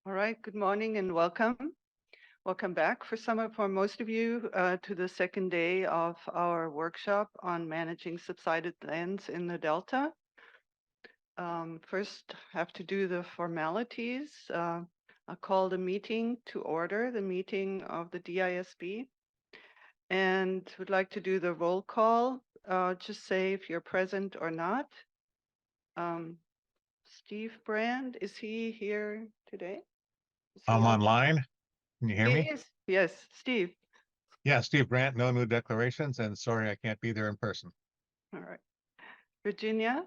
All right, good morning and welcome. Welcome back for most of you to the second day of our workshop on managing subsided lands in the Delta. First, have to do the formalities. I'll call the meeting to order, the meeting of the DISB, and would like to do the roll call. Just say if you're present or not. Steve Brand, is he here today? I'm online. Can you hear me? Yes, Steve. Yeah, Steve Brandt, no new declarations, and sorry I can't be there in person. All right. Virginia,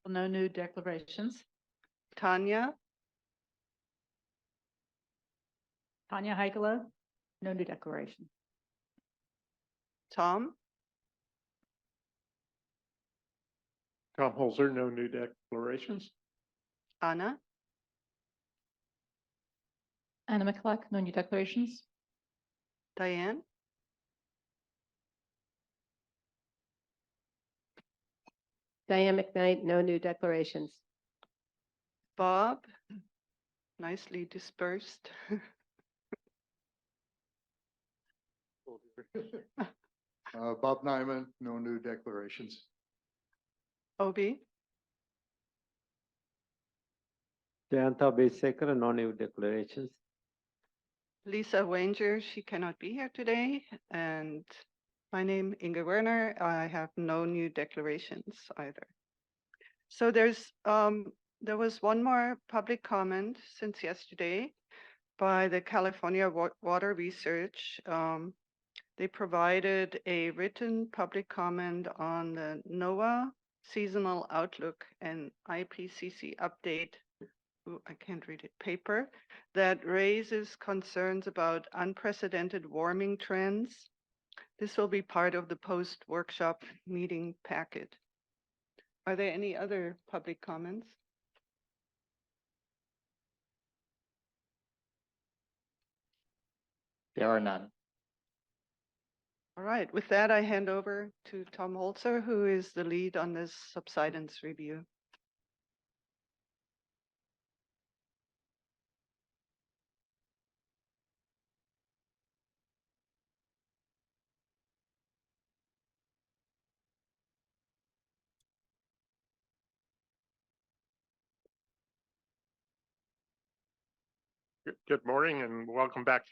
No new declarations. Tanya, Tanya Heikkila, no new declaration. Tom, Tom Holzer, no new declarations. Anna, Anna McCulloch, no new declarations. Diane, Diane McKnight, no new declarations. Bob, nicely dispersed. Bob Nyman, no new declarations. Obi, Jayanta Besekar, no new declarations. Lisa Wanger, she cannot be here today. And my name, Inge Werner, I have no new declarations either. So there was one more public comment since yesterday by the California Water Research. They provided a written public comment on the NOAA seasonal outlook and IPCC update, I can't read it, paper that raises concerns about unprecedented warming trends. This will be part of the post-workshop meeting packet. Are there any other public comments? There are none. All right, with that, I hand over to Tom Holzer, who is the lead on this subsidence review. Good morning and welcome back.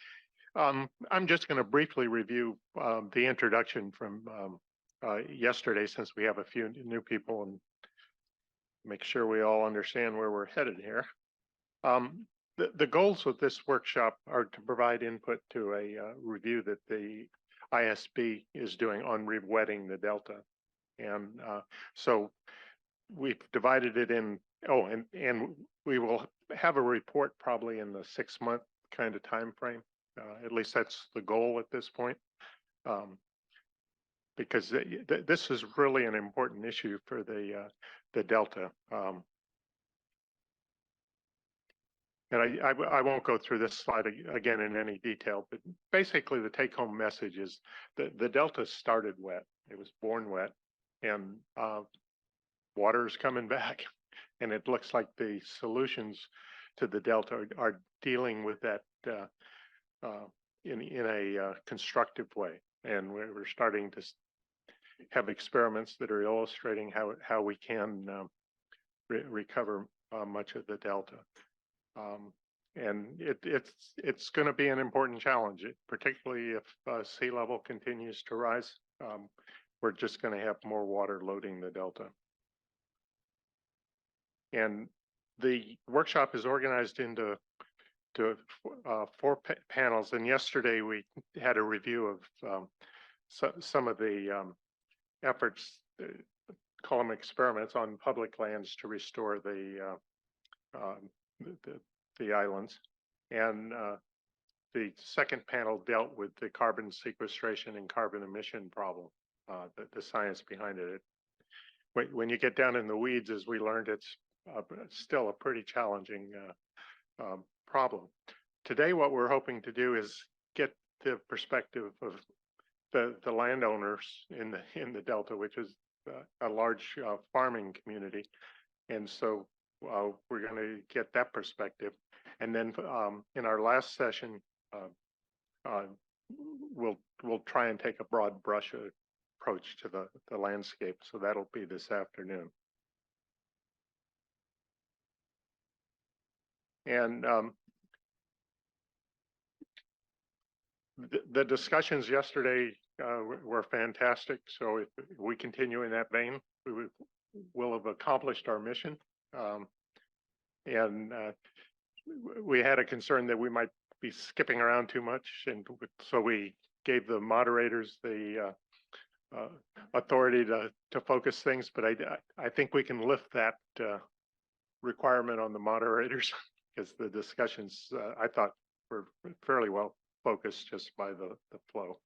I'm just going to briefly review the introduction from yesterday, since we have a few new people, and make sure we all understand where we're headed here. The goals of this workshop are to provide input to a review that the ISB is doing on rewetting the Delta. And so we've divided it in, and we will have a report probably in the 6-month kind of time frame. At least that's the goal at this point, because this is really an important issue for the Delta. And I won't go through this slide again in any detail, but basically the take-home message is that the Delta started wet. It was born wet, and water is coming back. And it looks like the solutions to the Delta are dealing with that in a constructive way. And we're starting to have experiments that are illustrating how we can recover much of the Delta. And it's going to be an important challenge, particularly if sea level continues to rise. We're just going to have more water loading the Delta. And the workshop is organized into 4 panels. And yesterday we had a review of some of the efforts, call them experiments, on public lands to restore the islands. And the second panel dealt with the carbon sequestration and carbon emission problem, the science behind it. When you get down in the weeds, as we learned, it's still a pretty challenging problem. Today, what we're hoping to do is get the perspective of the landowners in the Delta, which is a large farming community. And so we're going to get that perspective. And then in our last session, we'll try and take a broad brush approach to the landscape. So that'll be this afternoon. And the discussions yesterday were fantastic. So if we continue in that vein, we'll have accomplished our mission. And we had a concern that we might be skipping around too much. And so we gave the moderators the authority to focus things. But I think we can lift that requirement on the moderators because the discussions I thought were fairly well focused just by the flow.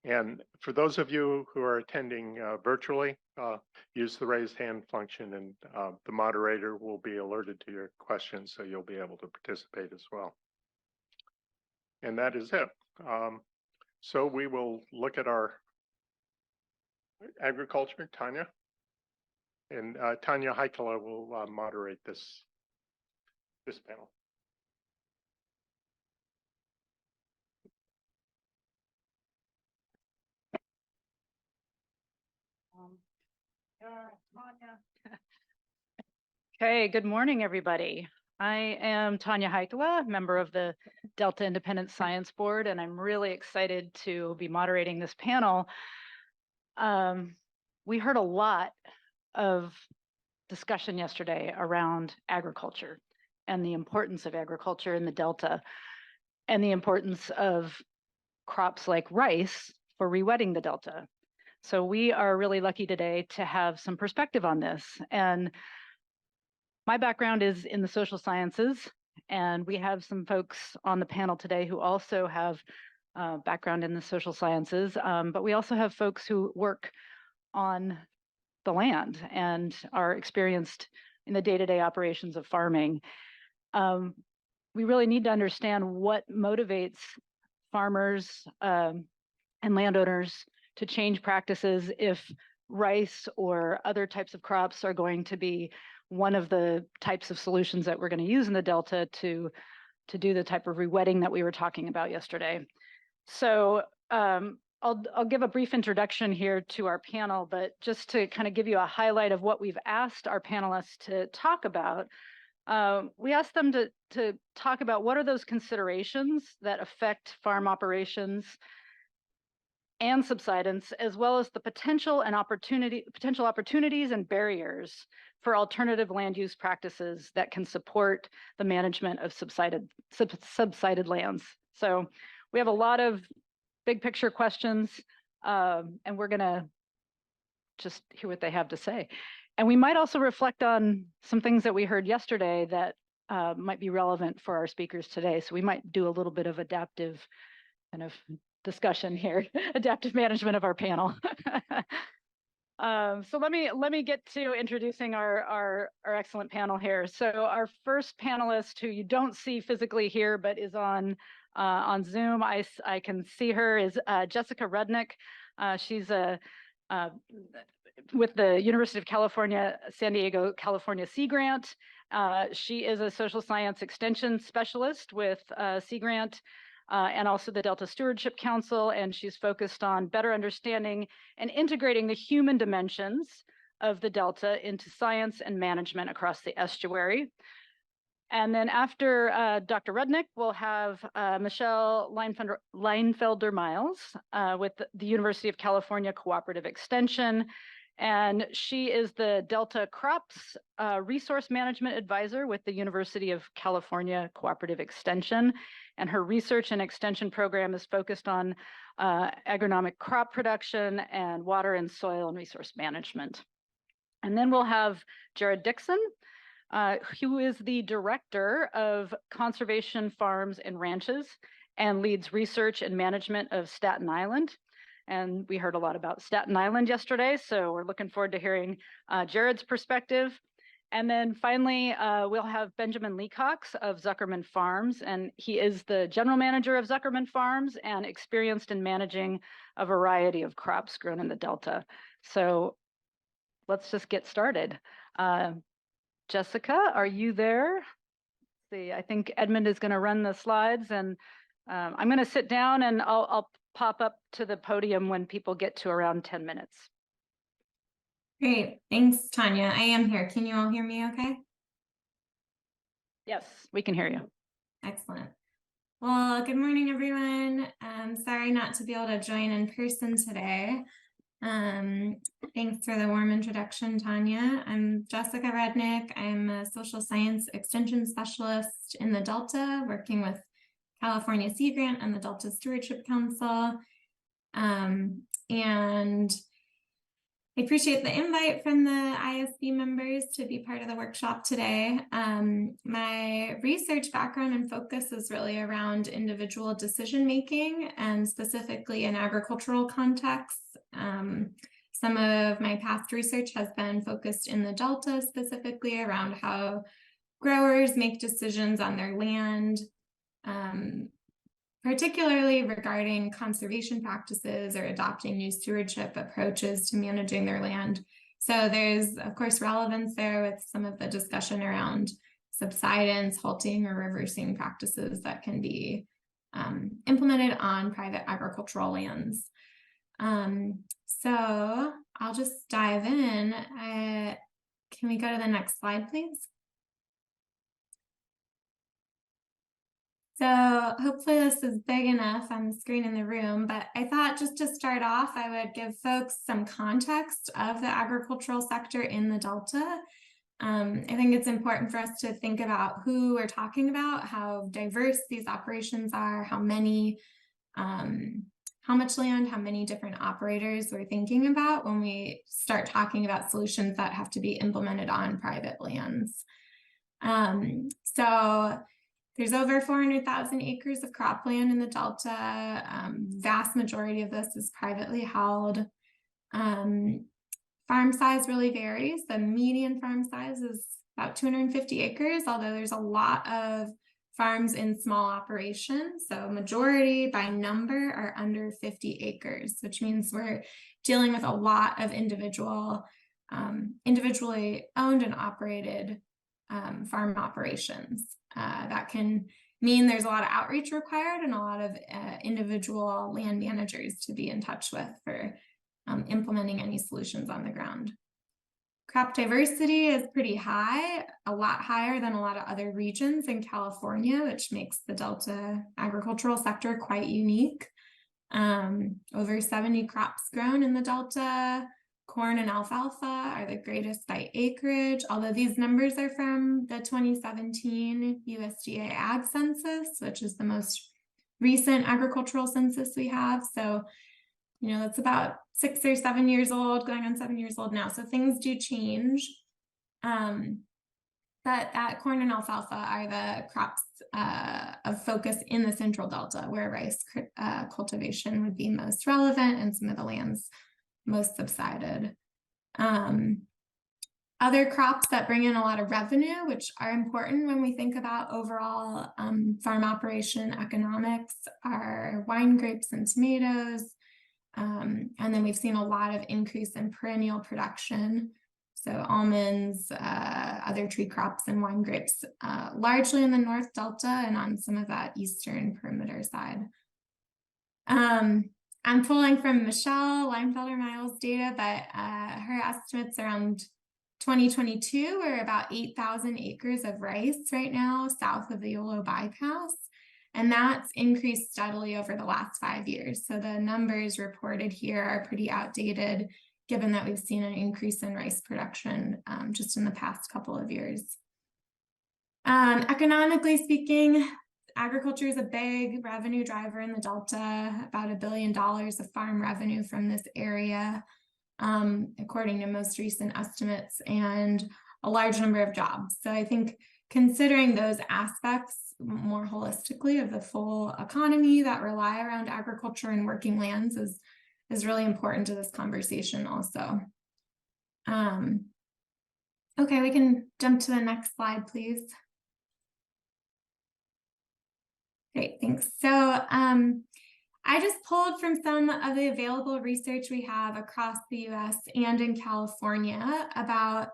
And for those of you who are attending virtually, use the raised hand function and the moderator will be alerted to your questions, so you'll be able to participate as well. And that is it. So we will look at our agriculture, Tanya. And Tanya Heikkila will moderate this panel. Okay, good morning, everybody. I am Tanya Heikkila, member of the Delta Independent Science Board, and I'm really excited to be moderating this panel. We heard a lot of discussion yesterday around agriculture and the importance of agriculture in the Delta and the importance of crops like rice for rewetting the Delta. So we are really lucky today to have some perspective on this. And my background is in the social sciences, and we have some folks on the panel today who also have background in the social sciences, but we also have folks who work on the land and are experienced in the day-to-day operations of farming. We really need to understand what motivates farmers and landowners to change practices if rice or other types of crops are going to be one of the types of solutions that we're going to use in the Delta to do the type of rewetting that we were talking about yesterday. So I'll give a brief introduction here to our panel, but just to kind of give you a highlight of what we've asked our panelists to talk about, we asked them to talk about what are those considerations that affect farm operations and subsidence, as well as the potential opportunities and barriers for alternative land use practices that can support the management of subsided lands. So we have a lot of big picture questions, and we're gonna just hear what they have to say. And we might also reflect on some things that we heard yesterday that might be relevant for our speakers today. So we might do a little bit of adaptive kind of discussion here, adaptive management of our panel. So let me get to introducing our excellent panel here. So our first panelist, who you don't see physically here but is on Zoom, I can see her, is Jessica Rudnick. She's with the University of California, San Diego, California Sea Grant. She is a social science extension specialist with Sea Grant and also the Delta Stewardship Council, and she's focused on better understanding and integrating the human dimensions of the Delta into science and management across the estuary. And then after Dr. Rudnick, we'll have Michelle Leinfelder-Miles with the University of California Cooperative Extension. And she is the Delta Crops Resource Management Advisor with the University of California Cooperative Extension. And her research and extension program is focused on agronomic crop production and water and soil and resource management. And then we'll have Jerred Dixon, who is the Director of Conservation Farms and Ranches and leads research and management of Staten Island. And we heard a lot about Staten Island yesterday, so we're looking forward to hearing Jerred's perspective. And then finally, we'll have Benjamin Leacox of Zuckerman Farms, and he is the general manager of Zuckerman Farms and experienced in managing a variety of crops grown in the Delta. So let's just get started. Jessica, are you there? See, I think Edmund is going to run the slides, and I'm going to sit down and I'll pop up to the podium when people get to around 10 minutes. Great, thanks, Tanya. I am here. Can you all hear me okay? Yes, we can hear you. Excellent. Well, good morning, everyone. Sorry not to be able to join in person today. Thanks for the warm introduction, Tanya. I'm Jessica Rudnick. I'm a social science extension specialist in the Delta, working with California Sea Grant and the Delta Stewardship Council. And I appreciate the invite from the ISB members to be part of the workshop today. My research background and focus is really around individual decision-making and specifically in agricultural contexts. Some of my past research has been focused in the Delta, specifically around how growers make decisions on their land, particularly regarding conservation practices or adopting new stewardship approaches to managing their land. So there's, of course, relevance there with some of the discussion around subsidence, halting, or reversing practices that can be implemented on private agricultural lands. So I'll just dive in. Can we go to the next slide, please? So hopefully this is big enough on the screen in the room, but I thought just to start off, I would give folks some context of the agricultural sector in the Delta. I think it's important for us to think about who we're talking about, how diverse these operations are, how many, how much land, how many different operators we're thinking about when we start talking about solutions that have to be implemented on private lands. So there's over 400,000 acres of cropland in the Delta. Vast majority of this is privately held. Farm size really varies. The median farm size is about 250 acres, although there's a lot of farms in small operations. So majority by number are under 50 acres, which means we're dealing with a lot of individually owned and operated farm operations. That can mean there's a lot of outreach required and a lot of individual land managers to be in touch with for implementing any solutions on the ground. Crop diversity is pretty high, a lot higher than a lot of other regions in California, which makes the Delta agricultural sector quite unique. Over 70 crops grown in the Delta. Corn and alfalfa are the greatest by acreage, although these numbers are from the 2017 USDA Ag Census, which is the most recent agricultural census we have. So, you know, that's about 6 or 7 years old, going on 7 years old now. So things do change. But that corn and alfalfa are the crops of focus in the Central Delta, where rice cultivation would be most relevant and some of the lands most subsided. Other crops that bring in a lot of revenue, which are important when we think about overall farm operation economics, are wine, grapes, and tomatoes. And then we've seen a lot of increase in perennial production. So almonds, other tree crops, and wine grapes, largely in the North Delta and on some of that eastern perimeter side. I'm pulling from Michelle Leinfelder-Miles data, but her estimates around 2022 were about 8,000 acres of rice right now south of the Yolo bypass. And that's increased steadily over the last 5 years. So the numbers reported here are pretty outdated, given that we've seen an increase in rice production just in the past couple of years. Economically speaking, agriculture is a big revenue driver in the Delta, about $1 billion of farm revenue from this area, according to most recent estimates, and a large number of jobs. So I think considering those aspects more holistically of the full economy that rely around agriculture and working lands is really important to this conversation also. Okay, we can jump to the next slide, please. Great, thanks. So I just pulled from some of the available research we have across the US and in California about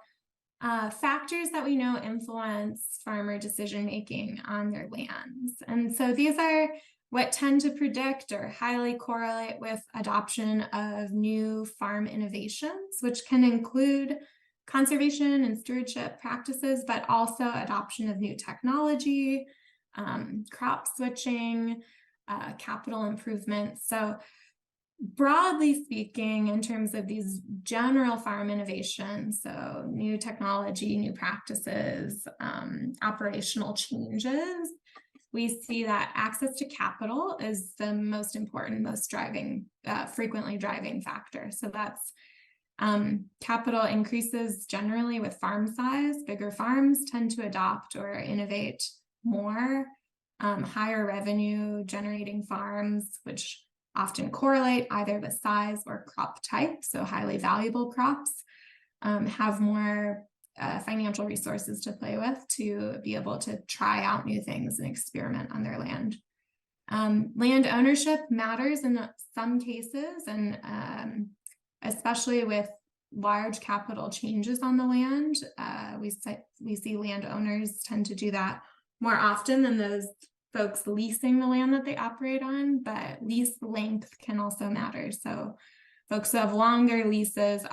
factors that we know influence farmer decision-making on their lands. And so these are what tend to predict or highly correlate with adoption of new farm innovations, which can include conservation and stewardship practices, but also adoption of new technology, crop switching, capital improvements. So broadly speaking, in terms of these general farm innovations, so new technology, new practices, operational changes, we see that access to capital is the most important, most frequently driving factor. So that's capital increases generally with farm size. Bigger farms tend to adopt or innovate more. Higher revenue generating farms, which often correlate either with size or crop type, so highly valuable crops, have more financial resources to play with to be able to try out new things and experiment on their land. Land ownership matters in some cases, and especially with large capital changes on the land. We see landowners tend to do that more often than those folks leasing the land that they operate on, but lease length can also matter. So folks who have longer leases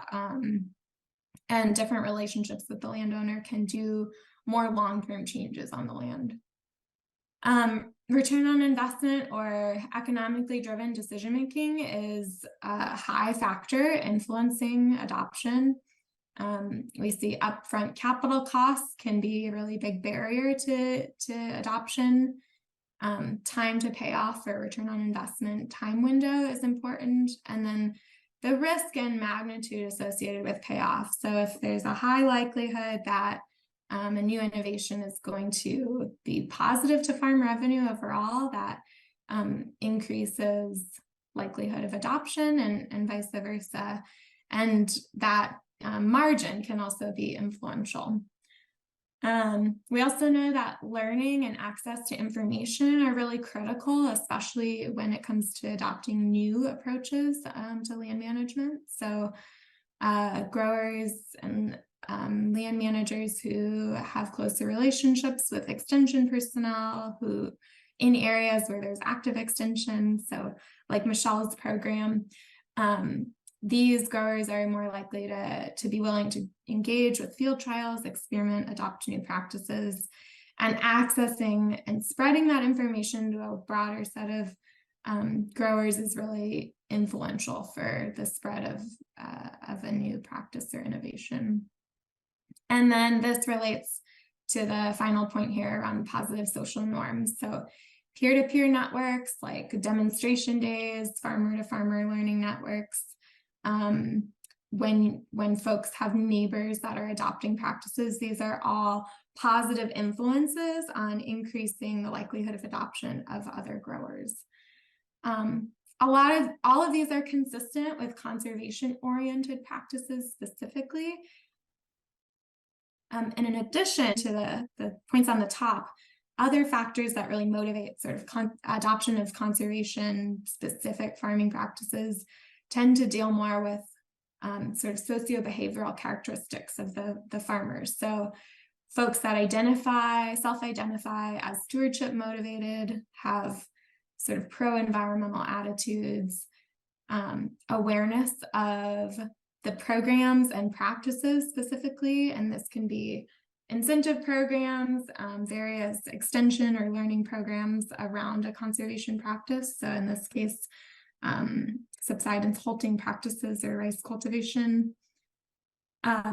and different relationships with the landowner can do more long-term changes on the land. Return on investment or economically driven decision-making is a high factor influencing adoption. We see upfront capital costs can be a really big barrier to adoption. Time to pay off for return on investment time window is important. And then the risk and magnitude associated with payoff. So if there's a high likelihood that a new innovation is going to be positive to farm revenue overall, that increases likelihood of adoption and vice versa. And that margin can also be influential. We also know that learning and access to information are really critical, especially when it comes to adopting new approaches to land management. So growers and land managers who have closer relationships with extension personnel who in areas where there's active extension, so like Michelle's program, these growers are more likely to be willing to engage with field trials, experiment, adopt new practices, and accessing and spreading that information to a broader set of growers is really influential for the spread of a new practice or innovation. And then this relates to the final point here around positive social norms. So peer-to-peer networks like demonstration days, farmer-to-farmer learning networks, when folks have neighbors that are adopting practices, these are all positive influences on increasing the likelihood of adoption of other growers. All of these are consistent with conservation-oriented practices specifically. And in addition to the points on the top, other factors that really motivate sort of adoption of conservation-specific farming practices tend to deal more with sort of socio-behavioral characteristics of the farmers. So folks that self-identify as stewardship motivated, have sort of pro-environmental attitudes, awareness of the programs and practices specifically, and this can be incentive programs, various extension or learning programs around a conservation practice. So in this case, subsidence halting practices or rice cultivation.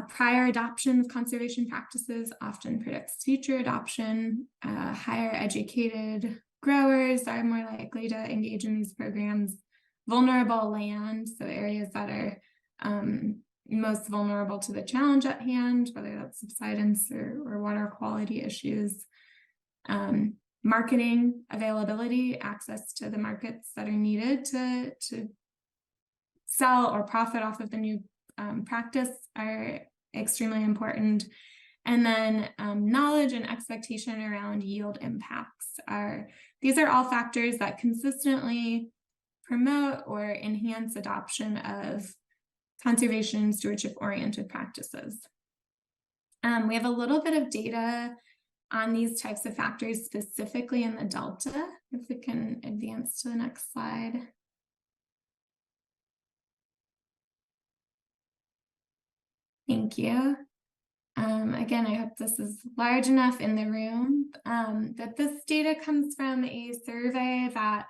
Prior adoption of conservation practices often predicts future adoption. Higher educated growers are more likely to engage in these programs. Vulnerable land, so areas that are most vulnerable to the challenge at hand, whether that's subsidence or water quality issues. Marketing availability, access to the markets that are needed to sell or profit off of the new practice are extremely important. And then knowledge and expectation around yield impacts these are all factors that consistently promote or enhance adoption of conservation stewardship oriented practices. We have a little bit of data on these types of factors specifically in the Delta. If we can advance to the next slide. Thank you. Again, I hope this is large enough in the room, that this data comes from a survey that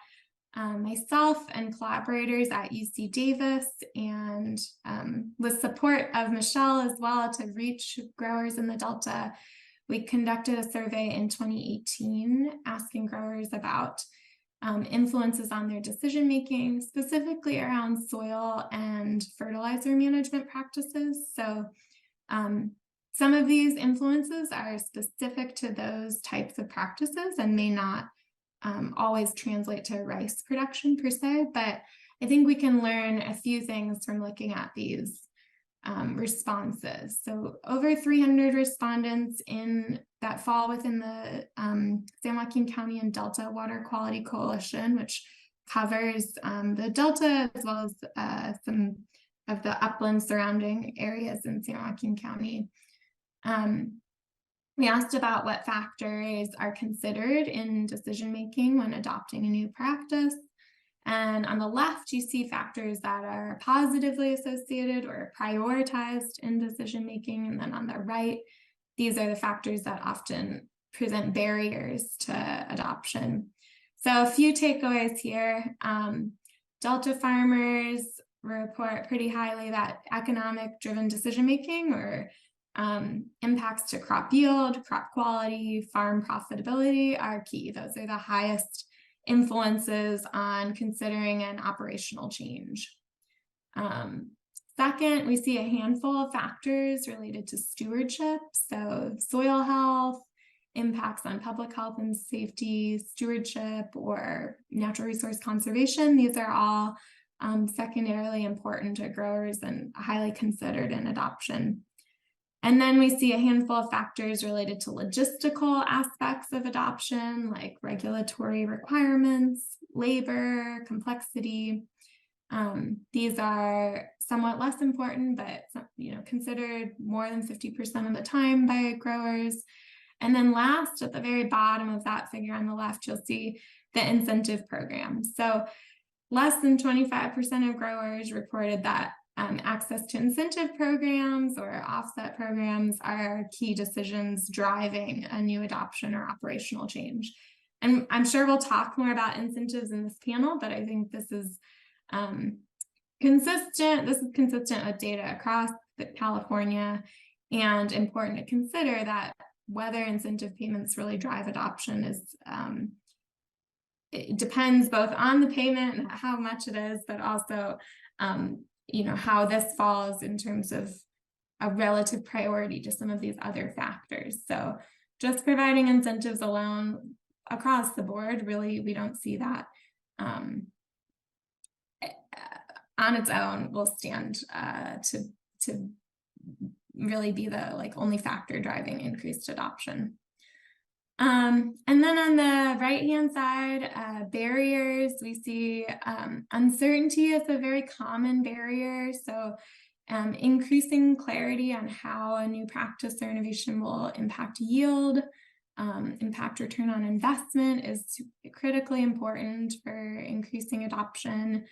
myself and collaborators at UC Davis and with support of Michelle as well to reach growers in the Delta, we conducted a survey in 2018 asking growers about influences on their decision-making, specifically around soil and fertilizer management practices. So some of these influences are specific to those types of practices and may not always translate to rice production per se, but I think we can learn a few things from looking at these responses. So over 300 respondents that fall within the San Joaquin County and Delta Water Quality Coalition, which covers the Delta as well as some of the upland surrounding areas in San Joaquin County. We asked about what factors are considered in decision-making when adopting a new practice. And on the left, you see factors that are positively associated or prioritized in decision-making. And then on the right, these are the factors that often present barriers to adoption. So a few takeaways here. Delta farmers report pretty highly that economic-driven decision-making or impacts to crop yield, crop quality, farm profitability are key. Those are the highest influences on considering an operational change. Second, we see a handful of factors related to stewardship. So soil health, impacts on public health and safety, stewardship, or natural resource conservation. These are all secondarily important to growers and highly considered in adoption. And then we see a handful of factors related to logistical aspects of adoption, like regulatory requirements, labor, complexity. These are somewhat less important, but considered more than 50% of the time by growers. And then last, at the very bottom of that figure on the left, you'll see the incentive program. So less than 25% of growers reported that access to incentive programs or offset programs are key decisions driving a new adoption or operational change. And I'm sure we'll talk more about incentives in this panel, but I think this is consistent. This is consistent with data across California, and important to consider that whether incentive payments really drive adoption is it depends both on the payment and how much it is, but also how this falls in terms of a relative priority to some of these other factors. So just providing incentives alone across the board, really, we don't see that on its own will stand to really be the only factor driving increased adoption. And then on the right-hand side, barriers, we see uncertainty is a very common barrier. So increasing clarity on how a new practice or innovation will impact yield, impact return on investment is critically important for increasing adoption.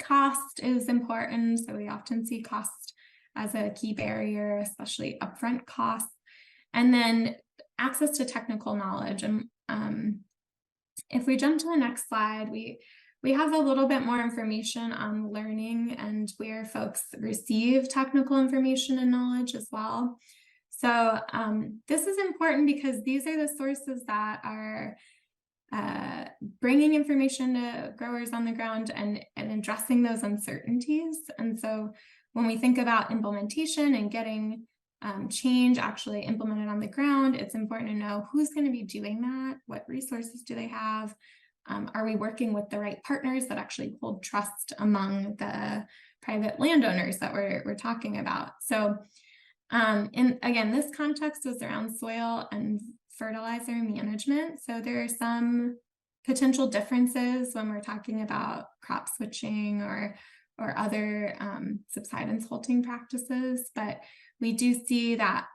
Cost is important. So we often see cost as a key barrier, especially upfront costs. And then access to technical knowledge. And if we jump to the next slide, we have a little bit more information on learning and where folks receive technical information and knowledge as well. So this is important because these are the sources that are bringing information to growers on the ground and addressing those uncertainties. And so when we think about implementation and getting change actually implemented on the ground, it's important to know who's going to be doing that, what resources do they have, are we working with the right partners that actually hold trust among the private landowners that we're talking about. So again, this context is around soil and fertilizer management. So there are some potential differences when we're talking about crop switching or or other subsidence halting practices, but we do see that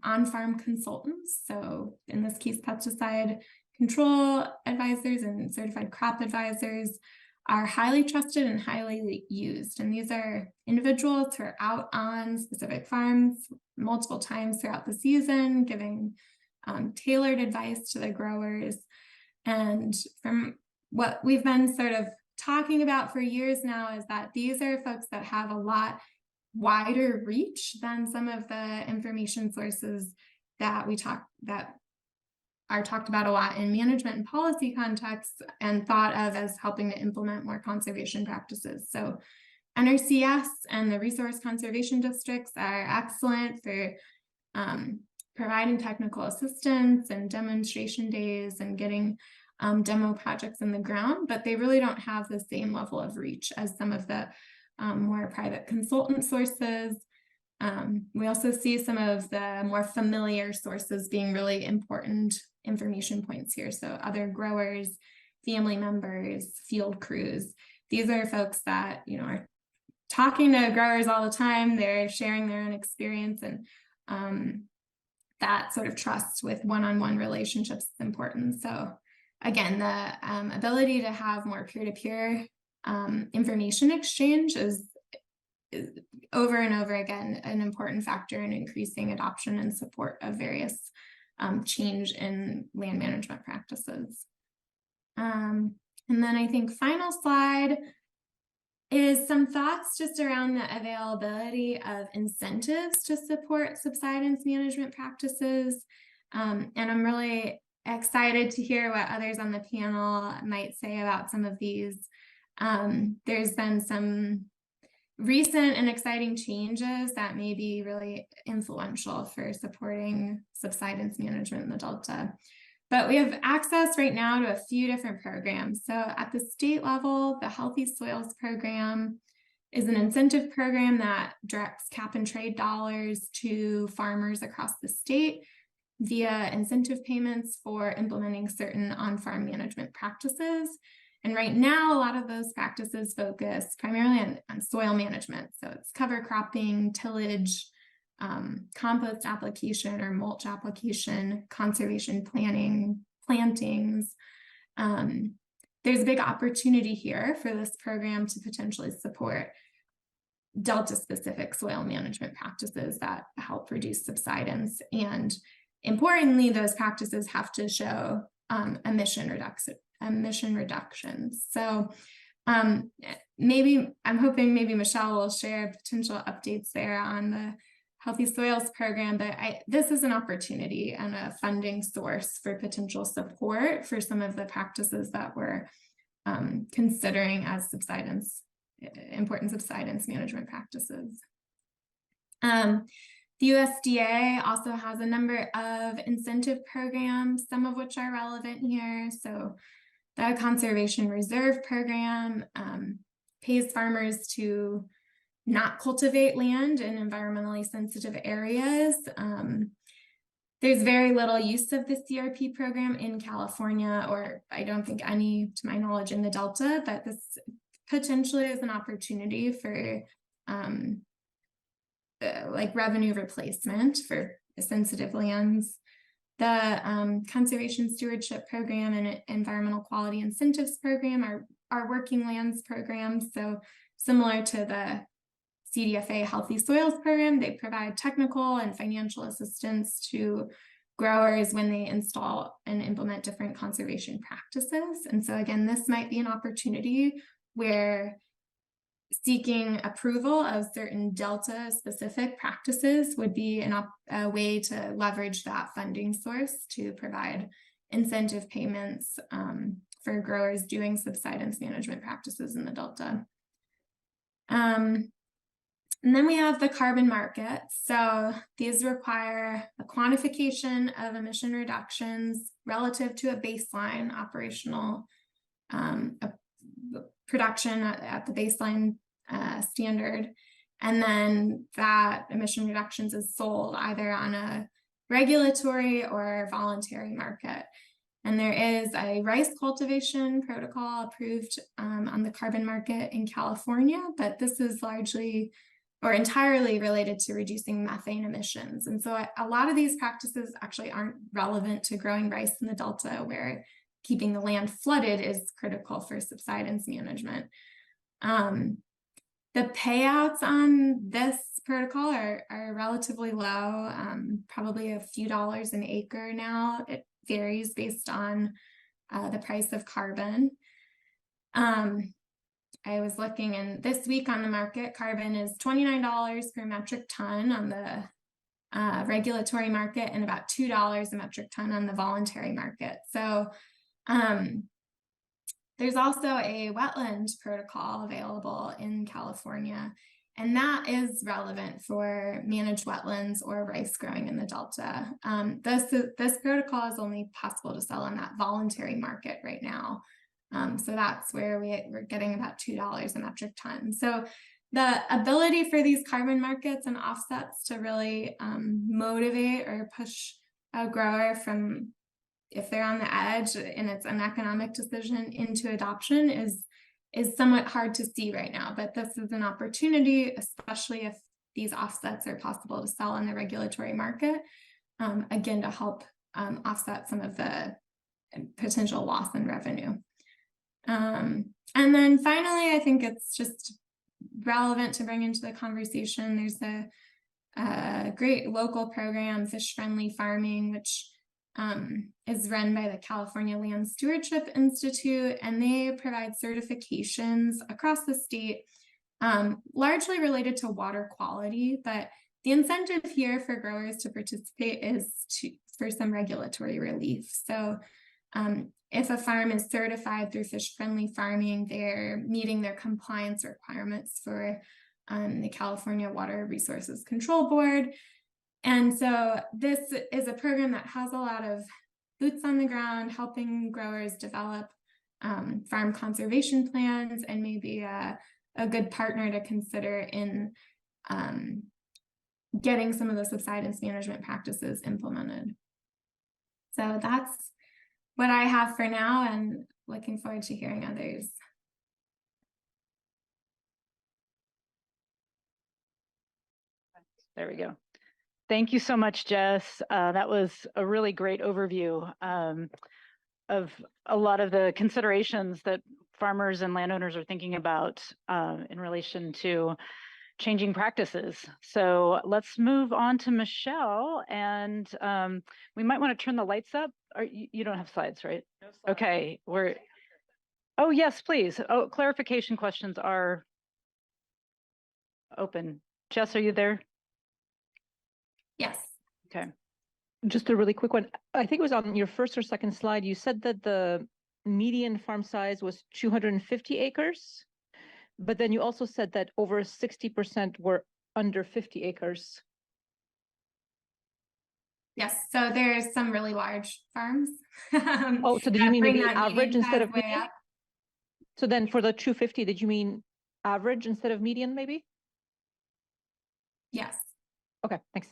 on-farm consultants, so in this case, pesticide control advisors and certified crop advisors, are highly trusted and highly used. And these are individuals who are out on specific farms multiple times throughout the season, giving tailored advice to the growers. And from what we've been sort of talking about for years now is that these are folks that have a lot wider reach than some of the information sources that are talked about a lot in management and policy contexts and thought of as helping to implement more conservation practices. So NRCS and the resource conservation districts are excellent for providing technical assistance and demonstration days and getting demo projects in the ground, but they really don't have the same level of reach as some of the more private consultant sources. We also see some of the more familiar sources being really important information points here. So other growers, family members, field crews. These are folks that, you know, are talking to growers all the time. They're sharing their own experience, and that sort of trust with one-on-one relationships is important. So again, the ability to have more peer-to-peer information exchange is over and over again an important factor in increasing adoption and support of various change in land management practices. And then I think final slide is some thoughts just around the availability of incentives to support subsidence management practices. And I'm really excited to hear what others on the panel might say about some of these. There's been some recent and exciting changes that may be really influential for supporting subsidence management in the Delta. But we have access right now to a few different programs. So at the state level, the Healthy Soils Program is an incentive program that directs cap and trade dollars to farmers across the state via incentive payments for implementing certain on-farm management practices. And right now, a lot of those practices focus primarily on soil management. So it's cover cropping, tillage, compost application or mulch application, conservation planning, plantings. There's a big opportunity here for this program to potentially support Delta-specific soil management practices that help reduce subsidence. And importantly, those practices have to show emission reductions. So maybe I'm hoping maybe Michelle will share potential updates there on the Healthy Soils Program, but this is an opportunity and a funding source for potential support for some of the practices that we're considering as important subsidence management practices. The USDA also has a number of incentive programs, some of which are relevant here. So the Conservation Reserve Program pays farmers to not cultivate land in environmentally sensitive areas. There's very little use of the CRP program in California, or I don't think any, to my knowledge, in the Delta, but this potentially is an opportunity for like revenue replacement for sensitive lands. The Conservation Stewardship Program and Environmental Quality Incentives Program are working lands programs. So similar to the CDFA Healthy Soils Program, they provide technical and financial assistance to growers when they install and implement different conservation practices. And so again, this might be an opportunity where seeking approval of certain Delta specific practices would be a way to leverage that funding source to provide incentive payments for growers doing subsidence management practices in the Delta. And then we have the carbon market. So these require a quantification of emission reductions relative to a baseline operational production at the baseline standard. And then that emission reductions is sold either on a regulatory or voluntary market. And there is a rice cultivation protocol approved on the carbon market in California, but this is largely or entirely related to reducing methane emissions. And so a lot of these practices actually aren't relevant to growing rice in the Delta, where keeping the land flooded is critical for subsidence management. The payouts on this protocol are relatively low, probably a few dollars an acre now. It varies based on the price of carbon. I was looking, and this week on the market, carbon is $29 per metric ton on the regulatory market and about $2 a metric ton on the voluntary market. So there's also a wetland protocol available in California, and that is relevant for managed wetlands or rice growing in the Delta. This protocol is only possible to sell on that voluntary market right now. So that's where we're getting about $2 a metric ton. So the ability for these carbon markets and offsets to really motivate or push a grower from, if they're on the edge and it's an economic decision, into adoption is somewhat hard to see right now. But this is an opportunity, especially if these offsets are possible to sell on the regulatory market, again, to help offset some of the potential loss in revenue. And then finally, I think it's just relevant to bring into the conversation. There's a great local program, Fish Friendly Farming, which is run by the California Land Stewardship Institute, and they provide certifications across the state, largely related to water quality. But the incentive here for growers to participate is for some regulatory relief. So if a farm is certified through Fish Friendly Farming, they're meeting their compliance requirements for the California Water Resources Control Board. And so this is a program that has a lot of boots on the ground, helping growers develop farm conservation plans, and maybe a good partner to consider in getting some of the subsidence management practices implemented. So that's what I have for now, and looking forward to hearing others. There we go. Thank you so much, Jess. That was a really great overview of a lot of the considerations that farmers and landowners are thinking about in relation to changing practices. So let's move on to Michelle, and we might want to turn the lights up. Or you don't have slides, right? No slides. Okay, oh yes, please. Oh, clarification questions are open. Jess, are you there? Yes. Okay. Just a really quick one. I think it was on your first or second slide. You said that the median farm size was 250 acres, but then you also said that over 60% were under 50 acres. Yes, so there's some really large farms. Oh, so did you mean maybe that average median instead size of way median? up. So then for the 250, did you mean average instead of median maybe? Yes. Okay, thanks.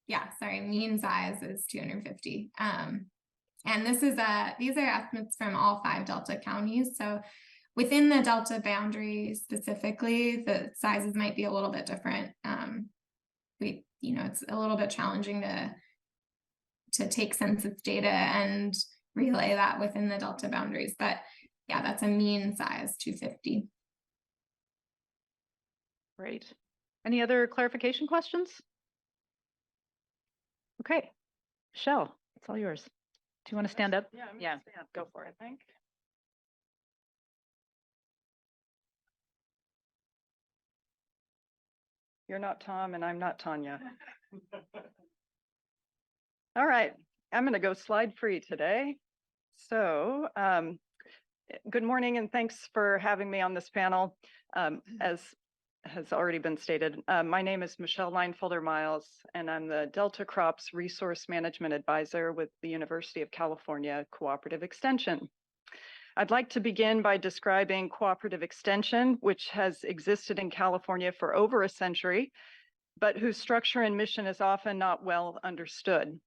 Yeah, sorry, mean size is 250. And these are estimates from all 5 Delta counties. So within the Delta boundary specifically, the sizes might be a little bit different. It's a little bit challenging to take census data and relay that within the Delta boundaries. But yeah, that's a mean size, 250. Great. Any other clarification questions? Okay, Michelle, it's all yours. Do you want to stand up? Yeah, go for it. I think. You're not Tom and I'm not Tanya. All right, I'm going to go slide free today. So good morning and thanks for having me on this panel. As has already been stated, my name is Michelle Leinfelder-Miles, and I'm the Delta Crops Resource Management Advisor with the University of California Cooperative Extension. I'd like to begin by describing cooperative extension, which has existed in California for over a century, but whose structure and mission is often not well understood.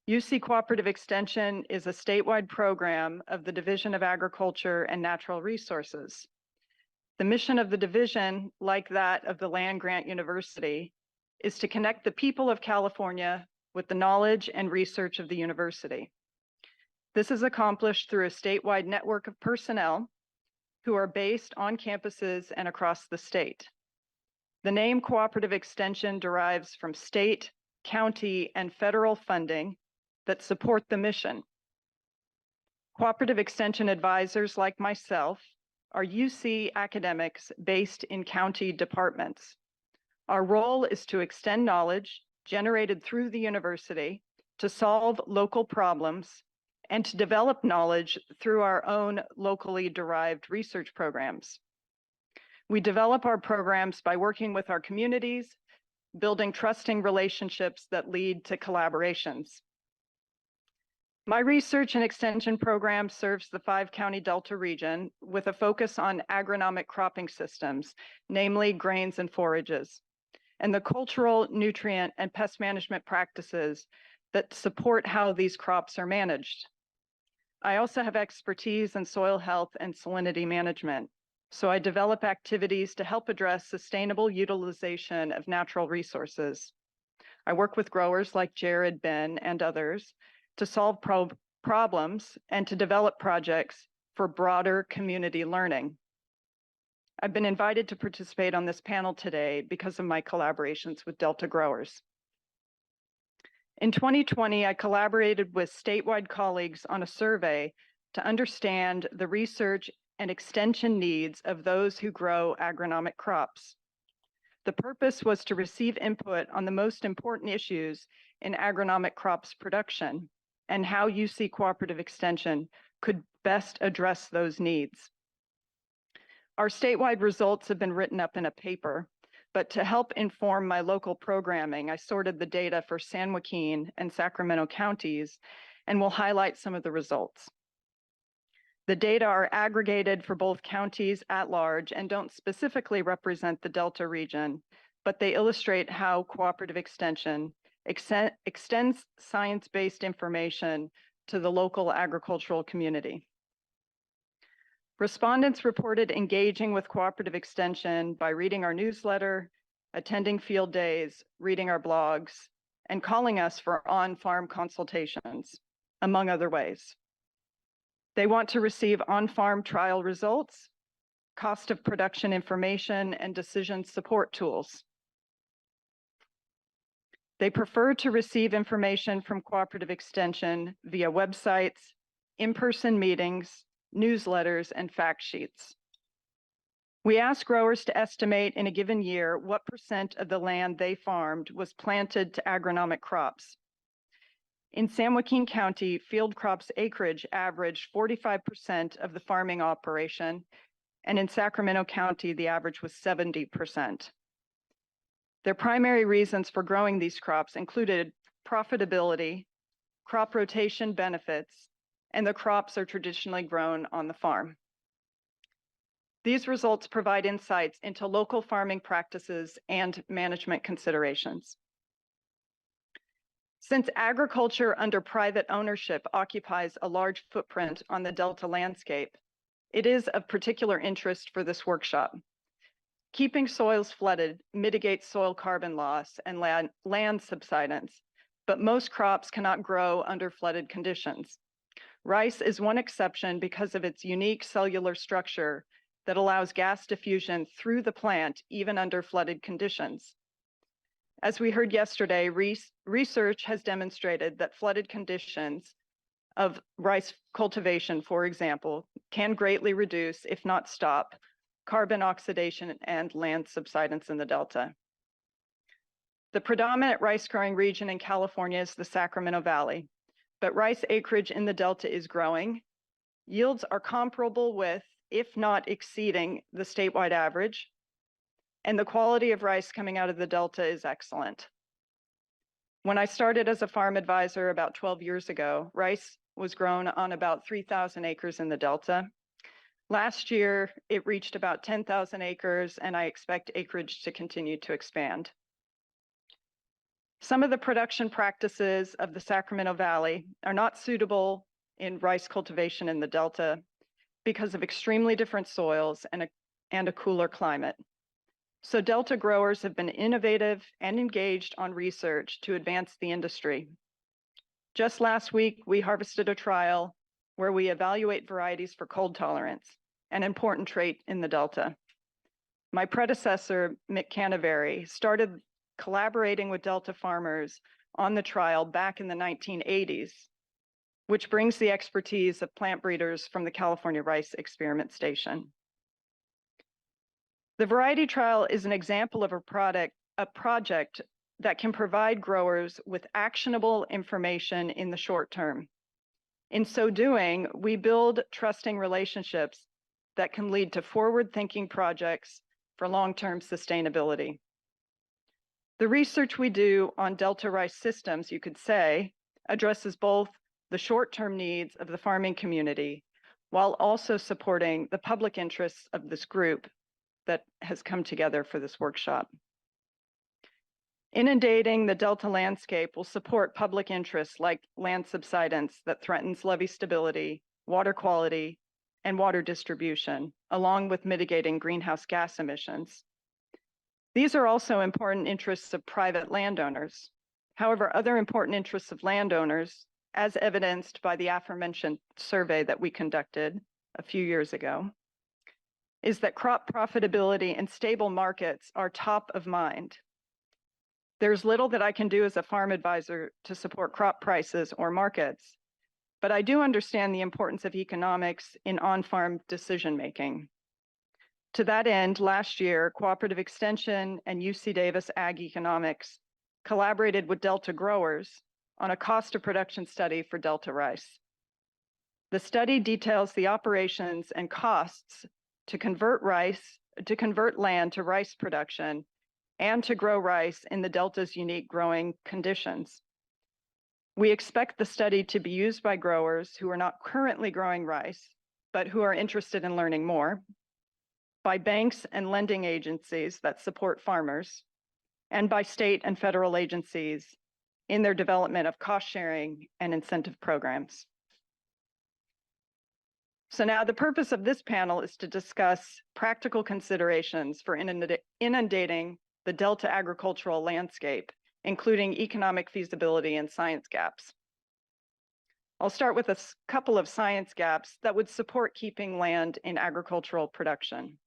UC Cooperative Extension is a statewide program of the Division of Agriculture and Natural Resources. The mission of the division, like that of the land-grant university, is to connect the people of California with the knowledge and research of the university. This is accomplished through a statewide network of personnel who are based on campuses and across the state. The name Cooperative Extension derives from state, county, and federal funding that support the mission. Cooperative Extension advisors like myself are UC academics based in county departments. Our role is to extend knowledge generated through the university to solve local problems and to develop knowledge through our own locally derived research programs. We develop our programs by working with our communities, building trusting relationships that lead to collaborations. My research and extension program serves the 5-county Delta region with a focus on agronomic cropping systems, namely grains and forages, and the cultural, nutrient, and pest management practices that support how these crops are managed. I also have expertise in soil health and salinity management, so I develop activities to help address sustainable utilization of natural resources. I work with growers like Jerred, Ben, and others to solve problems and to develop projects for broader community learning. I've been invited to participate on this panel today because of my collaborations with Delta growers. In 2020, I collaborated with statewide colleagues on a survey to understand the research and extension needs of those who grow agronomic crops. The purpose was to receive input on the most important issues in agronomic crops production and how UC Cooperative Extension could best address those needs. Our statewide results have been written up in a paper, but to help inform my local programming, I sorted the data for San Joaquin and Sacramento counties and will highlight some of the results. The data are aggregated for both counties at large and don't specifically represent the Delta region, but they illustrate how Cooperative Extension extends science-based information to the local agricultural community. Respondents reported engaging with Cooperative Extension by reading our newsletter, attending field days, reading our blogs, and calling us for on-farm consultations, among other ways. They want to receive on-farm trial results, cost of production information, and decision support tools. They prefer to receive information from Cooperative Extension via websites, in-person meetings, newsletters, and fact sheets. We asked growers to estimate in a given year what % of the land they farmed was planted to agronomic crops. In San Joaquin County, field crops acreage averaged 45% of the farming operation, and in Sacramento County, the average was 70%. Their primary reasons for growing these crops included profitability, crop rotation benefits, and the crops are traditionally grown on the farm. These results provide insights into local farming practices and management considerations. Since agriculture under private ownership occupies a large footprint on the Delta landscape, it is of particular interest for this workshop. Keeping soils flooded mitigates soil carbon loss and land subsidence, but most crops cannot grow under flooded conditions. Rice is one exception because of its unique cellular structure that allows gas diffusion through the plant even under flooded conditions. As we heard yesterday, research has demonstrated that flooded conditions of rice cultivation, for example, can greatly reduce, if not stop, carbon oxidation and land subsidence in the Delta. The predominant rice growing region in California is the Sacramento Valley, but rice acreage in the Delta is growing. Yields are comparable with, if not exceeding, the statewide average, and the quality of rice coming out of the Delta is excellent. When I started as a farm advisor about 12 years ago, rice was grown on about 3,000 acres in the Delta. Last year, it reached about 10,000 acres, and I expect acreage to continue to expand. Some of the production practices of the Sacramento Valley are not suitable in rice cultivation in the Delta because of extremely different soils and a cooler climate. So Delta growers have been innovative and engaged on research to advance the industry. Just last week, we harvested a trial where we evaluate varieties for cold tolerance, an important trait in the Delta. My predecessor, Mick Canterbury, started collaborating with Delta farmers on the trial back in the 1980s, which brings the expertise of plant breeders from the California Rice Experiment Station. The variety trial is an example of a project that can provide growers with actionable information in the short term. In so doing, we build trusting relationships that can lead to forward-thinking projects for long-term sustainability. The research we do on Delta rice systems, you could say, addresses both the short-term needs of the farming community while also supporting the public interests of this group that has come together for this workshop. Inundating the Delta landscape will support public interests like land subsidence that threatens levee stability, water quality, and water distribution, along with mitigating greenhouse gas emissions. These are also important interests of private landowners. However, other important interests of landowners, as evidenced by the aforementioned survey that we conducted a few years ago, is that crop profitability and stable markets are top of mind. There's little that I can do as a farm advisor to support crop prices or markets, but I do understand the importance of economics in on-farm decision-making. To that end, last year, Cooperative Extension and UC Davis Ag Economics collaborated with Delta growers on a cost of production study for Delta rice. The study details the operations and costs to convert land to rice production and to grow rice in the Delta's unique growing conditions. We expect the study to be used by growers who are not currently growing rice, but who are interested in learning more, by banks and lending agencies that support farmers, and by state and federal agencies in their development of cost sharing and incentive programs. So now the purpose of this panel is to discuss practical considerations for inundating the Delta agricultural landscape, including economic feasibility and science gaps. I'll start with a couple of science gaps that would support keeping land in agricultural production.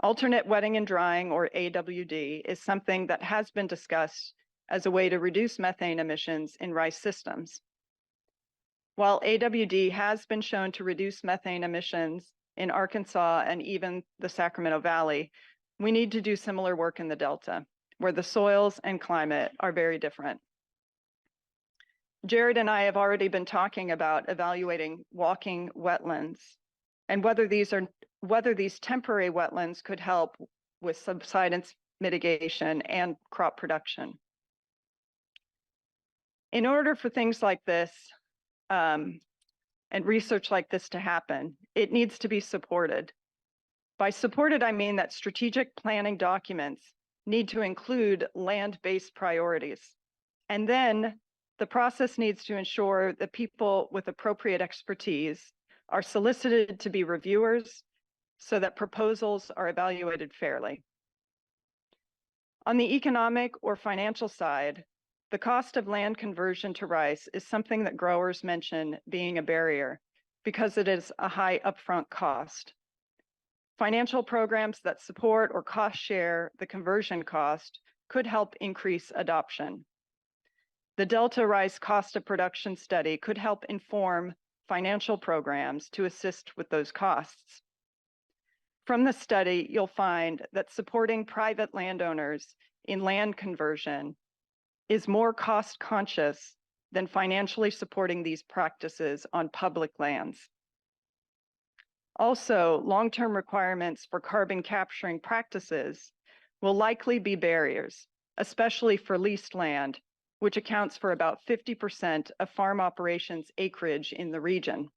Alternate wetting and drying, or AWD, is something that has been discussed as a way to reduce methane emissions in rice systems. While AWD has been shown to reduce methane emissions in Arkansas and even the Sacramento Valley, we need to do similar work in the Delta, where the soils and climate are very different. Jerred and I have already been talking about evaluating walking wetlands and whether these temporary wetlands could help with subsidence mitigation and crop production. In order for things like this and research like this to happen, it needs to be supported. By supported, I mean that strategic planning documents need to include land-based priorities. And then the process needs to ensure that people with appropriate expertise are solicited to be reviewers so that proposals are evaluated fairly. On the economic or financial side, the cost of land conversion to rice is something that growers mention being a barrier because it is a high upfront cost. Financial programs that support or cost share the conversion cost could help increase adoption. The Delta Rice Cost of Production study could help inform financial programs to assist with those costs. From the study, you'll find that supporting private landowners in land conversion is more cost conscious than financially supporting these practices on public lands. Also, long-term requirements for carbon capturing practices will likely be barriers, especially for leased land, which accounts for about 50% of farm operations acreage in the region.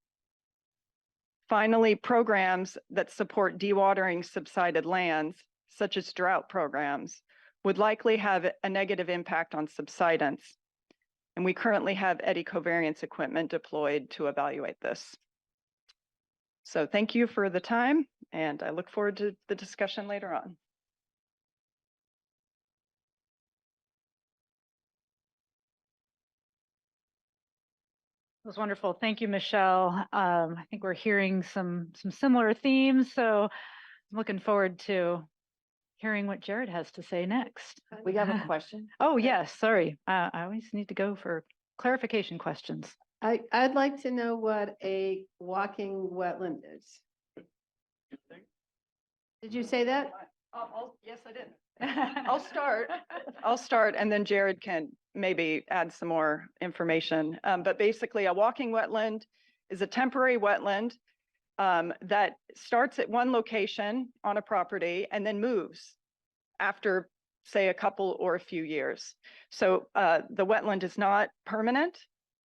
Finally, programs that support dewatering subsided lands, such as drought programs, would likely have a negative impact on subsidence. And we currently have eddy covariance equipment deployed to evaluate this. So thank you for the time, and I look forward to the discussion later on. It was wonderful. Thank you, Michelle. I think we're hearing some similar themes, so I'm looking forward to hearing what Jerred has to say next. We have a question. Oh, yes, sorry. I always need to go for clarification questions. I'd like to know what a walking wetland is. Did you say that? Yes, I did. I'll start, and then Jerred can maybe add some more information. But basically, a walking wetland is a temporary wetland that starts at one location on a property and then moves after, say, a couple or a few years. So the wetland is not permanent,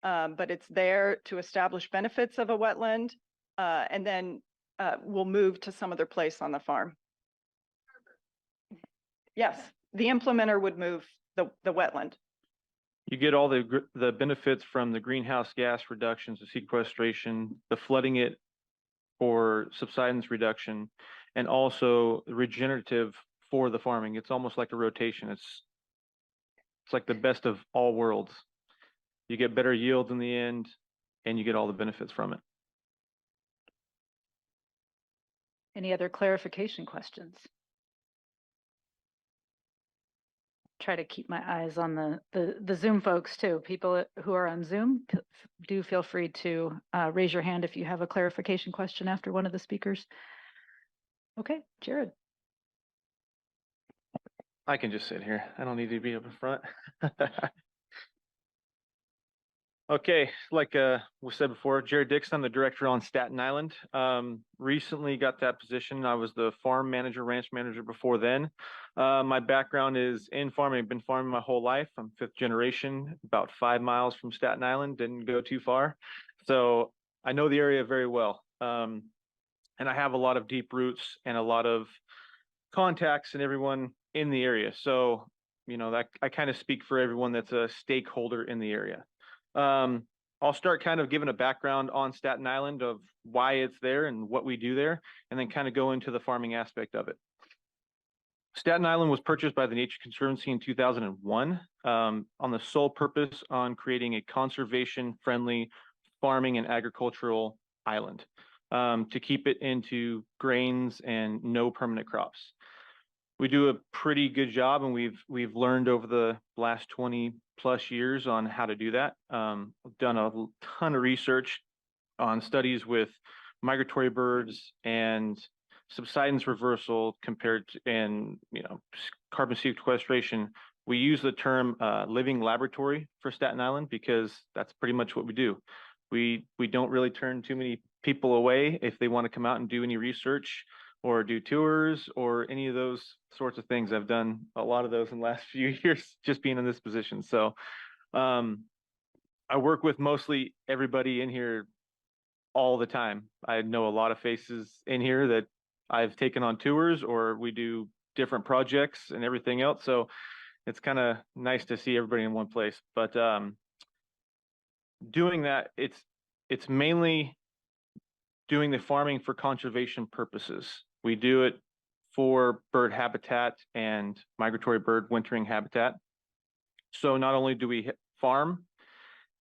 but it's there to establish benefits of a wetland, and then will move to some other place on the farm. Yes, the implementer would move the wetland. You get all the benefits from the greenhouse gas reductions, the sequestration, the flooding it for subsidence reduction, and also regenerative for the farming. It's almost like a rotation. It's like the best of all worlds. You get better yields in the end, and you get all the benefits from it. Any other clarification questions? Try to keep my eyes on the Zoom folks too. People who are on Zoom, do feel free to raise your hand if you have a clarification question after one of the speakers. Okay, Jerred. I can just sit here. I don't need to be up in front. Okay, like we said before, Jerred Dixon, the director on Staten Island. Recently got that position. I was the farm manager, ranch manager before then. My background is in farming. I've been farming my whole life. I'm fifth generation, about 5 miles from Staten Island, didn't go too far. So I know the area very well. And I have a lot of deep roots and a lot of contacts and everyone in the area. So, you know, that I kind of speak for everyone that's a stakeholder in the area. I'll start kind of giving a background on Staten Island of why it's there and what we do there, and then kind of go into the farming aspect of it. Staten Island was purchased by the Nature Conservancy in 2001 on the sole purpose on creating a conservation-friendly farming and agricultural island to keep it into grains and no permanent crops. We do a pretty good job, and we've learned over the last 20 plus years on how to do that. We've done a ton of research on studies with migratory birds and subsidence reversal compared to, and carbon sequestration. We use the term living laboratory for Staten Island because that's pretty much what we do. We don't really turn too many people away if they want to come out and do any research or do tours or any of those sorts of things. I've done a lot of those in the last few years just being in this position. So I work with mostly everybody in here all the time. I know a lot of faces in here that I've taken on tours, or we do different projects and everything else. So it's kind of nice to see everybody in one place. But doing that, it's mainly doing the farming for conservation purposes. We do it for bird habitat and migratory bird wintering habitat. So not only do we farm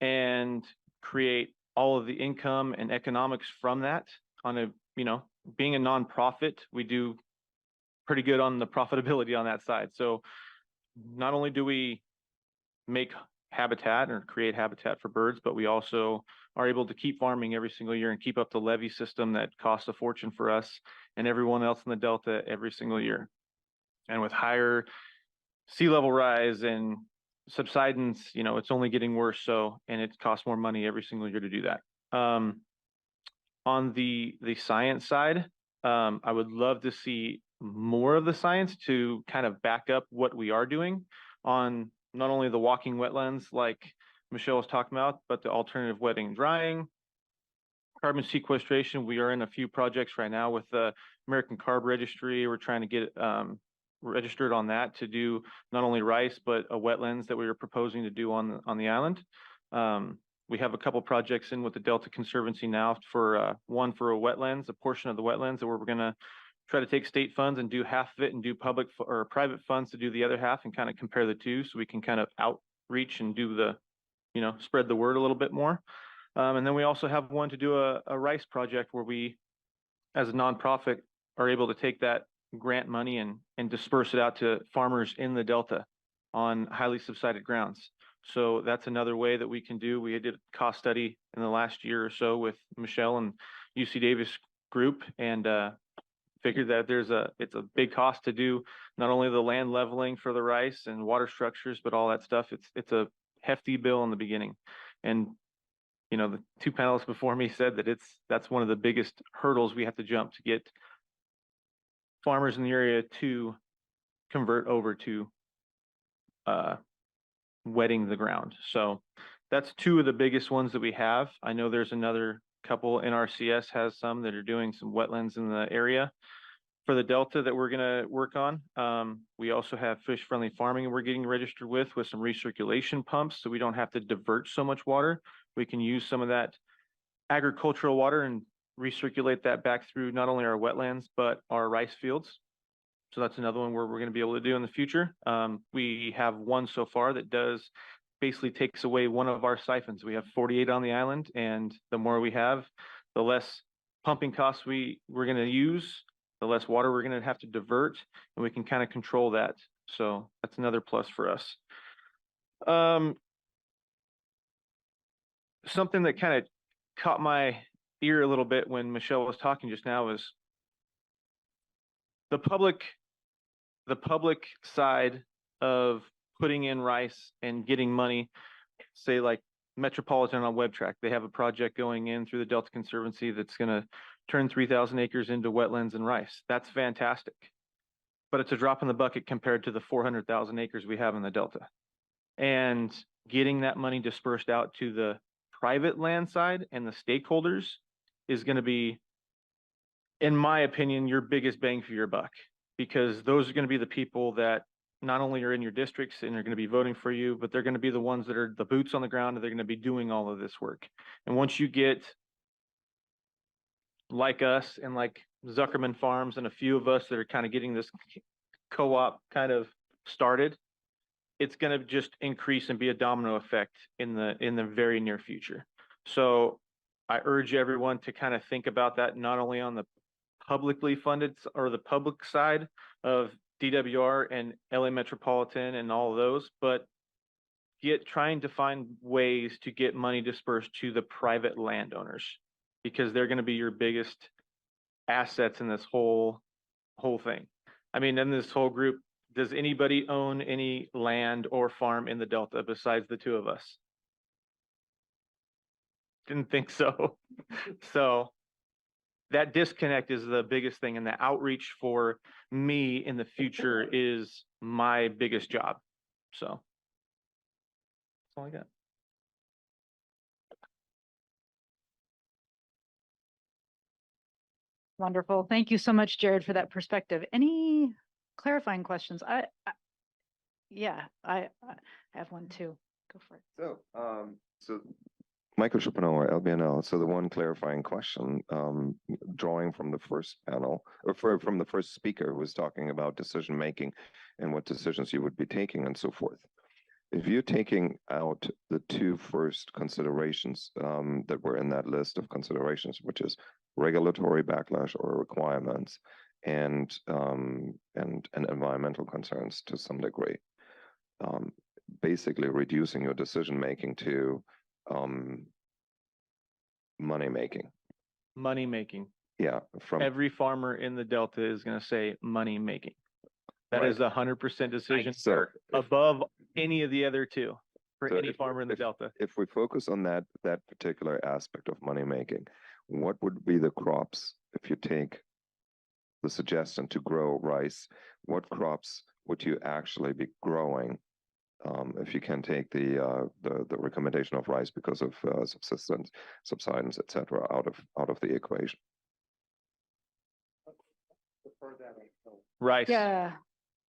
and create all of the income and economics from that on a, being a nonprofit, we do pretty good on the profitability on that side. So not only do we make habitat or create habitat for birds, but we also are able to keep farming every single year and keep up the levee system that costs a fortune for us and everyone else in the Delta every single year. And with higher sea level rise and subsidence, it's only getting worse. So, and it costs more money every single year to do that. On the science side, I would love to see more of the science to kind of back up what we are doing on not only the walking wetlands like Michelle was talking about, but the alternative wetting and drying, carbon sequestration. We are in a few projects right now with the American Carb Registry. We're trying to get registered on that to do not only rice, but a wetlands that we were proposing to do on the island. We have a couple projects in with the Delta Conservancy now for one for a wetlands, a portion of the wetlands that we're gonna try to take state funds and do half of it and do public or private funds to do the other half and kind of compare the two so we can kind of outreach and do the, spread the word a little bit more. And then we also have one to do a rice project where we, as a nonprofit, are able to take that grant money and disperse it out to farmers in the Delta on highly subsided grounds. So that's another way that we can do. We did a cost study in the last year or so with Michelle and UC Davis group and figured that it's a big cost to do not only the land leveling for the rice and water structures, but all that stuff. It's a hefty bill in the beginning. And the two panelists before me said that that's one of the biggest hurdles we have to jump to get farmers in the area to convert over to wetting the ground. So that's two of the biggest ones that we have. I know there's another couple. NRCS has some that are doing some wetlands in the area for the Delta that we're going to work on. We also have fish friendly farming we're getting registered with some recirculation pumps so we don't have to divert so much water. We can use some of that agricultural water and recirculate that back through not only our wetlands, but our rice fields. So that's another one where we're going to be able to do in the future. We have one so far that basically takes away one of our siphons. We have 48 on the island, and the more we have, the less pumping costs we're going to use, the less water we're going to have to divert, and we can kind of control that. So that's another plus for us. Something that kind of caught my ear a little bit when Michelle was talking just now is the public side of putting in rice and getting money, say like Metropolitan on Web Track. They have a project going in through the Delta Conservancy that's going to turn 3,000 acres into wetlands and rice. That's fantastic. But it's a drop in the bucket compared to the 400,000 acres we have in the Delta. And getting that money dispersed out to the private land side and the stakeholders is going to be, in my opinion, your biggest bang for your buck, because those are going to be the people that not only are in your districts and are going to be voting for you, but they're going to be the ones that are the boots on the ground and they're going to be doing all of this work. And once you get like us and like Zuckerman Farms and a few of us that are kind of getting this co-op kind of started, it's going to just increase and be a domino effect in the very near future. So I urge everyone to kind of think about that, not only on the publicly funded or the public side of DWR and LA Metropolitan and all of those, but trying to find ways to get money dispersed to the private landowners, because they're going to be your biggest assets in this whole thing. I mean, in this whole group, does anybody own any land or farm in the Delta besides the two of us? Didn't think so. So that disconnect is the biggest thing, and the outreach for me in the future is my biggest job. So that's all I got. Wonderful. Thank you so much, Jerred, for that perspective. Any clarifying questions? I have one too. Go for it. So Michael Schopenhauer, LBNL. So the one clarifying question, drawing from the first panel, or from the first speaker who was talking about decision making and what decisions you would be taking and so forth. If you're taking out the two first considerations that were in that list of considerations, which is regulatory backlash or requirements and environmental concerns to some degree, basically reducing your decision making to money making. Money making. Yeah, from Every farmer in the Delta is going to say money making. That Right. is 100% decision So above any of the other two for So any farmer in the Delta. if we focus on that particular aspect of money making, what would be the crops if you take the suggestion to grow rice? What crops would you actually be growing if you can take the recommendation of rice because of subsistence, subsidence, etc., out of the equation? Rice. Yeah,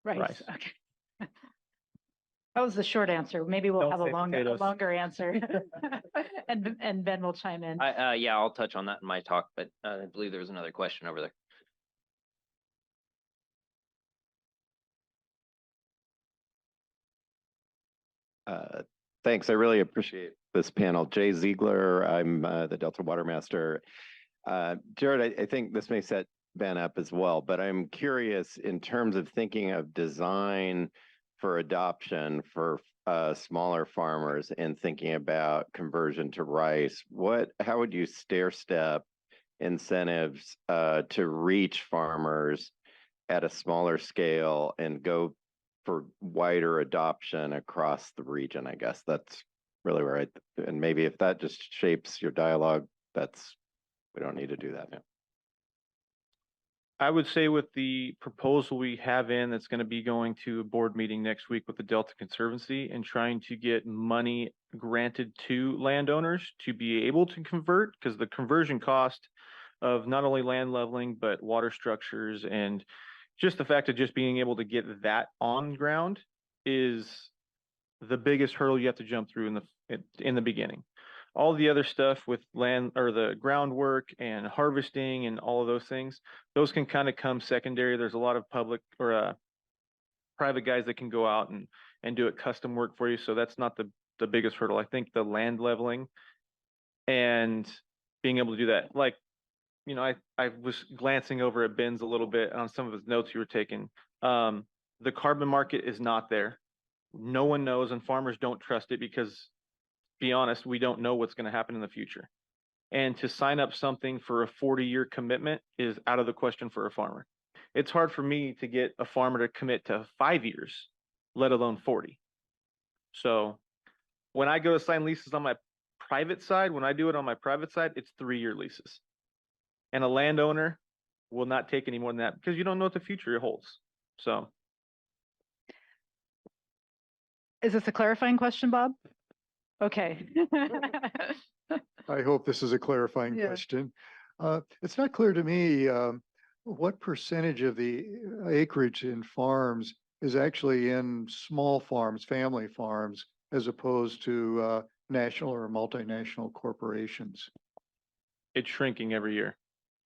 Right, rice. okay. That was the short answer. Maybe we'll Don't have a say potatoes. longer answer. And Ben will chime in. Yeah, I'll touch on that in my talk, but I believe there was another question over there. Thanks. I really appreciate this panel. Jay Ziegler, I'm the Delta Water Master. Jerred, I think this may set Ben up as well, but I'm curious in terms of thinking of design for adoption for smaller farmers and thinking about conversion to rice. How would you stair step incentives to reach farmers at a smaller scale and go for wider adoption across the region? I guess that's really where and maybe if that just shapes your dialogue, we don't need to do that now. I would say with the proposal we have that's going to be going to a board meeting next week with the Delta Conservancy and trying to get money granted to landowners to be able to convert, because the conversion cost of not only land leveling, but water structures and just the fact of just being able to get that on ground is the biggest hurdle you have to jump through in the beginning. All the other stuff with land or the groundwork and harvesting and all of those things, those can kind of come secondary. There's a lot of public or private guys that can go out and do it custom work for you. So that's not the biggest hurdle. I think the land leveling and being able to do that, like, you know, I was glancing over at Ben's a little bit on some of his notes you were taking. The carbon market is not there. No one knows, and farmers don't trust it because, be honest, we don't know what's going to happen in the future. And to sign up something for a 40-year commitment is out of the question for a farmer. It's hard for me to get a farmer to commit to 5 years, let alone 40. So when I go to sign leases on my private side, when I do it on my private side, it's 3-year leases. And a landowner will not take any more than that because you don't know what the future holds. So. Is this a clarifying question, Bob? Okay. I hope this is a clarifying Yeah. question. It's not clear to me what percentage of the acreage in farms is actually in small farms, family farms, as opposed to national or multinational corporations. It's shrinking every year.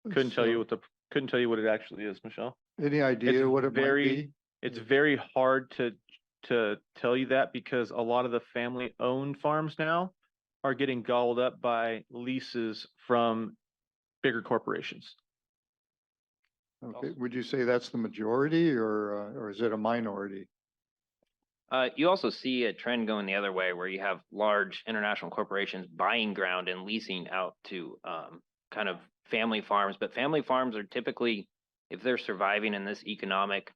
Couldn't tell you what it actually is, Michelle. Any idea what it might be? It's very hard to tell you that because a lot of the family owned farms now are getting gobbled up by leases from bigger corporations. Okay, would you say that's the majority or is it a minority? You also see a trend going the other way where you have large international corporations buying ground and leasing out to kind of family farms. But family farms are typically, if they're surviving in this economic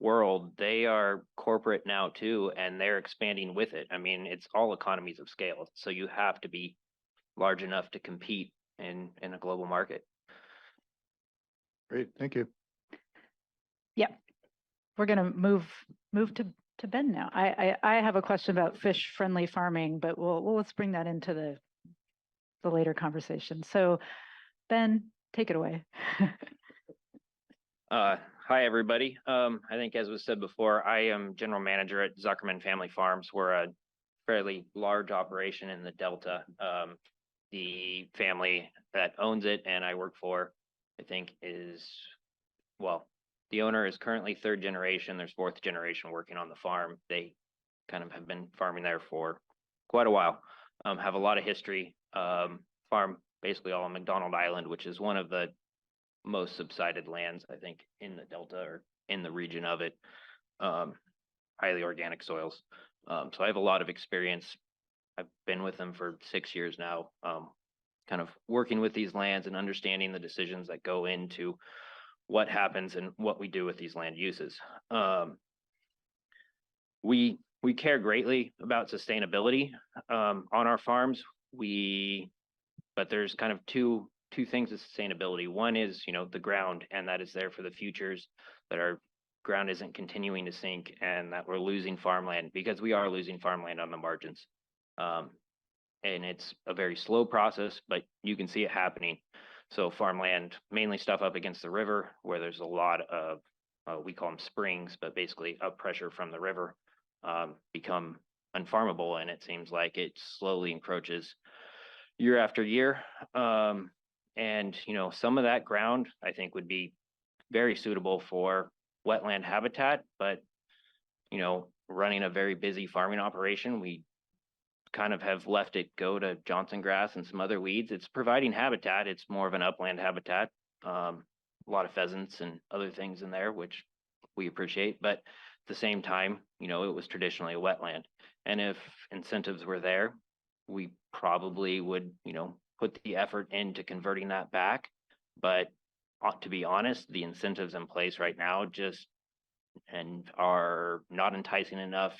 world, they are corporate now too, and they're expanding with it. I mean, it's all economies of scale. So you have to be large enough to compete in a global market. Great, thank you. Yeah, we're gonna move to Ben now. I have a question about fish-friendly farming, but let's bring that into the later conversation. So, Ben, take it away. Hi, everybody. I think as was said before, I am general manager at Zuckerman Family Farms. We're a fairly large operation in the Delta. The family that owns it and I work for, I think the owner is currently 3rd generation. There's 4th generation working on the farm. They kind of have been farming there for quite a while, have a lot of history, farm basically all on McDonald Island, which is one of the most subsided lands, I think, in the Delta or in the region of it, highly organic soils. So I have a lot of experience. I've been with them for 6 years now, kind of working with these lands and understanding the decisions that go into what happens and what we do with these land uses. We care greatly about sustainability on our farms. But there's kind of two things of sustainability. One is, the ground, and that is there for the futures, that our ground isn't continuing to sink and that we're losing farmland, because we are losing farmland on the margins. And it's a very slow process, but you can see it happening. So farmland, mainly stuff up against the river where there's a lot of we call them springs, but basically up pressure from the river, become unfarmable. And it seems like it slowly encroaches year after year. And, you know, some of that ground I think would be very suitable for wetland habitat, but, you know, running a very busy farming operation, we kind of have left it go to Johnson grass and some other weeds. It's providing habitat. It's more of an upland habitat. A lot of pheasants and other things in there, which we appreciate. But at the same time, you know, it was traditionally a wetland. And if incentives were there, we probably would, you know, put the effort into converting that back. But to be honest, the incentives in place right now just and are not enticing enough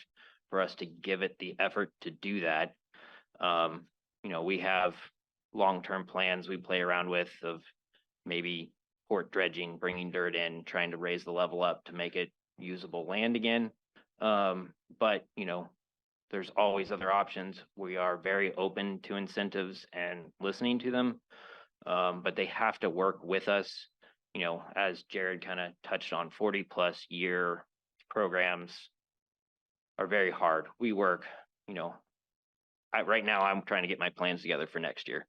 for us to give it the effort to do that. You know, we have long-term plans we play around with of maybe port dredging, bringing dirt in, trying to raise the level up to make it usable land again. But, you know, there's always other options. We are very open to incentives and listening to them, but they have to work with us. You know, as Jerred kind of touched on, 40+ year programs are very hard. We work, you know, right now I'm trying to get my plans together for next year.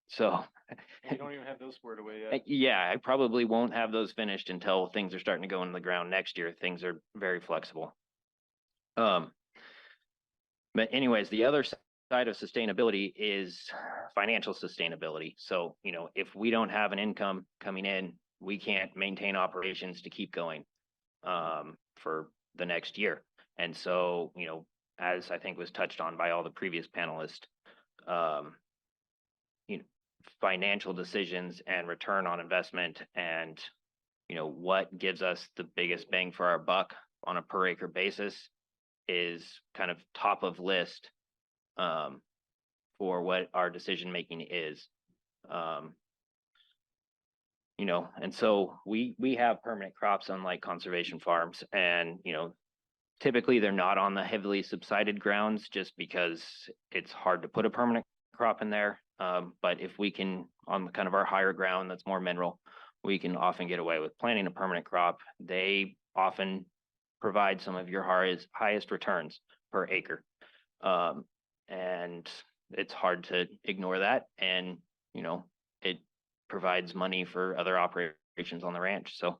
So You don't even have those squared away yet. yeah, I probably won't have those finished until things are starting to go into the ground next year. Things are very flexible. But anyways, the other side of sustainability is financial sustainability. So, you know, if we don't have an income coming in, we can't maintain operations to keep going for the next year. And so, you know, as I think was touched on by all the previous panelists, you know, financial decisions and return on investment and, you know, what gives us the biggest bang for our buck on a per acre basis is kind of top of list for what our decision making is. You know, and so we have permanent crops unlike conservation farms, and, you know, typically they're not on the heavily subsided grounds just because it's hard to put a permanent crop in there. But if we can, on kind of our higher ground that's more mineral, we can often get away with planting a permanent crop. They often provide some of your highest returns per acre. And it's hard to ignore that. And, you know, it provides money for other operations on the ranch. So,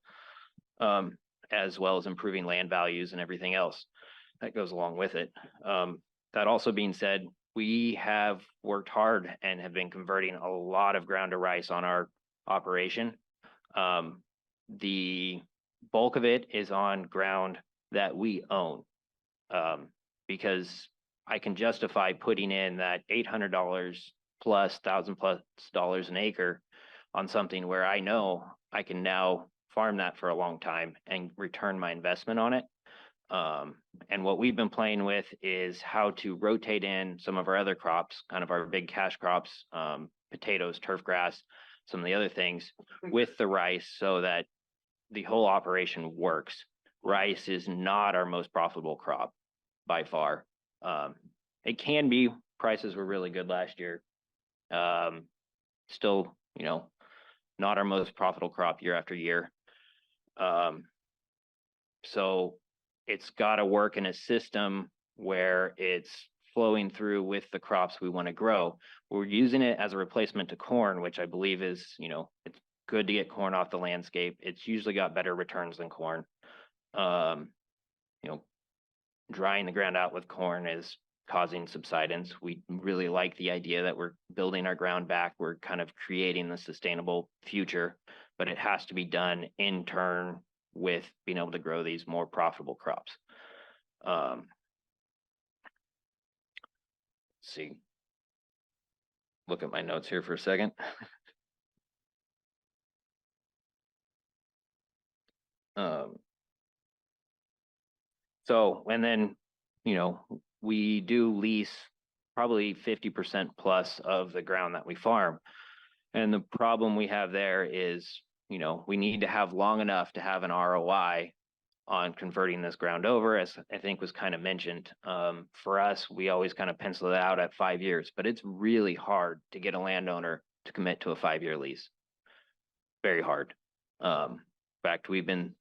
as well as improving land values and everything else that goes along with it. That also being said, we have worked hard and have been converting a lot of ground to rice on our operation. The bulk of it is on ground that we own, because I can justify putting in that $800 plus $1,000+ an acre on something where I know I can now farm that for a long time and return my investment on it. And what we've been playing with is how to rotate in some of our other crops, kind of our big cash crops, potatoes, turf grass, some of the other things with the rice so that the whole operation works. Rice is not our most profitable crop by far. It can be. Prices were really good last year. Still, you know, not our most profitable crop year after year. So it's got to work in a system where it's flowing through with the crops we want to grow. We're using it as a replacement to corn, which I believe is, you know, it's good to get corn off the landscape. It's usually got better returns than corn. You know, drying the ground out with corn is causing subsidence. We really like the idea that we're building our ground back. We're kind of creating the sustainable future, but it has to be done in turn with being able to grow these more profitable crops. Let's see. Look at my notes here for a second. So, and then, you know, we do lease probably 50% plus of the ground that we farm. And the problem we have there is, you know, we need to have long enough to have an ROI on converting this ground over, as I think was kind of mentioned. For us, we always kind of pencil it out at 5 years, but it's really hard to get a landowner to commit to a 5-year lease. Very hard. fact, we've been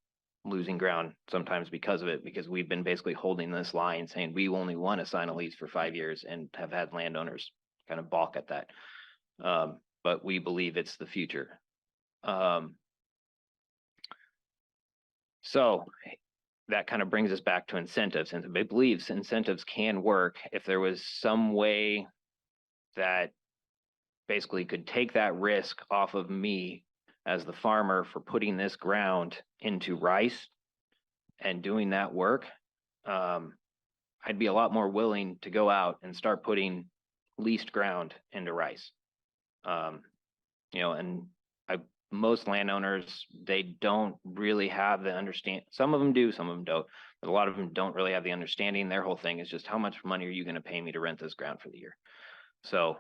losing ground sometimes because of it, because we've been basically holding this line saying we only want to sign a lease for 5 years and have had landowners kind of balk at that. But we believe it's the future. So that kind of brings us back to incentives, and I believe incentives can work if there was some way that basically could take that risk off of me as the farmer for putting this ground into rice and doing that work. I'd be a lot more willing to go out and start putting leased ground into rice. You know, and most landowners, they don't really have the understand. Some of them do, some of them don't, but a lot of them don't really have the understanding. Their whole thing is just, how much money are you going to pay me to rent this ground for the year? So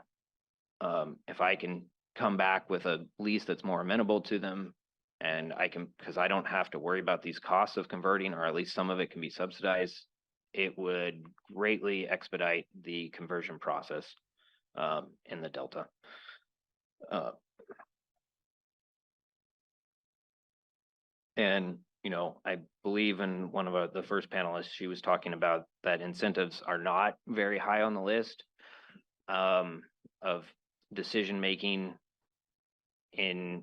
if I can come back with a lease that's more amenable to them, and I can, because I don't have to worry about these costs of converting, or at least some of it can be subsidized, it would greatly expedite the conversion process in the Delta. And, you know, I believe in one of the first panelists, she was talking about that incentives are not very high on the list of decision-making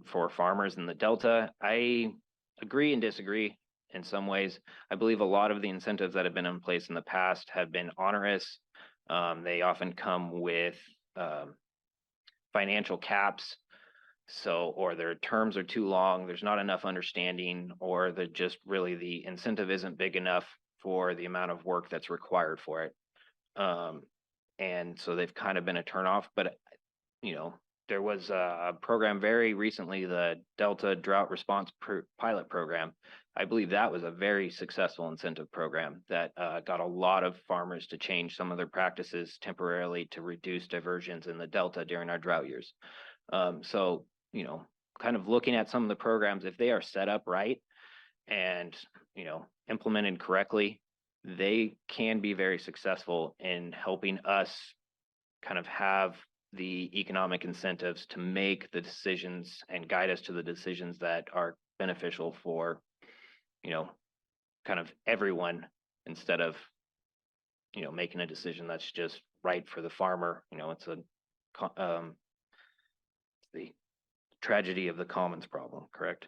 for farmers in the Delta. I agree and disagree in some ways. I believe a lot of the incentives that have been in place in the past have been onerous. They often come with financial caps. So, or their terms are too long, there's not enough understanding, or just really the incentive isn't big enough for the amount of work that's required for it. And so they've kind of been a turnoff, but you know, there was a program very recently, the Delta Drought Response Pilot Program. I believe that was a very successful incentive program that got a lot of farmers to change some of their practices temporarily to reduce diversions in the Delta during our drought years. So, you know, kind of looking at some of the programs, if they are set up right and, you know, implemented correctly, they can be very successful in helping us kind of have the economic incentives to make the decisions and guide us to the decisions that are beneficial for, you know, kind of everyone, instead of, you know, making a decision that's just right for the farmer. You know, it's the tragedy of the commons problem, correct?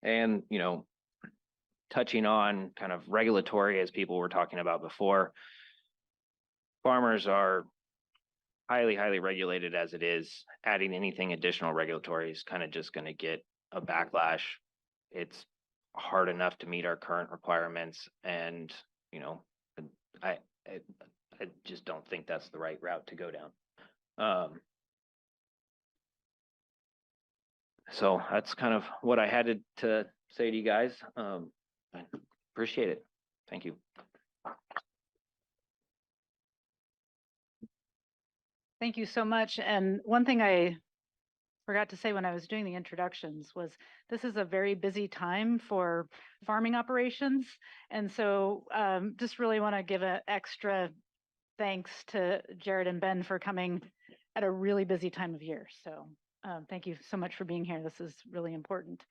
And, you know, touching on kind of regulatory, as people were talking about before, farmers are highly, highly regulated as it is. Adding anything additional regulatory is kind of just going to get a backlash. It's hard enough to meet our current requirements, and, you know, I just don't think that's the right route to go down. So that's kind of what I had to say to you guys. I appreciate it. Thank you. Thank you so much. And one thing I forgot to say when I was doing the introductions was this is a very busy time for farming operations. And so just really want to give an extra thanks to Jerred and Ben for coming at a really busy time of year. So thank you so much for being here. This is really important.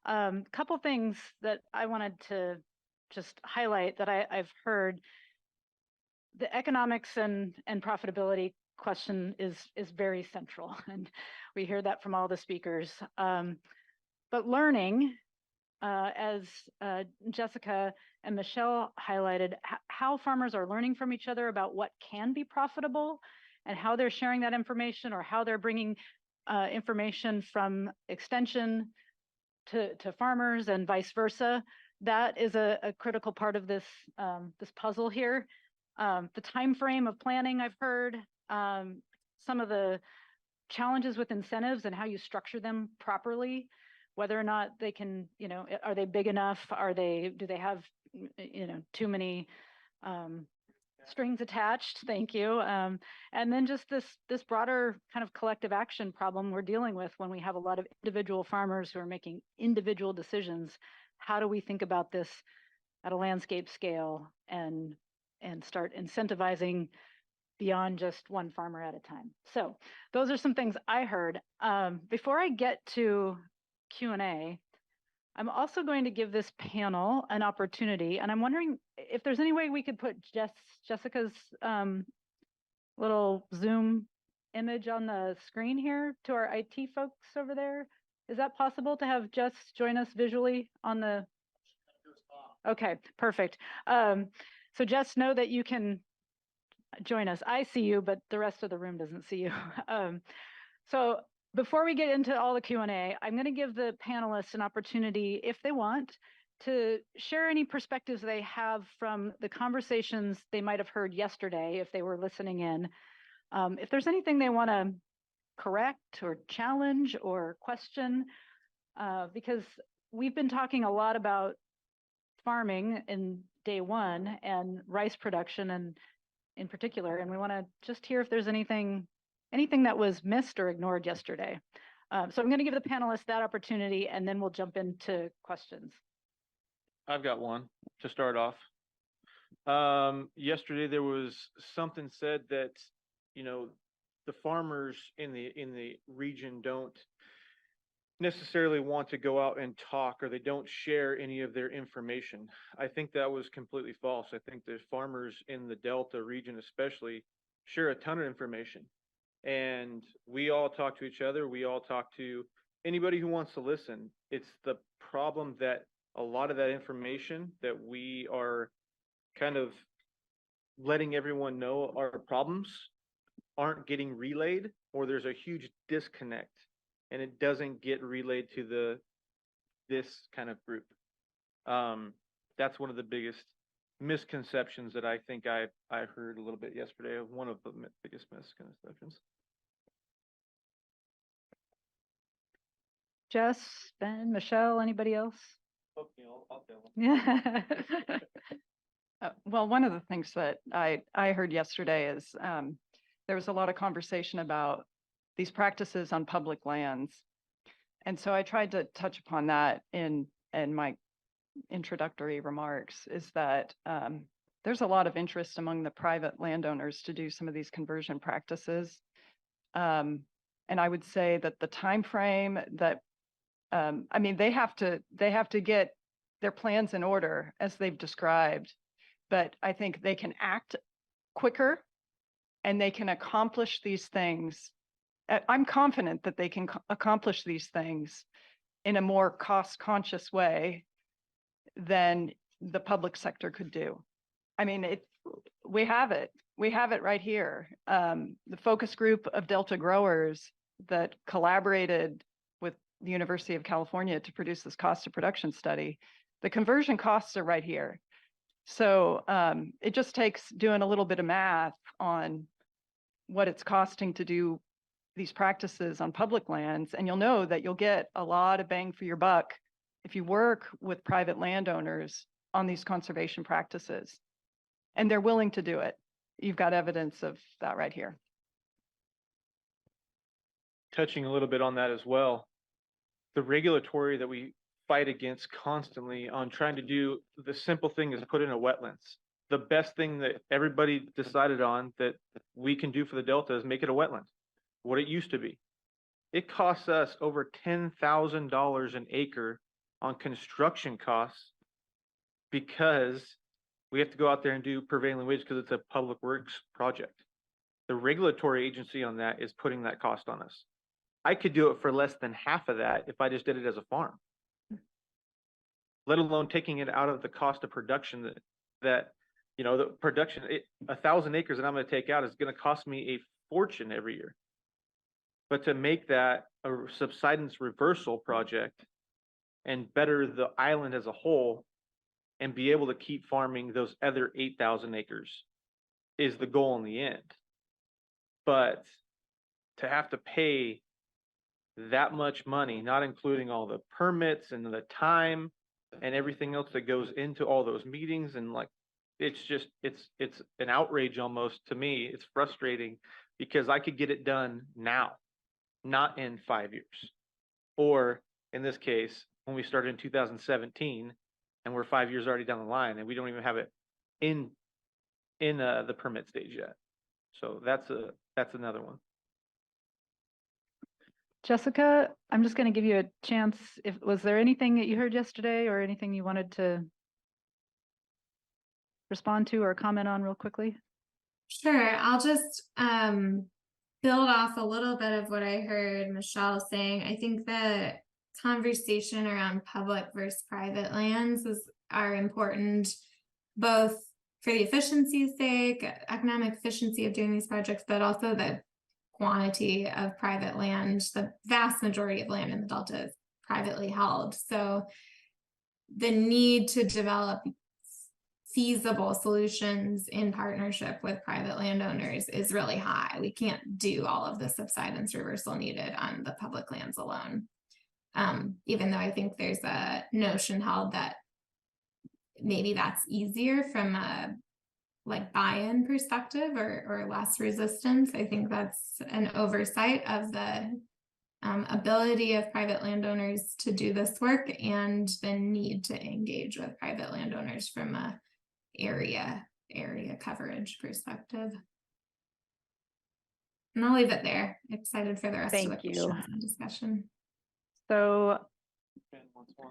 Couple things that I wanted to just highlight that I've heard. The economics and profitability question is very central, and we hear that from all the speakers. But learning, as Jessica and Michelle highlighted, how farmers are learning from each other about what can be profitable and how they're sharing that information, or how they're bringing information from extension to farmers and vice versa. That is a critical part of this this puzzle here. The time frame of planning, I've heard, some of the challenges with incentives and how you structure them properly, whether or not they can, you know, are they big enough? Do they have, you know, too many strings attached? Thank you. And then just this broader kind of collective action problem we're dealing with when we have a lot of individual farmers who are making individual decisions. How do we think about this at a landscape scale and start incentivizing beyond just one farmer at a time. So those are some things I heard. Before I get to Q&A, I'm also going to give this panel an opportunity, and I'm wondering if there's any way we could put Jessica's little Zoom image on the screen here to our IT folks over there. Is that possible to have Jess join us visually on the? Okay, perfect. So Jess, know that you can join us. I see you, but the rest of the room doesn't see you. So before we get into all the Q&A, I'm going to give the panelists an opportunity, if they want, to share any perspectives they have from the conversations they might have heard yesterday if they were listening in. If there's anything they want to correct or challenge or question, because we've been talking a lot about farming in day one and rice production and in particular, and we want to just hear if there's anything that was missed or ignored yesterday. So I'm going to give the panelists that opportunity, and then we'll jump into questions. I've got one to start off. Yesterday there was something said that, the farmers in the region don't necessarily want to go out and talk, or they don't share any of their information. I think that was completely false. I think the farmers in the Delta region especially share a ton of information, and we all talk to each other. We all talk to anybody who wants to listen. It's the problem that a lot of that information that we are kind of letting everyone know our problems aren't getting relayed, or there's a huge disconnect and it doesn't get relayed to this kind of group. That's one of the biggest misconceptions that I think I heard a little bit yesterday, of one of the biggest misconceptions. Jess, Ben, Michelle, anybody else? Okay, I'll tell them. Yeah. Well, one of the things that I heard yesterday is there was a lot of conversation about these practices on public lands. And so I tried to touch upon that in my introductory remarks, is that there's a lot of interest among the private landowners to do some of these conversion practices. And I would say that the time frame that I mean, they have to get their plans in order as they've described, but I think they can act quicker and they can accomplish these things. I'm confident that they can accomplish these things in a more cost-conscious way than the public sector could do. I mean, we have it right here. The focus group of Delta growers that collaborated with the University of California to produce this cost of production study, the conversion costs are right here. So it just takes doing a little bit of math on what it's costing to do these practices on public lands, and you'll know that you'll get a lot of bang for your buck if you work with private landowners on these conservation practices. And they're willing to do it. You've got evidence of that right here. Touching a little bit on that as well, the regulatory that we fight against constantly on trying to do the simple thing is put in a wetlands. The best thing that everybody decided on that we can do for the Delta is make it a wetland, what it used to be. It costs us over $10,000 an acre on construction costs because we have to go out there and do prevailing wage because it's a public works project. The regulatory agency on that is putting that cost on us. I could do it for less than half of that if I just did it as a farm, let alone taking it out of the cost of production that the production, 1,000 acres that I'm going to take out is going to cost me a fortune every year. But to make that a subsidence reversal project and better the island as a whole and be able to keep farming those other 8,000 acres is the goal in the end. But to have to pay that much money, not including all the permits and the time and everything else that goes into all those meetings, and it's an outrage almost to me. It's frustrating because I could get it done now, not in 5 years. Or in this case, when we started in 2017 and we're 5 years already down the line and we don't even have it in the permit stage yet. So that's another one. Jessica, I'm just going to give you a chance. Was there anything that you heard yesterday or anything you wanted to respond to or comment on real quickly? Sure, I'll just build off a little bit of what I heard Michelle saying. I think the conversation around public versus private lands are important, both for the efficiency's sake, economic efficiency of doing these projects, but also the quantity of private land. The vast majority of land in the Delta is privately held. So the need to develop feasible solutions in partnership with private landowners is really high. We can't do all of the subsidence reversal needed on the public lands alone. Even though I think there's a notion held that maybe that's easier from a buy-in perspective or less resistance. I think that's an oversight of the ability of private landowners to do this work and the need to engage with private landowners from a area coverage perspective. And I'll leave it there. Excited for the rest of the questions and discussion. So,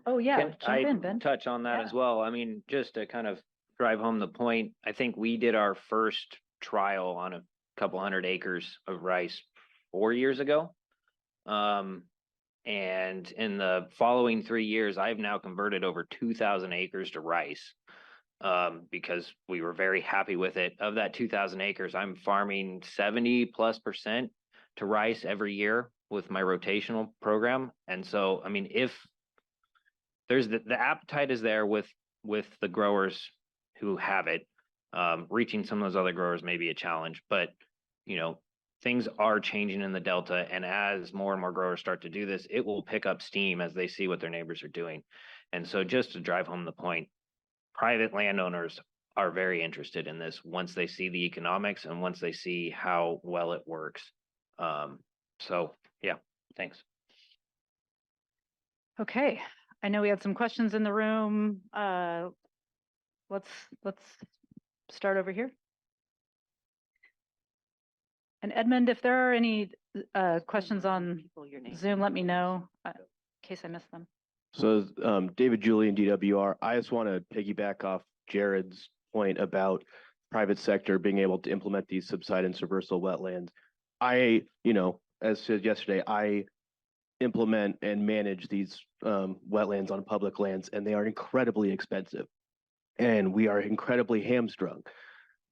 oh yeah, Can jump I in, Ben. touch on that as well? I mean, just to kind of drive home the point, I think we did our first trial on a couple 100 acres of rice 4 years ago. And in the following 3 years, I've now converted over 2,000 acres to rice because we were very happy with it. Of that 2,000 acres, I'm farming 70+% to rice every year with my rotational program. And so, I mean, if there's the appetite is there with the growers who have it, reaching some of those other growers may be a challenge, but you know, things are changing in the Delta, and as more and more growers start to do this, it will pick up steam as they see what their neighbors are doing. And so just to drive home the point, private landowners are very interested in this once they see the economics and once they see how well it works. So yeah, thanks. Okay, I know we had some questions in the room. Let's start over here. And Edmund, if there are any questions on Zoom, let me know in case I missed them. So David Julian, DWR, I just want to piggyback off Jerred's point about private sector being able to implement these subsidence reversal wetlands. As said yesterday, I implement and manage these wetlands on public lands, and they are incredibly expensive. And we are incredibly hamstrung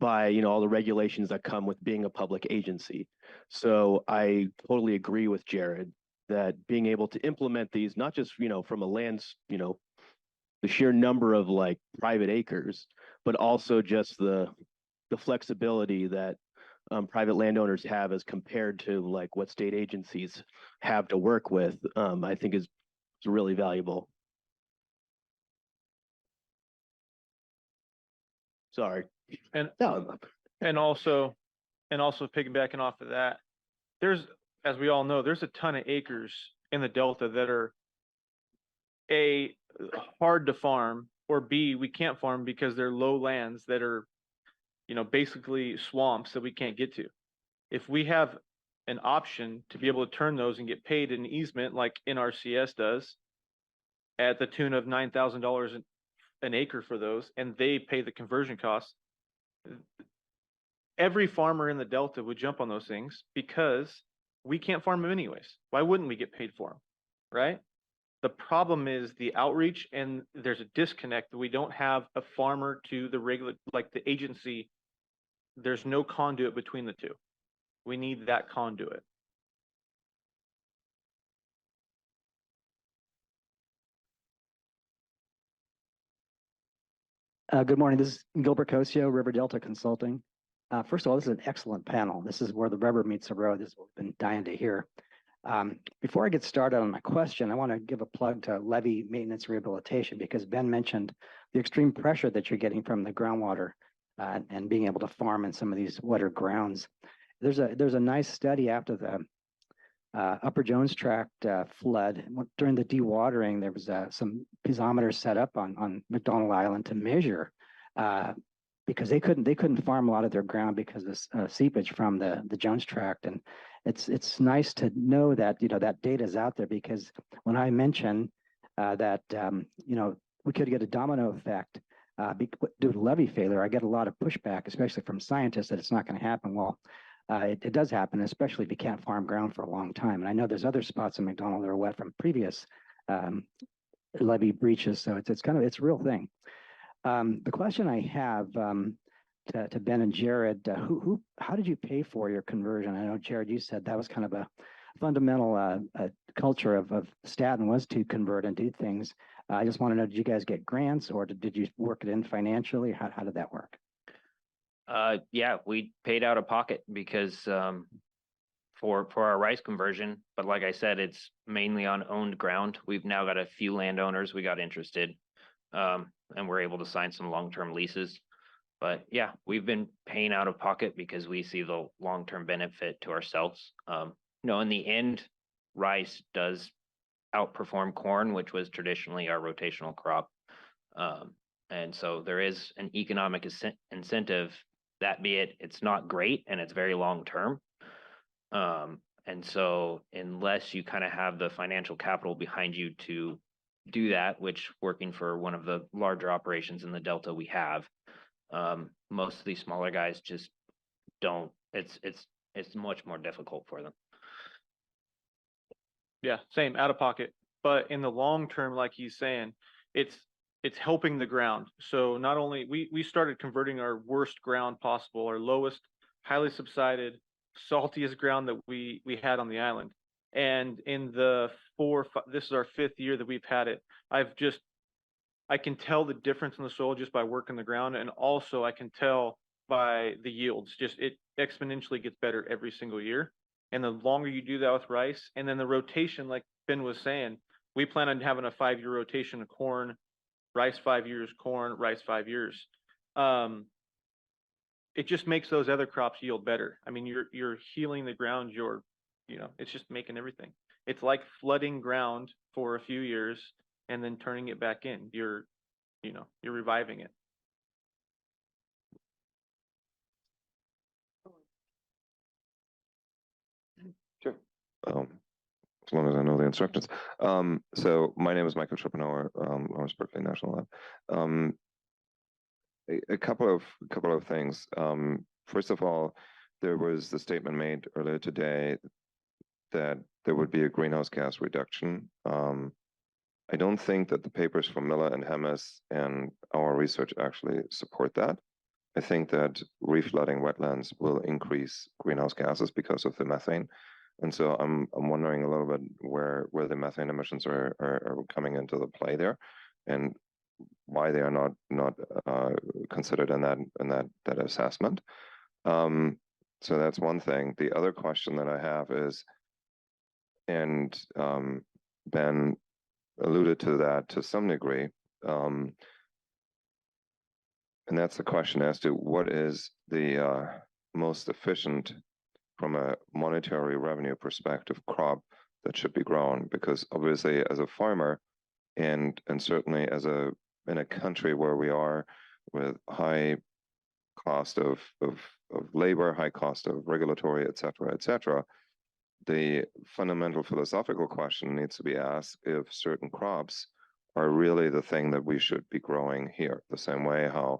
by all the regulations that come with being a public agency. So I totally agree with Jerred that being able to implement these, not just from a land's the sheer number of private acres, but also just the flexibility that private landowners have as compared to what state agencies have to work with, I think is really valuable. Sorry. And No. and also piggybacking off of that, there's, as we all know, there's a ton of acres in the Delta that are A, hard to farm, or B, we can't farm because they're low lands that are, basically swamps that we can't get to. If we have an option to be able to turn those and get paid an easement like NRCS does at the tune of $9,000 an acre for those, and they pay the conversion costs, every farmer in the Delta would jump on those things because we can't farm them anyways. Why wouldn't we get paid for them, right? The problem is the outreach, and there's a disconnect that we don't have a farmer to the regular, the agency. There's no conduit between the two. We need that conduit. Good morning. This is Gilbert Cosio, River Delta Consulting. First of all, this is an excellent panel. This is where the rubber meets the road. This is what we've been dying to hear. Before I get started on my question, I want to give a plug to levee maintenance rehabilitation because Ben mentioned the extreme pressure that you're getting from the groundwater and being able to farm in some of these wetter grounds. There's a nice study after the Upper Jones Tract flood. During the dewatering, there was some piezometers set up on McDonald Island to measure because they couldn't farm a lot of their ground because of seepage from the Jones Tract. And it's nice to know that, that data is out there, because when I mention that, we could get a domino effect due to levee failure, I get a lot of pushback, especially from scientists, that it's not going to happen. Well, it does happen, especially if you can't farm ground for a long time. And I know there's other spots in McDonald that are wet from previous levee breaches. So it's a real thing. The question I have to Ben and Jerred, how did you pay for your conversion? I know, Jerred, you said that was kind of a fundamental culture of Staten was to convert and do things. I just want to know, did you guys get grants, or did you work it in financially? How did that work? Yeah, we paid out of pocket because for our rice conversion, but like I said, it's mainly on owned ground. We've now got a few landowners we got interested, and we're able to sign some long-term leases. But yeah, we've been paying out of pocket because we see the long-term benefit to ourselves. In the end, rice does outperform corn, which was traditionally our rotational crop. And so there is an economic incentive, that be it, it's not great and it's very long-term. And so unless you kind of have the financial capital behind you to do that, which working for one of the larger operations in the Delta we have, most of these smaller guys just don't, it's much more difficult for them. Yeah, same, out of pocket. But in the long term, like he's saying, it's helping the ground. So not only we started converting our worst ground possible, our lowest, highly subsided, saltiest ground that we had on the island. And in the this is our 5th year that we've had it. I can tell the difference in the soil just by working the ground, and also I can tell by the yields. Just it exponentially gets better every single year. And the longer you do that with rice, and then the rotation, like Ben was saying, we plan on having a 5-year rotation of corn, rice 5 years, corn, rice 5 years. It just makes those other crops yield better. I mean, you're healing the ground. It's just making everything. It's like flooding ground for a few years and then turning it back in. You're reviving it. Sure. As long as I know the instructions. So my name is Michael Schopenhauer, Lawrence Berkeley National Lab. A couple of things. First of all, there was the statement made earlier today that there would be a greenhouse gas reduction. I don't think that the papers from Miller and Hemmes and our research actually support that. I think that reflooding wetlands will increase greenhouse gases because of the methane. And so I'm wondering a little bit where the methane emissions are coming into the play there, and why they are not considered in that assessment. So that's one thing. The other question that I have is, and Ben alluded to that to some degree, and that's the question as to what is the most efficient from a monetary revenue perspective crop that should be grown, because obviously as a farmer and certainly in a country where we are with high cost of labor, high cost of regulatory, et cetera, the fundamental philosophical question needs to be asked if certain crops are really the thing that we should be growing here, the same way how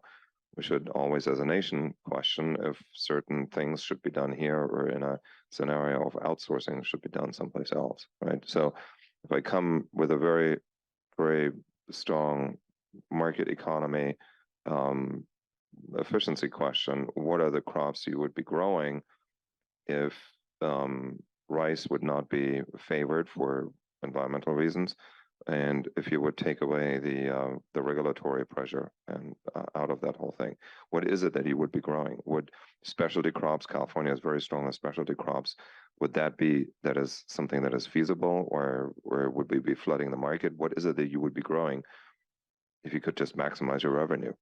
we should always, as a nation, question if certain things should be done here, or in a scenario of outsourcing should be done someplace else, right? So if I come with a very, very strong market economy efficiency question, what are the crops you would be growing if rice would not be favored for environmental reasons, and if you would take away the regulatory pressure and out of that whole thing? What is it that you would be growing? Would specialty crops, California is very strong on specialty crops, would that is something that is feasible, or would we be flooding the market? What is it that you would be growing if you could just maximize your revenue?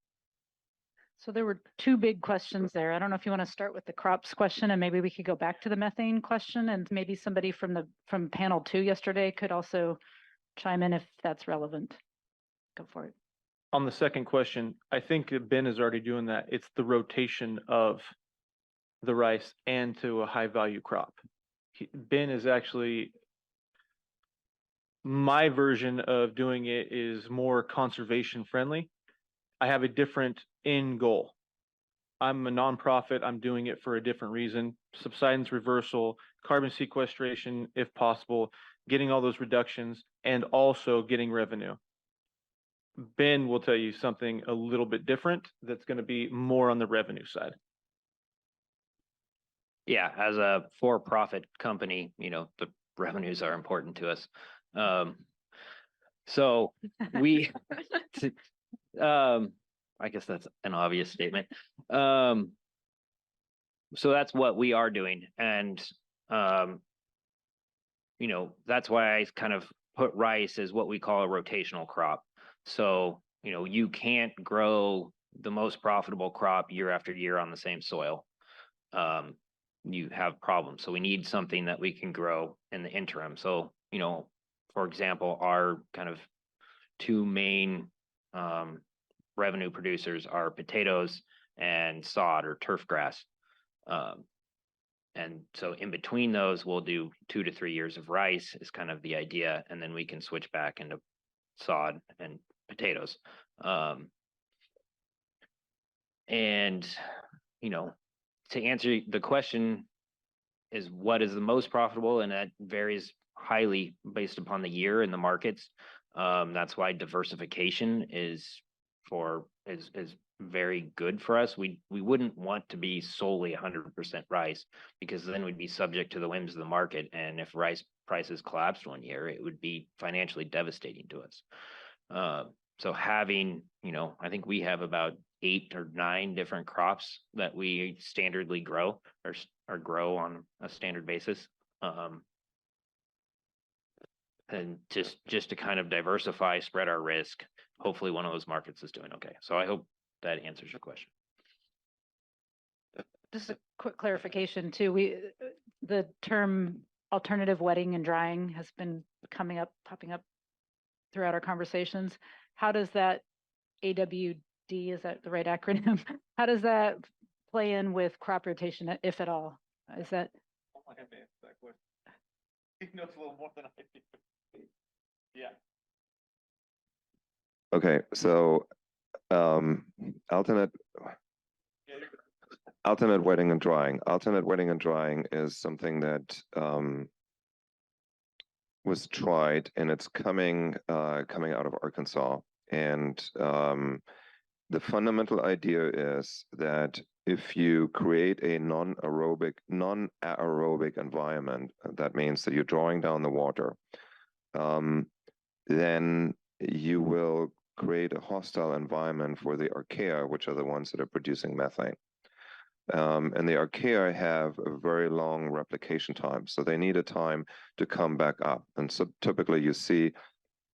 So there were 2 big questions there. I don't know if you want to start with the crops question, and maybe we could go back to the methane question, and maybe somebody from panel 2 yesterday could also chime in if that's relevant. Go for it. On the second question, I think that Ben is already doing that. It's the rotation of the rice and to a high value crop. Ben is actually, my version of doing it is more conservation friendly. I have a different end goal. I'm a nonprofit. I'm doing it for a different reason. Subsidence reversal, carbon sequestration, if possible, getting all those reductions, and also getting revenue. Ben will tell you something a little bit different that's going to be more on the revenue side. Yeah, as a for-profit company, the revenues are important to us. So we, I guess that's an obvious statement. So that's what we are doing. And, that's why I kind of put rice as what we call a rotational crop. So, you can't grow the most profitable crop year after year on the same soil. You have problems. So we need something that we can grow in the interim. So, for example, our kind of two main revenue producers are potatoes and sod or turf grass. And so in between those, we'll do 2 to 3 years of rice is kind of the idea. And then we can switch back into sod and potatoes. And, to answer the question is what is the most profitable, and that varies highly based upon the year and the markets. That's why diversification is very good for us. We wouldn't want to be solely 100% rice, because then we'd be subject to the whims of the market. And if rice prices collapsed one year, it would be financially devastating to us. So having, I think we have about 8 or 9 different crops that we standardly grow or grow on a standard basis. And just to kind of diversify, spread our risk. Hopefully one of those markets is doing okay. So I hope that answers your question. Just a quick clarification too. The term alternative wetting and drying has been popping up throughout our conversations. How does that AWD, is that the right acronym? How does that play in with crop rotation, if at all? Is that? I might have to answer that question. He knows a little more than I do. Yeah. Okay, so alternate wetting and drying. Alternate wetting and drying is something that was tried, and it's coming out of Arkansas. And the fundamental idea is that if you create a non-aerobic environment, that means that you're drawing down the water, then you will create a hostile environment for the archaea, which are the ones that are producing methane. And the archaea have a very long replication time, so they need a time to come back up. And so typically you see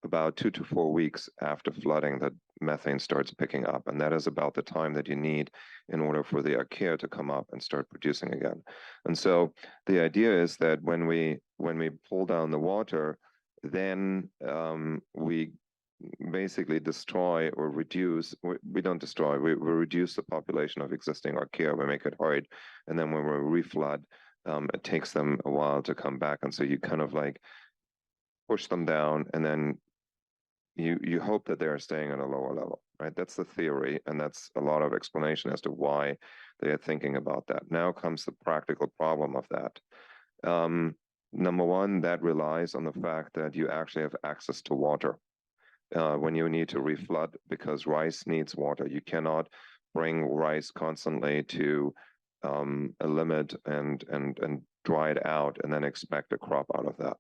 about 2 to 4 weeks after flooding that methane starts picking up, and that is about the time that you need in order for the archaea to come up and start producing again. And so the idea is that when we pull down the water, then we basically destroy or reduce, we don't destroy, we reduce the population of existing archaea, we make it hard, and then when we reflood, it takes them a while to come back. And so you kind of like push them down, and then you hope that they're staying at a lower level, right? That's the theory, and that's a lot of explanation as to why they are thinking about that. Now comes the practical problem of that. Number one, that relies on the fact that you actually have access to water. When you need to reflood, because rice needs water. You cannot bring rice constantly to a limit and dry it out and then expect a crop out of that.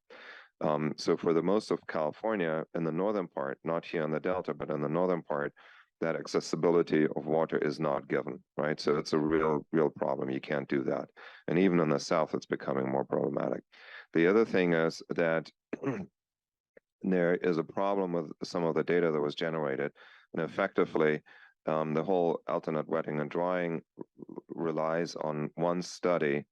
So for the most of California, in the northern part, not here in the Delta, but in the northern part, that accessibility of water is not given, right? So it's a real problem. You can't do that. And even in the South, it's becoming more problematic. The other thing is that there is a problem with some of the data that was generated, and effectively, the whole alternate wetting and drying relies on one study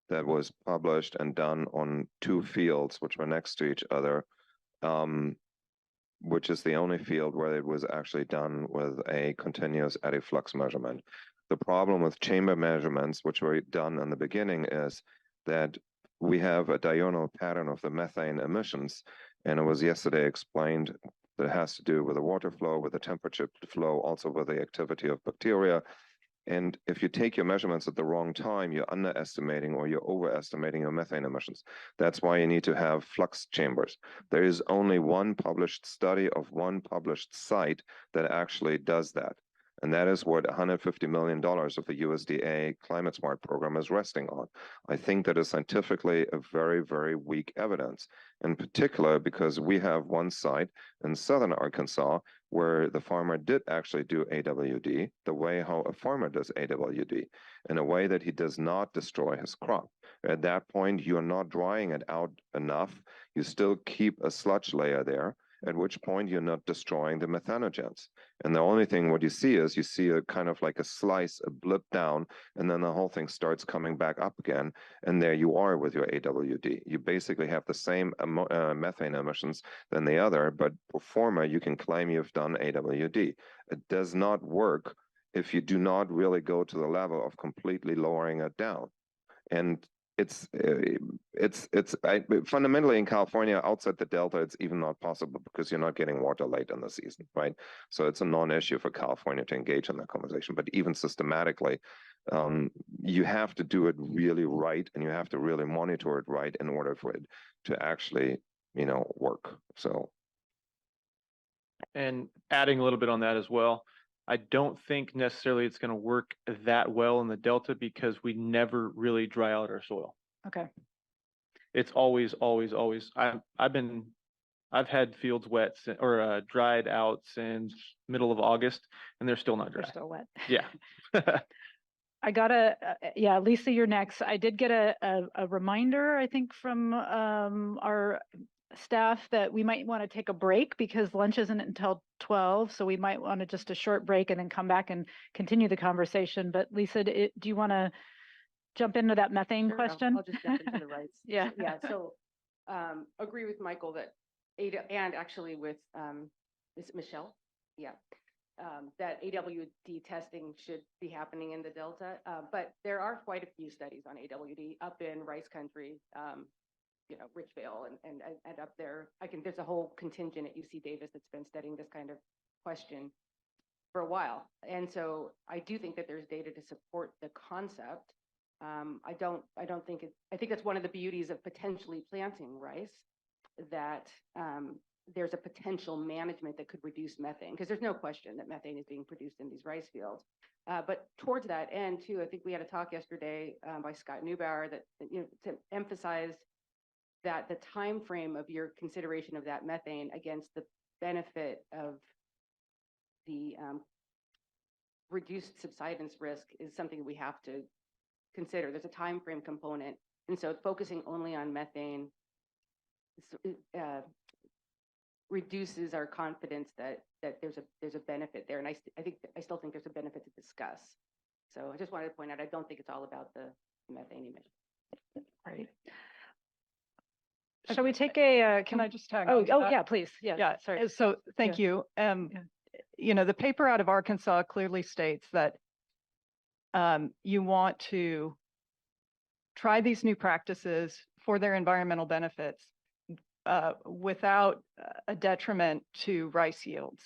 that was published and done on 2 fields which were next to each other which is the only field where it was actually done with a continuous eddy flux measurement. The problem with chamber measurements, which were done in the beginning, is that we have a diurnal pattern of the methane emissions, and it was yesterday explained that it has to do with the water flow, with the temperature flow, also with the activity of bacteria. And if you take your measurements at the wrong time, you're underestimating or you're overestimating your methane emissions. That's why you need to have flux chambers. There is only one published study of one published site that actually does that. And that is what $150 million of the USDA Climate Smart program is resting on. I think that is scientifically a very, very weak evidence, in particular because we have one site in southern Arkansas where the farmer did actually do AWD the way how a farmer does AWD, in a way that he does not destroy his crop. At that point, you're not drying it out enough. You still keep a sludge layer there, at which point you're not destroying the methanogens. And the only thing what you see is you see a kind of like a slice, a blip down, and then the whole thing starts coming back up again. And there you are with your AWD. You basically have the same methane emissions than the other, but pro forma, you can claim you've done AWD. It does not work if you do not really go to the level of completely lowering it down. And fundamentally in California, outside the Delta, it's even not possible because you're not getting water late in the season, right? So it's a non-issue for California to engage in that conversation. But even systematically, you have to do it really right, and you have to really monitor it right in order for it to actually, work. So. And adding a little bit on that as well, I don't think necessarily it's going to work that well in the Delta because we never really dry out our soil. Okay. It's always. I've had fields wet or dried out since middle of August, and they're still not dry. They're still wet. Yeah. I got yeah, Lisa, you're next. I did get a reminder, I think, from our staff that we might want to take a break because lunch isn't until 12. So we might want to just a short break and then come back and continue the conversation. But Lisa, do you want to jump into that methane question? I'll just jump into the rights. Yeah. Yeah. So agree with Michael that and actually with is it Michelle? Yeah. That AWD testing should be happening in the Delta. But there are quite a few studies on AWD up in rice country. Richvale and up there. There's a whole contingent at UC Davis that's been studying this kind of question for a while. And so I do think that there's data to support the concept. I think that's one of the beauties of potentially planting rice, that there's a potential management that could reduce methane, because there's no question that methane is being produced in these rice fields. But towards that end too, I think we had a talk yesterday by Scott Neubauer that to emphasize that the time frame of your consideration of that methane against the benefit of the reduced subsidence risk is something we have to consider. There's a time frame component, and so focusing only on methane reduces our confidence that there's a benefit there, and I still think there's a benefit to discuss. So I just wanted to point out, I don't think it's all about the methane emission. Right. Shall we take a, Can I just tag? oh, on to that? yeah, please. Yeah, Yeah, sorry. so thank you. The paper out of Arkansas clearly states that you want to try these new practices for their environmental benefits without a detriment to rice yields.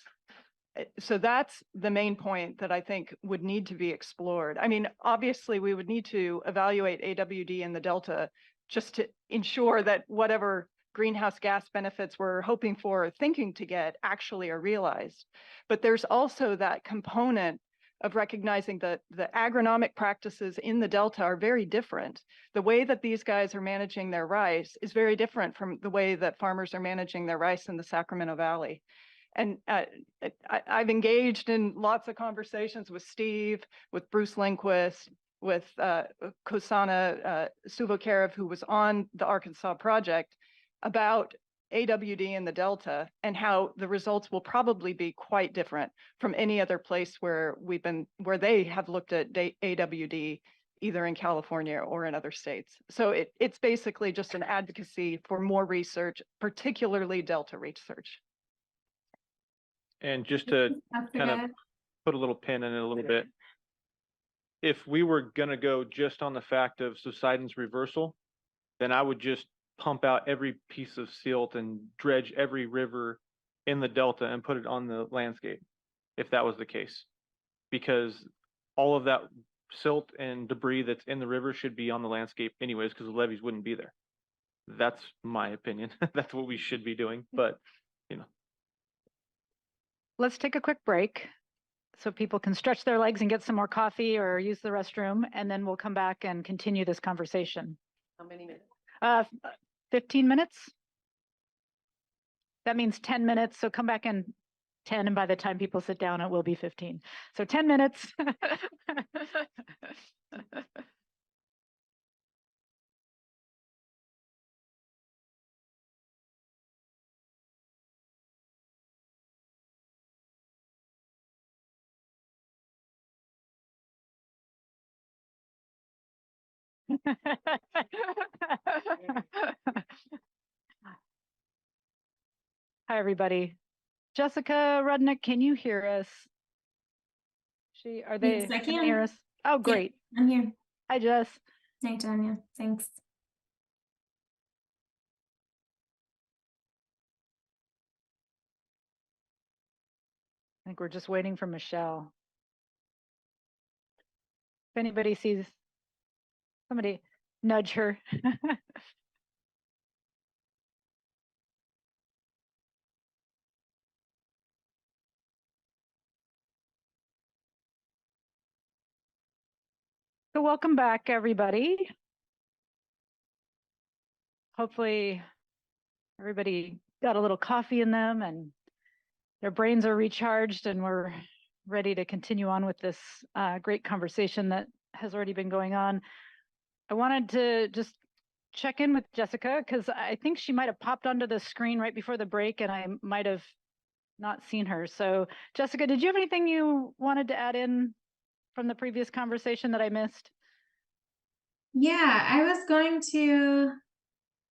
So that's the main point that I think would need to be explored. I mean, obviously, we would need to evaluate AWD in the Delta just to ensure that whatever greenhouse gas benefits we're hoping for or thinking to get actually are realized. But there's also that component of recognizing that the agronomic practices in the Delta are very different. The way that these guys are managing their rice is very different from the way that farmers are managing their rice in the Sacramento Valley. And I've engaged in lots of conversations with Steve, with Bruce Lindquist, with Kosana Suvokarev, who was on the Arkansas project, about AWD in the Delta and how the results will probably be quite different from any other place where they have looked at AWD either in California or in other states. So it's basically just an advocacy for more research, particularly Delta research. And just to kind of put a little pin in it a little bit. If we were gonna go just on the fact of subsidence reversal, then I would just pump out every piece of silt and dredge every river in the delta and put it on the landscape, if that was the case. Because all of that silt and debris that's in the river should be on the landscape anyways, because the levees wouldn't be there. That's my opinion. That's what we should be doing, but you know. Let's take a quick break so people can stretch their legs and get some more coffee or use the restroom, and then we'll come back and continue this conversation. How many minutes? 15 minutes. That means 10 minutes. So come back in 10, and by the time people sit down, it will be 15. So 10 minutes. Hi, everybody. Jessica, Rudnick, can you hear us? Are they? Yes, I Can they can. hear us? Oh, great. Yeah, I'm here. Hi, Jess. Hi, Tanya. Thanks. I think we're just waiting for Michelle. If anybody sees somebody, nudge her. So welcome back, everybody. Hopefully everybody got a little coffee in them and their brains are recharged, and we're ready to continue on with this great conversation that has already been going on. I wanted to just check in with Jessica because I think she might have popped onto the screen right before the break and I might have not seen her. So Jessica, did you have anything you wanted to add in from the previous conversation that I missed? Yeah, I was going to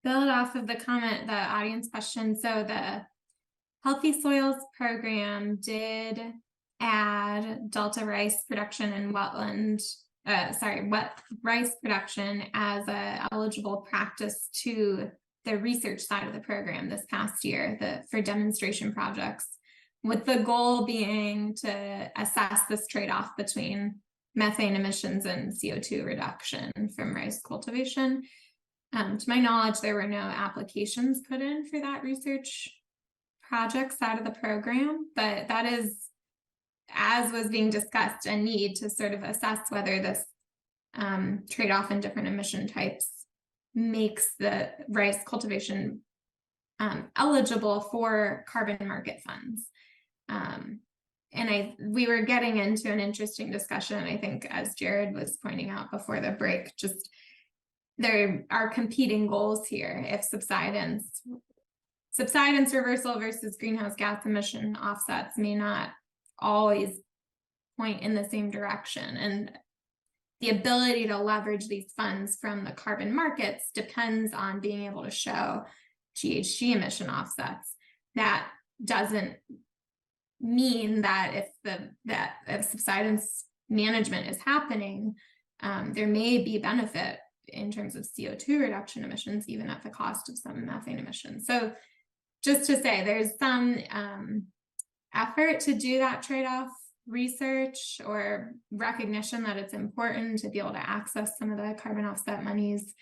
build off of the comment, the audience question. So the Healthy Soils program did add Delta rice production and wet rice production as a eligible practice to the research side of the program this past year, for demonstration projects, with the goal being to assess this trade-off between methane emissions and CO2 reduction from rice cultivation. To my knowledge, there were no applications put in for that research project side of the program, but that is, as was being discussed, a need to sort of assess whether this trade-off in different emission types makes the rice cultivation eligible for carbon market funds. And we were getting into an interesting discussion, I think, as Jerred was pointing out before the break, just there are competing goals here. If subsidence reversal versus greenhouse gas emission offsets may not always point in the same direction. And the ability to leverage these funds from the carbon markets depends on being able to show GHG emission offsets. That doesn't mean that if subsidence management is happening, there may be benefit in terms of CO2 reduction emissions, even at the cost of some methane emissions. So just to say, there's some effort to do that trade-off research or recognition that it's important to be able to access some of the carbon offset monies.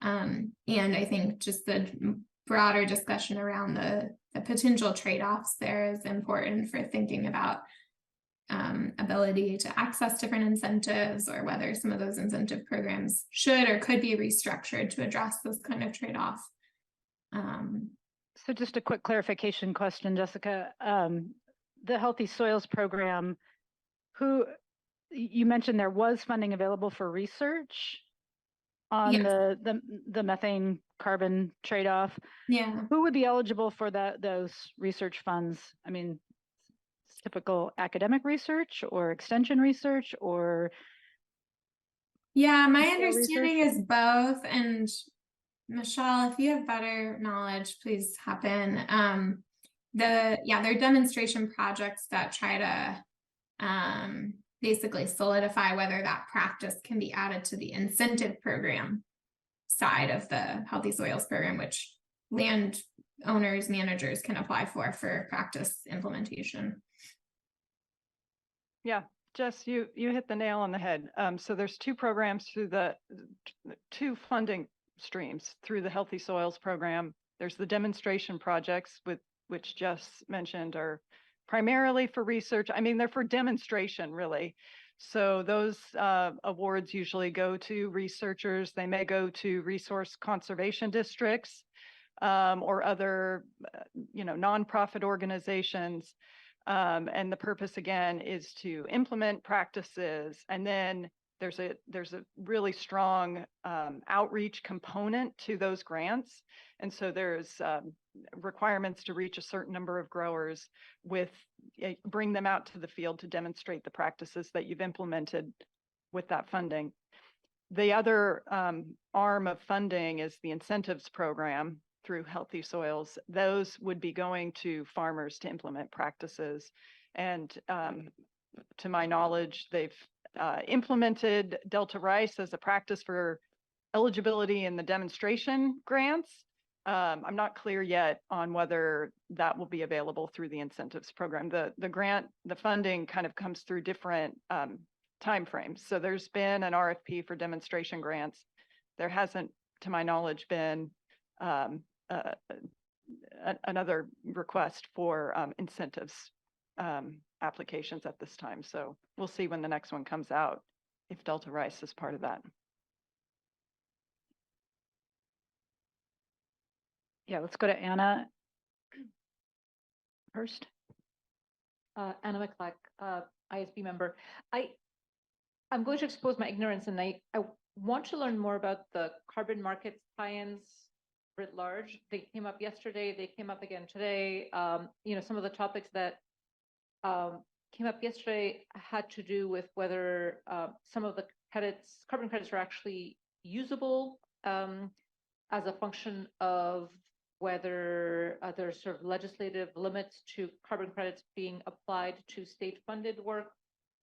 And I think just the broader discussion around the potential trade-offs there is important for thinking about ability to access different incentives, or whether some of those incentive programs should or could be restructured to address this kind of trade-off. So just a quick clarification question, Jessica. The Healthy Soils program, you mentioned there was funding available for research on Yes. the methane carbon trade-off. Yeah. Who would be eligible for those research funds? I mean, typical academic research or extension research, or? Yeah, my Michelle, understanding research? is both. And Michelle, if you have better knowledge, please hop in. they're demonstration projects that try to basically solidify whether that practice can be added to the incentive program side of the Healthy Soils program, which land owners, managers can apply for practice implementation. Yeah, Jess, you hit the nail on the head. So there's two programs through two funding streams through the Healthy Soils program. There's the demonstration projects which Jess mentioned are primarily for research. I mean, they're for demonstration really. So those awards usually go to researchers. They may go to resource conservation districts or other, nonprofit organizations. And the purpose again is to implement practices. And then there's a really strong outreach component to those grants. And so there's requirements to reach a certain number of growers bring them out to the field to demonstrate the practices that you've implemented with that funding. The other arm of funding is the incentives program through Healthy Soils. Those would be going to farmers to implement practices. And to my knowledge, they've implemented Delta rice as a practice for eligibility in the demonstration grants. I'm not clear yet on whether that will be available through the incentives program. The funding kind of comes through different timeframes. So there's been an RFP for demonstration grants. There hasn't, to my knowledge, been another request for incentives applications at this time. So we'll see when the next one comes out if Delta rice is part of that. Yeah, let's go to Anna first. Anna McClack, ISB member. I'm going to expose my ignorance, and I want to learn more about the carbon markets tie-ins writ large. They came up yesterday. They came up again today. Some of the topics that came up yesterday had to do with whether some of the carbon credits are actually usable as a function of whether there's sort of legislative limits to carbon credits being applied to state-funded work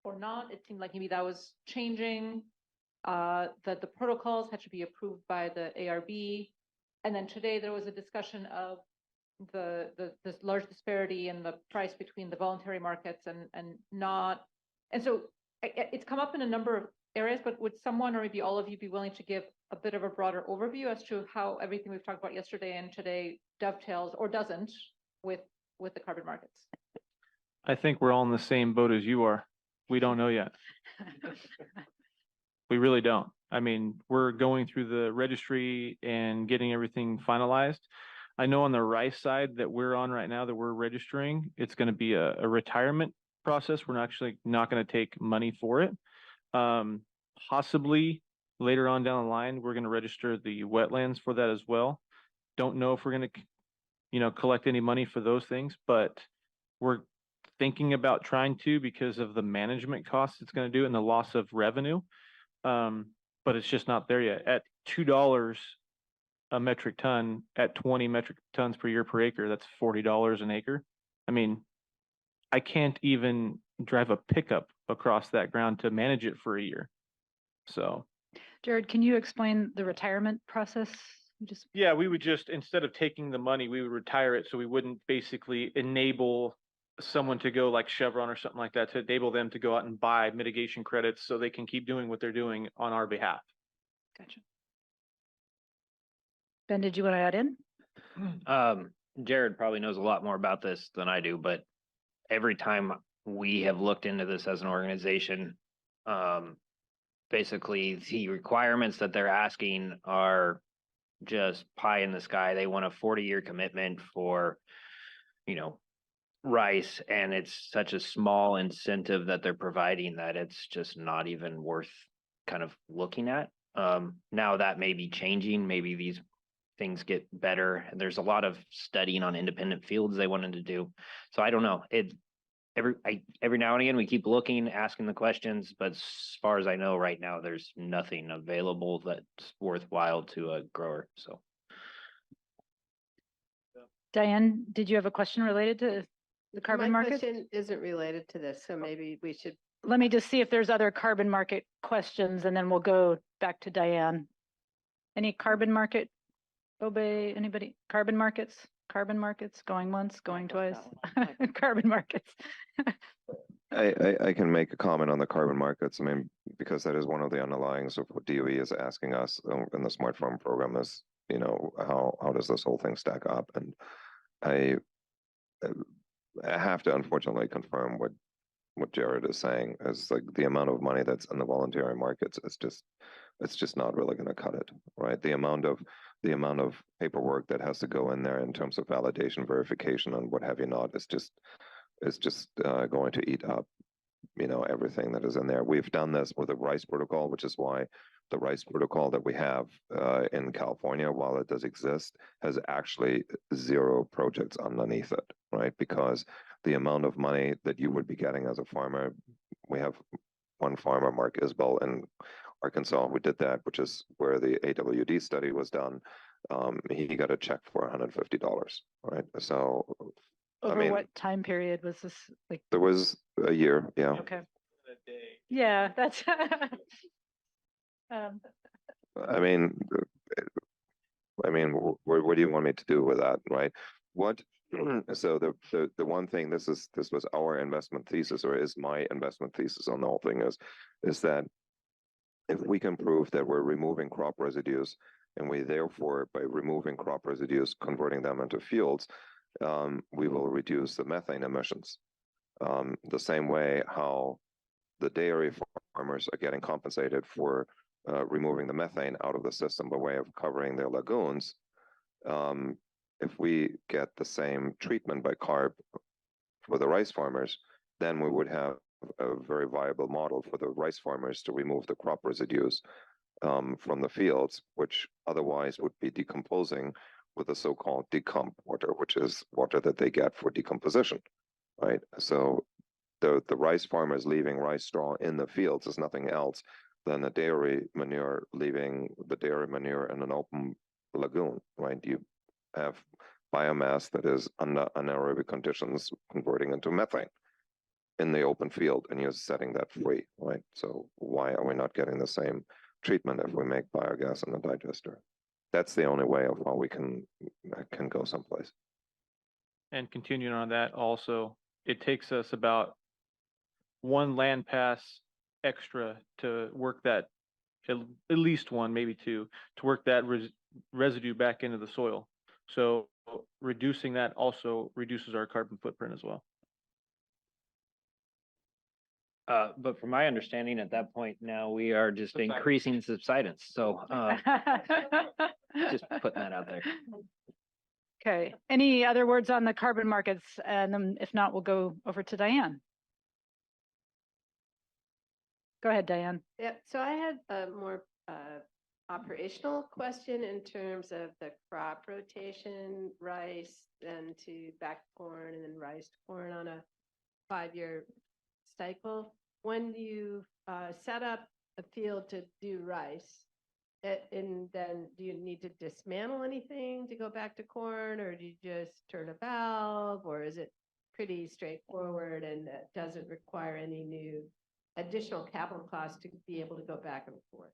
or not. It seemed like maybe that was changing, that the protocols had to be approved by the ARB. And then today there was a discussion of this large disparity in the price between the voluntary markets and not. And so it's come up in a number of areas, but would someone or maybe all of you be willing to give a bit of a broader overview as to how everything we've talked about yesterday and today dovetails or doesn't with the carbon markets? I think we're all in the same boat as you are. We don't know yet. We really don't. I mean, we're going through the registry and getting everything finalized. I know on the rice side that we're on right now that we're registering, it's going to be a retirement process. We're actually not going to take money for it. Possibly later on down the line, we're going to register the wetlands for that as well. Don't know if we're going to, collect any money for those things, but we're thinking about trying to because of the management costs it's going to do and the loss of revenue. But it's just not there yet. At $2 a metric ton, at 20 metric tons per year per acre, that's $40 an acre. I mean, I can't even drive a pickup across that ground to manage it for a year. So, Jerred, can you explain the retirement process? Yeah, we would just, instead of taking the money, we would retire it so we wouldn't basically enable someone to go like Chevron or something like that to enable them to go out and buy mitigation credits so they can keep doing what they're doing on our behalf. Gotcha. Ben, did you want to add in? Jerred probably knows a lot more about this than I do, but every time we have looked into this as an organization, basically the requirements that they're asking are just pie in the sky. They want a 40-year commitment for, rice, and it's such a small incentive that they're providing that it's just not even worth kind of looking at. Now that may be changing. Maybe these things get better. And there's a lot of studying on independent fields they wanted to do. So I don't know. Every now and again we keep looking, asking the questions, but as far as I know right now, there's nothing available that's worthwhile to a grower. So. Diane, did you have a question related to the carbon My market? question isn't related to this, so maybe we should. Let me just see if there's other carbon market questions and then we'll go back to Diane. Any carbon market? Obey, anybody? Carbon markets? Carbon markets going once, going twice? Carbon markets. I can make a comment on the carbon markets. I mean, because that is one of the underlyings of what DOE is asking us in the Smart Farm program is, you know, how does this whole thing stack up? And I have to unfortunately confirm what Jerred is saying is like the amount of money that's in the voluntary markets is just, it's just not really going to cut it, right? The amount of paperwork that has to go in there in terms of validation, verification, and what have you not is just going to eat up, you know, everything that is in there. We've done this with the rice protocol, which is why the rice protocol that we have in California, while it does exist, has actually 0 projects underneath it, right? Because the amount of money that you would be getting as a farmer, we have one farmer, Mark Isbell in Arkansas, who did that, which is where the AWD study was done. He got a check for $150, right? So Over I mean, what time period was this? Like, there was a year, yeah. okay. Yeah, that's. I mean, what do you want me to do with that, right? What? So the one thing, this was our investment thesis, or is my investment thesis on the whole thing, is that if we can prove that we're removing crop residues, and we therefore, by removing crop residues, converting them into fuels, we will reduce the methane emissions. The same way how the dairy farmers are getting compensated for removing the methane out of the system by way of covering their lagoons. If we get the same treatment by CARB for the rice farmers, then we would have a very viable model for the rice farmers to remove the crop residues from the fields, which otherwise would be decomposing with the so-called decomp water, which is water that they get for decomposition, right? So the rice farmers leaving rice straw in the fields is nothing else than the dairy manure leaving the dairy manure in an open lagoon, right? You have biomass that is under anaerobic conditions converting into methane in the open field, and you're setting that free, right? So why are we not getting the same treatment if we make biogas in the digester? That's the only way of how we can go someplace. And continuing on that also, it takes us about 1 land pass extra to work that, at least 1, maybe 2, to work that residue back into the soil. So reducing that also reduces our carbon footprint as well. But from my understanding, at that point now, we are just increasing subsidence. So just putting that out there. Okay, any other words on the carbon markets? And then if not, we'll go over to Diane. Go ahead, Diane. Yep, so I had a more operational question in terms of the crop rotation, rice, then to back to corn, and then rice to corn on a 5-year cycle. When you set up a field to do rice, and then do you need to dismantle anything to go back to corn, or do you just turn a valve, or is it pretty straightforward and doesn't require any new additional capital costs to be able to go back and forth?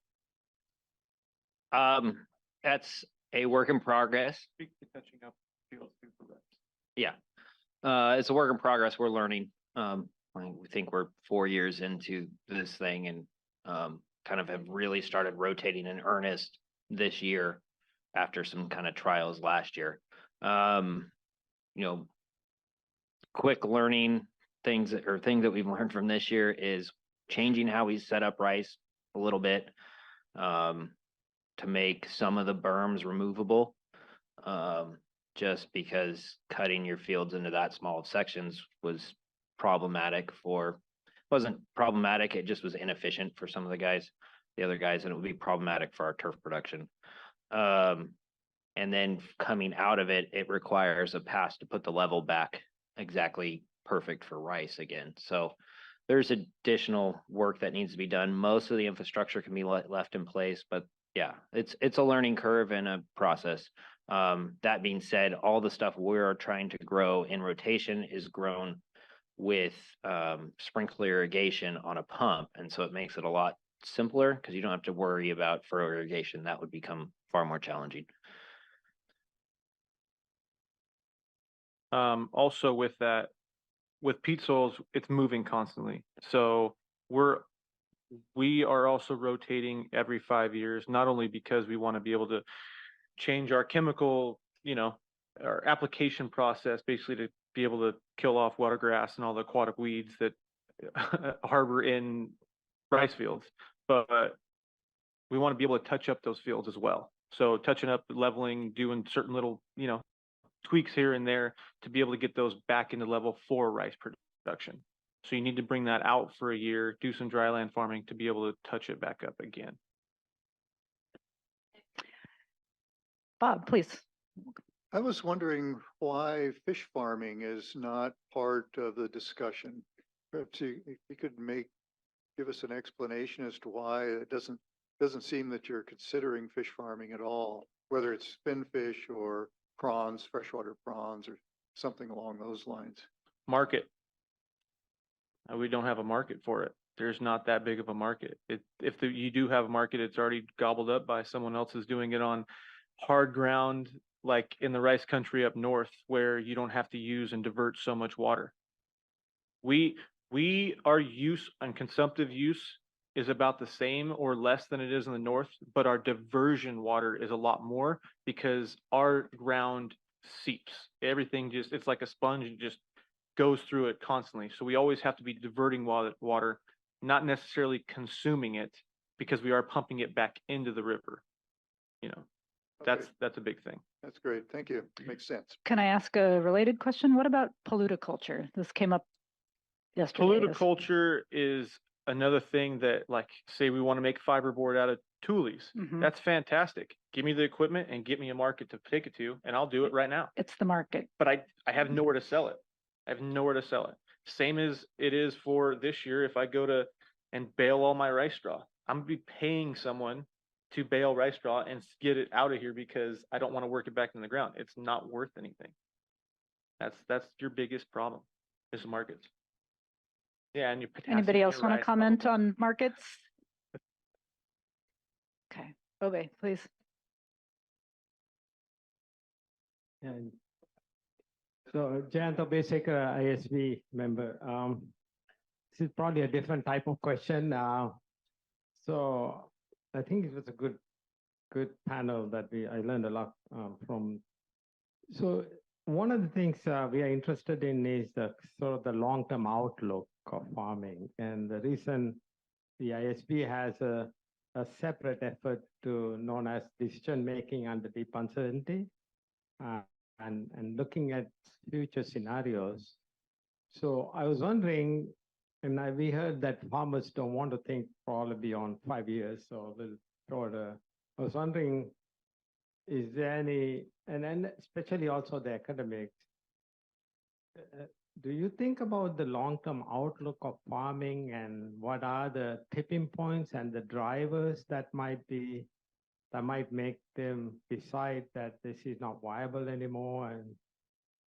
That's a work in progress. Catching up fields too for reps. Yeah, it's a work in progress. We're learning. We think we're 4 years into this thing, and kind of have really started rotating in earnest this year after some kind of trials last year. You know, quick learning things that we've learned from this year is changing how we set up rice a little bit to make some of the berms removable. Just because cutting your fields into that small of sections was problematic wasn't problematic, it just was inefficient for some of the other guys, and it would be problematic for our turf production. And then coming out of it, it requires a pass to put the level back exactly perfect for rice again. So there's additional work that needs to be done. Most of the infrastructure can be left in place, but yeah, it's a learning curve and a process. That being said, all the stuff we're trying to grow in rotation is grown with sprinkler irrigation on a pump. And so it makes it a lot simpler because you don't have to worry about furrow irrigation. That would become far more challenging. Also with that, with peat soils, it's moving constantly. So we are also rotating every 5 years, not only because we want to be able to change our chemical, our application process, basically to be able to kill off water grass and all the aquatic weeds that harbor in rice fields, but we want to be able to touch up those fields as well. So touching up, leveling, doing certain little, tweaks here and there to be able to get those back into level for rice production. So you need to bring that out for a year, do some dry land farming to be able to touch it back up again. Bob, please. I was wondering why fish farming is not part of the discussion. Perhaps if you could give us an explanation as to why it doesn't seem that you're considering fish farming at all, whether it's finfish or prawns, freshwater prawns, or something along those lines. Market. We don't have a market for it. There's not that big of a market. You do have a market, it's already gobbled up by someone else who's doing it on hard ground, like in the rice country up north, where you don't have to use and divert so much water. Our use and consumptive use is about the same or less than it is in the north, but our diversion water is a lot more because our ground seeps. Everything it's like a sponge, it just goes through it constantly. So we always have to be diverting water, not necessarily consuming it, because we are pumping it back into the river. That's a big thing. That's great. Thank you. Makes sense. Can I ask a related question? What about paludiculture? This came up yesterday. Paludiculture is another thing that, like, say we want to make fiberboard out of tules. That's fantastic. Give me the equipment and get me a market to take it to, and I'll do it right now. It's the market. But I have nowhere to sell it. Same as it is for this year. If I go to and bale all my rice straw, I'm gonna be paying someone to bale rice straw and get it out of here because I don't want to work it back in the ground. It's not worth anything. That's your biggest problem, is the markets. Yeah, and Anybody else want to comment on markets? Okay, Obe, please. And so Jayant Obesekar, ISB member. This is probably a different type of question. So I think it was a good panel that I learned a lot from. So one of the things we are interested in is the sort of the long-term outlook of farming. And the reason the ISB has a separate effort known as decision-making under deep uncertainty and looking at future scenarios. So I was wondering, and we heard that farmers don't want to think probably beyond 5 years, so a little shorter. I was wondering, is there any, and then especially also the academics, do you think about the long-term outlook of farming and what are the tipping points and the drivers that might make them decide that this is not viable anymore?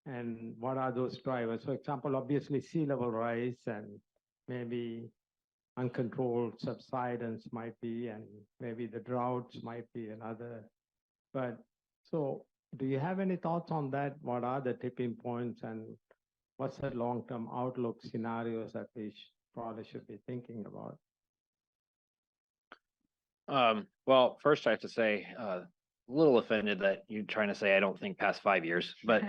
And what are those drivers? For example, obviously sea level rise and maybe uncontrolled subsidence might be, and maybe the droughts might be another. But so do you have any thoughts on that? What are the tipping points and what's the long-term outlook scenarios that we probably should be thinking about? Well, first I have to say, a little offended that you're trying to say I don't think past 5 years, but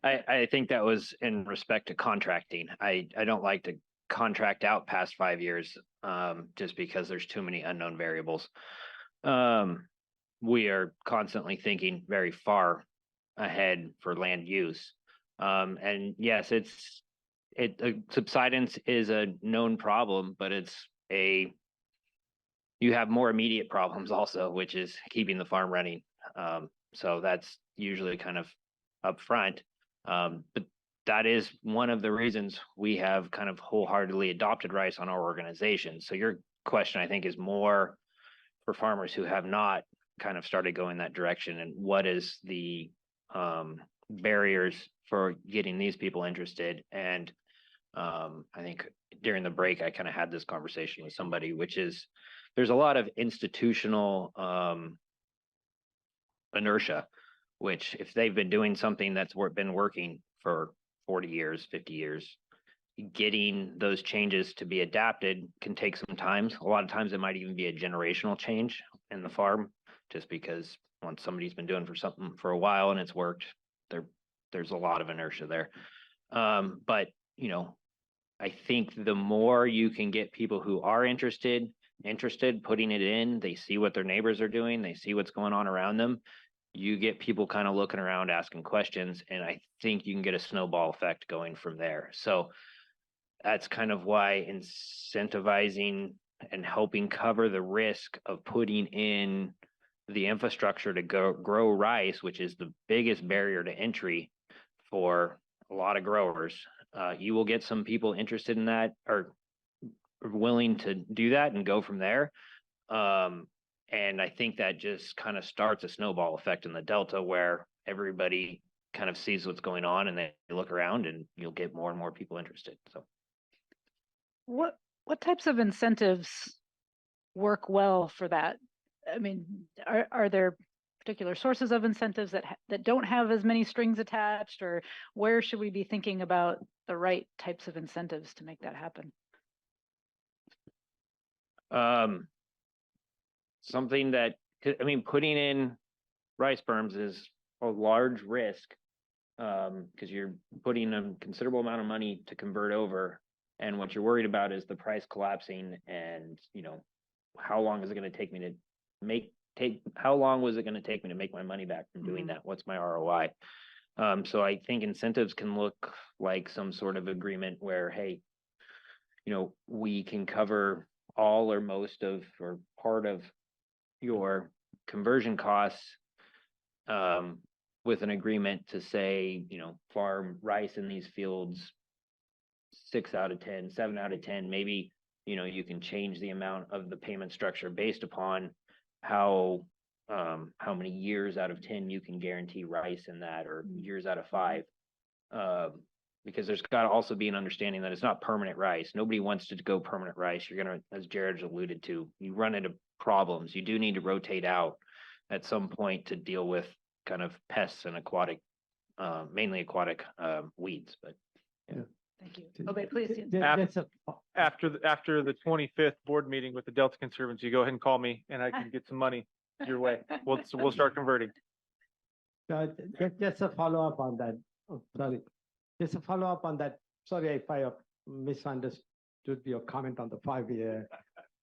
I think that was in respect to contracting. I don't like to contract out past 5 years just because there's too many unknown variables. We are constantly thinking very far ahead for land use. And yes, subsidence is a known problem, but you have more immediate problems also, which is keeping the farm running. So that's usually kind of upfront. But that is one of the reasons we have kind of wholeheartedly adopted rice on our organization. So your question, I think, is more for farmers who have not kind of started going that direction, and what is the barriers for getting these people interested. And I think during the break, I kind of had this conversation with somebody, which is there's a lot of institutional inertia, which if they've been doing something that's been working for 40 years, 50 years, getting those changes to be adapted can take some time. A lot of times it might even be a generational change in the farm, just because once somebody's been doing something for a while and it's worked, there's a lot of inertia there. But you know, I think the more you can get people who are interested, putting it in, they see what their neighbors are doing, they see what's going on around them, you get people kind of looking around, asking questions, and I think you can get a snowball effect going from there. So that's kind of why incentivizing and helping cover the risk of putting in the infrastructure to grow rice, which is the biggest barrier to entry for a lot of growers. You will get some people interested in that or willing to do that and go from there. And I think that just kind of starts a snowball effect in the Delta where everybody kind of sees what's going on and they look around and you'll get more and more people interested. So What types of incentives work well for that? I mean, are there particular sources of incentives that don't have as many strings attached, or where should we be thinking about the right types of incentives to make that happen? Something that, I mean, putting in rice berms is a large risk because you're putting a considerable amount of money to convert over. And what you're worried about is the price collapsing and, you know, how long is it going to take me to how long was it going to take me to make my money back from doing that? What's my ROI? So I think incentives can look like some sort of agreement where, hey, you know, we can cover all or most of or part of your conversion costs with an agreement to say, you know, farm rice in these fields 6 out of 10, 7 out of 10, maybe, you know, you can change the amount of the payment structure based upon how many years out of 10 you can guarantee rice in that, or years out of 5. Because there's got to also be an understanding that it's not permanent rice. Nobody wants to go permanent rice. You're going to, as Jerred alluded to, you run into problems. You do need to rotate out at some point to deal with kind of pests and aquatic, mainly aquatic weeds. But yeah. Thank you. Okay, please. After the 25th board meeting with the Delta Conservancy, go ahead and call me and I can get some money your way. We'll start converting. Just a follow up on that. Oh, sorry. Just a follow up on that. Sorry if I misunderstood your comment on the 5-year.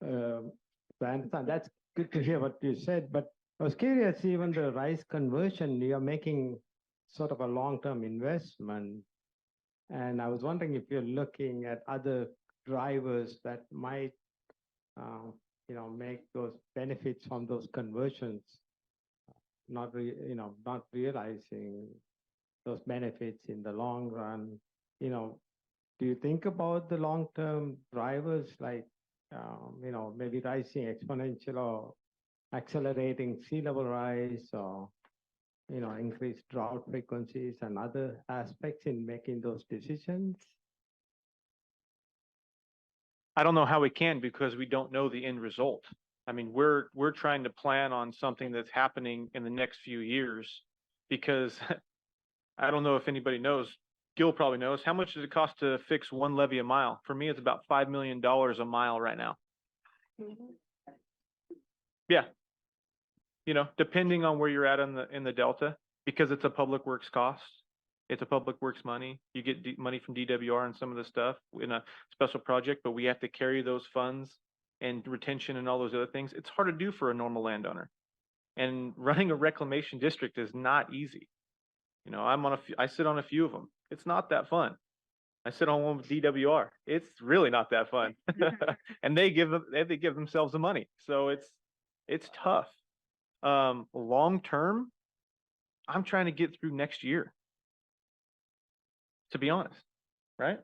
I understand that's good to hear what you said, but I was curious, even the rice conversion, you're making sort of a long-term investment. And I was wondering if you're looking at other drivers that might, you know, make those benefits from those conversions, not realizing those benefits in the long run. You know, do you think about the long-term drivers like, you know, maybe rising exponential or accelerating sea level rise, or you know, increased drought frequencies and other aspects in making those decisions? I don't know how we can because we don't know the end result. I mean, we're trying to plan on something that's happening in the next few years because I don't know if anybody knows, Gil probably knows, how much does it cost to fix one levee a mile? For me, it's about $5 million a mile right now. Yeah. You know, depending on where you're at in the Delta, because it's a public works cost, it's a public works money. You get money from DWR and some of the stuff in a special project, but we have to carry those funds and retention and all those other things. It's hard to do for a normal landowner. And running a reclamation district is not easy. You know, I sit on a few of them. It's not that fun. I sit on one with DWR. It's really not that fun. And they give themselves the money. So it's tough. Long term, I'm trying to get through next year, to be honest, right?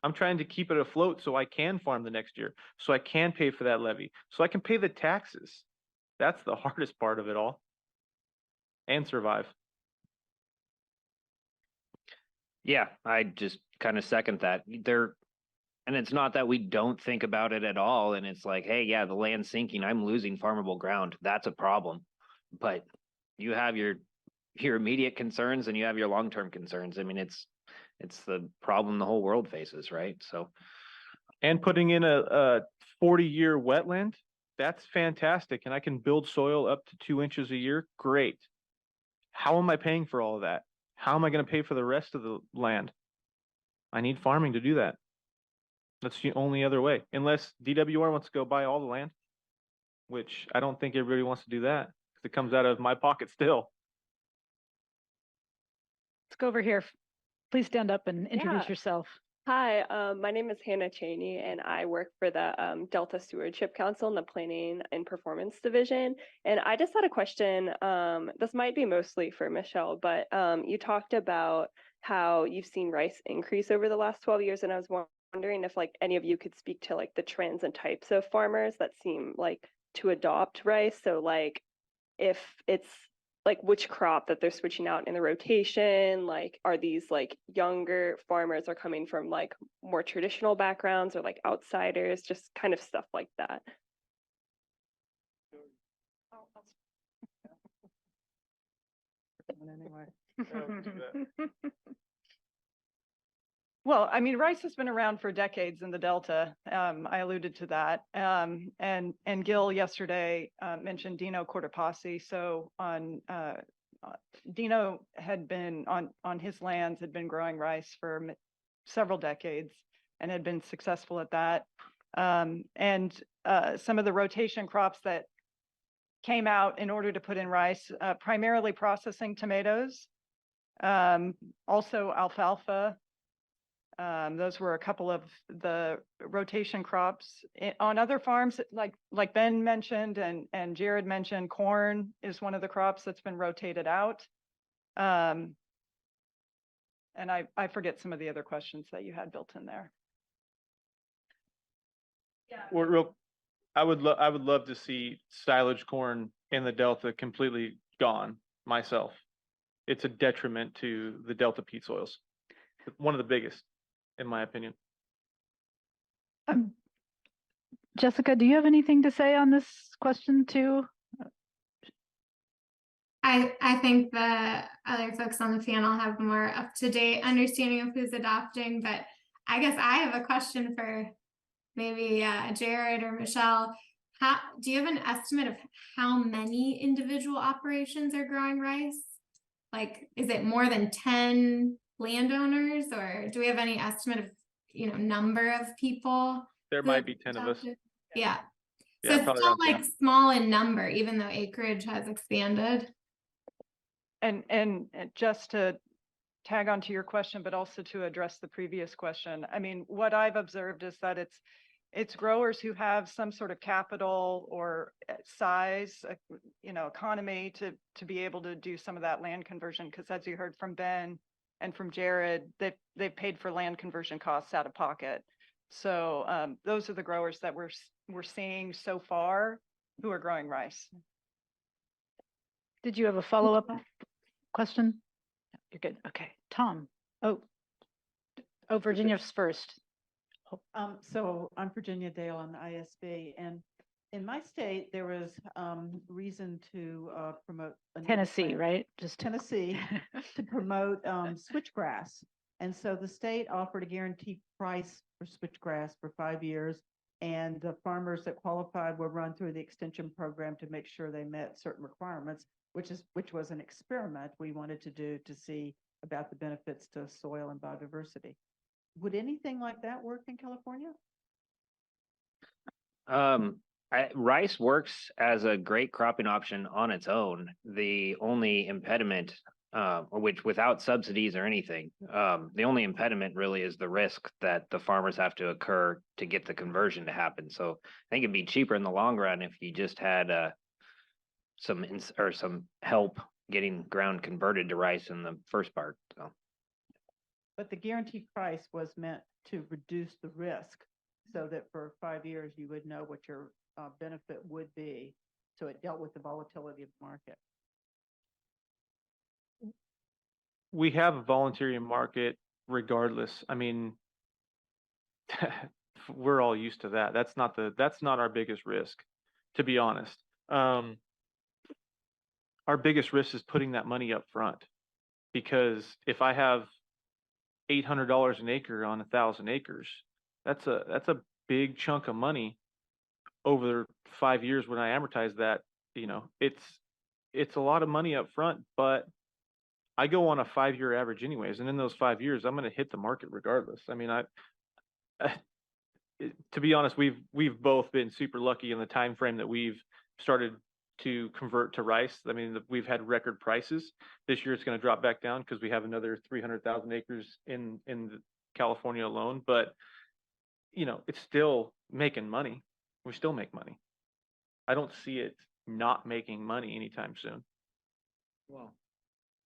I'm trying to keep it afloat so I can farm the next year, so I can pay for that levy, so I can pay the taxes. That's the hardest part of it all. And survive. Yeah, I just kind of second that. And it's not that we don't think about it at all. And it's like, hey, yeah, the land's sinking. I'm losing farmable ground. That's a problem. But you have your immediate concerns and you have your long-term concerns. I mean, it's the problem the whole world faces, right? So, And putting in a 40-year wetland, that's fantastic. And I can build soil up to 2 inches a year. Great. How am I paying for all of that? How am I going to pay for the rest of the land? I need farming to do that. That's the only other way, unless DWR wants to go buy all the land, which I don't think everybody wants to do that because it comes out of my pocket still. Let's go over here. Please stand up and introduce Yeah. yourself. Hi, my name is Hannah Cheney, and I work for the Delta Stewardship Council in the Planning and Performance Division. And I just had a question. This might be mostly for Michelle, but you talked about how you've seen rice increase over the last 12 years, and I was wondering if like any of you could speak to like the trends and types of farmers that seem like to adopt rice. So like if it's like which crop that they're switching out in the rotation, like are these like younger farmers are coming from like more traditional backgrounds or like outsiders, just kind of stuff like that. Well, I mean, rice has been around for decades in the Delta. I alluded to that. And Gil yesterday mentioned Dino Cortopassi. So Dino had been on his lands, had been growing rice for several decades and had been successful at that. And some of the rotation crops that came out in order to put in rice, primarily processing tomatoes, also alfalfa. Those were a couple of the rotation crops. On other farms, like Ben mentioned and Jerred mentioned, corn is one of the crops that's been rotated out. And I forget some of the other questions that you had built in there. Yeah. I would love to see silage corn in the Delta completely gone myself. It's a detriment to the Delta peat soils. One of the biggest, in my opinion. Jessica, do you have anything to say on this question too? I think the other folks on the panel have more up-to-date understanding of who's adopting, but I guess I have a question for maybe Jerred or Michelle. Do you have an estimate of how many individual operations are growing rice? Like, is it more than 10 landowners, or do we have any estimate of, number of people? There might be 10 of us. Yeah. Yeah, So it's probably still around 10. like small in number, even though acreage has expanded. And just to tag onto your question, but also to address the previous question. I mean, what I've observed is that it's growers who have some sort of capital or size, economy to be able to do some of that land conversion. Because as you heard from Ben and from Jerred, they've paid for land conversion costs out of pocket. So those are the growers that we're seeing so far who are growing rice. Did you have a follow-up question? You're good. Okay, Tom. Oh, Virginia's first. So I'm Virginia Dale on the ISB, and in my state, there was reason to promote Tennessee, right? Just Tennessee to promote switchgrass. And so the state offered a guaranteed price for switchgrass for 5 years. And the farmers that qualified were run through the extension program to make sure they met certain requirements, which was an experiment we wanted to do to see about the benefits to soil and biodiversity. Would anything like that work in California? Rice works as a great cropping option on its own. The only impediment, which without subsidies or anything, the only impediment really is the risk that the farmers have to occur to get the conversion to happen. So I think it'd be cheaper in the long run if you just had some help getting ground converted to rice in the first part. So. But the guaranteed price was meant to reduce the risk so that for 5 years you would know what your benefit would be. So it dealt with the volatility of the market. We have a voluntary market regardless. I mean, we're all used to that. That's not our biggest risk, to be honest. Our biggest risk is putting that money up front, because if I have $800 an acre on 1,000 acres, that's a big chunk of money over 5 years. When I amortize that, it's a lot of money up front, but I go on a 5-year average anyways, and in those 5 years, I'm going to hit the market regardless. I mean, to be honest, we've both been super lucky in the time frame that we've started to convert to rice. I mean, we've had record prices. This year it's going to drop back down because we have another 300,000 acres in California alone. But it's still making money. We still make money. I don't see it not making money anytime soon. Well,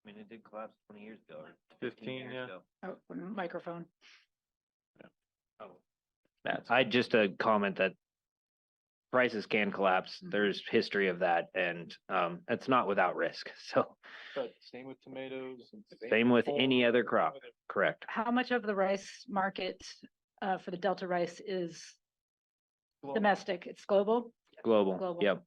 I mean, it did collapse 20 years ago, or 15 years yeah. ago. Oh, microphone. I just a comment that prices can collapse. There's history of that, and it's not without risk. So But same with tomatoes. same with any other crop. Correct. How much of the rice market for the Delta rice is domestic? It's global? Global. Global. Yep.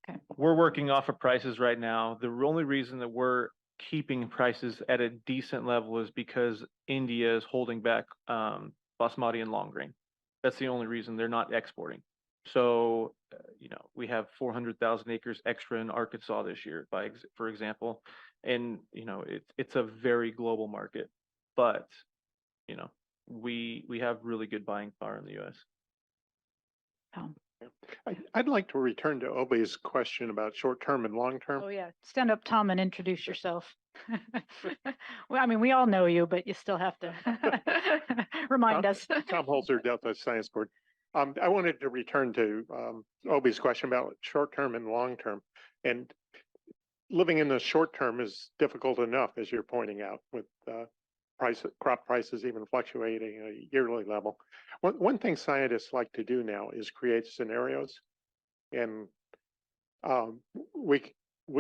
Okay. We're working off of prices right now. The only reason that we're keeping prices at a decent level is because India is holding back basmati and long grain. That's the only reason they're not exporting. So, we have 400,000 acres extra in Arkansas this year, for example, and it's a very global market. But we have really good buying power in the U.S. I'd like to return to Obi's question about short-term and long-term. Oh, yeah. Stand up, Tom, and introduce yourself. Well, I mean, we all know you, but you still have to remind us. Tom Holzer, Delta Science Board. I wanted to return to Obi's question about short-term and long-term. And living in the short term is difficult enough, as you're pointing out, with crop prices even fluctuating at a yearly level. One thing scientists like to do now is create scenarios, and we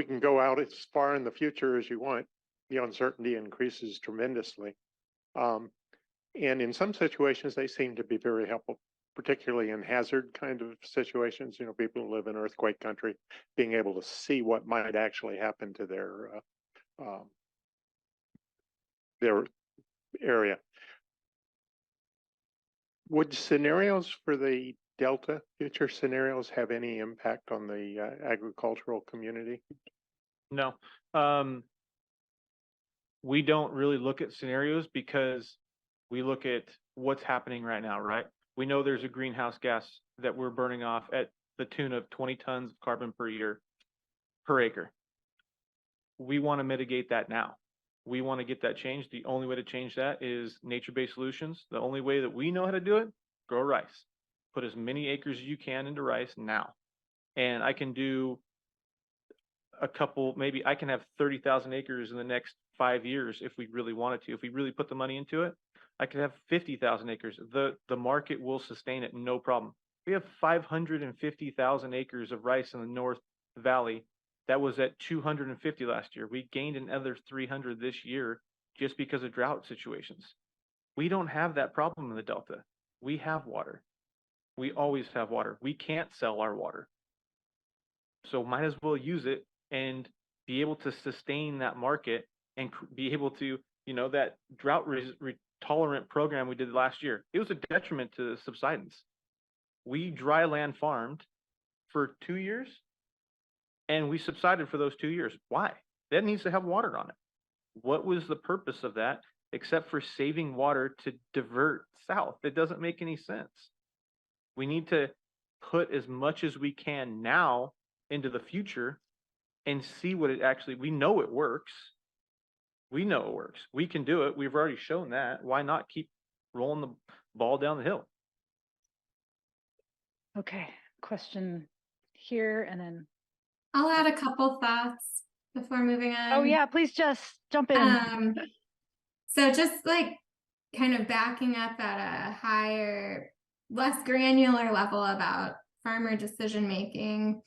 can go out as far in the future as you want. The uncertainty increases tremendously, and in some situations they seem to be very helpful, particularly in hazard kind of situations. People who live in earthquake country, being able to see what might actually happen to their area. Would scenarios for the Delta, future scenarios, have any impact on the agricultural community? No. We don't really look at scenarios because we look at what's happening right now, right? We know there's a greenhouse gas that we're burning off at the tune of 20 tons of carbon per year, per acre. We want to mitigate that now. We want to get that changed. The only way to change that is nature-based solutions. The only way that we know how to do it, grow rice. Put as many acres as you can into rice now. And I can do maybe I can have 30,000 acres in the next 5 years if we really wanted to. If we really put the money into it, I could have 50,000 acres. The market will sustain it, no problem. We have 550,000 acres of rice in the North Valley. That was at 250 last year. We gained another 300 this year just because of drought situations. We don't have that problem in the Delta. We have water. We always have water. We can't sell our water. So might as well use it and be able to sustain that market and be able to, that drought tolerant program we did last year. It was a detriment to the subsidence. We dry land farmed for 2 years. And we subsided for those 2 years. Why? That needs to have water on it. What was the purpose of that except for saving water to divert south? It doesn't make any sense. We need to put as much as we can now into the future and see what it actually, we know it works. We know it works. We can do it. We've already shown that. Why not keep rolling the ball down the hill? Okay, question here and then. I'll add a couple thoughts before moving on. Oh yeah, please just jump in. So just like kind of backing up at a higher, less granular level about farmer decision making.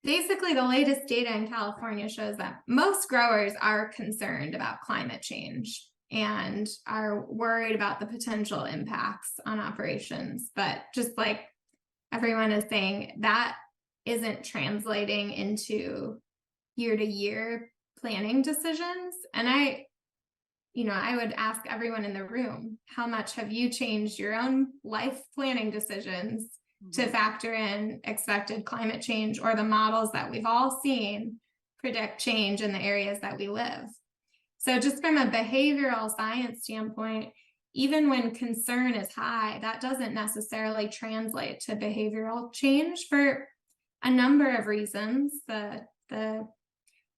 Basically, the latest data in California shows that most growers are concerned about climate change and are worried about the potential impacts on operations. But just like everyone is saying, that isn't translating into year-to-year planning decisions. And I would ask everyone in the room, how much have you changed your own life planning decisions to factor in expected climate change, or the models that we've all seen predict change in the areas that we live? So just from a behavioral science standpoint, even when concern is high, that doesn't necessarily translate to behavioral change for a number of reasons. The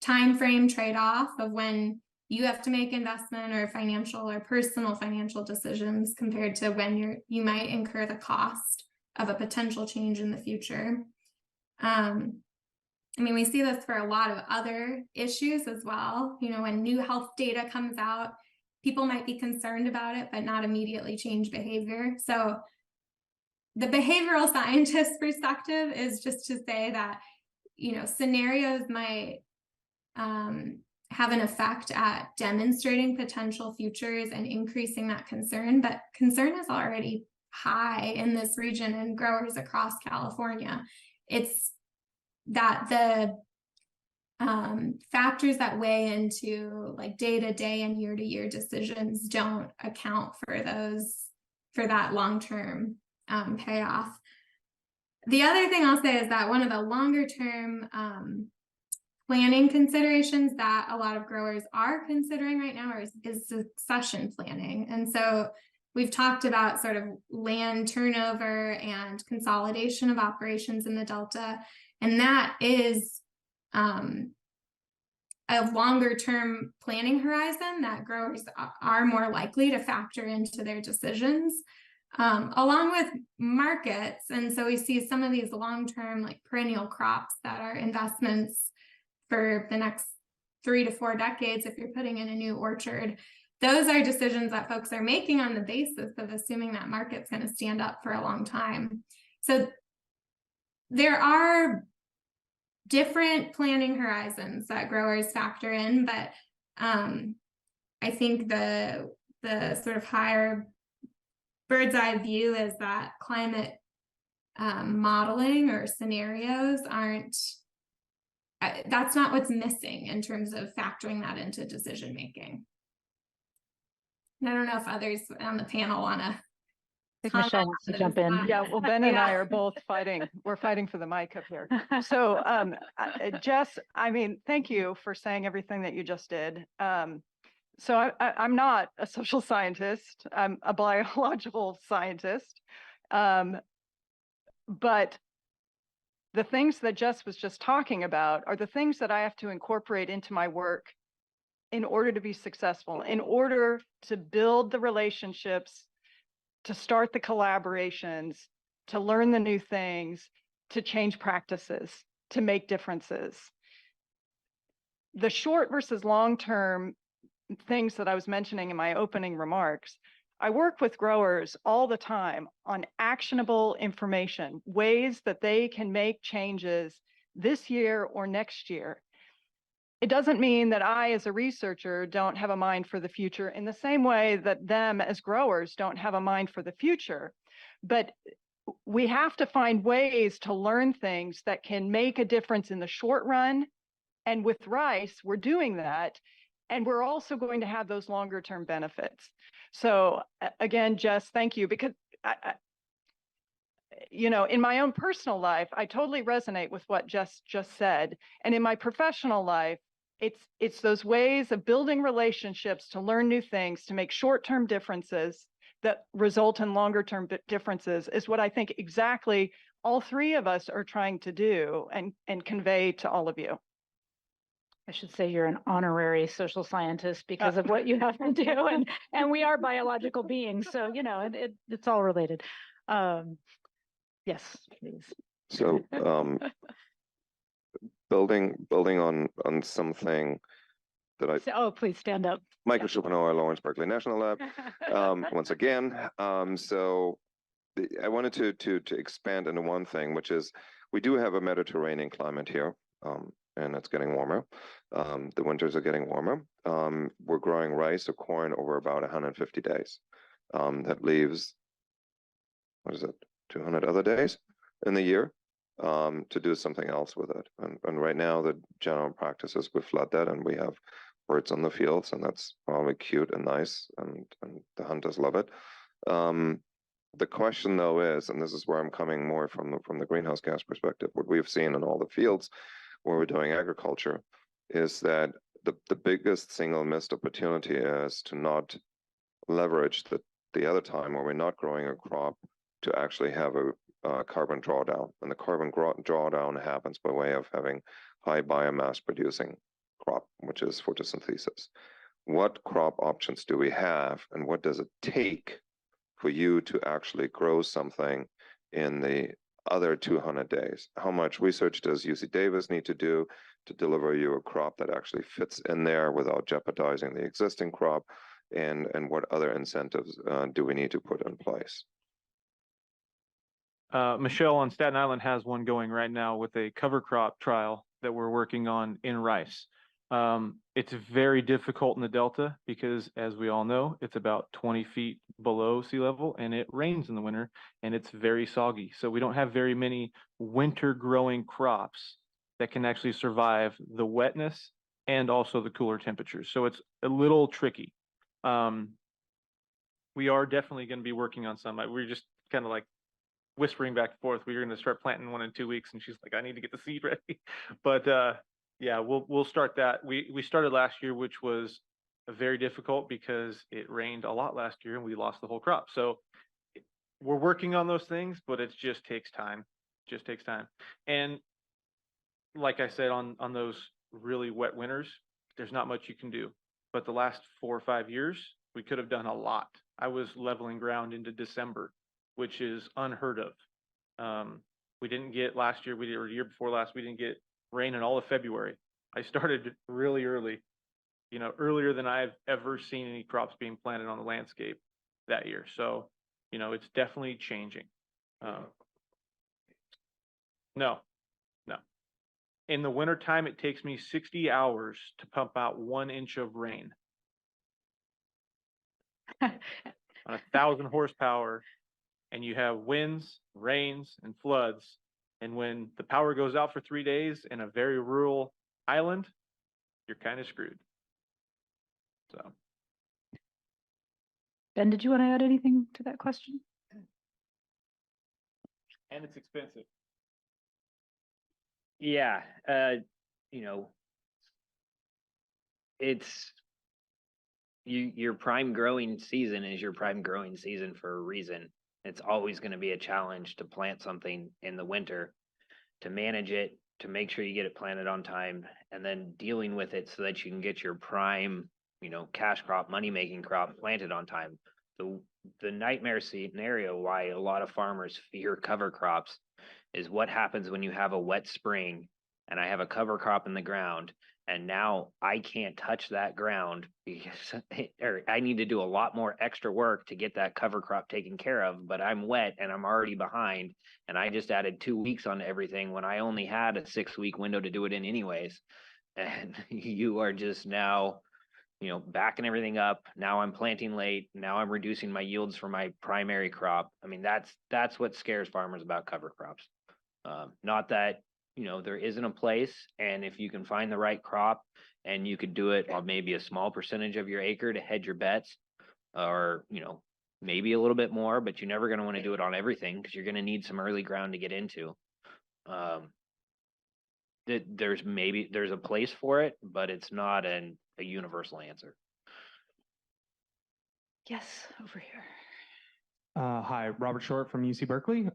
time frame trade-off of when you have to make investment or financial or personal financial decisions compared to when you might incur the cost of a potential change in the future. We see this for a lot of other issues as well. When new health data comes out, people might be concerned about it, but not immediately change behavior. So the behavioral scientist perspective is just to say that, scenarios might have an effect at demonstrating potential futures and increasing that concern, but concern is already high in this region and growers across California. It's that the factors that weigh into like day-to-day and year-to-year decisions don't account for that long-term payoff. The other thing I'll say is that one of the longer-term planning considerations that a lot of growers are considering right now is succession planning. And so we've talked about sort of land turnover and consolidation of operations in the Delta, and that is a longer term planning horizon that growers are more likely to factor into their decisions, along with markets. And so we see some of these long-term like perennial crops that are investments for the next 3 to 4 decades if you're putting in a new orchard. Those are decisions that folks are making on the basis of assuming that market's going to stand up for a long time. So there are different planning horizons that growers factor in, but I think the sort of higher bird's eye view is that climate modeling or scenarios that's not what's missing in terms of factoring that into decision making. I don't know if others on the panel want to. Michelle wants to jump in. Yeah, well, Ben and I are both fighting. We're fighting for the mic up here. So Jess, thank you for saying everything that you just did. So I'm not a social scientist. I'm a biological scientist. But the things that Jess was just talking about are the things that I have to incorporate into my work in order to be successful, in order to build the relationships, to start the collaborations, to learn the new things, to change practices, to make differences. The short versus long-term things that I was mentioning in my opening remarks, I work with growers all the time on actionable information, ways that they can make changes this year or next year. It doesn't mean that I, as a researcher, don't have a mind for the future in the same way that them as growers don't have a mind for the future. But we have to find ways to learn things that can make a difference in the short run. And with rice, we're doing that. And we're also going to have those longer term benefits. So again, Jess, thank you, because in my own personal life, I totally resonate with what Jess just said. And in my professional life, it's those ways of building relationships to learn new things, to make short-term differences that result in longer-term differences is what I think exactly all three of us are trying to do and convey to all of you. I should say you're an honorary social scientist because of what you have to do, and we are biological beings, so it's all related. Yes, please. So building on something that I please stand up. Michael Schopenhauer, Lawrence Berkeley National Lab. Once again, so I wanted to expand into one thing, which is we do have a Mediterranean climate here, and it's getting warmer. The winters are getting warmer. We're growing rice or corn over about 150 days. That leaves, what is it, 200 other days in the year to do something else with it. And right now, the general practice is we flood that, and we have birds on the fields, and that's probably cute and nice, and the hunters love it. The question though is, and this is where I'm coming more from the greenhouse gas perspective, what we've seen in all the fields where we're doing agriculture is that the biggest single missed opportunity is to not leverage the other time where we're not growing a crop to actually have a carbon drawdown. And the carbon drawdown happens by way of having high biomass producing crop, which is photosynthesis. What crop options do we have, and what does it take for you to actually grow something in the other 200 days? How much research does UC Davis need to do to deliver you a crop that actually fits in there without jeopardizing the existing crop? And what other incentives do we need to put in place? Michelle on Staten Island has one going right now with a cover crop trial that we're working on in rice. It's very difficult in the Delta because, as we all know, it's about 20 feet below sea level and it rains in the winter and it's very soggy. So we don't have very many winter growing crops that can actually survive the wetness and also the cooler temperatures. So it's a little tricky. We are definitely going to be working on some. We're just kind of like whispering back and forth. We're going to start planting one in 2 weeks, and she's like, I need to get the seed ready. But yeah, we'll start that. We started last year, which was very difficult because it rained a lot last year and we lost the whole crop. So we're working on those things, but it just takes time. Just takes time. And like I said, on those really wet winters, there's not much you can do. But the last 4 or 5 years, we could have done a lot. I was leveling ground into December, which is unheard of. We didn't get last year, or the year before last, we didn't get rain in all of February. I started really early, earlier than I've ever seen any crops being planted on the landscape that year. So, it's definitely changing. No. In the wintertime, it takes me 60 hours to pump out 1 inch of rain. On 1,000 horsepower, and you have winds, rains, and floods. And when the power goes out for 3 days in a very rural island, you're kind of screwed. So. Ben, did you want to add anything to that question? And it's expensive. Yeah, it's your prime growing season is your prime growing season for a reason. It's always going to be a challenge to plant something in the winter, to manage it, to make sure you get it planted on time, and then dealing with it so that you can get your prime, cash crop, money-making crop planted on time. The nightmare scenario why a lot of farmers fear cover crops is what happens when you have a wet spring and I have a cover crop in the ground, and now I can't touch that ground because I need to do a lot more extra work to get that cover crop taken care of, but I'm wet and I'm already behind, and I just added 2 weeks on everything when I only had a 6-week window to do it in anyways. And you are just now, backing everything up. Now I'm planting late. Now I'm reducing my yields for my primary crop. I mean, that's what scares farmers about cover crops. Not that, there isn't a place, and if you can find the right crop and you could do it on maybe a small percentage of your acre to hedge your bets, or, maybe a little bit more, but you're never going to want to do it on everything because you're going to need some early ground to get into. There's a place for it, but it's not a universal answer. Yes, over here. Hi, Robert Short from UC Berkeley.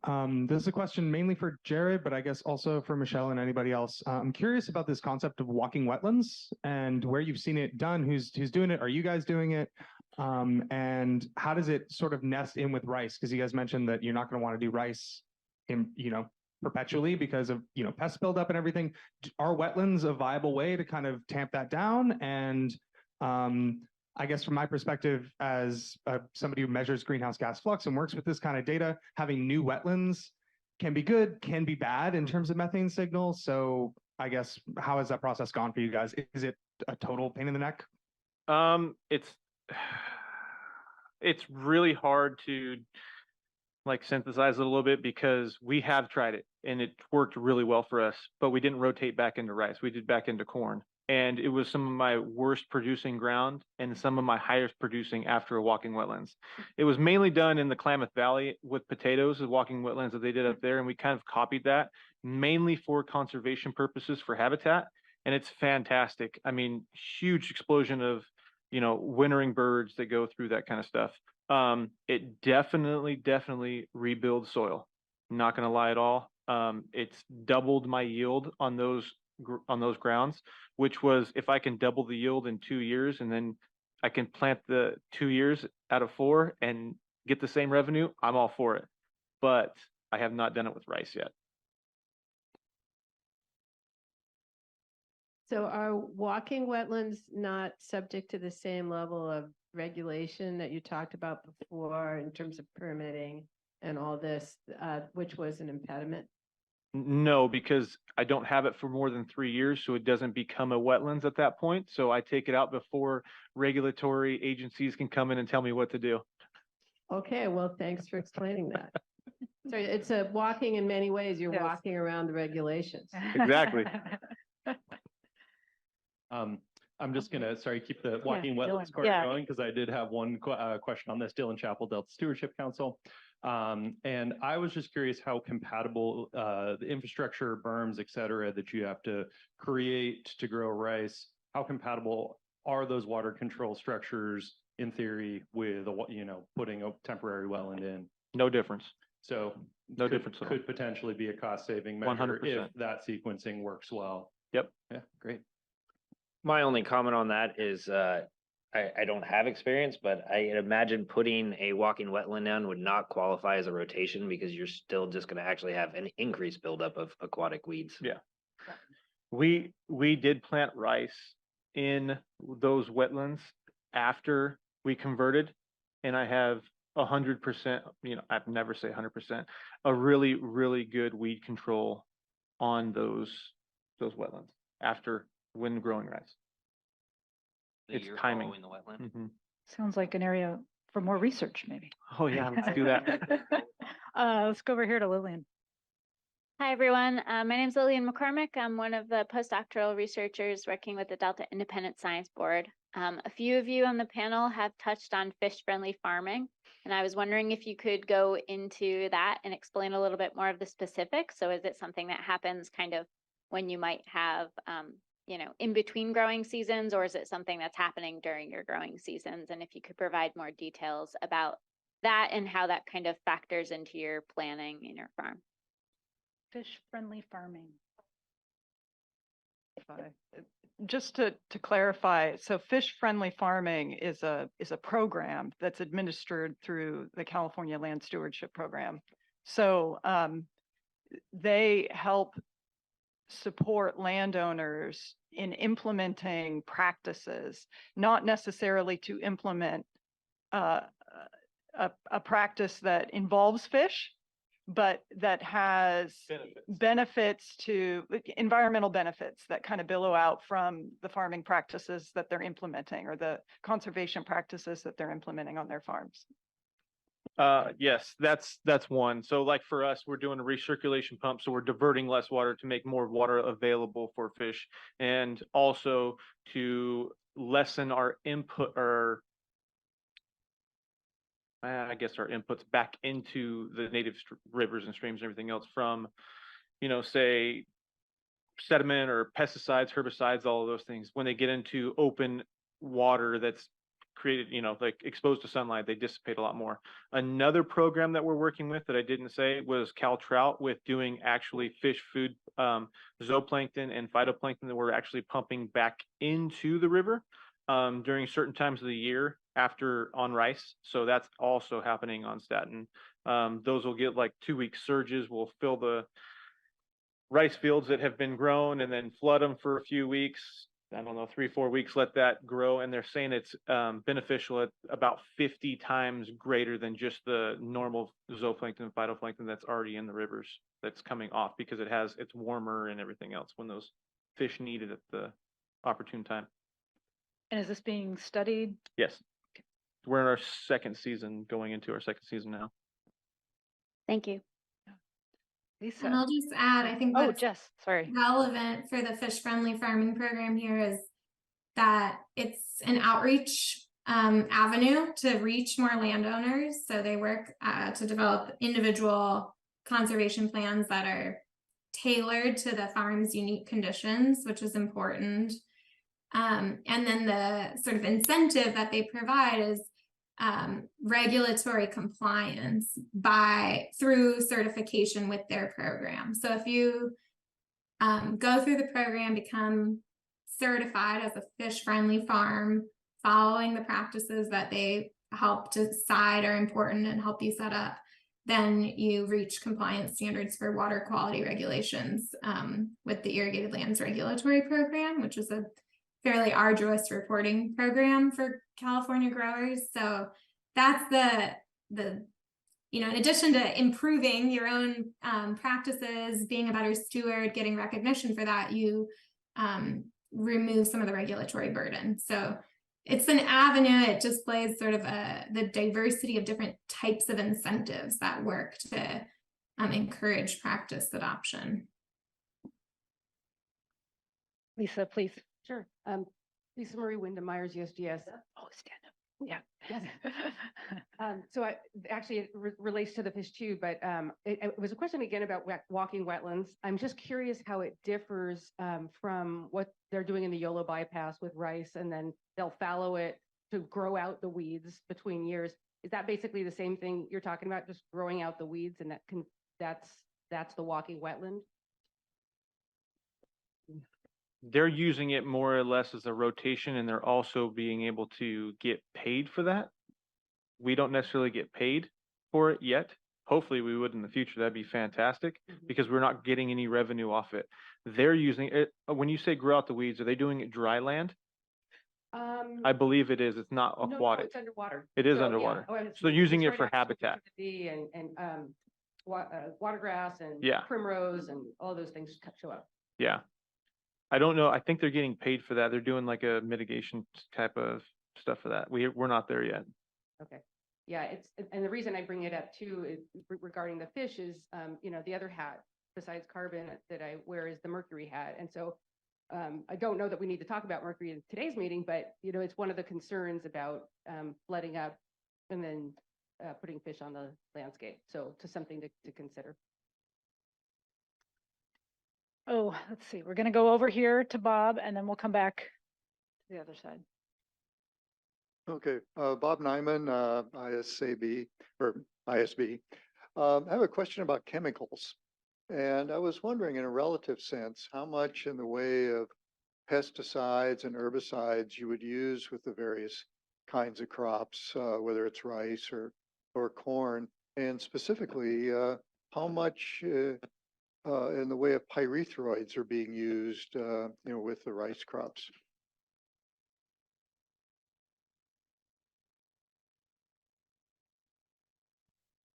This is a question mainly for Jerred, but I guess also for Michelle and anybody else. I'm curious about this concept of walking wetlands and where you've seen it done, who's doing it, are you guys doing it? And how does it sort of nest in with rice? Because you guys mentioned that you're not going to want to do rice in, perpetually because of, pest buildup and everything. Are wetlands a viable way to kind of tamp that down? And I guess from my perspective as somebody who measures greenhouse gas flux and works with this kind of data, having new wetlands can be good, can be bad in terms of methane signals. So I guess how has that process gone for you guys? Is it a total pain in the neck? It's really hard to like synthesize it a little bit because we have tried it and it worked really well for us, but we didn't rotate back into rice. We did back into corn. And it was some of my worst producing ground and some of my highest producing after a walking wetlands. It was mainly done in the Klamath Valley with potatoes, the walking wetlands that they did up there. And we kind of copied that mainly for conservation purposes for habitat. And it's fantastic. I mean, huge explosion of, wintering birds that go through that kind of stuff. It definitely rebuilds soil. Not going to lie at all. It's doubled my yield on those grounds, which was if I can double the yield in 2 years and then I can plant the 2 years out of 4 and get the same revenue, I'm all for it. But I have not done it with rice yet. So are walking wetlands not subject to the same level of regulation that you talked about before in terms of permitting and all this, which was an impediment? No, because I don't have it for more than 3 years, so it doesn't become a wetlands at that point. So I take it out before regulatory agencies can come in and tell me what to do. Okay, well, thanks for explaining that. So it's a walking in many ways. You're walking around the regulations. Exactly. I'm just gonna, keep the walking wetlands part going because I did have one question on this. Dillon Chapel Delta Stewardship Council. And I was just curious how compatible the infrastructure, berms, et cetera, that you have to create to grow rice, how compatible are those water control structures in theory with, putting a temporary wetland in? No difference. So no difference. Could potentially be a cost saving measure 100%. If that sequencing works well. Yep. Yeah, great. My only comment on that is I don't have experience, but I imagine putting a walking wetland down would not qualify as a rotation because you're still just going to actually have an increased buildup of aquatic weeds. Yeah. We did plant rice in those wetlands after we converted, and I have 100%, I've never say 100%, a really, really good weed control on those wetlands after when growing rice. It's timing. The wetland. Mm-hmm. Sounds like an area for more research, maybe. Oh yeah, let's do that. Let's go over here to Lillian. Hi, everyone. My name is Lillian McCormick. I'm one of the postdoctoral researchers working with the Delta Independent Science Board. A few of you on the panel have touched on fish-friendly farming, and I was wondering if you could go into that and explain a little bit more of the specifics. So is it something that happens kind of when you might have in between growing seasons, or is it something that's happening during your growing seasons? And if you could provide more details about that and how that kind of factors into your planning in your farm. Fish-friendly farming. Just to clarify, so fish-friendly farming is a program that's administered through the California Land Stewardship Program. So they help support landowners in implementing practices, not necessarily to implement a practice that involves fish, but that has benefits to environmental benefits that kind of billow out from the farming practices that they're implementing or the conservation practices that they're implementing on their farms. Yes, that's one. So like for us, we're doing a recirculation pump, so we're diverting less water to make more water available for fish, and also to lessen our input, or I guess our inputs back into the native rivers and streams and everything else from, say sediment or pesticides, herbicides, all of those things. When they get into open water that's created, like exposed to sunlight, they dissipate a lot more. Another program that we're working with that I didn't say was Cal Trout, with doing actually fish food, zooplankton and phytoplankton that we're actually pumping back into the river during certain times of the year after on rice. So that's also happening on Staten. Those will get like 2-week surges. We'll fill the rice fields that have been grown and then flood them for a few weeks, I don't know, 3-4 weeks, let that grow. And they're saying it's beneficial at about 50 times greater than just the normal zooplankton, phytoplankton that's already in the rivers that's coming off, because it's warmer and everything else when those fish need it at the opportune time. And is this being studied? Yes. We're in our second season, going into our second season now. Thank you. Lisa. And I'll just add, I think Oh, what's Jess, sorry. relevant for the fish-friendly farming program here is that it's an outreach avenue to reach more landowners. So they work to develop individual conservation plans that are tailored to the farm's unique conditions, which is important. And then the sort of incentive that they provide is regulatory compliance through certification with their program. So if you go through the program, become certified as a fish-friendly farm, following the practices that they help decide are important and help you set up, then you reach compliance standards for water quality regulations with the Irrigated Lands Regulatory Program, which is a fairly arduous reporting program for California growers. So that's the in addition to improving your own practices, being a better steward, getting recognition for that, you remove some of the regulatory burden. So it's an avenue. It displays sort of the diversity of different types of incentives that work to encourage practice adoption. Lisa, please. Sure. Lisa Marie Wyndham Myers, USGS. Oh, stand up. Yeah. Yes. So actually it relates to the fish too, but it was a question again about walking wetlands. I'm just curious how it differs from what they're doing in the YOLO bypass with rice, and then they'll fallow it to grow out the weeds between years. Is that basically the same thing you're talking about, just growing out the weeds, and that's the walking wetland? They're using it more or less as a rotation, and they're also being able to get paid for that. We don't necessarily get paid for it yet. Hopefully we would in the future. That'd be fantastic, because we're not getting any revenue off it. They're using it. When you say grow out the weeds, are they doing it dry land? I believe it is. It's not No, aquatic. it's underwater. It is So, underwater. Yeah. So they're using it's it right for next to habitat. and watergrass and Yeah. primrose and all those things show up. Yeah. I don't know. I think they're getting paid for that. They're doing like a mitigation type of stuff for that. We're not there yet. Okay. Yeah, and the reason I bring it up too is regarding the fish is, the other hat besides carbon that I wear is the mercury hat. And so I don't know that we need to talk about mercury in today's meeting, but it's one of the concerns about flooding up and then putting fish on the landscape. So just something to consider. Oh, let's see. We're going to go over here to Bob, and then we'll come back to the other side. Okay, Bob Nyman, ISAB or ISB. I have a question about chemicals. And I was wondering, in a relative sense, how much in the way of pesticides and herbicides you would use with the various kinds of crops, whether it's rice or corn, and specifically how much in the way of pyrethroids are being used, with the rice crops.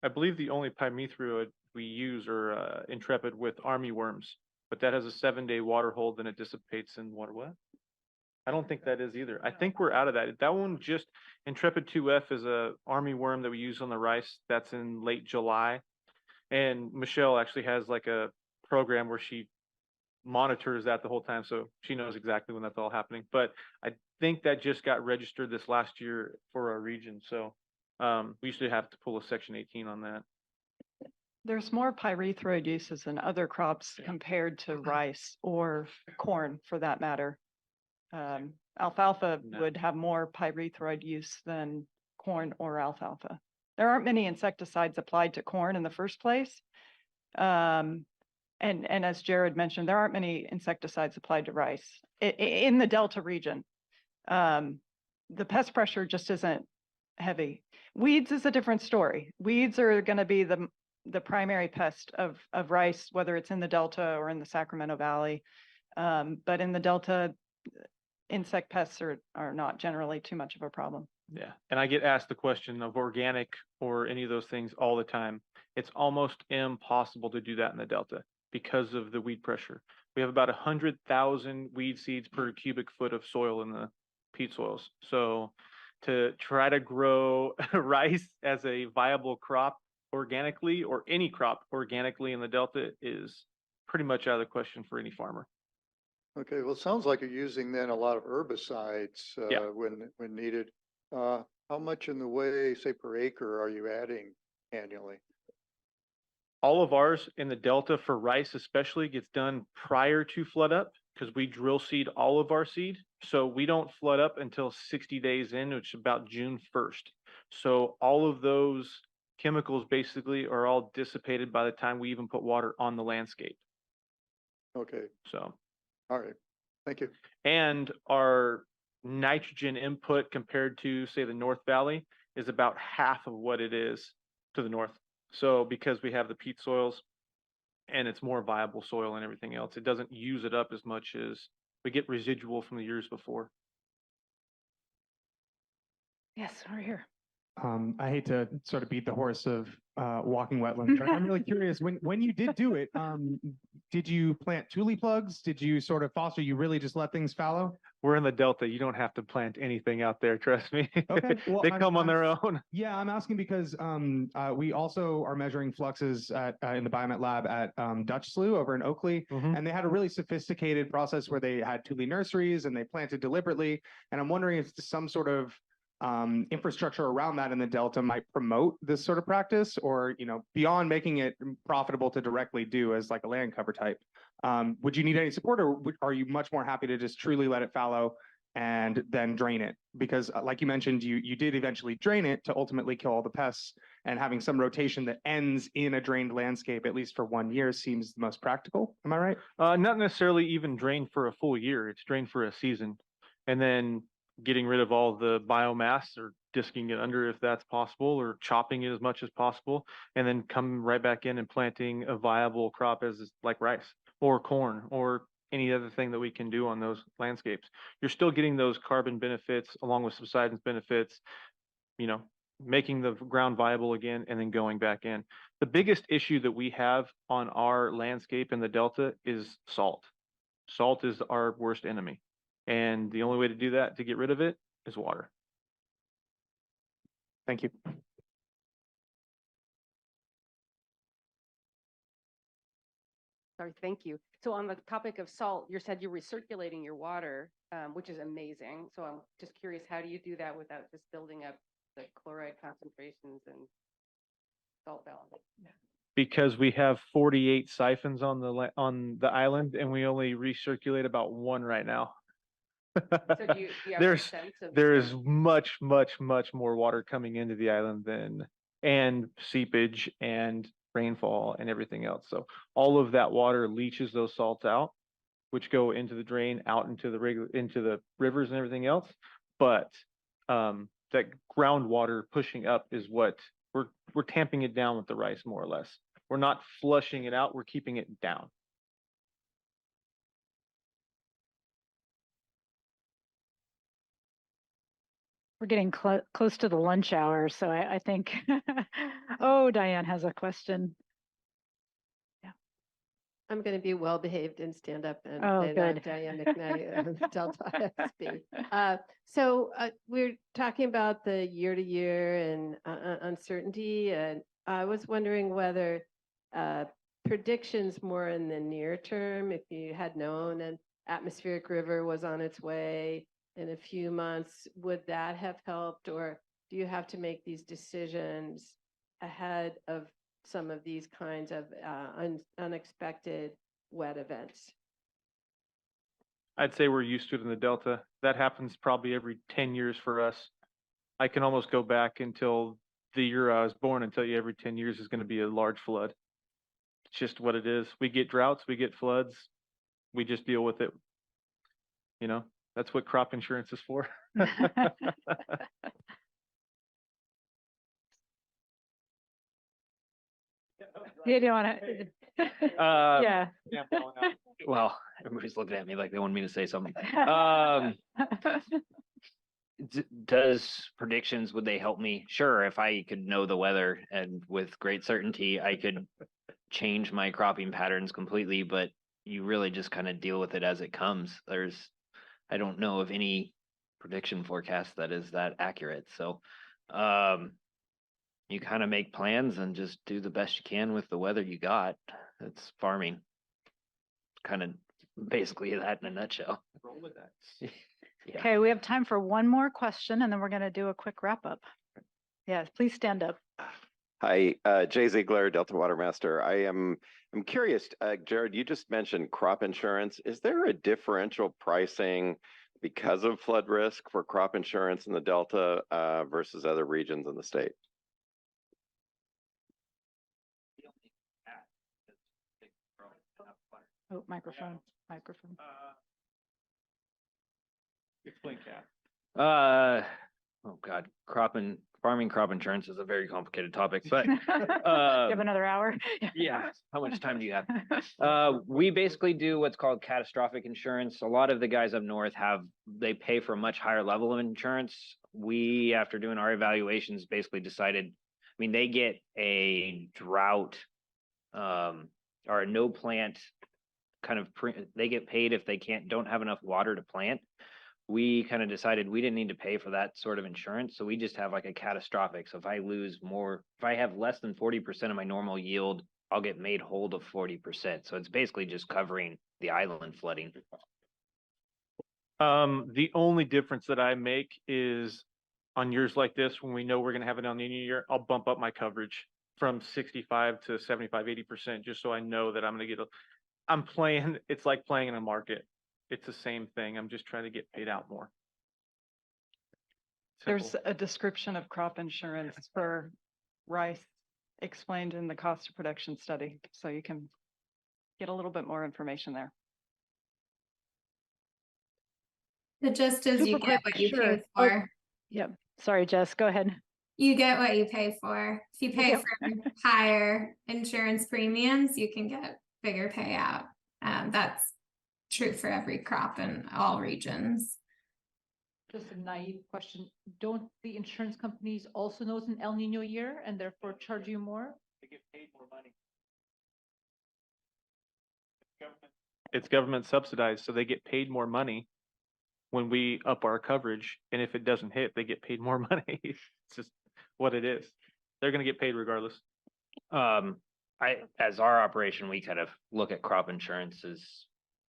I believe the only pyrethroid we use are Intrepid with army worms, but that has a 7-day water hold and it dissipates in water. What? I don't think that is either. I think we're out of that. That one just, Intrepid 2F is a army worm that we use on the rice. That's in late July. And Michelle actually has like a program where she monitors that the whole time. So she knows exactly when that's all happening. But I think that just got registered this last year for our region. So we usually have to pull a Section 18 on that. There's more pyrethroid uses in other crops compared to rice or corn, for that matter. Alfalfa would have more pyrethroid use than corn or alfalfa. There aren't many insecticides applied to corn in the first place. And as Jerred mentioned, there aren't many insecticides applied to rice in the Delta region. The pest pressure just isn't heavy. Weeds is a different story. Weeds are going to be the primary pest of rice, whether it's in the Delta or in the Sacramento Valley. But in the Delta, insect pests are not generally too much of a problem. Yeah, and I get asked the question of organic or any of those things all the time. It's almost impossible to do that in the Delta because of the weed pressure. We have about 100,000 weed seeds per cubic foot of soil in the peat soils. So to try to grow rice as a viable crop organically, or any crop organically in the Delta, is pretty much out of the question for any farmer. Okay, well, it sounds like you're using then a lot of herbicides Yeah. when needed. How much in the way, say, per acre are you adding annually? All of ours in the Delta for rice especially gets done prior to flood up because we drill seed all of our seed. So we don't flood up until 60 days in, which is about June 1st. So all of those chemicals basically are all dissipated by the time we even put water on the landscape. Okay, So, all right, thank you. and our nitrogen input compared to, say, the North Valley is about half of what it is to the north. So because we have the peat soils and it's more viable soil and everything else, it doesn't use it up as much as we get residual from the years before. Yes, over here. I hate to sort of beat the horse of walking wetlands, but I'm really curious, when you did do it, did you plant tule plugs? Did you sort of foster, you really just let things fallow? We're in the Delta. You don't have to plant anything out there. Trust me. Okay. Well, They come on their own. Yeah, I'm asking because we also are measuring fluxes in the Biomet lab at Dutch Slough over in Oakley, and they had a really sophisticated process where they had tule nurseries and they planted deliberately. And I'm wondering if some sort of infrastructure around that in the Delta might promote this sort of practice, or, you know, beyond making it profitable to directly do as like a land cover type. Would you need any support, or are you much more happy to just truly let it fallow and then drain it? Because like you mentioned, you did eventually drain it to ultimately kill all the pests, and having some rotation that ends in a drained landscape, at least for 1 year, seems the most practical. Am I right? Not necessarily even drained for a full year. It's drained for a season. And then getting rid of all the biomass, or disking it under if that's possible, or chopping it as much as possible, and then come right back in and planting a viable crop as like rice or corn or any other thing that we can do on those landscapes. You're still getting those carbon benefits along with subsidence benefits, you know, making the ground viable again and then going back in. The biggest issue that we have on our landscape in the Delta is salt. Salt is our worst enemy. And the only way to do that, to get rid of it, is water. Thank you. Sorry, thank you. So on the topic of salt, you said you're recirculating your water, which is amazing. So I'm just curious, how do you do that without just building up the chloride concentrations and salt balance? Because we have 48 siphons on the island, and we only recirculate about one right now. So do you have a sense of? There is much more water coming into the island and seepage and rainfall and everything else. So all of that water leaches those salts out, which go into the drain, out into the rivers and everything else. But that groundwater pushing up is what we're tamping it down with the rice, more or less. We're not flushing it out, we're keeping it down. We're getting close to the lunch hour, so I think, oh, Diane has a question. I'm going to be well behaved and stand up and Oh, say that I'm good. Diane McKnight of Delta ISB. So we're talking about the year to year and uncertainty, and I was wondering whether predictions more in the near term, if you had known an atmospheric river was on its way in a few months, would that have helped, or do you have to make these decisions ahead of some of these kinds of unexpected wet events? I'd say we're used to it in the Delta. That happens probably every 10 years for us. I can almost go back until the year I was born and tell you every 10 years is going to be a large flood. It's just what it is. We get droughts, we get floods. We just deal with it. You know, that's what crop insurance is for. You don't want to, yeah. Well, Everybody's looking at me like they want me to say something. Does predictions, would they help me? Sure, if I could know the weather and with great certainty, I could change my cropping patterns completely, but you really just kind of deal with it as it comes. I don't know of any prediction forecast that is that accurate. So, you kind of make plans and just do the best you can with the weather you got. It's farming. Kind of basically that in a nutshell. Roll with that. Yeah. Okay, we have time for one more question and then we're going to do a quick wrap up. Yes, please stand up. Hi, Jay Ziegler, Delta Watermaster. I'm curious, Jerred, you just mentioned crop insurance. Is there a differential pricing because of flood risk for crop insurance in the Delta versus other regions in the state? Oh, microphone. Explain that. Oh God, farming crop insurance is a very complicated topic, but You have another hour? yeah, how much time do you have? We basically do what's called catastrophic insurance. A lot of the guys up north they pay for a much higher level of insurance. We, after doing our evaluations, basically decided, I mean, they get a drought, or a no plant kind of they get paid if they don't have enough water to plant. We kind of decided we didn't need to pay for that sort of insurance. So we just have like a catastrophic. So if I have less than 40% of my normal yield, I'll get made whole to 40%. So it's basically just covering the island flooding. The only difference that I make is on years like this, when we know we're going to have an El Nino year, I'll bump up my coverage from 65 to 75, 80%, just so I know that I'm going to get it's like playing in a market. It's the same thing. I'm just trying to get paid out more. Simple. There's a description of crop insurance for rice explained in the cost of production study, so you can get a little bit more information there. But just as you Super get quick, what you sure. pay for, Yep. Sorry, Jess, go ahead. you get what you pay for. If you pay Yep. for higher insurance premiums, you can get bigger payout. That's true for every crop in all regions. Just a naive question. Don't the insurance companies also know it's an El Nino year and therefore charge you more? They get paid more money. It's government subsidized, so they get paid more money when we up our coverage. And if it doesn't hit, they get paid more money. It's just what it is. They're going to get paid regardless. As our operation, we kind of look at crop insurance as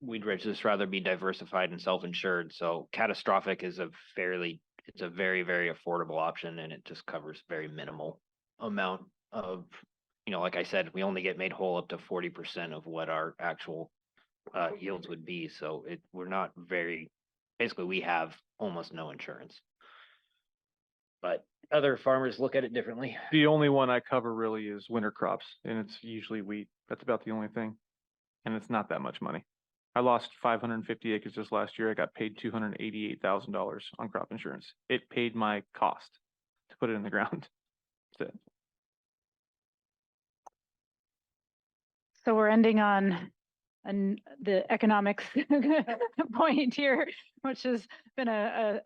we'd just rather be diversified and self-insured. So catastrophic is it's a very, very affordable option, and it just covers very minimal amount of, like I said, we only get made whole up to 40% of what our actual yields would be. So basically we have almost no insurance. But other farmers look at it differently. The only one I cover really is winter crops, and it's usually wheat. That's about the only thing. And it's not that much money. I lost 550 acres this last year. I got paid $288,000 on crop insurance. It paid my cost to put it in the ground. That's it. So we're ending on the economics point here, which has been a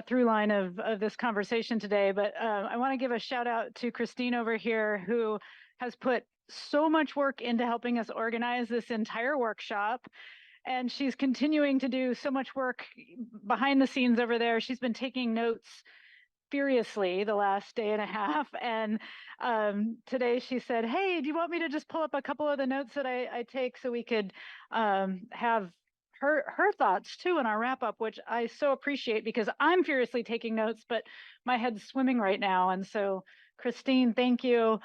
through line of this conversation today. But I want to give a shout out to Christine over here, who has put so much work into helping us organize this entire workshop. And she's continuing to do so much work behind the scenes over there. She's been taking notes furiously the last day and a half. And today she said, hey, do you want me to just pull up a couple of the notes that I take so we could have her thoughts too in our wrap up, which I so appreciate because I'm furiously taking notes, but my head's swimming right now. And so Christine, thank you.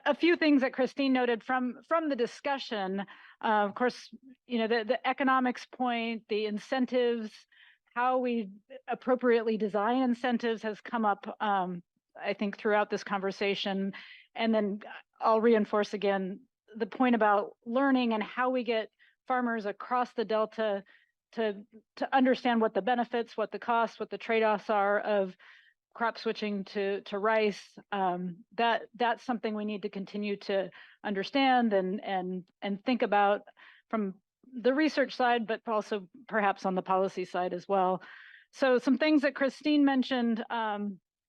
A few things that Christine noted from the discussion, of course, the economics point, the incentives, how we appropriately design incentives has come up, I think, throughout this conversation. And then I'll reinforce again the point about learning and how we get farmers across the Delta to understand what the benefits, what the costs, what the trade-offs are of crop switching to rice. That's something we need to continue to understand and think about from the research side, but also perhaps on the policy side as well. So some things that Christine mentioned,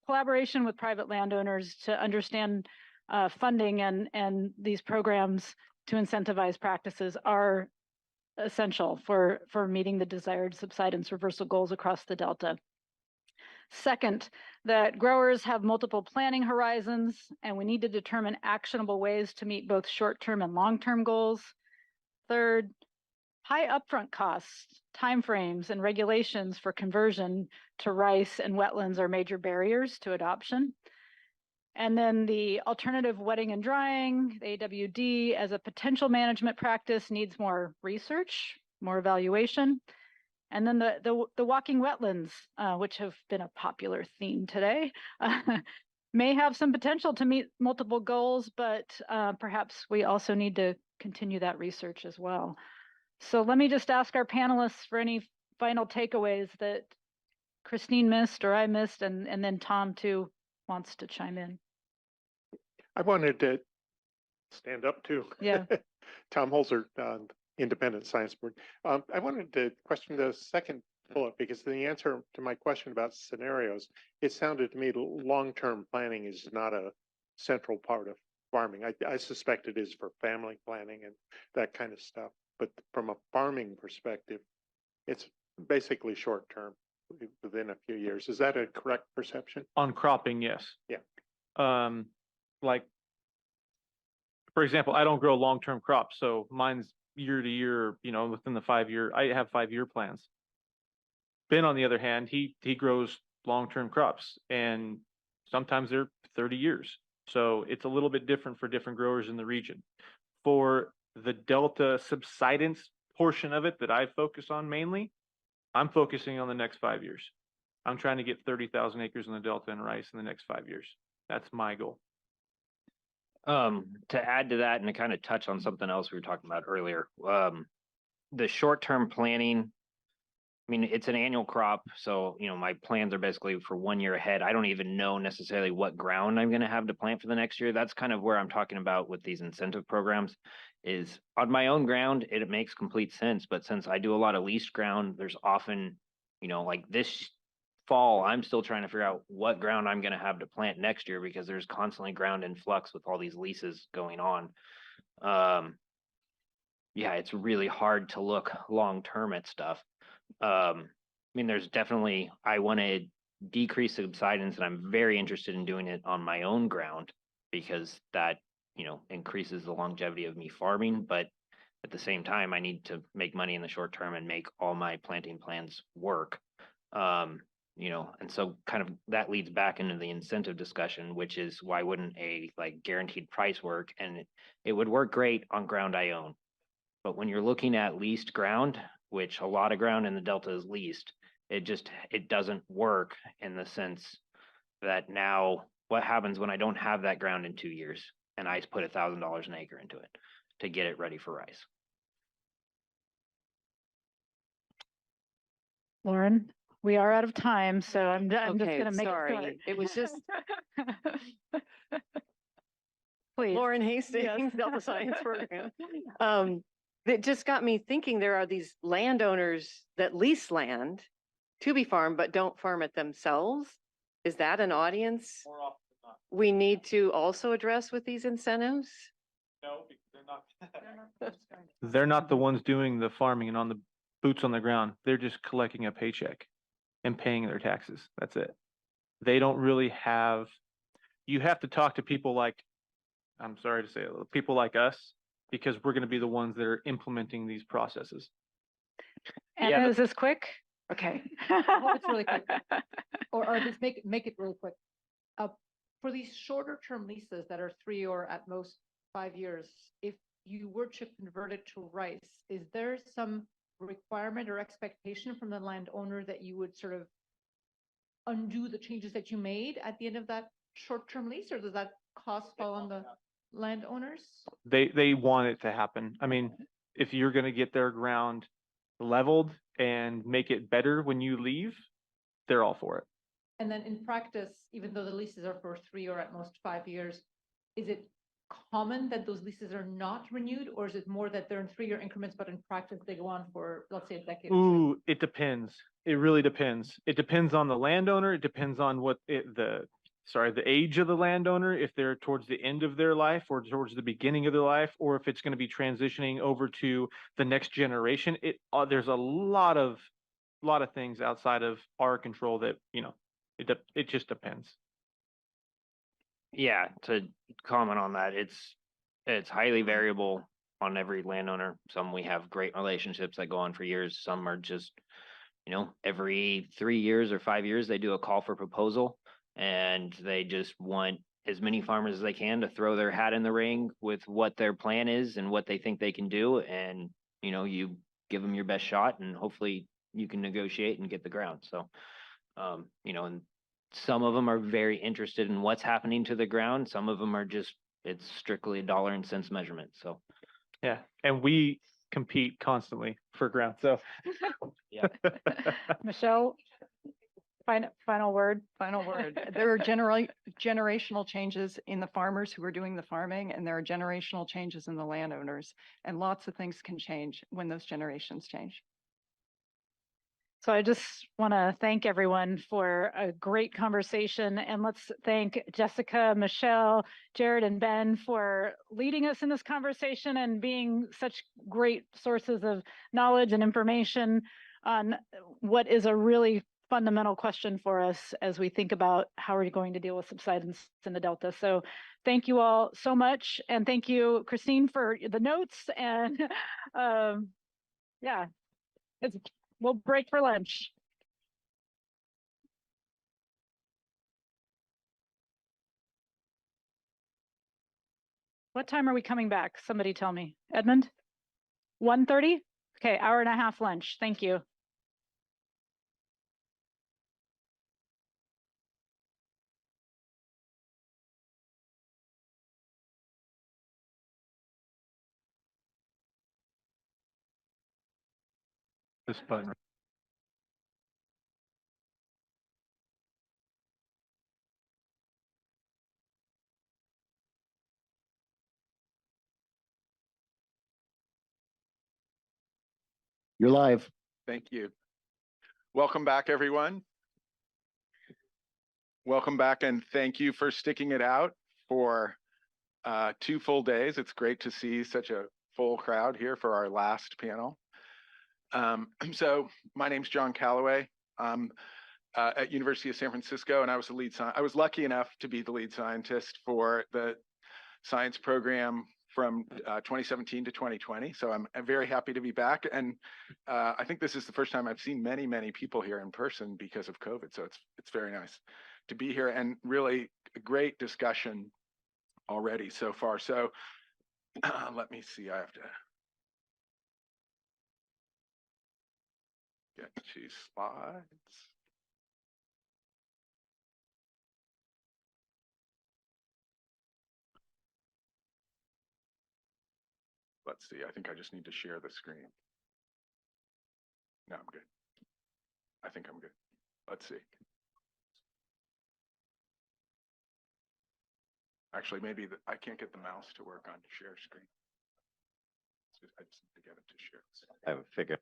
collaboration with private landowners to understand funding and these programs to incentivize practices are essential for meeting the desired subsidence reversal goals across the Delta. Second, that growers have multiple planning horizons, and we need to determine actionable ways to meet both short-term and long-term goals. Third, high upfront costs, timeframes, and regulations for conversion to rice and wetlands are major barriers to adoption. And then the alternative wetting and drying, the AWD, as a potential management practice needs more research, more evaluation. And then the walking wetlands, which have been a popular theme today, may have some potential to meet multiple goals, but perhaps we also need to continue that research as well. So let me just ask our panelists for any final takeaways that Christine missed or I missed, and then Tom too wants to chime in. I wanted to stand up too. Yeah. Tom Holzer, Independent Science Board. I wanted to question the second bullet because the answer to my question about scenarios, it sounded to me long-term planning is not a central part of farming. I suspect it is for family planning and that kind of stuff. But from a farming perspective, it's basically short-term within a few years. Is that a correct perception? On cropping, yes. Yeah. Like, for example, I don't grow long-term crops, so mine's year to year, you know, within the 5-year, I have 5-year plans. Ben, on the other hand, he grows long-term crops, and sometimes they're 30 years. So it's a little bit different for different growers in the region. For the Delta subsidence portion of it that I focus on mainly, I'm focusing on the next 5 years. I'm trying to get 30,000 acres in the Delta and rice in the next 5 years. That's my goal. To add to that and to kind of touch on something else we were talking about earlier, the short-term planning, I mean, it's an annual crop. So, you know, my plans are basically for 1 year ahead. I don't even know necessarily what ground I'm going to have to plant for the next year. That's kind of where I'm talking about with these incentive programs is on my own ground, it makes complete sense. But since I do a lot of leased ground, there's often, you know, like this fall, I'm still trying to figure out what ground I'm going to have to plant next year because there's constantly ground in flux with all these leases going on. Yeah, it's really hard to look long-term at stuff. I mean, there's definitely, I want to decrease subsidence and I'm very interested in doing it on my own ground because that, you know, increases the longevity of me farming. But at the same time, I need to make money in the short term and make all my planting plans work. You know, and so kind of that leads back into the incentive discussion, which is why wouldn't a like guaranteed price work? And it would work great on ground I own. But when you're looking at leased ground, which a lot of ground in the Delta is leased, it doesn't work in the sense that now what happens when I don't have that ground in 2 years and I put $1,000 an acre into it to get it ready for rice? Lauren, we are out of time, so I'm just Okay, going to make sorry. it short. It was just Please. Lauren Hastings, Delta Science Program. That just got me thinking there are these landowners that lease land to be farmed, but don't farm it themselves. Is that an audience More often than not. we need to also address with these incentives? No, because they're not the ones doing the farming and on the boots on the ground. They're just collecting a paycheck and paying their taxes. That's it. They don't really have, you have to talk to people like, I'm sorry to say it, people like us, because we're going to be the ones that are implementing these processes. And is this quick? Okay. I hope it's really quick. Or just make it really quick. For these shorter term leases that are 3 or at most 5 years, if you were to convert it to rice, is there some requirement or expectation from the landowner that you would sort of undo the changes that you made at the end of that short term lease, or does that cost fall on the landowners? They want it to happen. I mean, if you're going to get their ground leveled and make it better when you leave, they're all for it. And then in practice, even though the leases are for 3 or at most 5 years, is it common that those leases are not renewed, or is it more that they're in 3-year increments, but in practice they go on for, let's say, a decade? Or two? Ooh, it depends. It really depends. It depends on the landowner. It depends on the age of the landowner, if they're towards the end of their life or towards the beginning of their life, or if it's going to be transitioning over to the next generation. There's a lot of things outside of our control that, it just depends. Yeah, to comment on that, it's highly variable on every landowner. Some we have great relationships that go on for years. Some are just, every 3 years or 5 years, they do a call for proposal and they just want as many farmers as they can to throw their hat in the ring with what their plan is and what they think they can do. And, you give them your best shot and hopefully you can negotiate and get the ground. So, and some of them are very interested in what's happening to the ground. Some of them are just, it's strictly a dollar and cents measurement. So, yeah. And we compete constantly for ground. So, yeah. Michelle, final word. Final word. There are generational changes in the farmers who are doing the farming, and there are generational changes in the landowners, and lots of things can change when those generations change. So I just want to thank everyone for a great conversation, and let's thank Jessica, Michelle, Jerred, and Ben for leading us in this conversation and being such great sources of knowledge and information on what is a really fundamental question for us as we think about how we're going to deal with subsidence in the Delta. So thank you all so much. And thank you, Christine, for the notes. And yeah, we'll break for lunch. What time are we coming back? Somebody tell me. Edmund? 1:30? Okay, hour and a half lunch. Thank you. this button. You're live. Thank you. Welcome back, everyone. Welcome back, and thank you for sticking it out for 2 full days. It's great to see such a full crowd here for our last panel. So my name's John Calloway. I'm at University of San Francisco, and I was lucky enough to be the lead scientist for the science program from 2017 to 2020. So I'm very happy to be back. And I think this is the first time I've seen many, many people here in person because of COVID. So it's very nice to be here, and really a great discussion already so far. So let me see, I have to get to slides. Let's see, I think I just need to share the screen. No, I'm good. I think I'm good. Let's see. Actually, maybe I can't get the mouse to work on share screen. I just need to get it to share. I have a figure.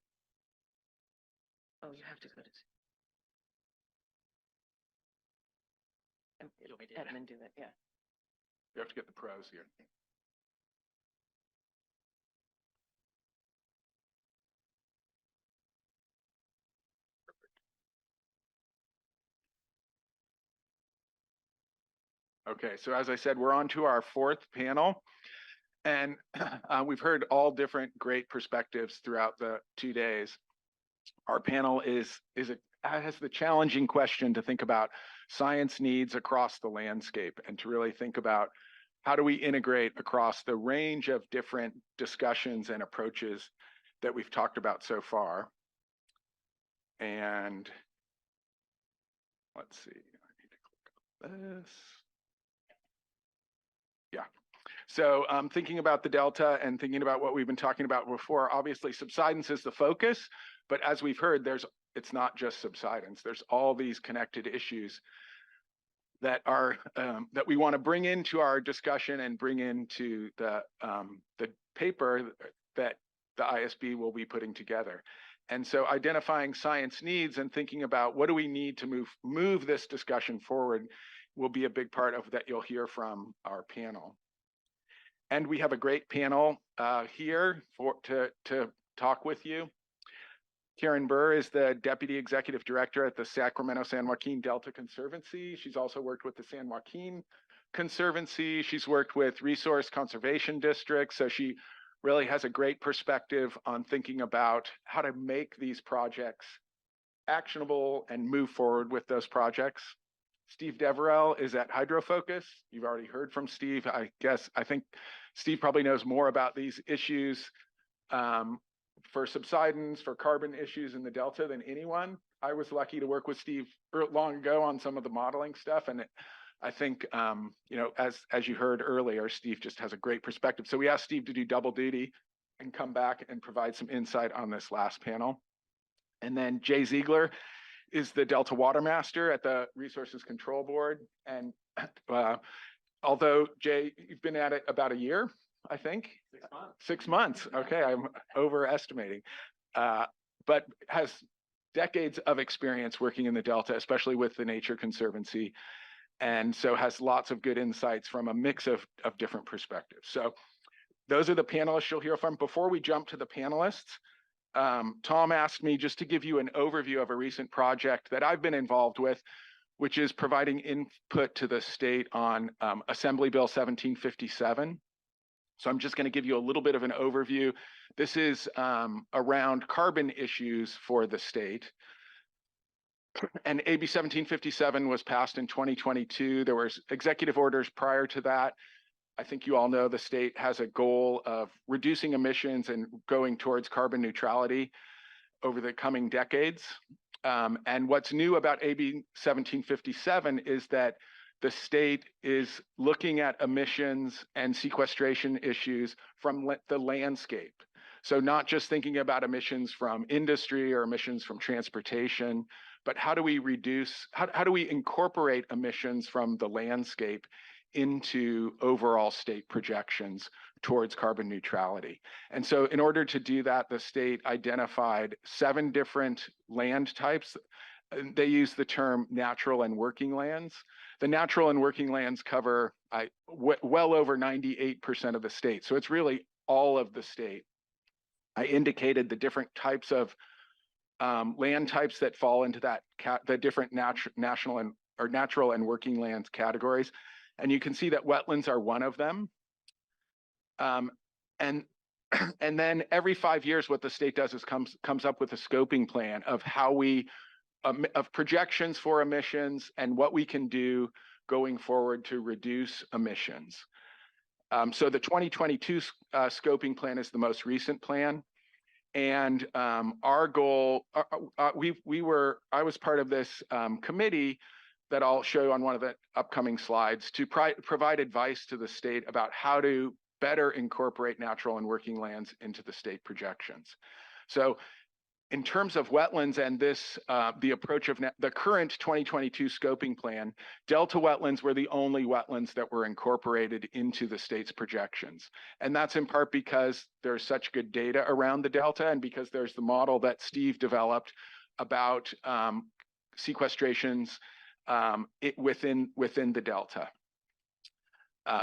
Oh, you have to go to. Edmund do it, yeah. You have to get the pros here. Okay, so as I said, we're on to our 4th panel, and we've heard all different great perspectives throughout the 2 days. Our panel has the challenging question to think about science needs across the landscape, and to really think about how do we integrate across the range of different discussions and approaches that we've talked about so far. And let's see, I need to click on this. Yeah. So thinking about the Delta and thinking about what we've been talking about before, obviously subsidence is the focus, but as we've heard, it's not just subsidence. There's all these connected issues that we want to bring into our discussion and bring into the paper that the ISB will be putting together. And so identifying science needs and thinking about what do we need to move this discussion forward will be a big part of that you'll hear from our panel. And we have a great panel here to talk with you. Karen Burr is the Deputy Executive Director at the Sacramento-San Joaquin Delta Conservancy. She's also worked with the San Joaquin Conservancy. She's worked with resource conservation districts. So she really has a great perspective on thinking about how to make these projects actionable and move forward with those projects. Steve Deverell is at Hydrofocus. You've already heard from Steve. I think Steve probably knows more about these issues for subsidence, for carbon issues in the Delta than anyone. I was lucky to work with Steve long ago on some of the modeling stuff. And I think, as you heard earlier, Steve just has a great perspective. So we asked Steve to do double duty and come back and provide some insight on this last panel. And then Jay Ziegler is the Delta Water Master at the Resources Control Board. And although Jay, you've been at it about a year, I think. 6 months. 6 months. Okay, I'm overestimating. But has decades of experience working in the Delta, especially with the Nature Conservancy. And so has lots of good insights from a mix of different perspectives. So those are the panelists you'll hear from. Before we jump to the panelists, Tom asked me just to give you an overview of a recent project that I've been involved with, which is providing input to the state on Assembly Bill 1757. So I'm just going to give you a little bit of an overview. This is around carbon issues for the state. And AB 1757 was passed in 2022. There were executive orders prior to that. I think you all know the state has a goal of reducing emissions and going towards carbon neutrality over the coming decades. And what's new about AB 1757 is that the state is looking at emissions and sequestration issues from the landscape. So not just thinking about emissions from industry or emissions from transportation, but how do we reduce, how do we incorporate emissions from the landscape into overall state projections towards carbon neutrality? And so in order to do that, the state identified 7 different land types. They use the term natural and working lands. The natural and working lands cover well over 98% of the state. So it's really all of the state. I indicated the different types of land types that fall into that the different natural and working lands categories. And you can see that wetlands are one of them. And then every 5 years, what the state does is comes up with a scoping plan of how we of projections for emissions and what we can do going forward to reduce emissions. So the 2022 scoping plan is the most recent plan. And our goal, I was part of this committee that I'll show on one of the upcoming slides to provide advice to the state about how to better incorporate natural and working lands into the state projections. So in terms of wetlands and this, the approach of the current 2022 scoping plan, Delta wetlands were the only wetlands that were incorporated into the state's projections. And that's in part because there's such good data around the Delta and because there's the model that Steve developed about sequestrations within the Delta.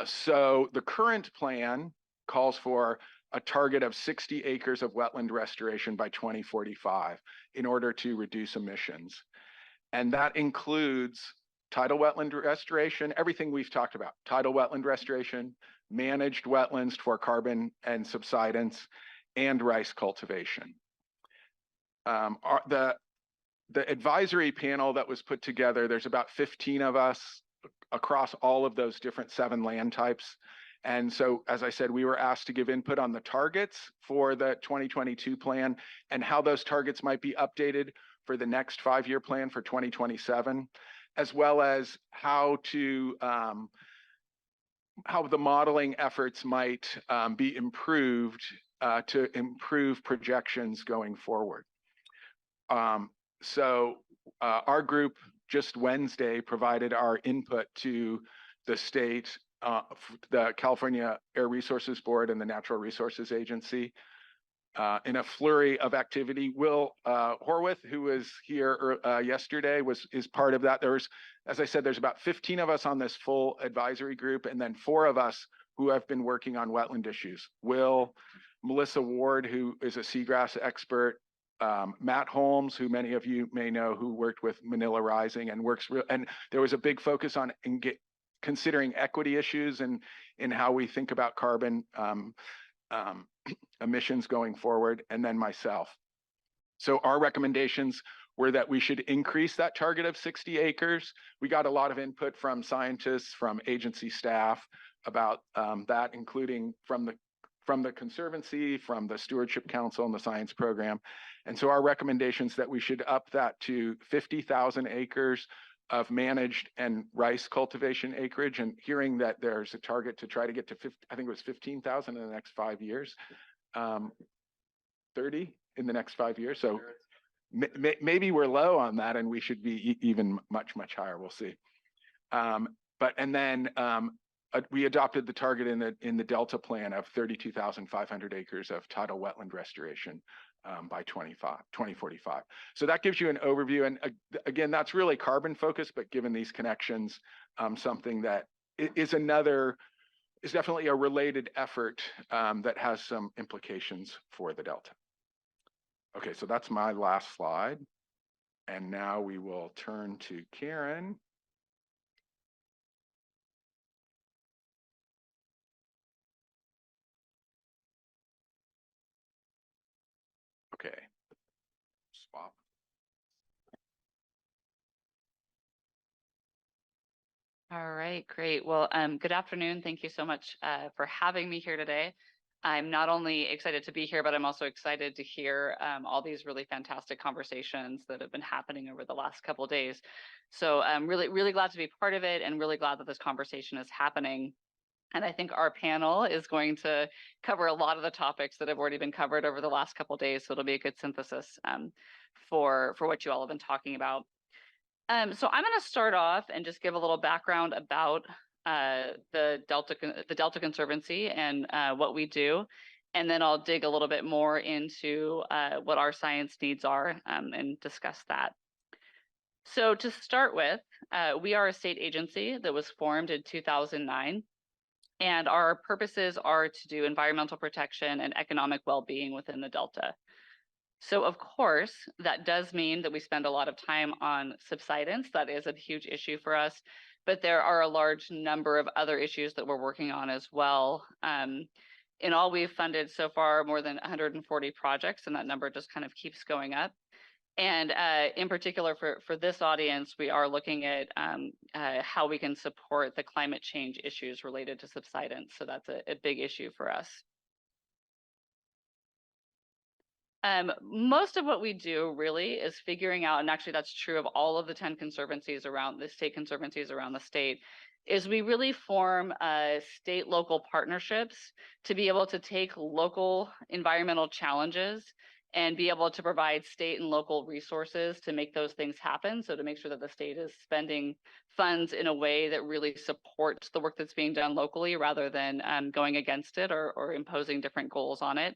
So the current plan calls for a target of 60 acres of wetland restoration by 2045 in order to reduce emissions. And that includes tidal wetland restoration, everything we've talked about, tidal wetland restoration, managed wetlands for carbon and subsidence, and rice cultivation. The advisory panel that was put together, there's about 15 of us across all of those different 7 land types. And so, as I said, we were asked to give input on the targets for the 2022 plan and how those targets might be updated for the next 5-year plan for 2027, as well as how the modeling efforts might be improved to improve projections going forward. Our group, just Wednesday provided our input to the state, the California Air Resources Board and the Natural Resources Agency. In a flurry of activity, Will Horwath, who was here yesterday, is part of that. There's, as I said, there's about 15 of us on this full advisory group, and then 4 of us who have been working on wetland issues. Will, Melissa Ward, who is a seagrass expert, Matt Holmes, who many of you may know, who worked with Manila Rising and and there was a big focus on considering equity issues and in how we think about carbon emissions going forward, and then myself. So our recommendations were that we should increase that target of 60 acres. We got a lot of input from scientists, from agency staff about that, including from the Conservancy, from the Stewardship Council and the Science Program. And so our recommendations that we should up that to 50,000 acres of managed and rice cultivation acreage, and hearing that there's a target to try to get to I think it was 15,000 in the next 5 years, 30 in the next 5 years. So maybe we're low on that, and we should be even much higher. We'll see. We adopted the target in the Delta plan of 32,500 acres of tidal wetland restoration by 2045. So that gives you an overview. And again, that's really carbon focused, but given these connections, something that is definitely a related effort that has some implications for the Delta. Okay, so that's my last slide. And now we will turn to Karen. Okay, swap. All right, great. Well, good afternoon. Thank you so much for having me here today. I'm not only excited to be here, but I'm also excited to hear all these really fantastic conversations that have been happening over the last couple of days. So I'm really glad to be part of it, and really glad that this conversation is happening. And I think our panel is going to cover a lot of the topics that have already been covered over the last couple of days. So it'll be a good synthesis for what you all have been talking about. So I'm going to start off and just give a little background about the Delta Conservancy and what we do. And then I'll dig a little bit more into what our science needs are and discuss that. So to start with, we are a state agency that was formed in 2009. And our purposes are to do environmental protection and economic well-being within the Delta. So of course, that does mean that we spend a lot of time on subsidence. That is a huge issue for us, but there are a large number of other issues that we're working on as well. In all, we've funded so far more than 140 projects, and that number just kind of keeps going up. And in particular for this audience, we are looking at how we can support the climate change issues related to subsidence. So that's a big issue for us. Most of what we do really is figuring out, and actually that's true of all of the 10 conservancies around the state conservancies around the state, is we really form state-local partnerships to be able to take local environmental challenges and be able to provide state and local resources to make those things happen. So to make sure that the state is spending funds in a way that really supports the work that's being done locally, rather than going against it or imposing different goals on it.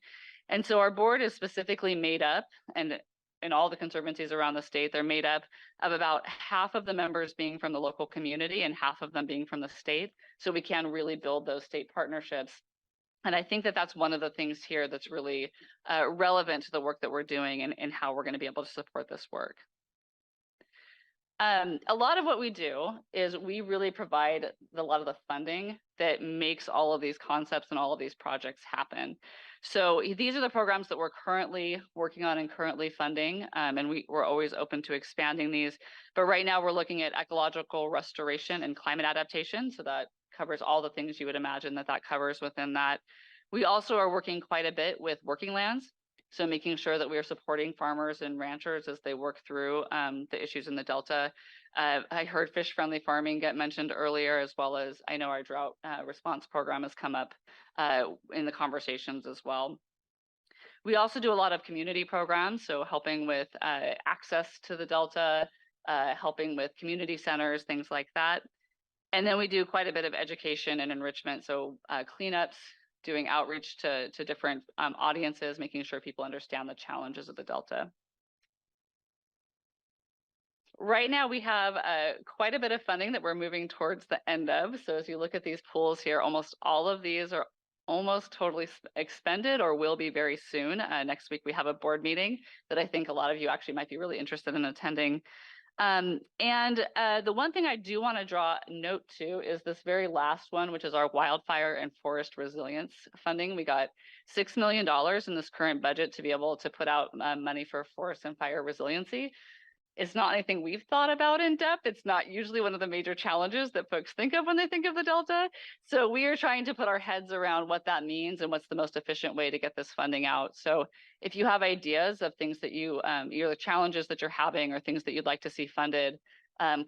And so our board is specifically made up, and in all the conservancies around the state, they're made up of about half of the members being from the local community and half of them being from the state. So we can really build those state partnerships. And I think that that's one of the things here that's really relevant to the work that we're doing and how we're going to be able to support this work. A lot of what we do is we really provide a lot of the funding that makes all of these concepts and all of these projects happen. So these are the programs that we're currently working on and currently funding, and we're always open to expanding these. But right now we're looking at ecological restoration and climate adaptation. So that covers all the things you would imagine that covers within that. We also are working quite a bit with working lands. So making sure that we are supporting farmers and ranchers as they work through the issues in the Delta. I heard fish-friendly farming get mentioned earlier, as well as I know our drought response program has come up in the conversations as well. We also do a lot of community programs, so helping with access to the Delta, helping with community centers, things like that. And then we do quite a bit of education and enrichment. So cleanups, doing outreach to different audiences, making sure people understand the challenges of the Delta. Right now, we have quite a bit of funding that we're moving towards the end of. So as you look at these pools here, almost all of these are almost totally expended or will be very soon. Next week, we have a board meeting that I think a lot of you actually might be really interested in attending. The one thing I do want to draw note to is this very last one, which is our wildfire and forest resilience funding. We got $6 million in this current budget to be able to put out money for forest and fire resiliency. It's not anything we've thought about in depth. It's not usually one of the major challenges that folks think of when they think of the Delta. So we are trying to put our heads around what that means and what's the most efficient way to get this funding out. So if you have ideas of things that you, the challenges that you're having or things that you'd like to see funded,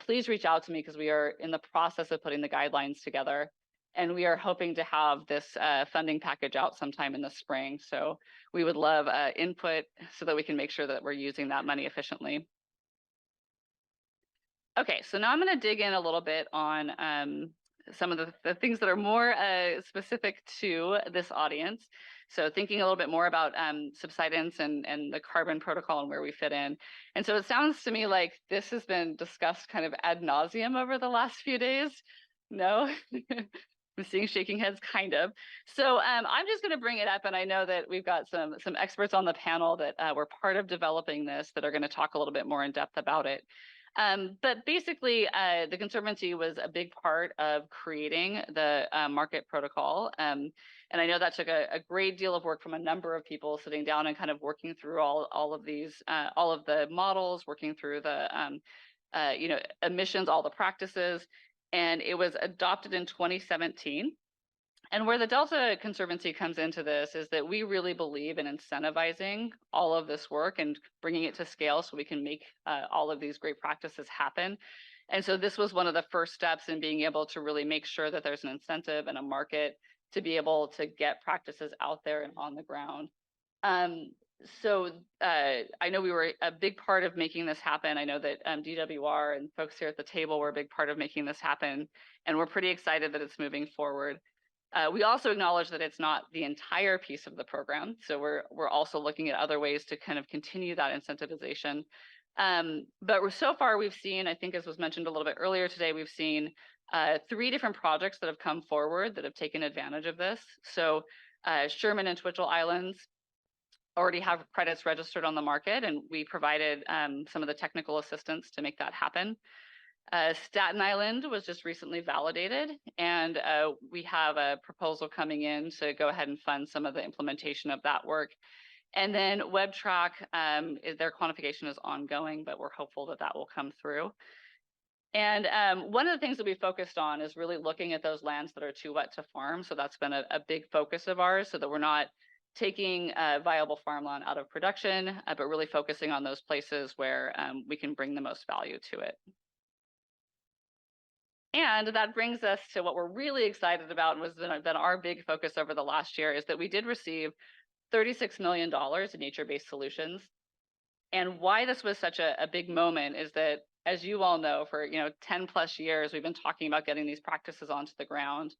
please reach out to me because we are in the process of putting the guidelines together. And we are hoping to have this funding package out sometime in the spring. So we would love input so that we can make sure that we're using that money efficiently. Okay, so now I'm going to dig in a little bit on some of the things that are more specific to this audience. So thinking a little bit more about subsidence and the carbon protocol and where we fit in. And so it sounds to me like this has been discussed kind of ad nauseum over the last few days. No? I'm seeing shaking heads, kind of. So I'm just going to bring it up, and I know that we've got some experts on the panel that were part of developing this that are going to talk a little bit more in depth about it. But basically, the Conservancy was a big part of creating the market protocol. And I know that took a great deal of work from a number of people sitting down and kind of working through all of these, all of the models, working through the, emissions, all the practices. And it was adopted in 2017. And where the Delta Conservancy comes into this is that we really believe in incentivizing all of this work and bringing it to scale so we can make all of these great practices happen. And so this was one of the first steps in being able to really make sure that there's an incentive and a market to be able to get practices out there and on the ground. So I know we were a big part of making this happen. I know that DWR and folks here at the table were a big part of making this happen. And we're pretty excited that it's moving forward. We also acknowledge that it's not the entire piece of the program. So we're also looking at other ways to kind of continue that incentivization. But so far we've seen, I think as was mentioned a little bit earlier today, we've seen 3 different projects that have come forward that have taken advantage of this. So Sherman and Twitchell Islands already have credits registered on the market, and we provided some of the technical assistance to make that happen. Staten Island was just recently validated, and we have a proposal coming in to go ahead and fund some of the implementation of that work. And then WebTrack, their quantification is ongoing, but we're hopeful that that will come through. And one of the things that we focused on is really looking at those lands that are too wet to farm. So that's been a big focus of ours, so that we're not taking viable farmland out of production, but really focusing on those places where we can bring the most value to it. And that brings us to what we're really excited about and was been our big focus over the last year is that we did receive $36 million in nature-based solutions. And why this was such a big moment is that, as you all know, for 10 plus years, we've been talking about getting these practices onto the ground.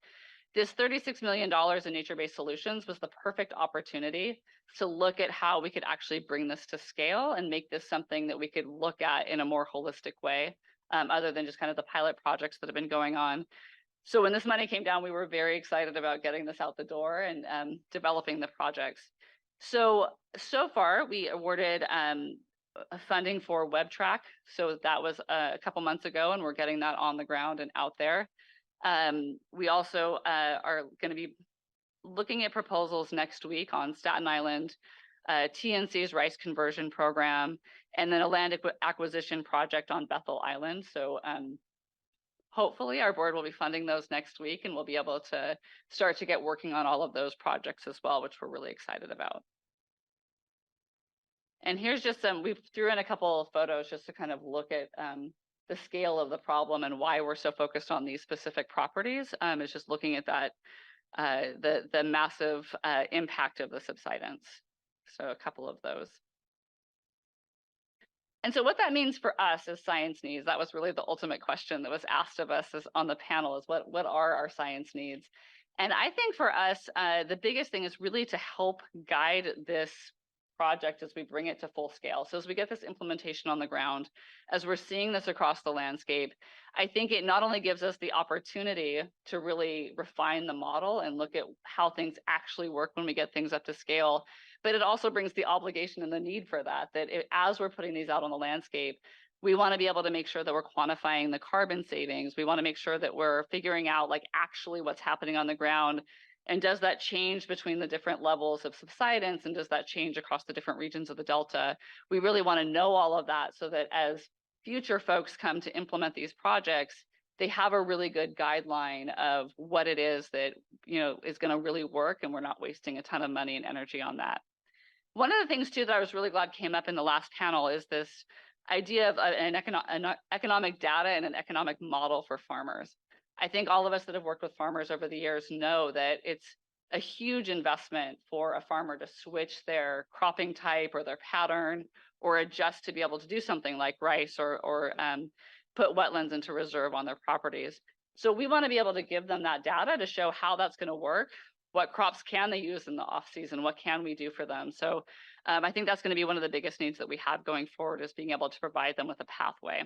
This $36 million in nature-based solutions was the perfect opportunity to look at how we could actually bring this to scale and make this something that we could look at in a more holistic way, other than just kind of the pilot projects that have been going on. So when this money came down, we were very excited about getting this out the door and developing the projects. So far, we awarded funding for WebTrack. So that was a couple months ago, and we're getting that on the ground and out there. We also are going to be looking at proposals next week on Staten Island, TNC's rice conversion program, and then a land acquisition project on Bethel Island. So hopefully our board will be funding those next week, and we'll be able to start to get working on all of those projects as well, which we're really excited about. And here's just we threw in a couple of photos just to kind of look at the scale of the problem and why we're so focused on these specific properties. Is just looking at that, the massive impact of the subsidence. So a couple of those. And so what that means for us as science needs, that was really the ultimate question that was asked of us as on the panel, is what are our science needs? And I think for us, the biggest thing is really to help guide this project as we bring it to full scale. So as we get this implementation on the ground, as we're seeing this across the landscape, I think it not only gives us the opportunity to really refine the model and look at how things actually work when we get things up to scale, but it also brings the obligation and the need for that, as we're putting these out on the landscape, we want to be able to make sure that we're quantifying the carbon savings. We want to make sure that we're figuring out like actually what's happening on the ground. And does that change between the different levels of subsidence, and does that change across the different regions of the Delta? We really want to know all of that so that as future folks come to implement these projects, they have a really good guideline of what it is that, you know, is going to really work, and we're not wasting a ton of money and energy on that. One of the things too that I was really glad came up in the last panel is this idea of an economic data and an economic model for farmers. I think all of us that have worked with farmers over the years know that it's a huge investment for a farmer to switch their cropping type or their pattern, or adjust to be able to do something like rice, or put wetlands into reserve on their properties. So we want to be able to give them that data to show how that's going to work. What crops can they use in the off season? What can we do for them? So I think that's going to be one of the biggest needs that we have going forward, is being able to provide them with a pathway.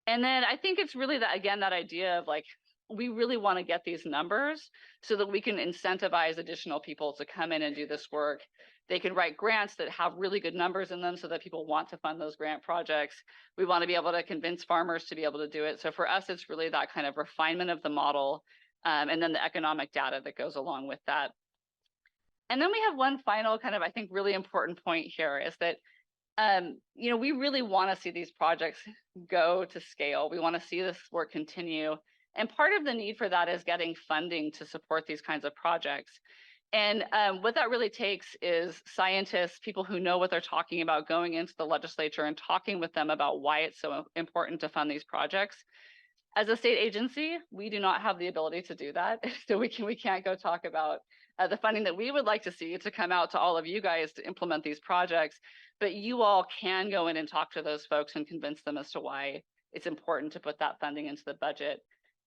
And then I think it's really that, again, that idea of like, we really want to get these numbers so that we can incentivize additional people to come in and do this work. They can write grants that have really good numbers in them so that people want to fund those grant projects. We want to be able to convince farmers to be able to do it. So for us, it's really that kind of refinement of the model, and then the economic data that goes along with that. And then we have one final kind of, I think, really important point here is that, you know, we really want to see these projects go to scale. We want to see this work continue. And part of the need for that is getting funding to support these kinds of projects. And what that really takes is scientists, people who know what they're talking about, going into the legislature and talking with them about why it's so important to fund these projects. As a state agency, we do not have the ability to do that. So we can't go talk about the funding that we would like to see to come out to all of you guys to implement these projects. But you all can go in and talk to those folks and convince them as to why it's important to put that funding into the budget.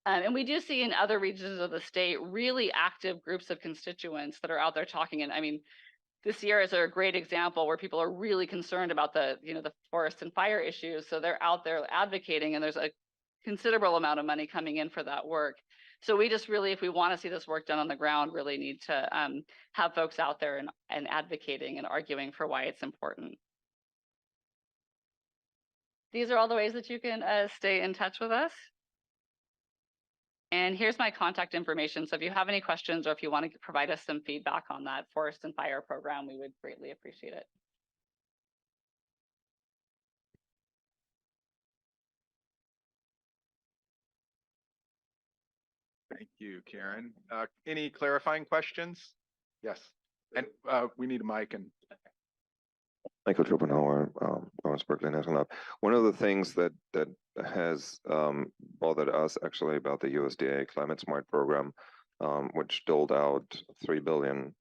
And we do see in other regions of the state really active groups of constituents that are out there talking. And I mean, this year is a great example where people are really concerned about the, you know, the forest and fire issues. So they're out there advocating, and there's a considerable amount of money coming in for that work. So we just really, if we want to see this work done on the ground, really need to have folks out there and advocating and arguing for why it's important. These are all the ways that you can stay in touch with us. And here's my contact information. So if you have any questions, or if you want to provide us some feedback on that forest and fire program, we would greatly appreciate it. Thank you, Karen. Any clarifying questions? Yes. And we need a mic. And Michael Schopenhauer, Lawrence Berkeley National Lab. One of the things that has bothered us actually about the USDA Climate Smart program, which doled out $3 billion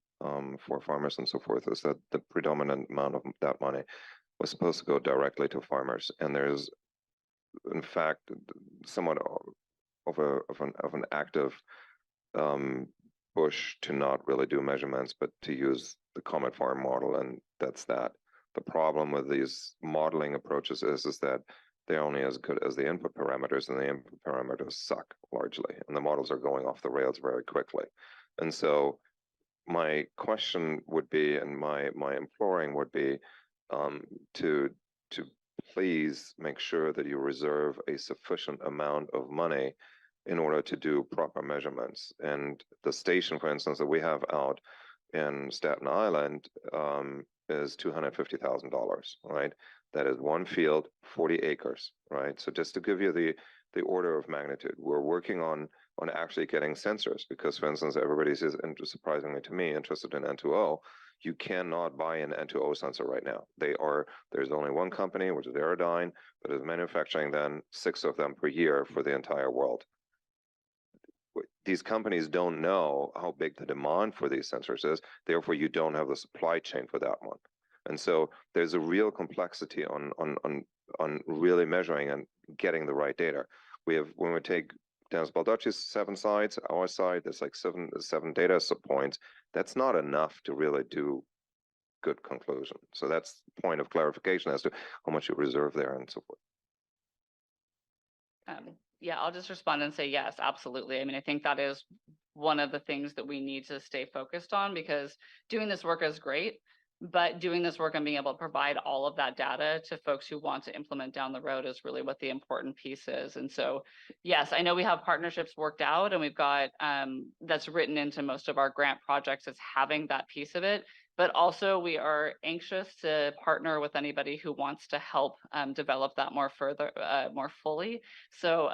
for farmers and so forth, is that the predominant amount of that money was supposed to go directly to farmers, and there's, in fact, somewhat of an active push to not really do measurements, but to use the Comet Farm model, and that's that. The problem with these modeling approaches is that they're only as good as the input parameters, and the input parameters suck largely, and the models are going off the rails very quickly. And so my question would be, and my imploring would be, to please make sure that you reserve a sufficient amount of money in order to do proper measurements. And the station, for instance, that we have out in Staten Island is $250,000, right? That is one field, 40 acres, right? So just to give you the order of magnitude, we're working on actually getting sensors, because, for instance, everybody is, surprisingly to me, interested in N2O. You cannot buy an N2O sensor right now. There's only one company, which is Aerodyne, that is manufacturing then 6 of them per year for the entire world. These companies don't know how big the demand for these sensors is. Therefore, you don't have the supply chain for that one. And so there's a real complexity on really measuring and getting the right data. We have, when we take Dennis Baldacci's 7 sites, our site, there's like seven data points. That's not enough to really do good conclusion. So that's the point of clarification as to how much you reserve there and so forth. Yeah, I'll just respond and say yes, absolutely. I mean, I think that is one of the things that we need to stay focused on, because doing this work is great, but doing this work and being able to provide all of that data to folks who want to implement down the road is really what the important piece is. And so, yes, I know we have partnerships worked out, and we've got that's written into most of our grant projects as having that piece of it. But also we are anxious to partner with anybody who wants to help develop that more fully. So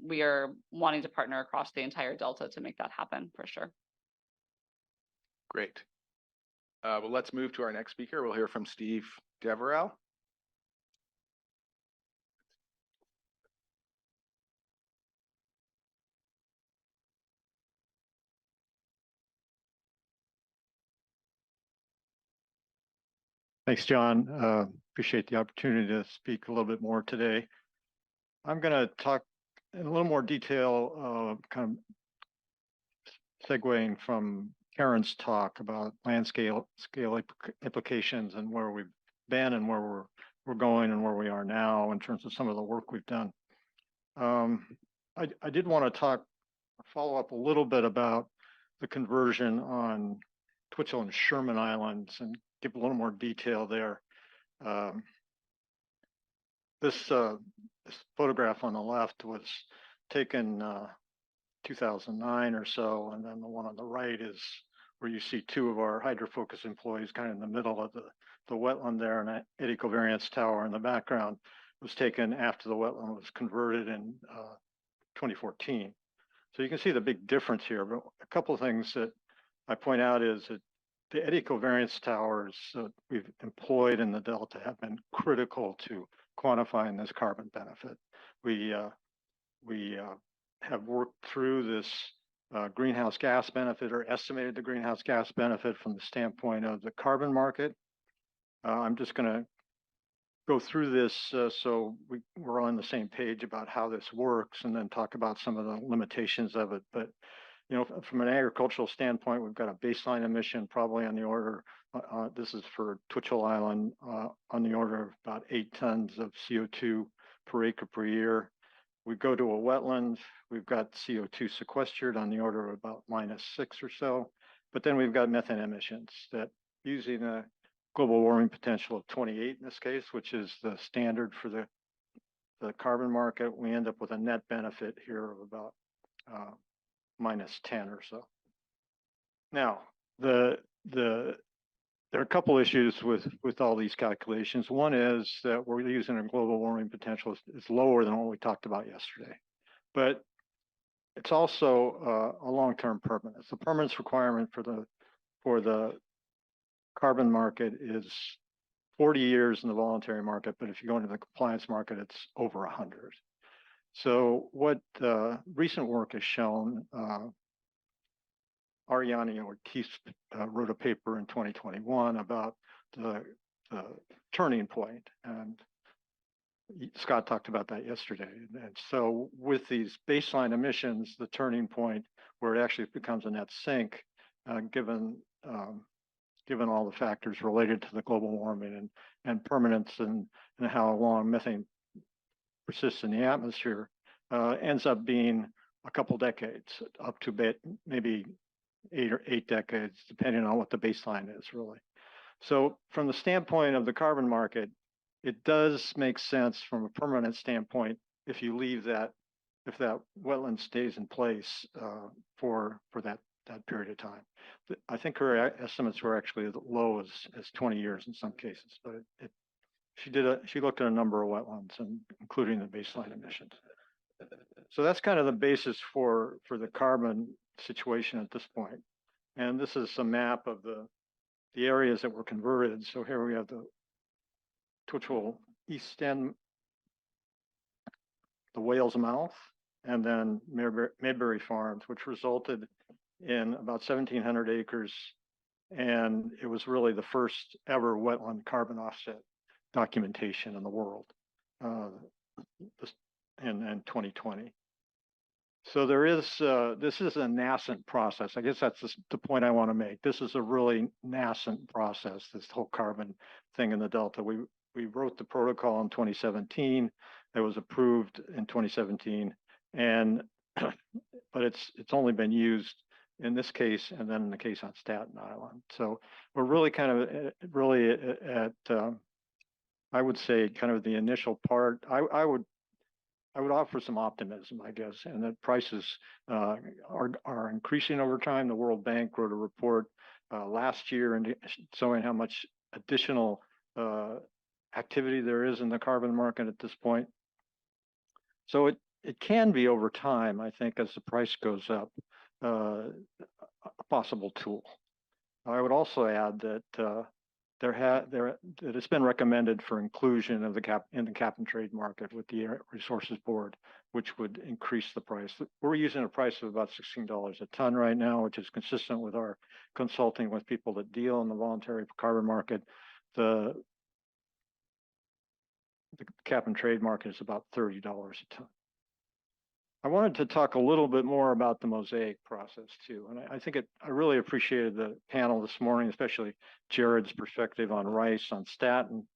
we are wanting to partner across the entire Delta to make that happen for sure. Great. Well, let's move to our next speaker. We'll hear from Steve Deverell. Thanks, John. Appreciate the opportunity to speak a little bit more today. I'm going to talk in a little more detail, kind of segueing from Karen's talk about scale implications and where we've been and where we're going and where we are now in terms of some of the work we've done. I did want to follow up a little bit about the conversion on Twitchell and Sherman Islands and give a little more detail there. This photograph on the left was taken 2009 or so, and then the one on the right is where you see 2 of our hydrofocus employees kind of in the middle of the wetland there, and an eddy covariance tower in the background was taken after the wetland was converted in 2014. So you can see the big difference here, but a couple of things that I point out is that the eddy covariance towers that we've employed in the Delta have been critical to quantifying this carbon benefit. We have worked through this greenhouse gas benefit, or estimated the greenhouse gas benefit from the standpoint of the carbon market. I'm just going to go through this so we're on the same page about how this works, and then talk about some of the limitations of it. But you know, from an agricultural standpoint, we've got a baseline emission probably on the order, this is for Twitchell Island, on the order of about 8 tons of CO2 per acre per year. We go to a wetland, we've got CO2 sequestered on the order of about -6 or so. But then we've got methane emissions that, using a global warming potential of 28 in this case, which is the standard for the carbon market, we end up with a net benefit here of about -10 or so. Now, there are a couple issues with all these calculations. One is that we're using a global warming potential is lower than what we talked about yesterday, but it's also a long-term permanence. The permanence requirement for the carbon market is 40 years in the voluntary market, but if you go into the compliance market, it's over 100. So what recent work has shown, Ariane Ortiz wrote a paper in 2021 about the turning point, and Scott talked about that yesterday. And so with these baseline emissions, the turning point where it actually becomes a net sink, given all the factors related to the global warming and permanence and how long methane persists in the atmosphere, ends up being a couple decades, up to maybe 8 decades, depending on what the baseline is, really. So from the standpoint of the carbon market, it does make sense from a permanent standpoint if you leave that, if that wetland stays in place for that period of time. I think her estimates were actually as low as 20 years in some cases, but she looked at a number of wetlands, and including the baseline emissions. So that's kind of the basis for the carbon situation at this point. And this is a map of the areas that were converted. So here we have the Twitchell East End, the Whale's Mouth, and then Mayberry Farms, which resulted in about 1,700 acres And it was really the first ever wetland carbon offset documentation in the world in 2020. So there is, this is a nascent process. I guess that's the point I want to make. This is a really nascent process, this whole carbon thing in the Delta. We wrote the protocol in 2017. It was approved in 2017, and but it's only been used in this case, and then in the case on Staten Island. So we're really kind of really at I would say kind of the initial part. I would offer some optimism, I guess, and that prices are increasing over time. The World Bank wrote a report last year and showing how much additional activity there is in the carbon market at this point. So it can be over time, I think, as the price goes up, a possible tool. I would also add that that it's been recommended for inclusion of the cap and trade market with the Air Resources Board, which would increase the price. We're using a price of about $16 a ton right now, which is consistent with our consulting with people that deal in the voluntary carbon market. The cap and trade market is about $30 a ton. I wanted to talk a little bit more about the mosaic process too. And I think I really appreciated the panel this morning, especially Jerred's perspective on rice, on statin.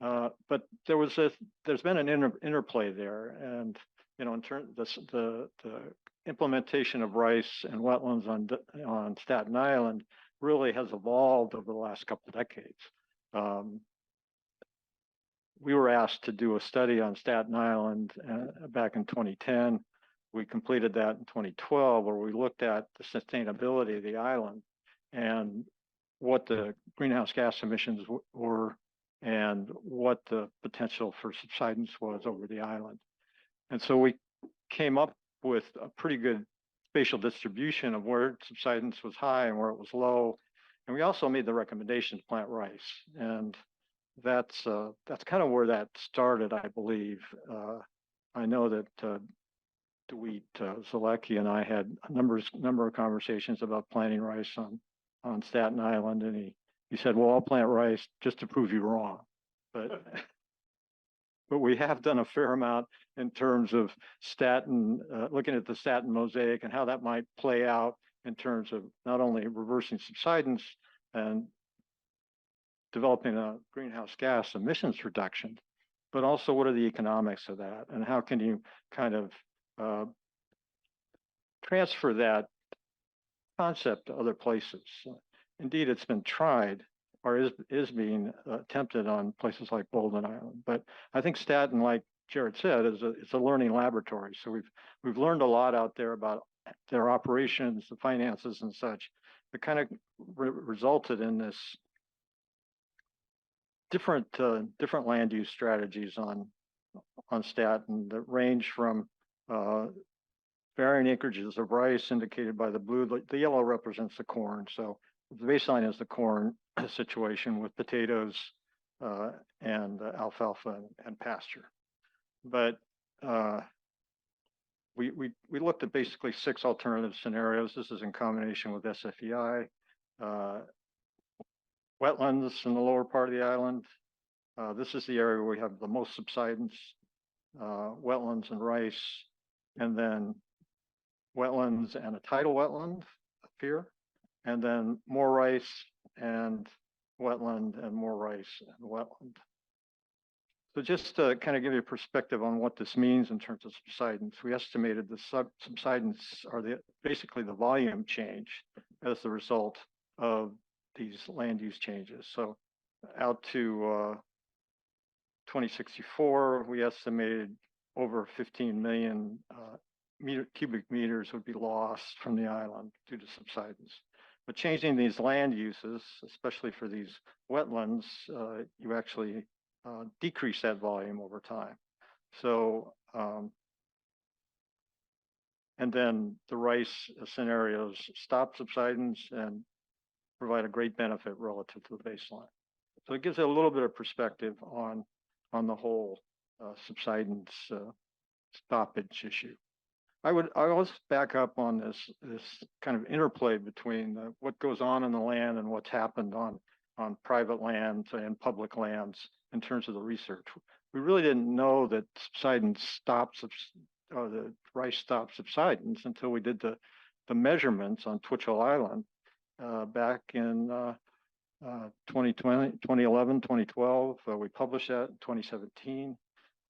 But there's been an interplay there. And, you know, in terms the implementation of rice and wetlands on Staten Island really has evolved over the last couple of decades. We were asked to do a study on Staten Island back in 2010. We completed that in 2012, where we looked at the sustainability of the island and what the greenhouse gas emissions were and what the potential for subsidence was over the island. And so we came up with a pretty good spatial distribution of where subsidence was high and where it was low. And we also made the recommendation to plant rice. And that's kind of where that started, I believe. I know that DeWitt Zielecki and I had a number of conversations about planting rice on Staten Island, and he said, "Well, I'll plant rice just to prove you wrong." But we have done a fair amount in terms of statin, looking at the statin mosaic and how that might play out in terms of not only reversing subsidence and developing a greenhouse gas emissions reduction, but also what are the economics of that, and how can you kind of transfer that concept to other places. Indeed, it's been tried or is being attempted on places like Bolden Island. But I think Staten, like Jerred said, it's a learning laboratory. So we've learned a lot out there about their operations, the finances, and such. That kind of resulted in this different land use strategies on Staten that range from varying acreages of rice indicated by the blue. The yellow represents the corn. So the baseline is the corn situation with potatoes and alfalfa and pasture. But we looked at basically 6 alternative scenarios. This is in combination with SFEI, wetlands in the lower part of the island. This is the area where we have the most subsidence, wetlands and rice, and then wetlands and a tidal wetland up here, and then more rice and wetland and more rice and wetland. So just to kind of give you a perspective on what this means in terms of subsidence, we estimated the subsidence are basically the volume change as the result of these land use changes. So out to 2064, we estimated over 15 million cubic meters would be lost from the island due to subsidence. But changing these land uses, especially for these wetlands, you actually decrease that volume over time. So, and then the rice scenarios stop subsidence and provide a great benefit relative to the baseline. So it gives you a little bit of perspective on the whole subsidence stoppage issue. I was back up on this kind of interplay between what goes on in the land and what's happened on private lands and public lands in terms of the research. We really didn't know that subsidence stops, or the rice stopped subsidence until we did the measurements on Twitchell Island back in 2020, 2011, 2012. We published that in 2017.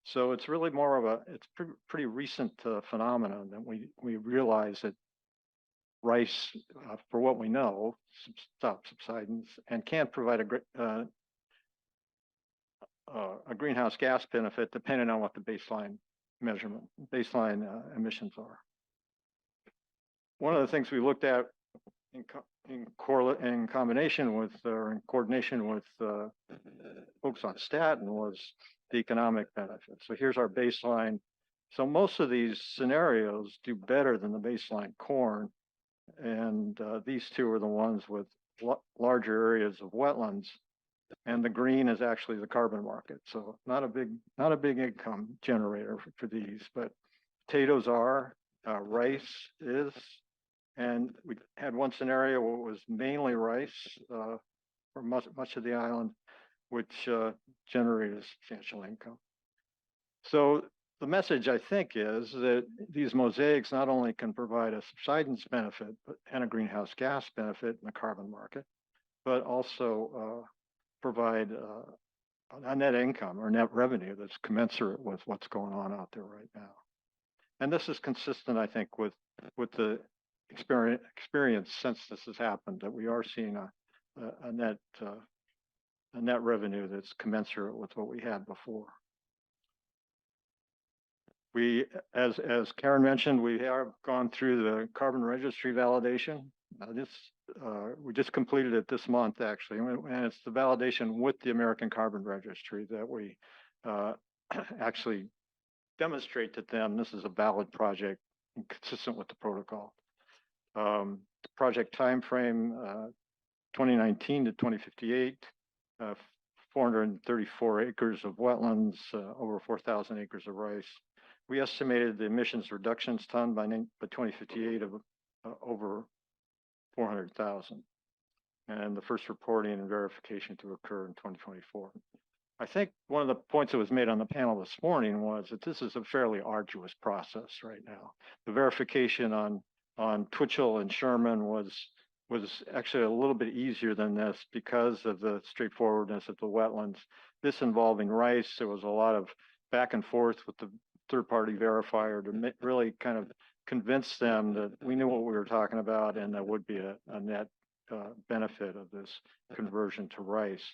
So it's really more of it's pretty recent phenomenon that we realize that rice, for what we know, stops subsidence and can provide a greenhouse gas benefit depending on what the baseline emissions are. One of the things we looked at in combination with or in coordination with folks on Staten was the economic benefit. So here's our baseline. So most of these scenarios do better than the baseline corn, and these two are the ones with larger areas of wetlands, and the green is actually the carbon market. So not a big income generator for these, but potatoes are, rice is, and we had one scenario where it was mainly rice for much of the island, which generated substantial income. So the message, I think, is that these mosaics not only can provide a subsidence benefit and a greenhouse gas benefit in the carbon market, but also provide a net income or net revenue that's commensurate with what's going on out there right now. And this is consistent, I think, with the experience since this has happened, that we are seeing a net revenue that's commensurate with what we had before. We, as Karen mentioned, we have gone through the carbon registry validation. We just completed it this month, actually, and it's the validation with the American Carbon Registry that we actually demonstrate to them this is a valid project consistent with the protocol. The project timeframe 2019 to 2058, 434 acres of wetlands, over 4,000 acres of rice. We estimated the emissions reductions ton by 2058 of over 400,000, and the first reporting and verification to occur in 2024. I think one of the points that was made on the panel this morning was that this is a fairly arduous process right now. The verification on Twitchell and Sherman was actually a little bit easier than this because of the straightforwardness of the wetlands. This involving rice, there was a lot of back and forth with the third-party verifier to really kind of convince them that we knew what we were talking about and there would be a net benefit of this conversion to rice.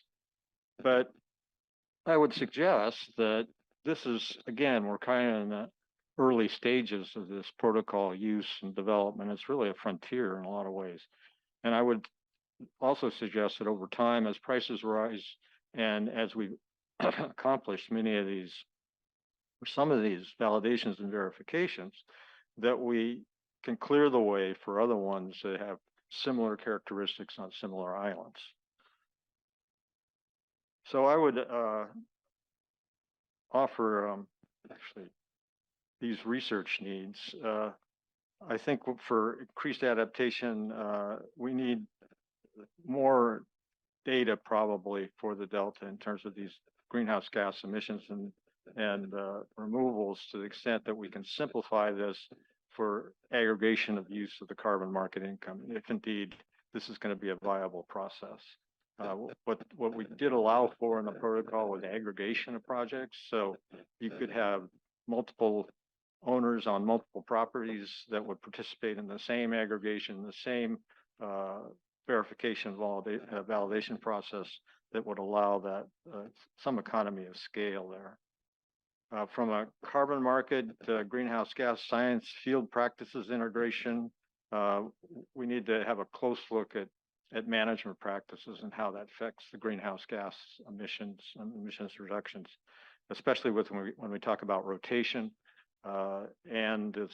But I would suggest that this is, again, we're kind of in the early stages of this protocol use and development. It's really a frontier in a lot of ways. And I would also suggest that over time, as prices rise and as we accomplish many of these, or some of these validations and verifications, that we can clear the way for other ones that have similar characteristics on similar islands. So I would offer actually these research needs. I think for increased adaptation, we need more data probably for the Delta in terms of these greenhouse gas emissions and removals, to the extent that we can simplify this for aggregation of use of the carbon market income, if indeed this is going to be a viable process. What we did allow for in the protocol was aggregation of projects. So you could have multiple owners on multiple properties that would participate in the same aggregation, the same verification validation process that would allow that some economy of scale there. From a carbon market, greenhouse gas science field practices integration, we need to have a close look at management practices and how that affects the greenhouse gas emissions and emissions reductions, especially when we talk about rotation and this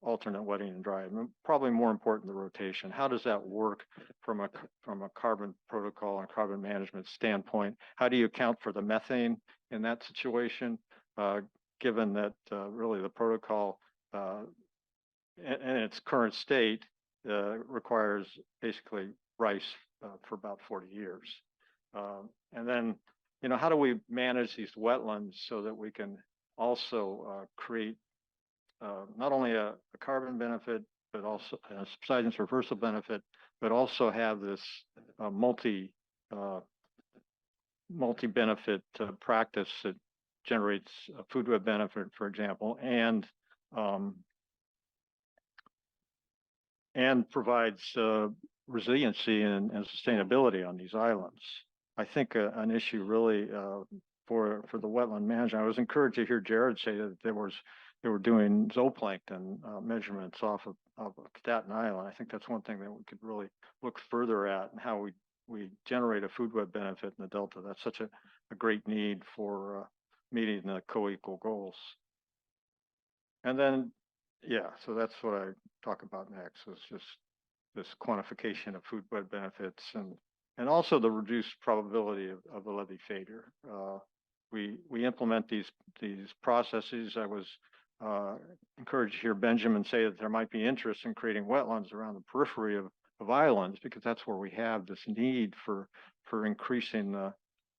alternate wetting and drying. Probably more important, the rotation. How does that work from a carbon protocol and carbon management standpoint? How do you account for the methane in that situation, given that really the protocol in its current state, requires basically rice for about 40 years. And then, how do we manage these wetlands so that we can also create not only a carbon benefit, but also a subsidence reversal benefit, but also have this multi-benefit practice that generates a food web benefit, for example, and provides resiliency and sustainability on these islands. I think an issue really for the wetland management. I was encouraged to hear Jerred say that they were doing zooplankton measurements off of Staten Island. I think that's one thing that we could really look further at, and how we generate a food web benefit in the Delta. That's such a great need for meeting the co-equal goals. And then, so that's what I talk about next, is just this quantification of food web benefits and also the reduced probability of the levee failure. We implement these processes. I was encouraged to hear Benjamin say that there might be interest in creating wetlands around the periphery of islands, because that's where we have this need for increasing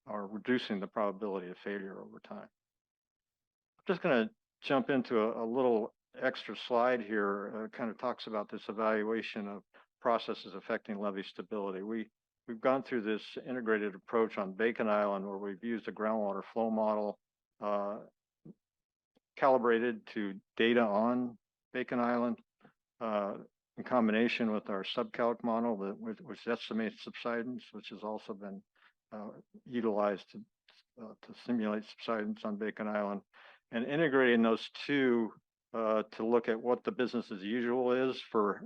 or reducing the probability of failure over time. I'm just going to jump into a little extra slide here. Kind of talks about this evaluation of processes affecting levee stability. We've gone through this integrated approach on Bacon Island, where we've used a groundwater flow model calibrated to data on Bacon Island in combination with our subcalc model, which estimates subsidence, which has also been utilized to simulate subsidence on Bacon Island, and integrating those two to look at what the business as usual is for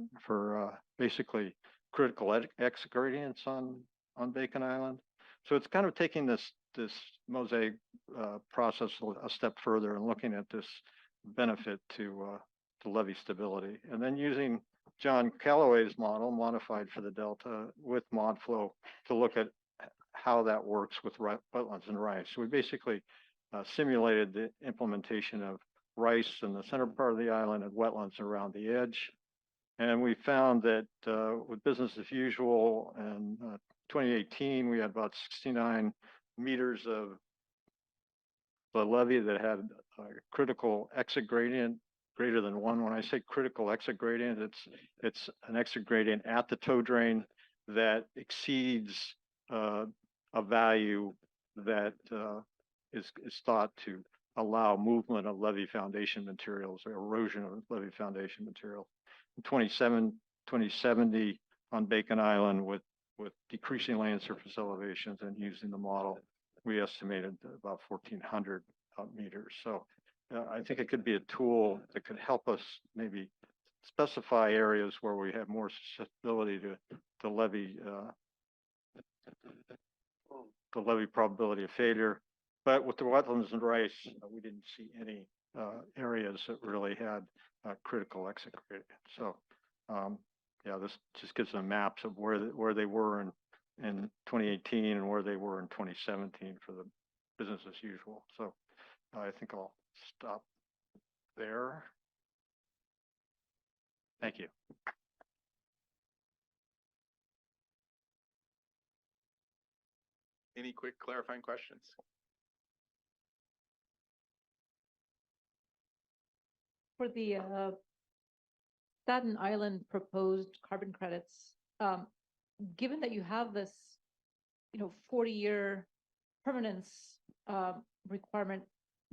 basically critical exit gradients on Bacon Island. So it's kind of taking this mosaic process a step further and looking at this benefit to levee stability, and then using John Callaway's model modified for the Delta with ModFlow to look at how that works with wetlands and rice. So we basically simulated the implementation of rice in the center part of the island and wetlands around the edge. And we found that with business as usual in 2018, we had about 69 meters of the levee that had a critical exit gradient greater than 1. When I say critical exit gradient, it's an exit gradient at the tow drain that exceeds a value that is thought to allow movement of levee foundation materials or erosion of levee foundation material. In 2070 on Bacon Island, with decreasing land surface elevations and using the model, we estimated about 1,400 meters. So I think it could be a tool that could help us maybe specify areas where we have more susceptibility to levee probability of failure. But with the wetlands and rice, we didn't see any areas that really had critical exit gradient. So this just gives them maps of where they were in 2018 and where they were in 2017 for the business as usual. So I think I'll stop there. Thank you. Any quick clarifying questions? For the Staten Island proposed carbon credits, given that you have this, 40-year permanence requirement,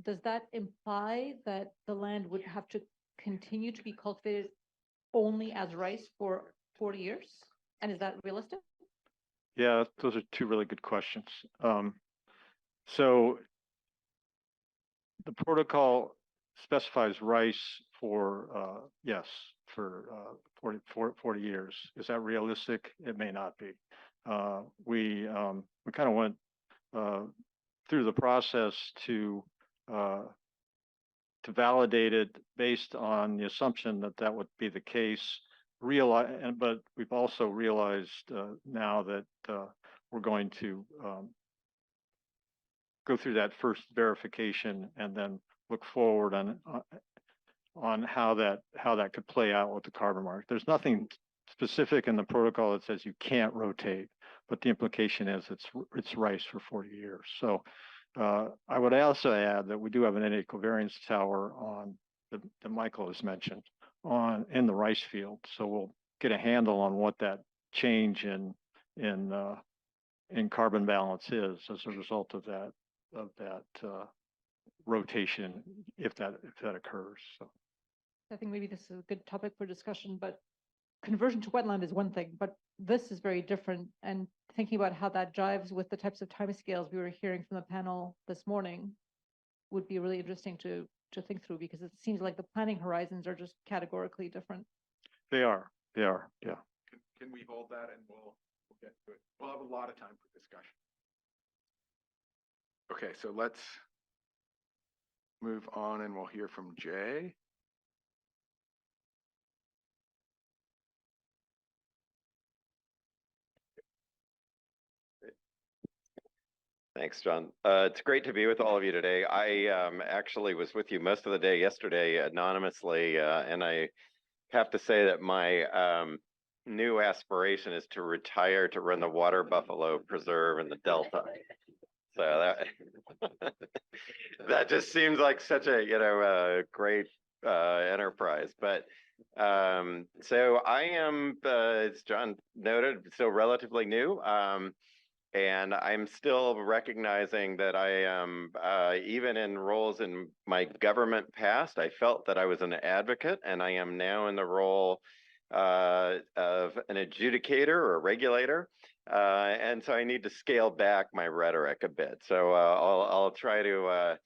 does that imply that the land would have to continue to be cultivated only as rice for 40 years? And is that realistic? Yeah, those are two really good questions. So the protocol specifies rice for, yes, for 40 years. Is that realistic? It may not be. We kind of went through the process to validate it based on the assumption that that would be the case. But we've also realized now that we're going to go through that first verification and then look forward on on how that could play out with the carbon market. There's nothing specific in the protocol that says you can't rotate, but the implication is it's rice for 40 years. So I would also add that we do have an innate covariance tower on that Michael has mentioned in the rice field. So we'll get a handle on what that change in carbon balance is as a result of that rotation if that occurs. So I think maybe this is a good topic for discussion, but conversion to wetland is one thing, but this is very different. And thinking about how that jives with the types of timescales we were hearing from the panel this morning would be really interesting to think through, because it seems like the planning horizons are just categorically different. They are, yeah. Can we hold that and we'll get to it? We'll have a lot of time for discussion. Okay, so let's move on and we'll hear from Jay. Thanks, John. It's great to be with all of you today. I actually was with you most of the day yesterday anonymously, and I have to say that my new aspiration is to retire to run the water buffalo preserve in the Delta. So that just seems like such a great enterprise. But so I am, as John noted, still relatively new. And I'm still recognizing that I am, even in roles in my government past, I felt that I was an advocate, and I am now in the role of an adjudicator or a regulator. And so I need to scale back my rhetoric a bit. So I'll try to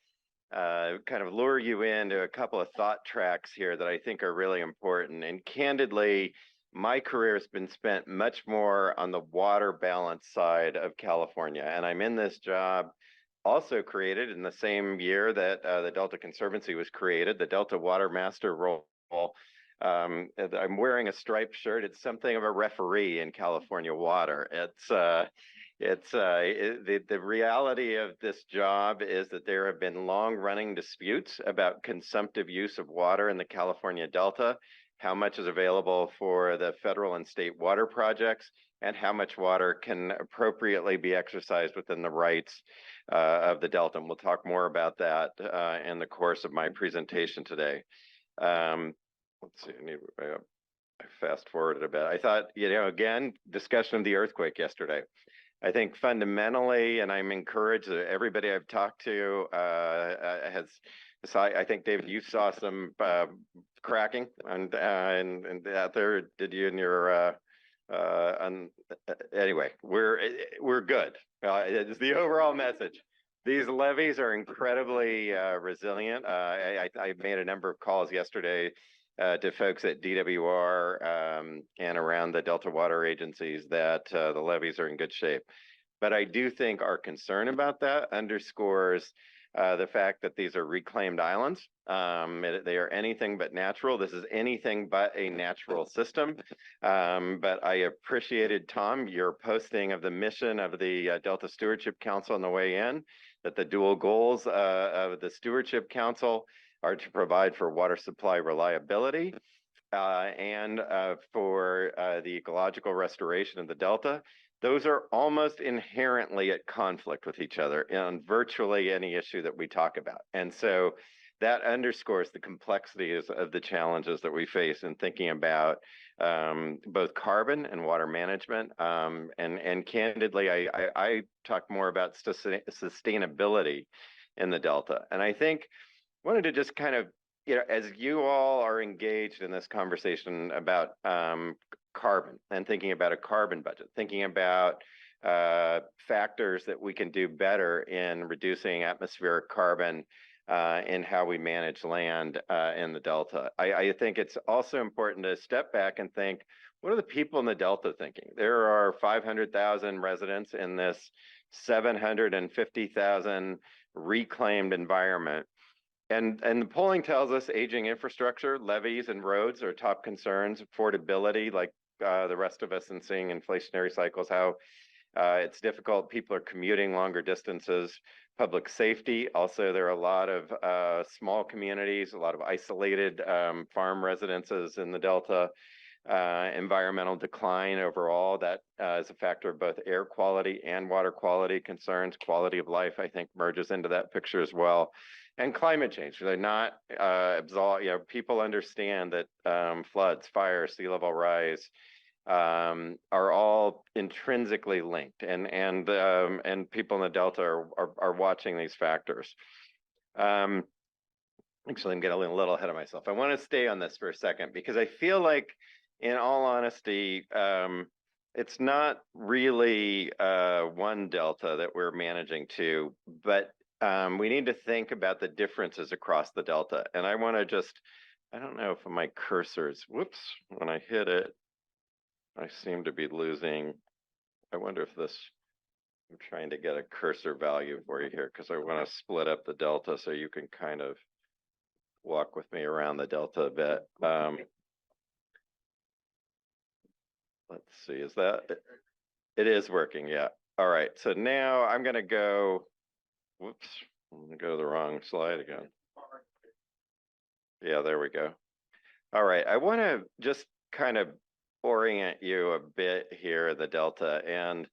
kind of lure you into a couple of thought tracks here that I think are really important. And candidly, my career has been spent much more on the water balance side of California. And I'm in this job also created in the same year that the Delta Conservancy was created, the Delta Water Master role. I'm wearing a striped shirt. It's something of a referee in California water. The reality of this job is that there have been long-running disputes about consumptive use of water in the California Delta, how much is available for the federal and state water projects, and how much water can appropriately be exercised within the rights of the Delta. And we'll talk more about that in the course of my presentation today. Let's see, I fast forwarded a bit. I thought, again, discussion of the earthquake yesterday. I think fundamentally, and I'm encouraged that everybody I've talked to has. So I think, David, you saw some cracking and out there. Did you in your anyway? We're good. It's the overall message. These levees are incredibly resilient. I made a number of calls yesterday to folks at DWR and around the Delta water agencies that the levees are in good shape. But I do think our concern about that underscores the fact that these are reclaimed islands. They are anything but natural. This is anything but a natural system. But I appreciated, Tom, your posting of the mission of the Delta Stewardship Council on the way in, that the dual goals of the Stewardship Council are to provide for water supply reliability and for the ecological restoration of the Delta. Those are almost inherently at conflict with each other on virtually any issue that we talk about. And so that underscores the complexities of the challenges that we face in thinking about both carbon and water management. And candidly, I talk more about sustainability in the Delta. And I think wanted to just kind of, as you all are engaged in this conversation about carbon and thinking about a carbon budget, thinking about factors that we can do better in reducing atmospheric carbon in how we manage land in the Delta. I think it's also important to step back and think, what are the people in the Delta thinking? There are 500,000 residents in this 750,000 reclaimed environment. And the polling tells us aging infrastructure, levees and roads are top concerns, affordability, like the rest of us in seeing inflationary cycles, how It's difficult. People are commuting longer distances. Public safety. Also, there are a lot of small communities, a lot of isolated farm residences in the Delta. Environmental decline overall, that is a factor of both air quality and water quality concerns. Quality of life, I think, merges into that picture as well. And climate change. They're not people understand that floods, fires, sea level rise are all intrinsically linked, and people in the Delta are watching these factors. Actually, I'm getting a little ahead of myself. I want to stay on this for a second because I feel like, in all honesty, it's not really one Delta that we're managing to, but we need to think about the differences across the Delta. And I want to I don't know if my cursors, whoops, when I hit it, I seem to be losing. I wonder if I'm trying to get a cursor value for you here because I want to split up the Delta so you can kind of walk with me around the Delta a bit. Let's see, is that, it is working, yeah. All right, so now I'm gonna go, whoops, I'm gonna go to the wrong slide again. Yeah, there we go. All right, I wanna just kind of orient you a bit here, the Delta, and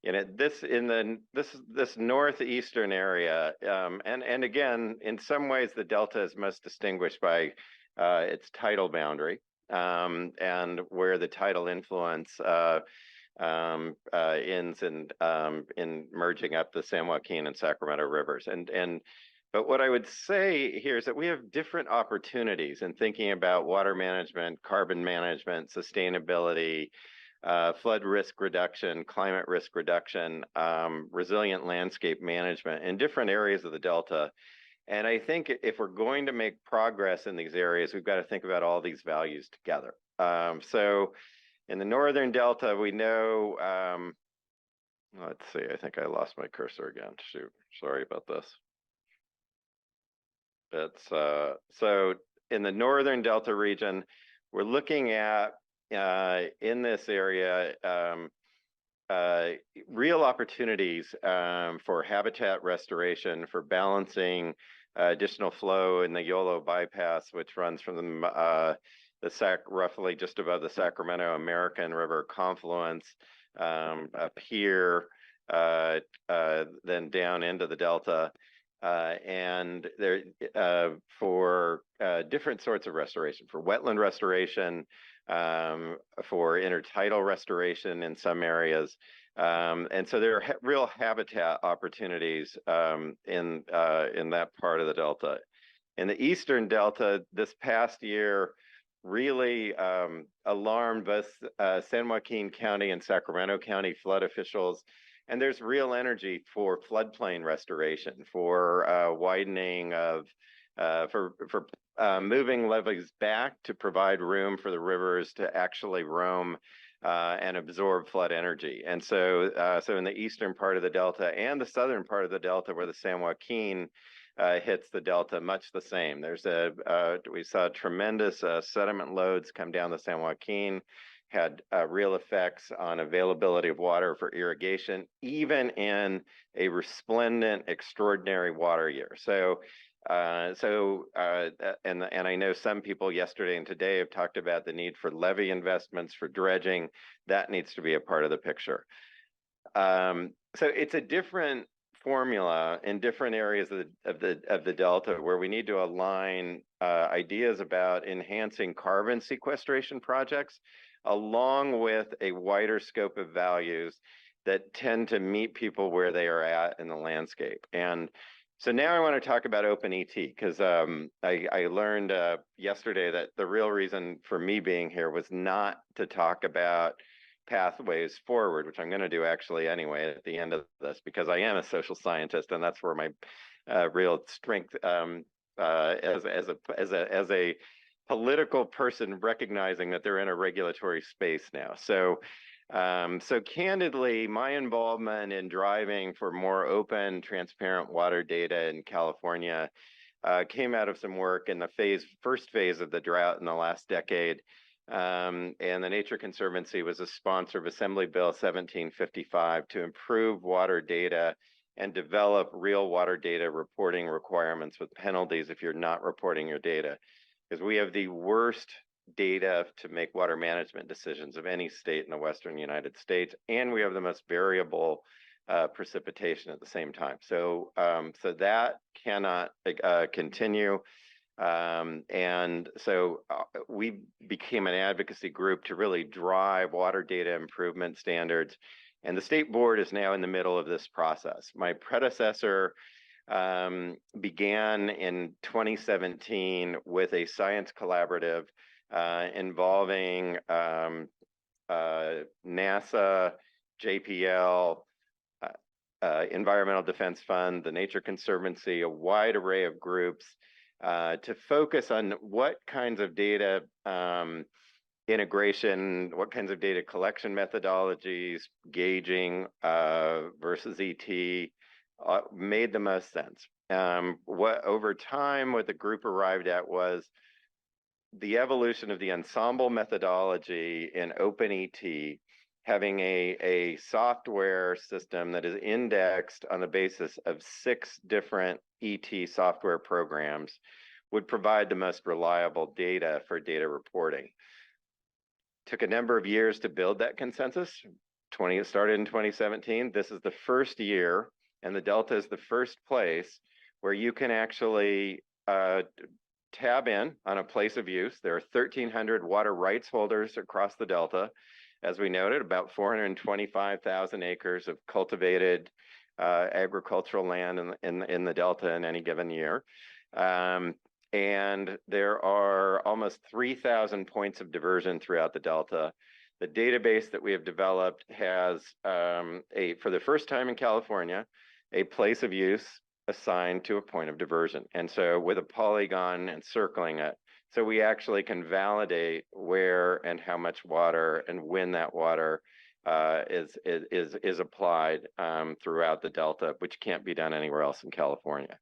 this northeastern area, and again, in some ways, the Delta is most distinguished by its tidal boundary. And where the tidal influence ends in merging up the San Joaquin and Sacramento rivers. But what I would say here is that we have different opportunities in thinking about water management, carbon management, sustainability, flood risk reduction, climate risk reduction, resilient landscape management in different areas of the Delta. And I think if we're going to make progress in these areas, we've got to think about all these values together. So in the Northern Delta, we know, let's see, I think I lost my cursor again. Shoot, sorry about this. So in the Northern Delta region, we're looking at, in this area, real opportunities for habitat restoration, for balancing additional flow in the Yolo bypass, which runs from roughly just above the Sacramento American River confluence up here, then down into the Delta. And there for different sorts of restoration, for wetland restoration, for intertidal restoration in some areas. And so there are real habitat opportunities in that part of the Delta. In the Eastern Delta, this past year really alarmed both San Joaquin County and Sacramento County flood officials. And there's real energy for floodplain restoration, for widening of, for moving levees back to provide room for the rivers to actually roam and absorb flood energy. And so, so in the eastern part of the Delta and the southern part of the Delta, where the San Joaquin hits the Delta, much the same. There's we saw tremendous sediment loads come down the San Joaquin, had real effects on availability of water for irrigation, even in a resplendent, extraordinary water year. So, and I know some people yesterday and today have talked about the need for levee investments, for dredging. That needs to be a part of the picture. So it's a different formula in different areas of the Delta, where we need to align ideas about enhancing carbon sequestration projects, along with a wider scope of values that tend to meet people where they are at in the landscape. And so now I want to talk about Open ET, because I learned yesterday that the real reason for me being here was not to talk about pathways forward, which I'm going to do actually anyway at the end of this, because I am a social scientist, and that's where my real strength as a political person, recognizing that they're in a regulatory space now. So, so candidly, my involvement in driving for more open, transparent water data in California came out of some work in the first phase of the drought in the last decade, And the Nature Conservancy was a sponsor of Assembly Bill 1755 to improve water data and develop real water data reporting requirements with penalties if you're not reporting your data. Because we have the worst data to make water management decisions of any state in the Western United States, and we have the most variable precipitation at the same time. So, so that cannot continue. And so we became an advocacy group to really drive water data improvement standards. And the state board is now in the middle of this process. My predecessor began in 2017 with a science collaborative involving NASA, JPL, Environmental Defense Fund, the Nature Conservancy, a wide array of groups to focus on what kinds of data integration, what kinds of data collection methodologies, gauging versus ET made the most sense. What over time, what the group arrived at was the evolution of the ensemble methodology in OpenET, having a software system that is indexed on the basis of 6 different ET software programs would provide the most reliable data for data reporting. Took a number of years to build that consensus. It started in 2017. This is the first year, and the Delta is the first place where you can actually tab in on a place of use. There are 1,300 water rights holders across the Delta. As we noted, about 425,000 acres of cultivated agricultural land in the Delta in any given year. And there are almost 3,000 points of diversion throughout the Delta. The database that we have developed has, for the first time in California, a place of use assigned to a point of diversion. And so with a polygon encircling it, so we actually can validate where and how much water and when that water is applied throughout the Delta, which can't be done anywhere else in California.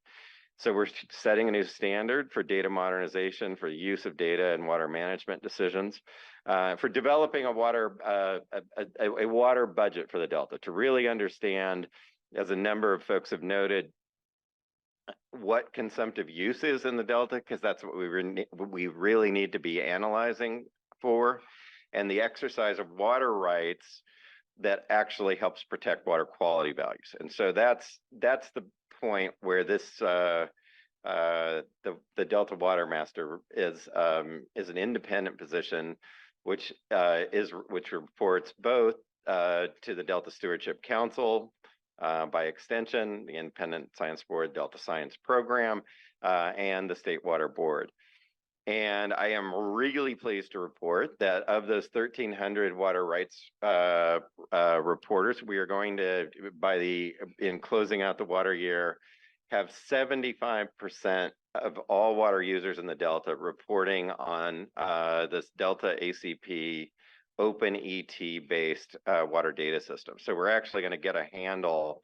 So we're setting a new standard for data modernization, for the use of data and water management decisions, for developing a water budget for the Delta to really understand, as a number of folks have noted, what consumptive use is in the Delta, because that's what we really need to be analyzing for, and the exercise of water rights that actually helps protect water quality values. And so that's the point where this the Delta Water Master is an independent position, which reports both to the Delta Stewardship Council, by extension, the Independent Science Board, Delta Science Program, and the State Water Board. And I am really pleased to report that of those 1,300 water rights reporters, we are going to, in closing out the water year, have 75% of all water users in the Delta reporting on this Delta ACP OpenET-based water data system. So we're actually going to get a handle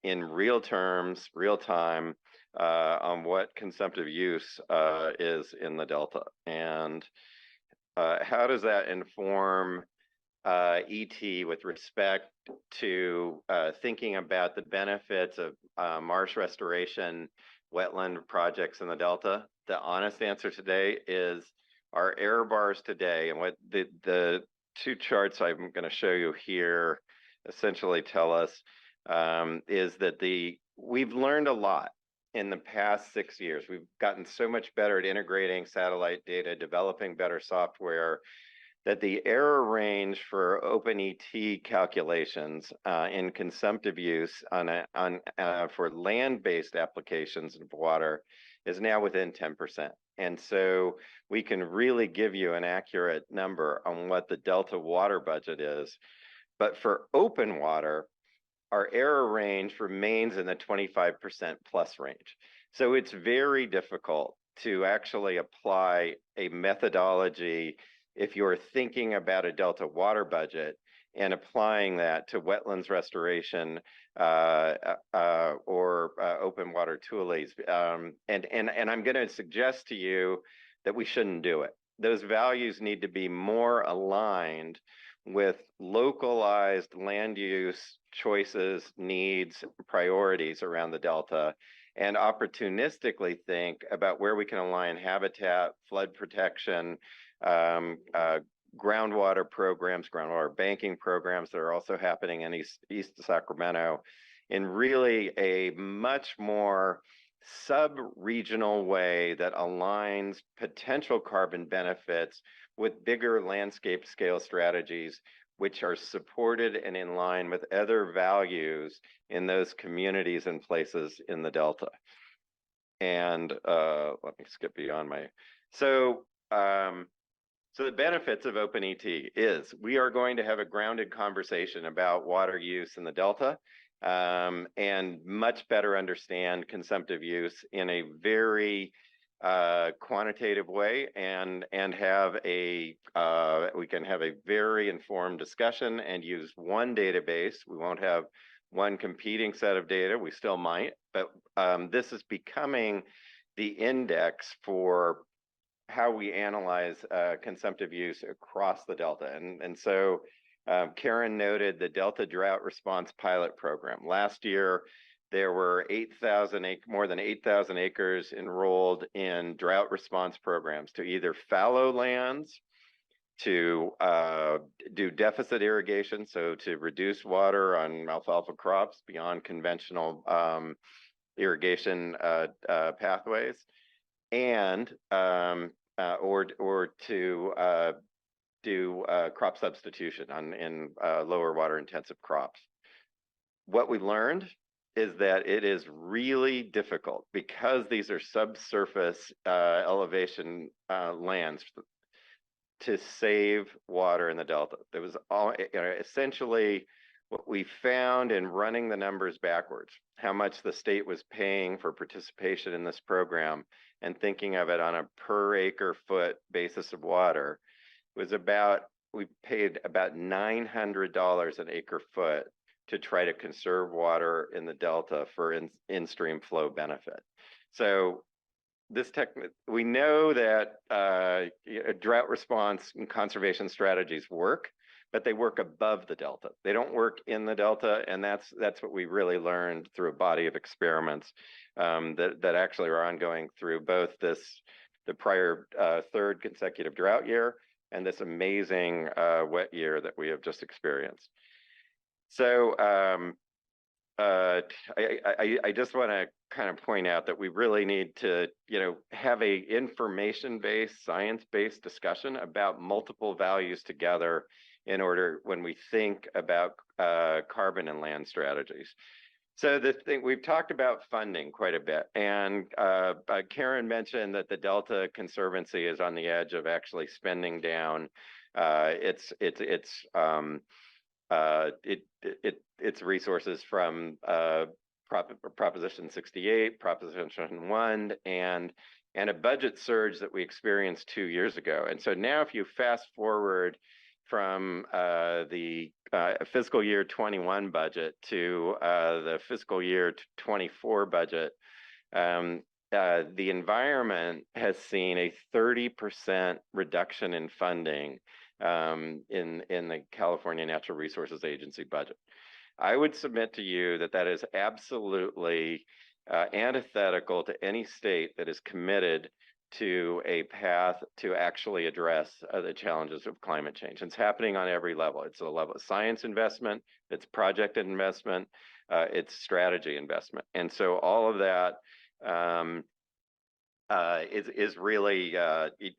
in real terms, real time, on what consumptive use is in the Delta. And how does that inform ET with respect to thinking about the benefits of marsh restoration, wetland projects in the Delta? The honest answer today is our error bars today, and what the 2 charts I'm going to show you here essentially tell us is that we've learned a lot in the past 6 years. We've gotten so much better at integrating satellite data, developing better software, that the error range for OpenET calculations in consumptive use for land-based applications of water is now within 10%. And so we can really give you an accurate number on what the Delta water budget is. But for open water, our error range remains in the 25% plus range. So it's very difficult to actually apply a methodology if you're thinking about a Delta water budget and applying that to wetlands restoration or open water tules. And I'm going to suggest to you that we shouldn't do it, those values need to be more aligned with localized land use choices, needs, priorities around the Delta, and opportunistically think about where we can align habitat, flood protection, groundwater programs, groundwater banking programs that are also happening in East Sacramento, in really a much more sub-regional way that aligns potential carbon benefits with bigger landscape scale strategies, which are supported and in line with other values in those communities and places in the Delta. And let me skip beyond my, so the benefits of Open ET is we are going to have a grounded conversation about water use in the Delta, and much better understand consumptive use in a very quantitative way, and have a we can have a very informed discussion and use one database. We won't have one competing set of data. We still might, but this is becoming the index for how we analyze consumptive use across the Delta. And so Karen noted the Delta Drought Response Pilot Program. Last year, there were more than 8,000 acres enrolled in drought response programs to either fallow lands, to do deficit irrigation, so to reduce water on alfalfa crops beyond conventional irrigation pathways, and or to do crop substitution in lower water intensive crops. What we learned is that it is really difficult because these are subsurface elevation lands to save water in the Delta. There was essentially what we found in running the numbers backwards, how much the state was paying for participation in this program, and thinking of it on a per acre foot basis of water, was we paid about $900 an acre foot to try to conserve water in the Delta for in-stream flow benefit. So we know that drought response and conservation strategies work, but they work above the Delta. They don't work in the Delta, and that's what we really learned through a body of experiments that actually are ongoing through both the prior third consecutive drought year and this amazing wet year that we have just experienced. So I just want to kind of point out that we really need to, have a information-based, science-based discussion about multiple values together in order when we think about carbon and land strategies. So we've talked about funding quite a bit, and Karen mentioned that the Delta Conservancy is on the edge of actually spending down its resources from Proposition 68, Proposition 1, and a budget surge that we experienced 2 years ago. And so now if you fast forward from the fiscal year 21 budget to the fiscal year 24 budget, the environment has seen a 30% reduction in funding in the California Natural Resources Agency budget. I would submit to you that that is absolutely antithetical to any state that is committed to a path to actually address the challenges of climate change. It's happening on every level. It's a level of science investment, it's project investment, it's strategy investment. And so all of that is really,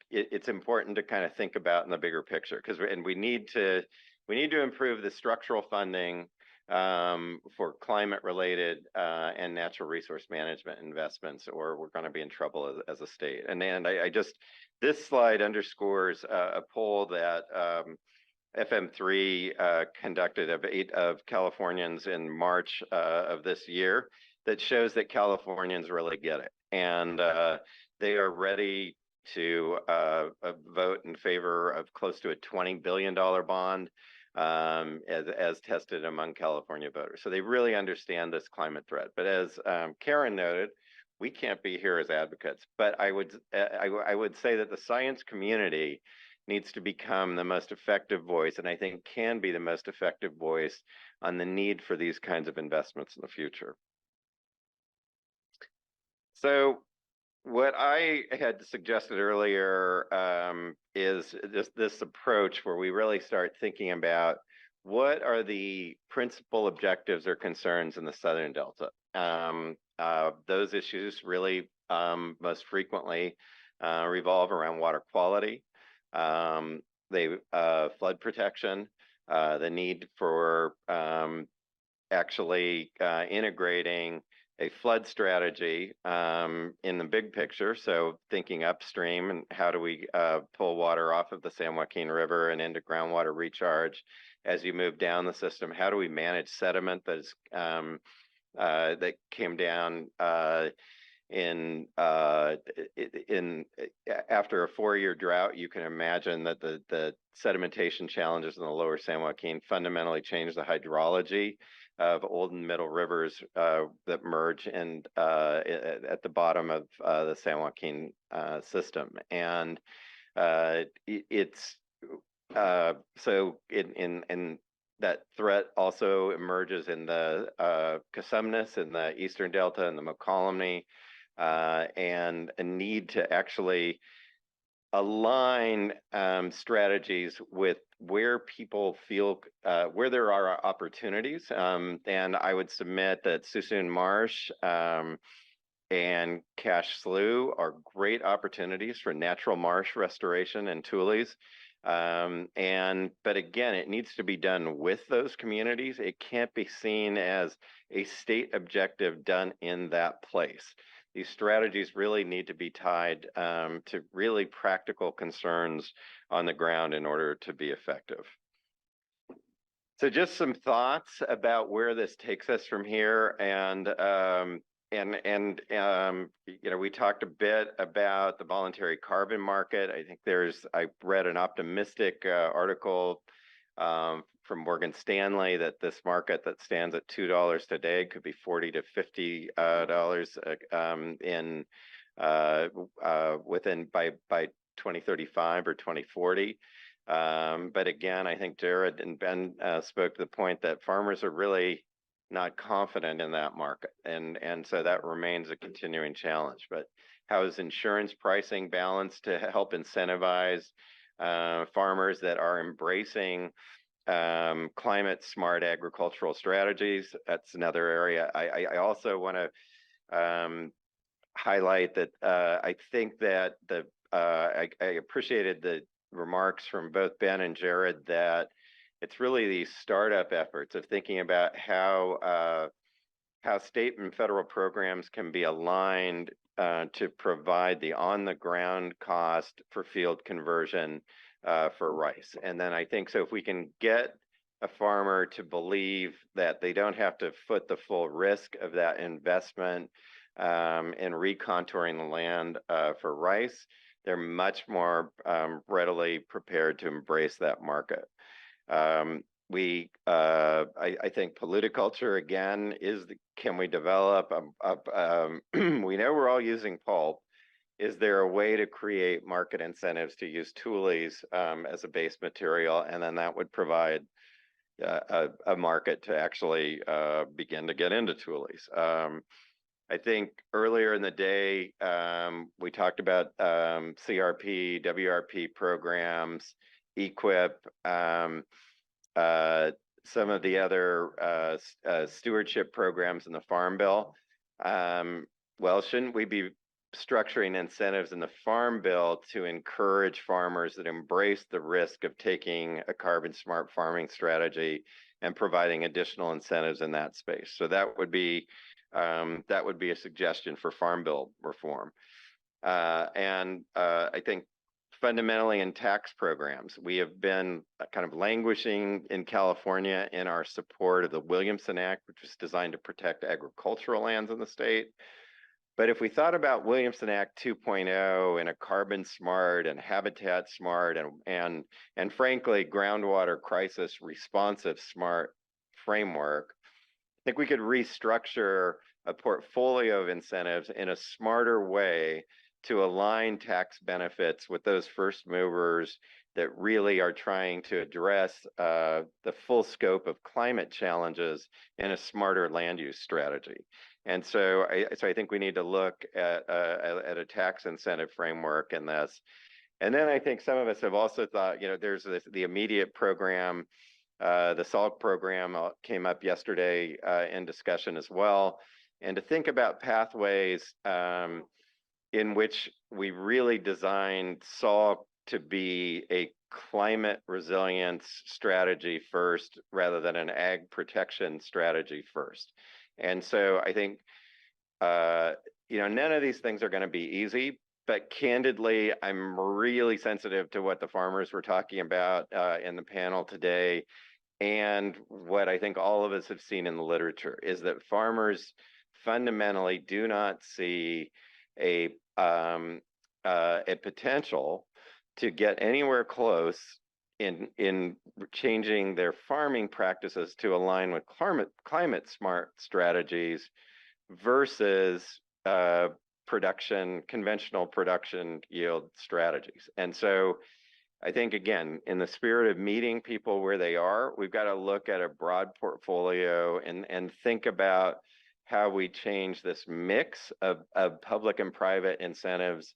it's important to kind of think about in the bigger picture, because we need to improve the structural funding for climate-related and natural resource management investments, or we're going to be in trouble as a state. And this slide underscores a poll that FM3 conducted of Californians in March of this year that shows that Californians really get it, and they are ready to vote in favor of close to a $20 billion bond as tested among California voters. So they really understand this climate threat. But as Karen noted, we can't be here as advocates. But I would say that the science community needs to become the most effective voice, and I think can be the most effective voice on the need for these kinds of investments in the future. So what I had suggested earlier is this approach where we really start thinking about what are the principal objectives or concerns in the Southern Delta. Those issues really most frequently revolve around water quality, flood protection, the need for actually integrating a flood strategy in the big picture. So thinking upstream and how do we pull water off of the San Joaquin River and into groundwater recharge as you move down the system? How do we manage sediment that's that came down in after a 4-year drought? You can imagine that the sedimentation challenges in the lower San Joaquin fundamentally change the hydrology of old and middle rivers that merge and at the bottom of the San Joaquin system. And it's so in that threat also emerges in the Cosumnes in the Eastern Delta and the Mokelumne, and a need to actually align strategies with where people feel where there are opportunities. And I would submit that Suisun Marsh and Cache Slough are great opportunities for natural marsh restoration and tules. But again, it needs to be done with those communities. It can't be seen as a state objective done in that place. These strategies really need to be tied to really practical concerns on the ground in order to be effective. So just some thoughts about where this takes us from here. And you know, we talked a bit about the voluntary carbon market. I think I read an optimistic article from Morgan Stanley that this market that stands at $2 today could be $40 to $50 within by 2035 or 2040. But again, I think Jerred and Ben spoke to the point that farmers are really not confident in that market, and so that remains a continuing challenge. But how is insurance pricing balanced to help incentivize farmers that are embracing climate smart agricultural strategies? That's another area. I also want to highlight that I think that I appreciated the remarks from both Ben and Jerred that it's really these startup efforts of thinking about how state and federal programs can be aligned to provide the on-the-ground cost for field conversion for rice. And then I think so if we can get a farmer to believe that they don't have to foot the full risk of that investment in recontouring the land for rice, they're much more readily prepared to embrace that market. I think paludiculture again can we develop we know we're all using pulp. Is there a way to create market incentives to use tules as a base material, and then that would provide a market to actually begin to get into tules? I think earlier in the day we talked about CRP, WRP programs, EQIP, some of the other stewardship programs in the Farm Bill. Well, shouldn't we be structuring incentives in the Farm Bill to encourage farmers that embrace the risk of taking a carbon smart farming strategy and providing additional incentives in that space? So that would be a suggestion for Farm Bill reform. And I think fundamentally in tax programs, we have been kind of languishing in California in our support of the Williamson Act, which was designed to protect agricultural lands in the state. But if we thought about Williamson Act 2.0 in a carbon smart and habitat smart and frankly groundwater crisis responsive smart framework, I think we could restructure a portfolio of incentives in a smarter way to align tax benefits with those first movers that really are trying to address the full scope of climate challenges in a smarter land use strategy. And so I think we need to look at a tax incentive framework in this. And then I think some of us have also thought, there's the immediate program, the SALT program came up yesterday in discussion as well. And to think about pathways in which we really designed SALT to be a climate resilience strategy first, rather than an ag protection strategy first. And so I think, none of these things are going to be easy, but candidly, I'm really sensitive to what the farmers were talking about in the panel today. And what I think all of us have seen in the literature is that farmers fundamentally do not see a potential to get anywhere close in changing their farming practices to align with climate smart strategies versus conventional production yield strategies. And so I think, again, in the spirit of meeting people where they are, we've got to look at a broad portfolio and think about how we change this mix of public and private incentives,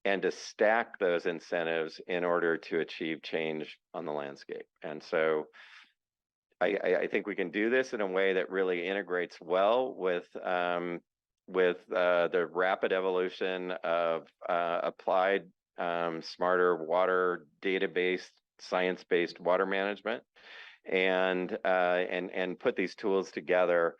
and to stack those incentives in order to achieve change on the landscape. And so I think we can do this in a way that really integrates well with the rapid evolution of applied smarter water data-based, science-based water management, and put these tools together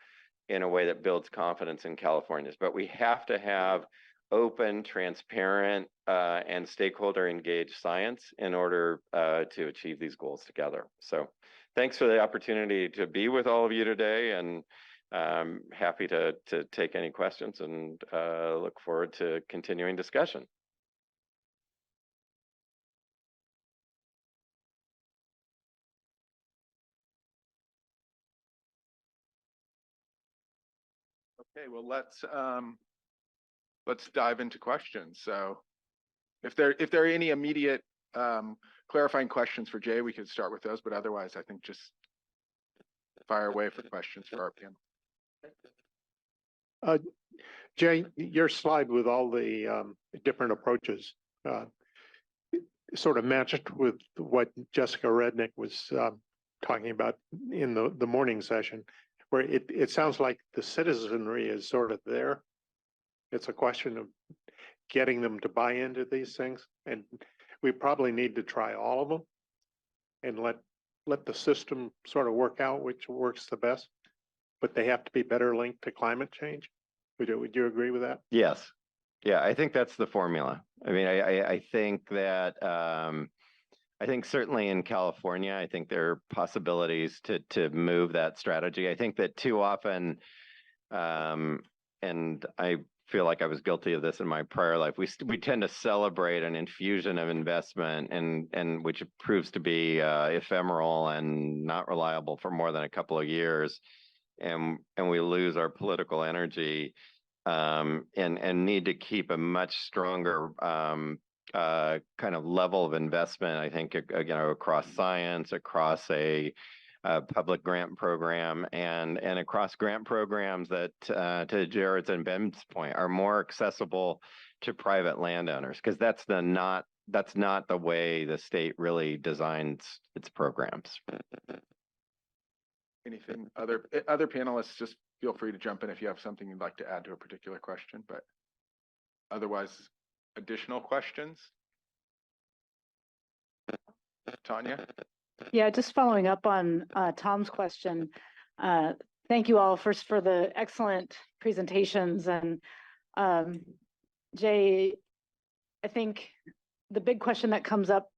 in a way that builds confidence in Californians. But we have to have open, transparent, and stakeholder engaged science in order to achieve these goals together. So thanks for the opportunity to be with all of you today, and happy to take any questions, and look forward to continuing discussion. Okay, well, let's dive into questions. So if there are any immediate clarifying questions for Jay, we could start with those, but otherwise I think just fire away for questions for our panel. Jay, your slide with all the different approaches sort of matched with what Jessica Rudnick was talking about in the morning session, where it sounds like the citizenry is sort of there. It's a question of getting them to buy into these things, and we probably need to try all of them and let the system sort of work out which works the best, but they have to be better linked to climate change. Would you agree with that? Yes. Yeah, I think that's the formula. I mean, I think that I think certainly in California, I think there are possibilities to move that strategy. I think that too often, and I feel like I was guilty of this in my prior life, we tend to celebrate an infusion of investment, and which proves to be ephemeral and not reliable for more than a couple of years, and we lose our political energy, and need to keep a much stronger kind of level of investment, I think, across science, across a public grant program, and across grant programs that, to Jerred's and Ben's point, are more accessible to private landowners, because that's not the way the state really designs its programs. Anything other panelists, just feel free to jump in if you have something you'd like to add to a particular question, but otherwise, additional questions? Tanya? Yeah, just following up on Tom's question. Thank you all first for the excellent presentations. And Jay, I think the big question that comes up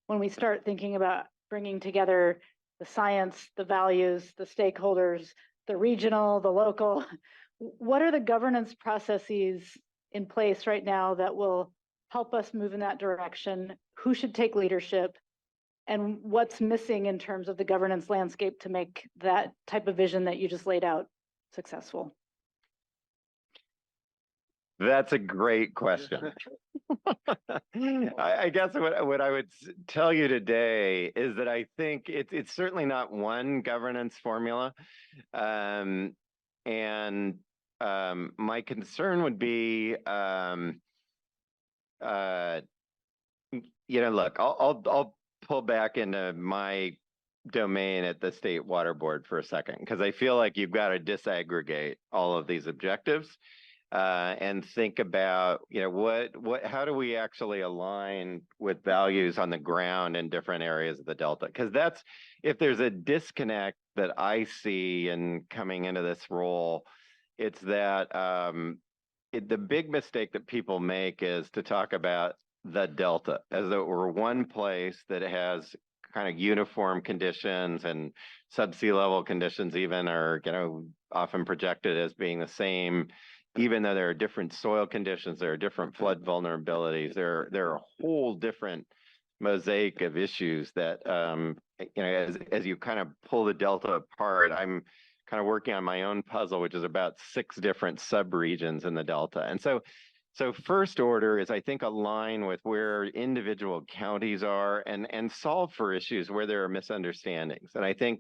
when we start thinking about bringing together the science, the values, the stakeholders, the regional, the local, what are the governance processes in place right now that will help us move in that direction? Who should take leadership? And what's missing in terms of the governance landscape to make that type of vision that you just laid out successful? That's a great question. I guess what I would tell you today is that I think it's certainly not one governance formula. And my concern would be, look, I'll pull back into my domain at the State Water Board for a second, because I feel like you've got to disaggregate all of these objectives and think about, how do we actually align with values on the ground in different areas of the Delta? Because if there's a disconnect that I see in coming into this role, it's that the big mistake that people make is to talk about the Delta as though it were one place that has kind of uniform conditions, and subsea level conditions even are, often projected as being the same, even though there are different soil conditions, there are different flood vulnerabilities, there are a whole different mosaic of issues that, as you kind of pull the Delta apart, I'm kind of working on my own puzzle, which is about 6 different subregions in the Delta. And so first order is, I think, align with where individual counties are and solve for issues where there are misunderstandings. And I think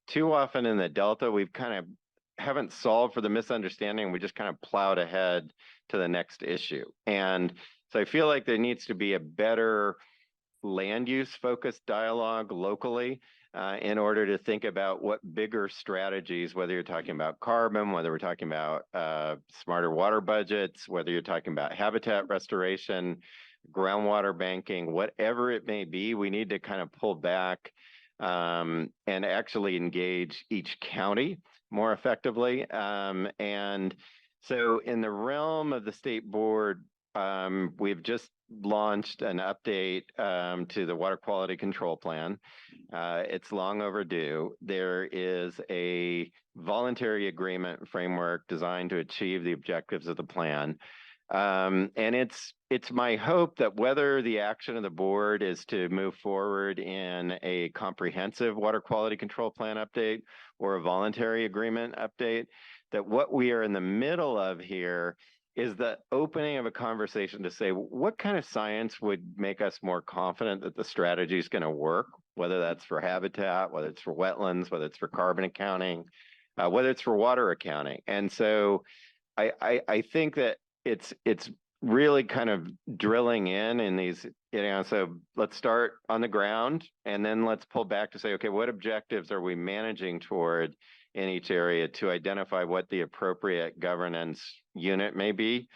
too often in the Delta, we've kind of haven't solved for the misunderstanding. We just kind of plowed ahead to the next issue. And so I feel like there needs to be a better land use focused dialogue locally in order to think about what bigger strategies, whether you're talking about carbon, whether we're talking about smarter water budgets, whether you're talking about habitat restoration, groundwater banking, whatever it may be, we need to kind of pull back and actually engage each county more effectively. And so in the realm of the state board, we've just launched an update to the water quality control plan. It's long overdue. There is a voluntary agreement framework designed to achieve the objectives of the plan. And it's my hope that whether the action of the board is to move forward in a comprehensive water quality control plan update or a voluntary agreement update, that what we are in the middle of here is the opening of a conversation to say, what kind of science would make us more confident that the strategy is going to work, whether that's for habitat, whether it's for wetlands, whether it's for carbon accounting, whether it's for water accounting. And so I think that it's really kind of drilling in these, so let's start on the ground and then let's pull back to say, okay, what objectives are we managing toward in each area to identify what the appropriate governance unit may be.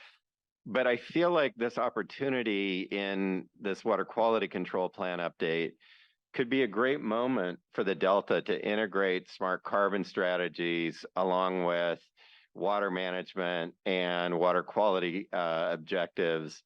But I feel like this opportunity in this water quality control plan update could be a great moment for the Delta to integrate smart carbon strategies along with water management and water quality objectives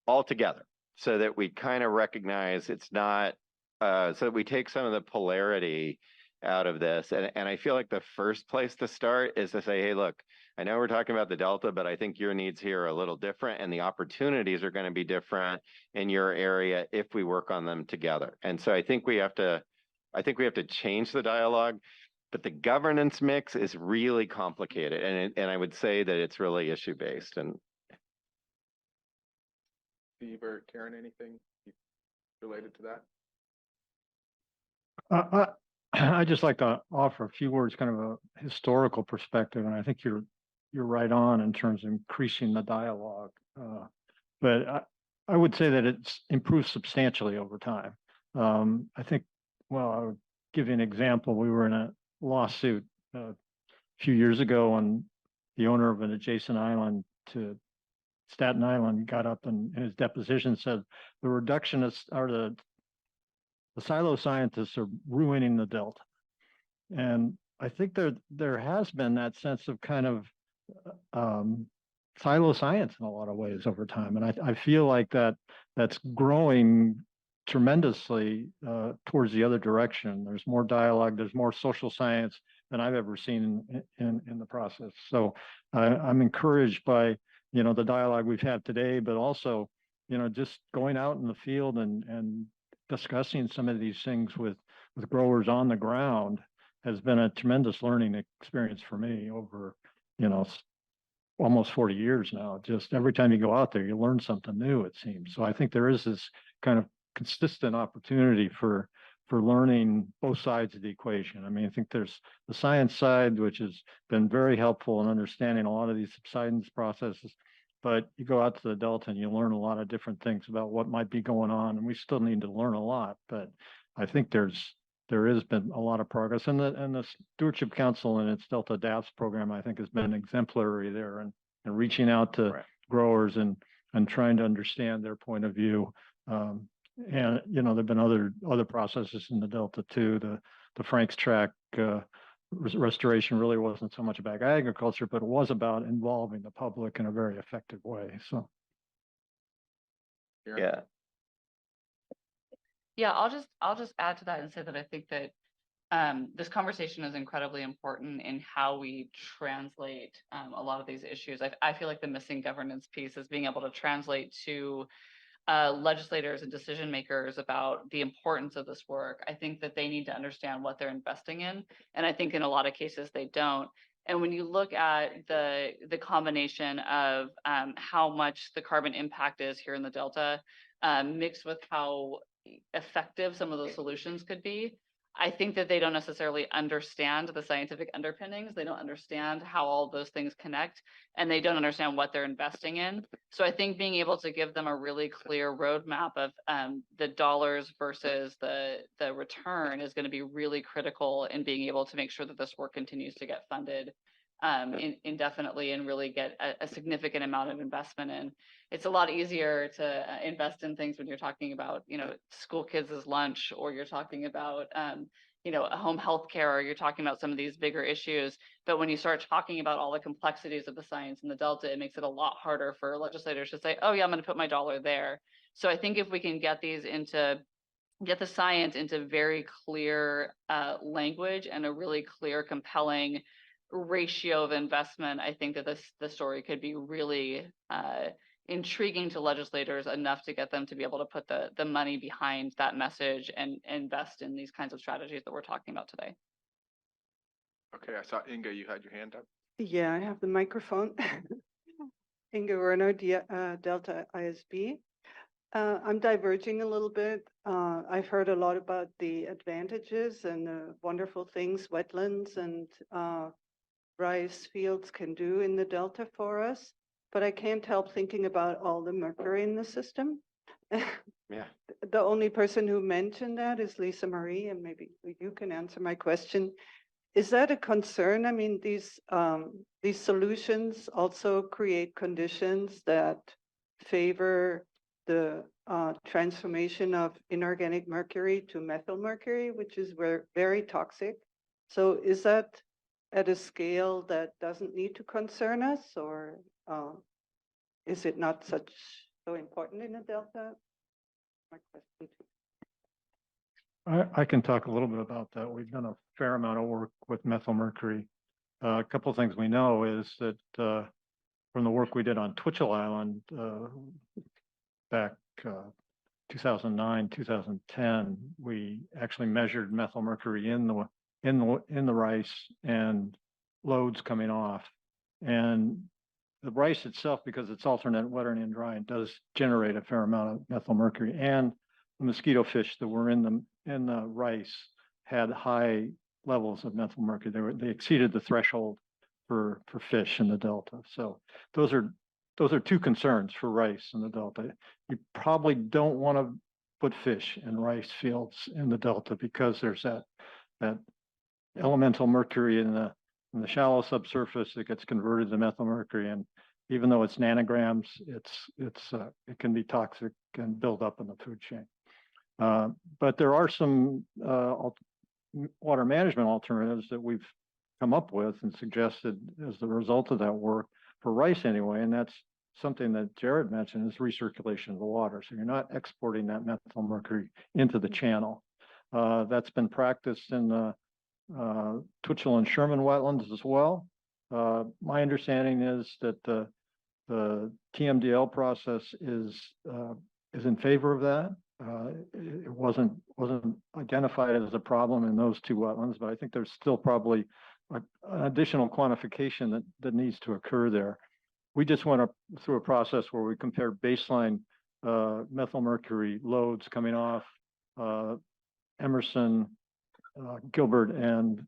all together, so that we kind of recognize it's not, so that we take some of the polarity out of this. And I feel like the first place to start is to say, hey, look, I know we're talking about the Delta, but I think your needs here are a little different and the opportunities are going to be different in your area if we work on them together. And so I think we have to change the dialogue, but the governance mix is really complicated. And I would say that it's really issue based. And Steve or Karen, anything related to that? I'd just like to offer a few words, kind of a historical perspective, and I think you're right on in terms of increasing the dialogue. But I would say that it's improved substantially over time. I think, well, I would give you an example. We were in a lawsuit a few years ago, and the owner of an adjacent island to Staten Island got up and in his deposition said the reductionists are the silo scientists are ruining the Delta. And I think there has been that sense of kind of silo science in a lot of ways over time. And I feel like that's growing tremendously towards the other direction. There's more dialogue, there's more social science than I've ever seen in the process. So I'm encouraged by, the dialogue we've had today, but also, just going out in the field and discussing some of these things with growers on the ground has been a tremendous learning experience for me over, almost 40 years now. Just every time you go out there, you learn something new, it seems. So I think there is this kind of consistent opportunity for learning both sides of the equation. I mean, I think there's the science side, which has been very helpful in understanding a lot of these subsidence processes. But you go out to the Delta and you learn a lot of different things about what might be going on, and we still need to learn a lot. But I think there has been a lot of progress, and the Stewardship Council and its Delta DAPS program, I think, has been exemplary there, and reaching out to growers and trying to understand their point of view. And there've been other processes in the Delta too. The Frank's track restoration really wasn't so much about agriculture, but it was about involving the public in a very effective way. So, Yeah. Yeah, I'll just add to that and say that I think that this conversation is incredibly important in how we translate a lot of these issues. I feel like the missing governance piece is being able to translate to legislators and decision makers about the importance of this work. I think that they need to understand what they're investing in, and I think in a lot of cases they don't. And when you look at the combination of how much the carbon impact is here in the Delta, mixed with how effective some of those solutions could be, I think that they don't necessarily understand the scientific underpinnings. They don't understand how all those things connect, and they don't understand what they're investing in. So I think being able to give them a really clear roadmap of the dollars versus the return is going to be really critical in being able to make sure that this work continues to get funded indefinitely and really get a significant amount of investment in. It's a lot easier to invest in things when you're talking about, school kids' lunch, or you're talking about, a home health care, or you're talking about some of these bigger issues. But when you start talking about all the complexities of the science in the Delta, it makes it a lot harder for legislators to say, oh yeah, I'm going to put my dollar there. So I think if we can get the science into very clear language and a really clear, compelling ratio of investment, I think that the story could be really intriguing to legislators enough to get them to be able to put the money behind that message and invest in these kinds of strategies that we're talking about today. Okay, I saw Inga, you had your hand up. Yeah, I have the microphone. Inga Werner, Delta ISB. I'm diverging a little bit. I've heard a lot about the advantages and the wonderful things wetlands and rice fields can do in the Delta for us, but I can't help thinking about all the mercury in the system. Yeah. The only person who mentioned that is Lisa Marie, and maybe you can answer my question. Is that a concern? I mean, these solutions also create conditions that favor the transformation of inorganic mercury to methyl mercury, which is very toxic. So is that at a scale that doesn't need to concern us, or is it not so important in the Delta? My question. I can talk a little bit about that. We've done a fair amount of work with methyl mercury. A couple of things we know is that from the work we did on Twitchell Island back 2009, 2010, we actually measured methyl mercury in the rice and loads coming off. And the rice itself, because it's alternate wettering and drying, does generate a fair amount of methyl mercury. And the mosquito fish that were in the rice had high levels of methyl mercury. They exceeded the threshold for fish in the Delta. So those are two concerns for rice in the Delta. You probably don't want to put fish in rice fields in the Delta because there's that elemental mercury in the shallow subsurface that gets converted to methyl mercury, and even though it's nanograms, it can be toxic and build up in the food chain. But there are some water management alternatives that we've come up with and suggested as the result of that work for rice anyway, and that's something that Jerred mentioned, is recirculation of the water. So you're not exporting that methyl mercury into the channel. That's been practiced in the Twitchell and Sherman wetlands as well. My understanding is that the TMDL process is in favor of that. It wasn't identified as a problem in those two wetlands, but I think there's still probably an additional quantification that needs to occur there. we just went up through a process where we compared baseline methyl mercury loads coming off Emerson, Gilbert, and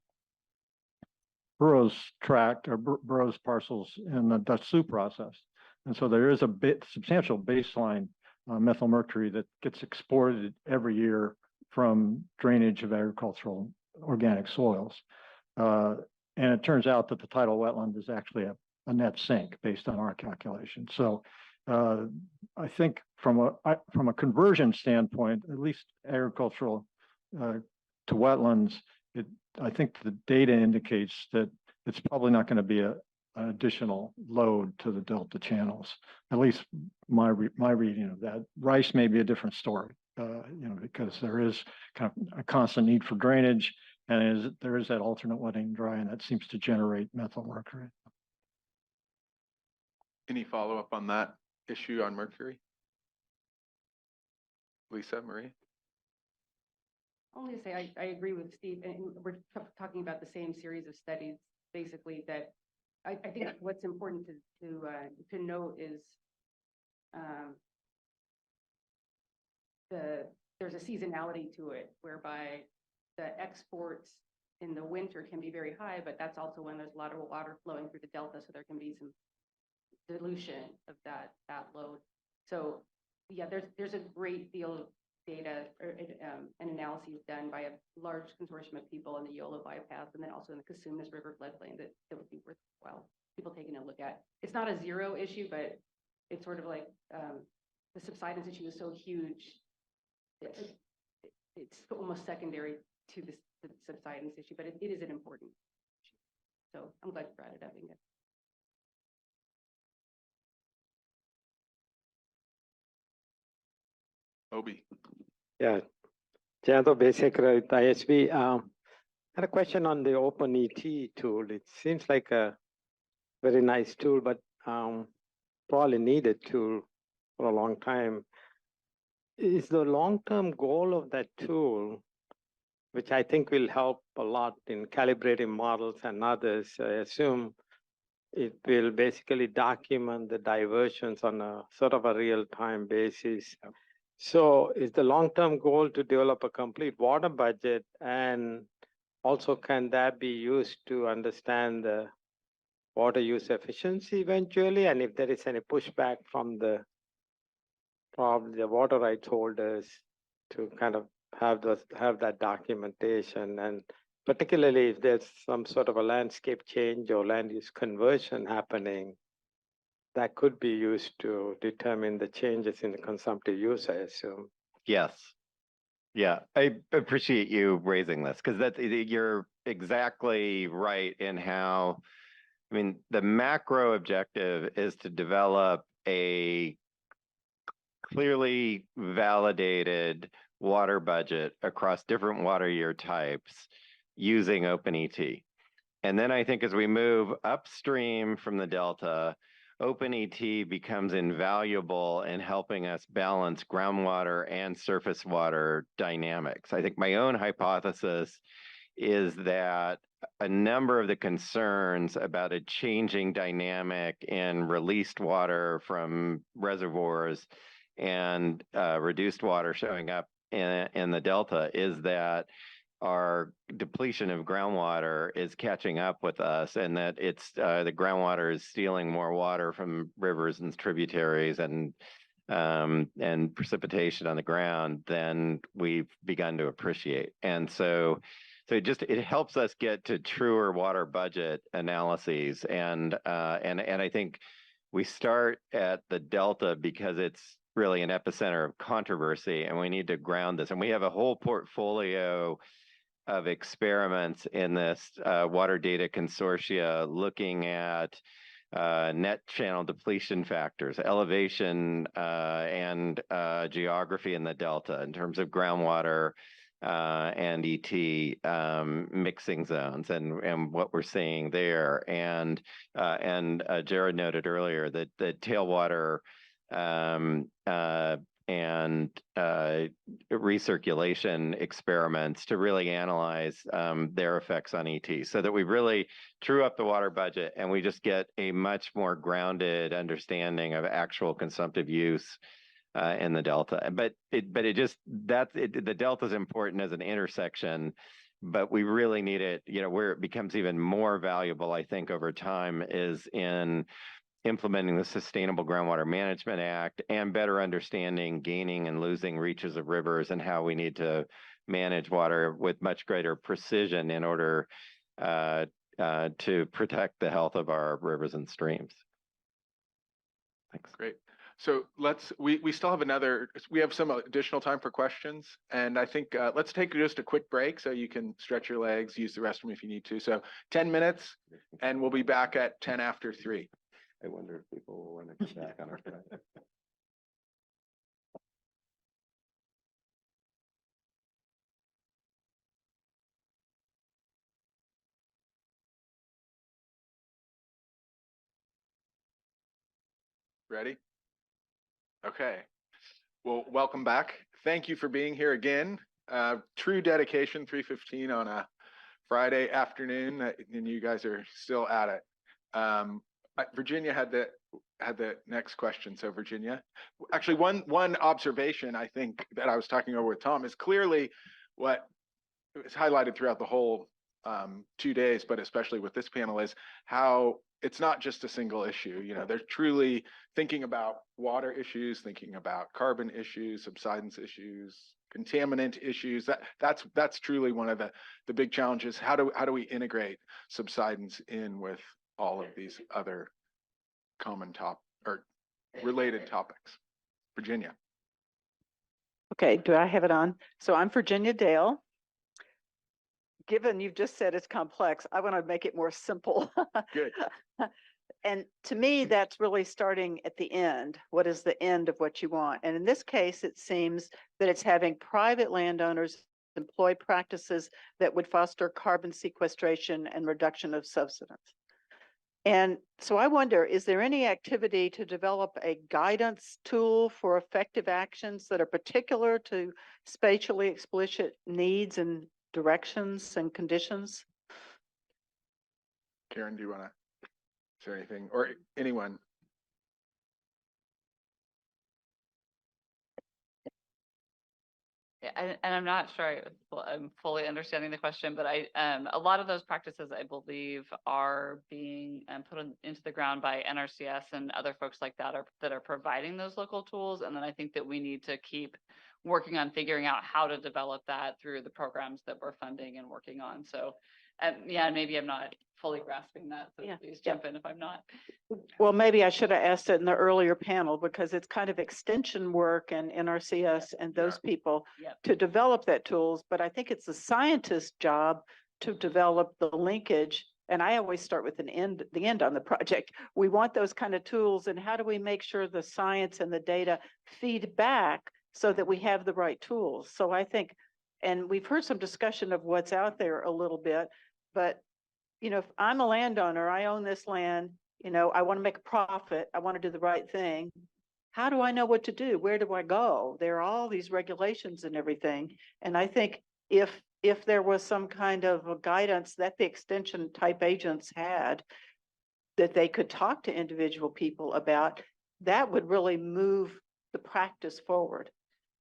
Burroughs tract or Burroughs parcels in the Dutch Slough process. And so there is a substantial baseline methyl mercury that gets exported every year from drainage of agricultural organic soils. And it turns out that the tidal wetland is actually a net sink based on our calculation. So I think from a conversion standpoint, at least agricultural to wetlands, I think the data indicates that it's probably not going to be an additional load to the delta channels. At least my reading of that. Rice may be a different story, because there is kind of a constant need for drainage, and there is that alternate wetting and dry, and that seems to generate methyl mercury. Any follow-up on that issue on mercury? Lisa, Marie? Only to say I agree with Steve, and we're talking about the same series of studies, basically, that I think what's important to note is there's a seasonality to it, whereby the exports in the winter can be very high, but that's also when there's a lot of water flowing through the delta, so there can be some dilution of that load. So yeah, there's a great deal of data and analyses done by a large consortium of people in the Yola bypass, and then also in the Cosumnes River floodplain that would be worthwhile people taking a look at. It's not a zero issue, but it's sort of like the subsidence issue is so huge, it's almost secondary to the subsidence issue, but it is an important issue. So I'm glad you brought it up, Inga. Obi. Yeah, Jado basically with ISB. I had a question on the OpenET tool. It seems like a very nice tool, but probably needed tool for a long time. Is the long-term goal of that tool, which I think will help a lot in calibrating models and others, I assume it will basically document the diversions on a sort of a real-time basis. So is the long-term goal to develop a complete water budget, and also can that be used to understand the water use efficiency eventually? And if there is any pushback from probably the water rights holders to kind of have that documentation, and particularly if there's some sort of a landscape change or land use conversion happening, that could be used to determine the changes in the consumptive use, I assume. Yes. Yeah, I appreciate you raising this, because you're exactly right in how, I mean, the macro objective is to develop a clearly validated water budget across different water year types using OpenET. And then I think as we move upstream from the Delta, OpenET becomes invaluable in helping us balance groundwater and surface water dynamics. I think my own hypothesis is that a number of the concerns about a changing dynamic in released water from reservoirs and reduced water showing up in the Delta is that our depletion of groundwater is catching up with us, and that it's the groundwater is stealing more water from rivers and tributaries and precipitation on the ground than we've begun to appreciate. And so it helps us get to truer water budget analyses, and I think we start at the Delta because it's really an epicenter of controversy, and we need to ground this. And we have a whole portfolio of experiments in this water data consortia looking at net channel depletion factors, elevation and geography in the Delta in terms of groundwater and ET mixing zones and what we're seeing there. And Jerred noted earlier that the tailwater and recirculation experiments to really analyze their effects on ET, so that we really true up the water budget and we just get a much more grounded understanding of actual consumptive use in the Delta. But the Delta is important as an intersection, but we really need it, where it becomes even more valuable, I think, over time is in implementing the Sustainable Groundwater Management Act and better understanding gaining and losing reaches of rivers and how we need to manage water with much greater precision in order to protect the health of our rivers and streams. Thanks. Great. So we still have we have some additional time for questions. And I think let's take just a quick break so you can stretch your legs, use the restroom if you need to. So 10 minutes and we'll be back at 10 after 3. I wonder if people will want to come back on our side. Ready? Okay. Well, welcome back. Thank you for being here again. True dedication, 3:15 on a Friday afternoon, and you guys are still at it. Virginia had the next question. So Virginia, actually one observation I think that I was talking over with Tom is clearly what is highlighted throughout the whole 2 days, but especially with this panel, is how it's not just a single issue. They're truly thinking about water issues, thinking about carbon issues, subsidence issues, contaminant issues. That's truly one of the big challenges. How do we integrate subsidence in with all of these other common related topics? Virginia. Okay, do I have it on? So I'm Virginia Dale. Given you've just said it's complex, I want to make it more simple. Good. And to me, that's really starting at the end. What is the end of what you want? And in this case, it seems that it's having private landowners employ practices that would foster carbon sequestration and reduction of subsidence. And so I wonder, is there any activity to develop a guidance tool for effective actions that are particular to spatially explicit needs and directions and conditions? Karen, do you want to say anything, or anyone? Yeah, and I'm not sure I'm fully understanding the question, but a lot of those practices, I believe, are being put into the ground by NRCS and other folks like that are providing those local tools. And then I think that we need to keep working on figuring out how to develop that through the programs that we're funding and working on. So, yeah, maybe I'm not fully grasping that. So please jump in if I'm not. Well, maybe I should have asked it in the earlier panel, because it's kind of extension work and NRCS and those people to develop that tools. But I think it's the scientist's job to develop the linkage. And I always start with the end on the project. We want those kind of tools. And how do we make sure the science and the data feed back so that we have the right tools? So I think, and we've heard some discussion of what's out there a little bit, but if I'm a landowner, I own this land, I want to make a profit, I want to do the right thing. How do I know what to do? Where do I go? There are all these regulations and everything. And I think if there was some kind of a guidance that the extension type agents had, that they could talk to individual people about, that would really move the practice forward.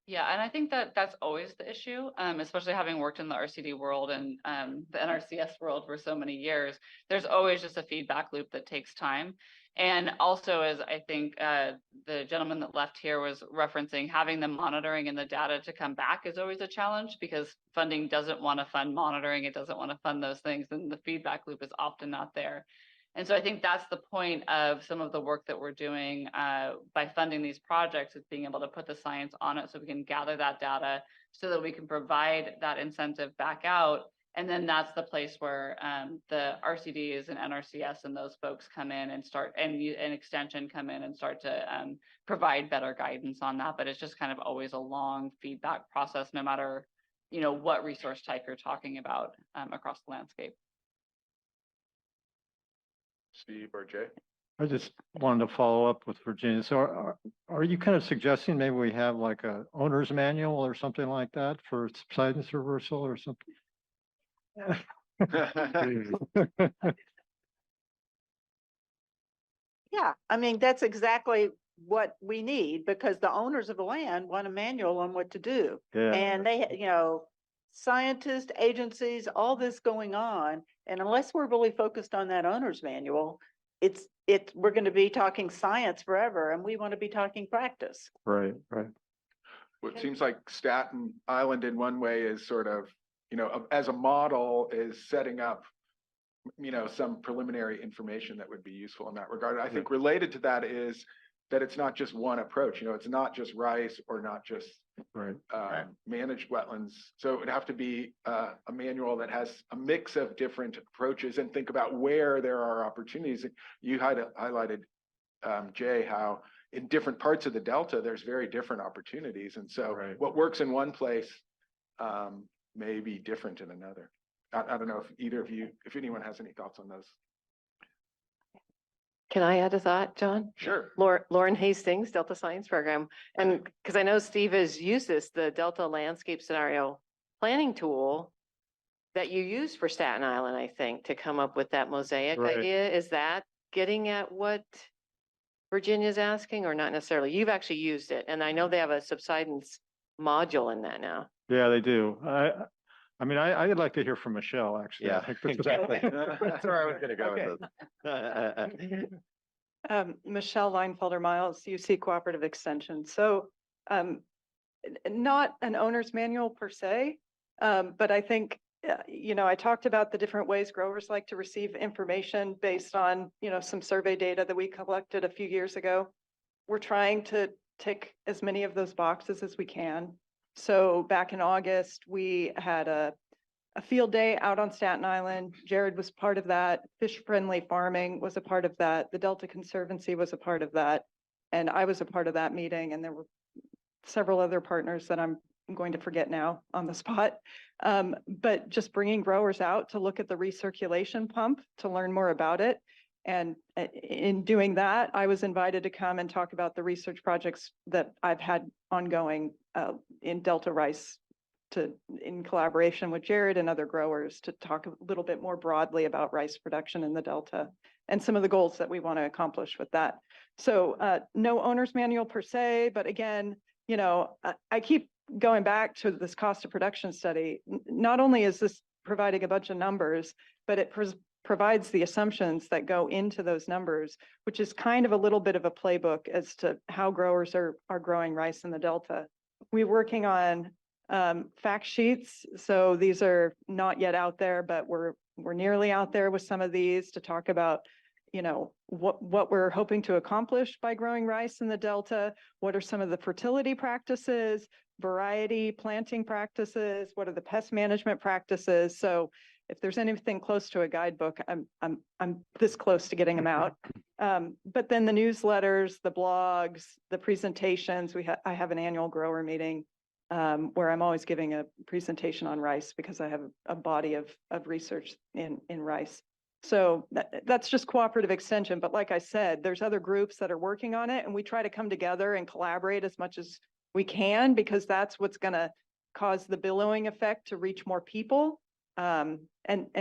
Yeah, and I think that that's always the issue, especially having worked in the RCD world and the NRCS world for so many years. There's always just a feedback loop that takes time. And also, as I think the gentleman that left here was referencing, having the monitoring and the data to come back is always a challenge, because funding doesn't want to fund monitoring. It doesn't want to fund those things. And the feedback loop is often not there. And so I think that's the point of some of the work that we're doing by funding these projects, is being able to put the science on it so we can gather that data so that we can provide that incentive back out. And then that's the place where the RCDs and NRCS and those folks come in and start, and extension come in and start to provide better guidance on that. But it's just kind of always a long feedback process, no matter, what resource type you're talking about across the landscape. Steve or Jay? I just wanted to follow up with Virginia. So are you kind of suggesting maybe we have like a owner's manual or something like that for subsidence reversal or something? Yeah, I mean, that's exactly what we need because the owners of the land want a manual on what to do. Yeah. And they, scientists, agencies, all this going on. And unless we're really focused on that owner's manual, we're going to be talking science forever and we want to be talking practice. Right, right. Well, it seems like Staten Island in one way is sort of, as a model is setting up, some preliminary information that would be useful in that regard. I think related to that is that it's not just one approach, it's not just rice or not just managed wetlands. So it would have to be a manual that has a mix of different approaches and think about where there are opportunities. You highlighted, Jay, how in different parts of the Delta, there's very different opportunities. And so what works in one place may be different in another. I don't know if either of you, if anyone has any thoughts on those. Can I add a thought, John? Sure. Lauren Hastings, Delta Science Program. And because I know Steve has used the Delta Landscape Scenario Planning tool that you used for Staten Island, I think, to come up with that mosaic idea. Is that getting at what Virginia's asking or not necessarily? You've actually used it. And I know they have a subsidence module in that now. Yeah, they do. I mean, I'd like to hear from Michelle, actually. Yeah, I think that's exactly. That's where I was going to go with this. Michelle Leinfelder-Miles, UC Cooperative Extension. So not an owner's manual per se, but I think, I talked about the different ways growers like to receive information based on, some survey data that we collected a few years ago. We're trying to tick as many of those boxes as we can. So back in August, we had a field day out on Staten Island. Jerred was part of that. Fish-friendly farming was a part of that. The Delta Conservancy was a part of that. And I was a part of that meeting. And there were several other partners that I'm going to forget now on the spot. But just bringing growers out to look at the recirculation pump to learn more about it. And in doing that, I was invited to come and talk about the research projects that I've had ongoing in Delta rice in collaboration with Jerred and other growers to talk a little bit more broadly about rice production in the Delta and some of the goals that we want to accomplish with that. So no owner's manual per se, but again, I keep going back to this cost of production study. Not only is this providing a bunch of numbers, but it provides the assumptions that go into those numbers, which is kind of a little bit of a playbook as to how growers are growing rice in the Delta. We're working on fact sheets. So these are not yet out there, but we're nearly out there with some of these to talk about, what we're hoping to accomplish by growing rice in the Delta. What are some of the fertility practices, variety planting practices? What are the pest management practices? So if there's anything close to a guidebook, I'm this close to getting them out. But then the newsletters, the blogs, the presentations. I have an annual grower meeting where I'm always giving a presentation on rice because I have a body of research in rice. So that's just cooperative extension. But like I said, there's other groups that are working on it, and we try to come together and collaborate as much as we can because that's what's going to cause the billowing effect to reach more people. And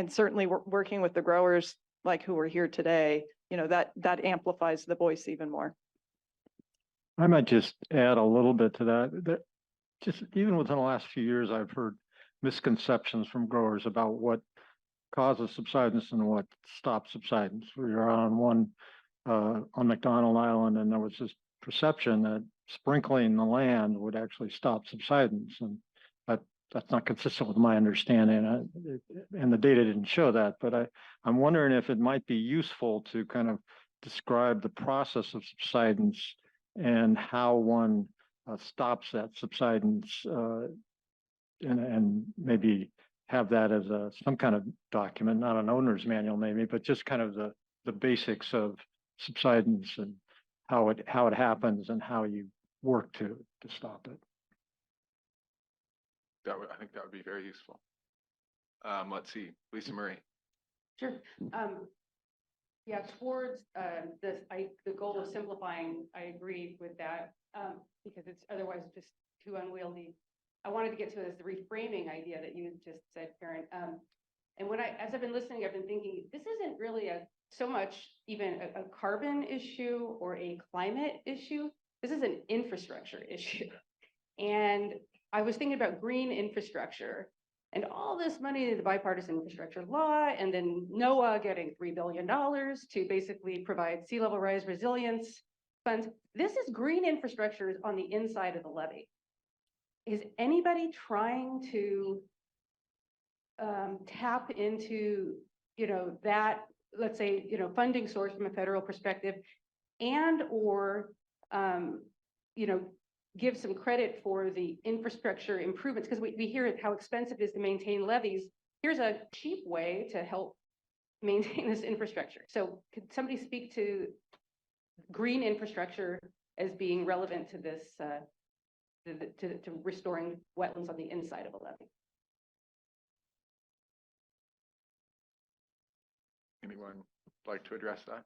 certainly we're working with the growers like who are here today, that amplifies the voice even more. I might just add a little bit to that. Just even within the last few years, I've heard misconceptions from growers about what causes subsidence and what stops subsidence. We were on McDonald Island, and there was this perception that sprinkling the land would actually stop subsidence, and that's not consistent with my understanding. And the data didn't show that, but I'm wondering if it might be useful to kind of describe the process of subsidence and how one stops that subsidence, and maybe have that as some kind of document, not an owner's manual maybe, but just kind of the basics of subsidence and how it happens and how you work to stop it. I think that would be very useful. Let's see, Lisa Marie. Sure. Yeah, towards the goal of simplifying, I agree with that, because it's otherwise just too unwieldy. I wanted to get to is the reframing idea that you just said, Karen. And as I've been listening, I've been thinking, this isn't really so much even a carbon issue or a climate issue. This is an infrastructure issue. And I was thinking about green infrastructure and all this money in the bipartisan infrastructure law, and then NOAA getting $3 billion to basically provide sea level rise resilience funds. This is green infrastructure on the inside of the levee. Is anybody trying to tap into, that, let's say, funding source from a federal perspective, and or, give some credit for the infrastructure improvements? Because we hear how expensive it is to maintain levees. Here's a cheap way to help maintain this infrastructure. So could somebody speak to green infrastructure as being relevant to this, to restoring wetlands on the inside of a levee? Anyone like to address that?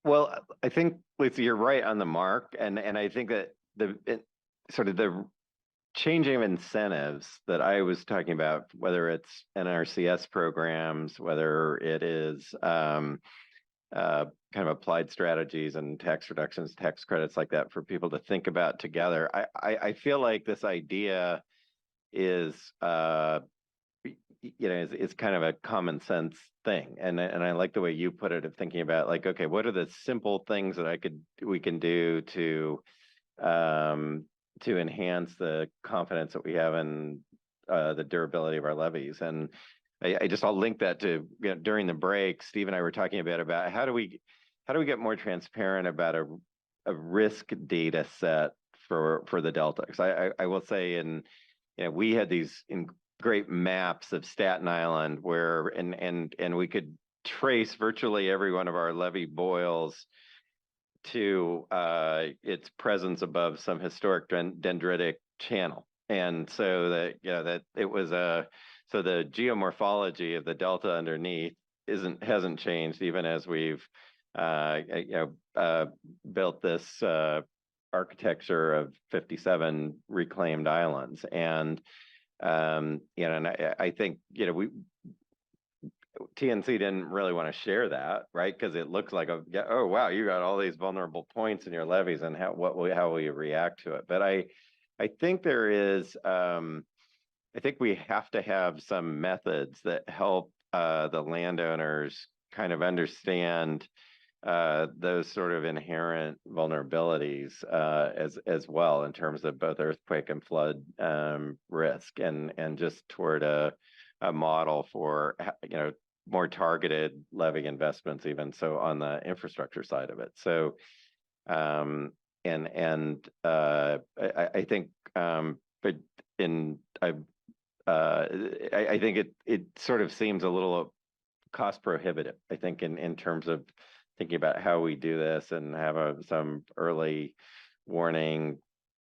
Well, I think, Lisa, you're right on the mark, and I think that the changing of incentives that I was talking about, whether it's NRCS programs, whether it is kind of applied strategies and tax reductions, tax credits like that for people to think about together. I feel like this idea is it's kind of a common sense thing. And I like the way you put it of thinking about like, okay, what are the simple things that we can do to enhance the confidence that we have in the durability of our levees. And I'll link that to, during the break, Steve and I were talking a bit about how do we get more transparent about a risk data set for the Delta? Because I will say, we had these great maps of Staten Island where and we could trace virtually every one of our levee boils to its presence above some historic dendritic channel. And so that it was so the geomorphology of the Delta underneath hasn't changed even as we've built this architecture of 57 reclaimed islands. And and I think TNC didn't really want to share that, right? Because it looks like oh wow, you got all these vulnerable points in your levees, and how will you react to it? But I think there is I think we have to have some methods that help the landowners kind of understand those sort of inherent vulnerabilities as well in terms of both earthquake and flood risk, and just toward a model for more targeted levee investments, even so on the infrastructure side of it. So I think but I think it sort of seems a little cost prohibitive, I think, in terms of thinking about how we do this and have some early warning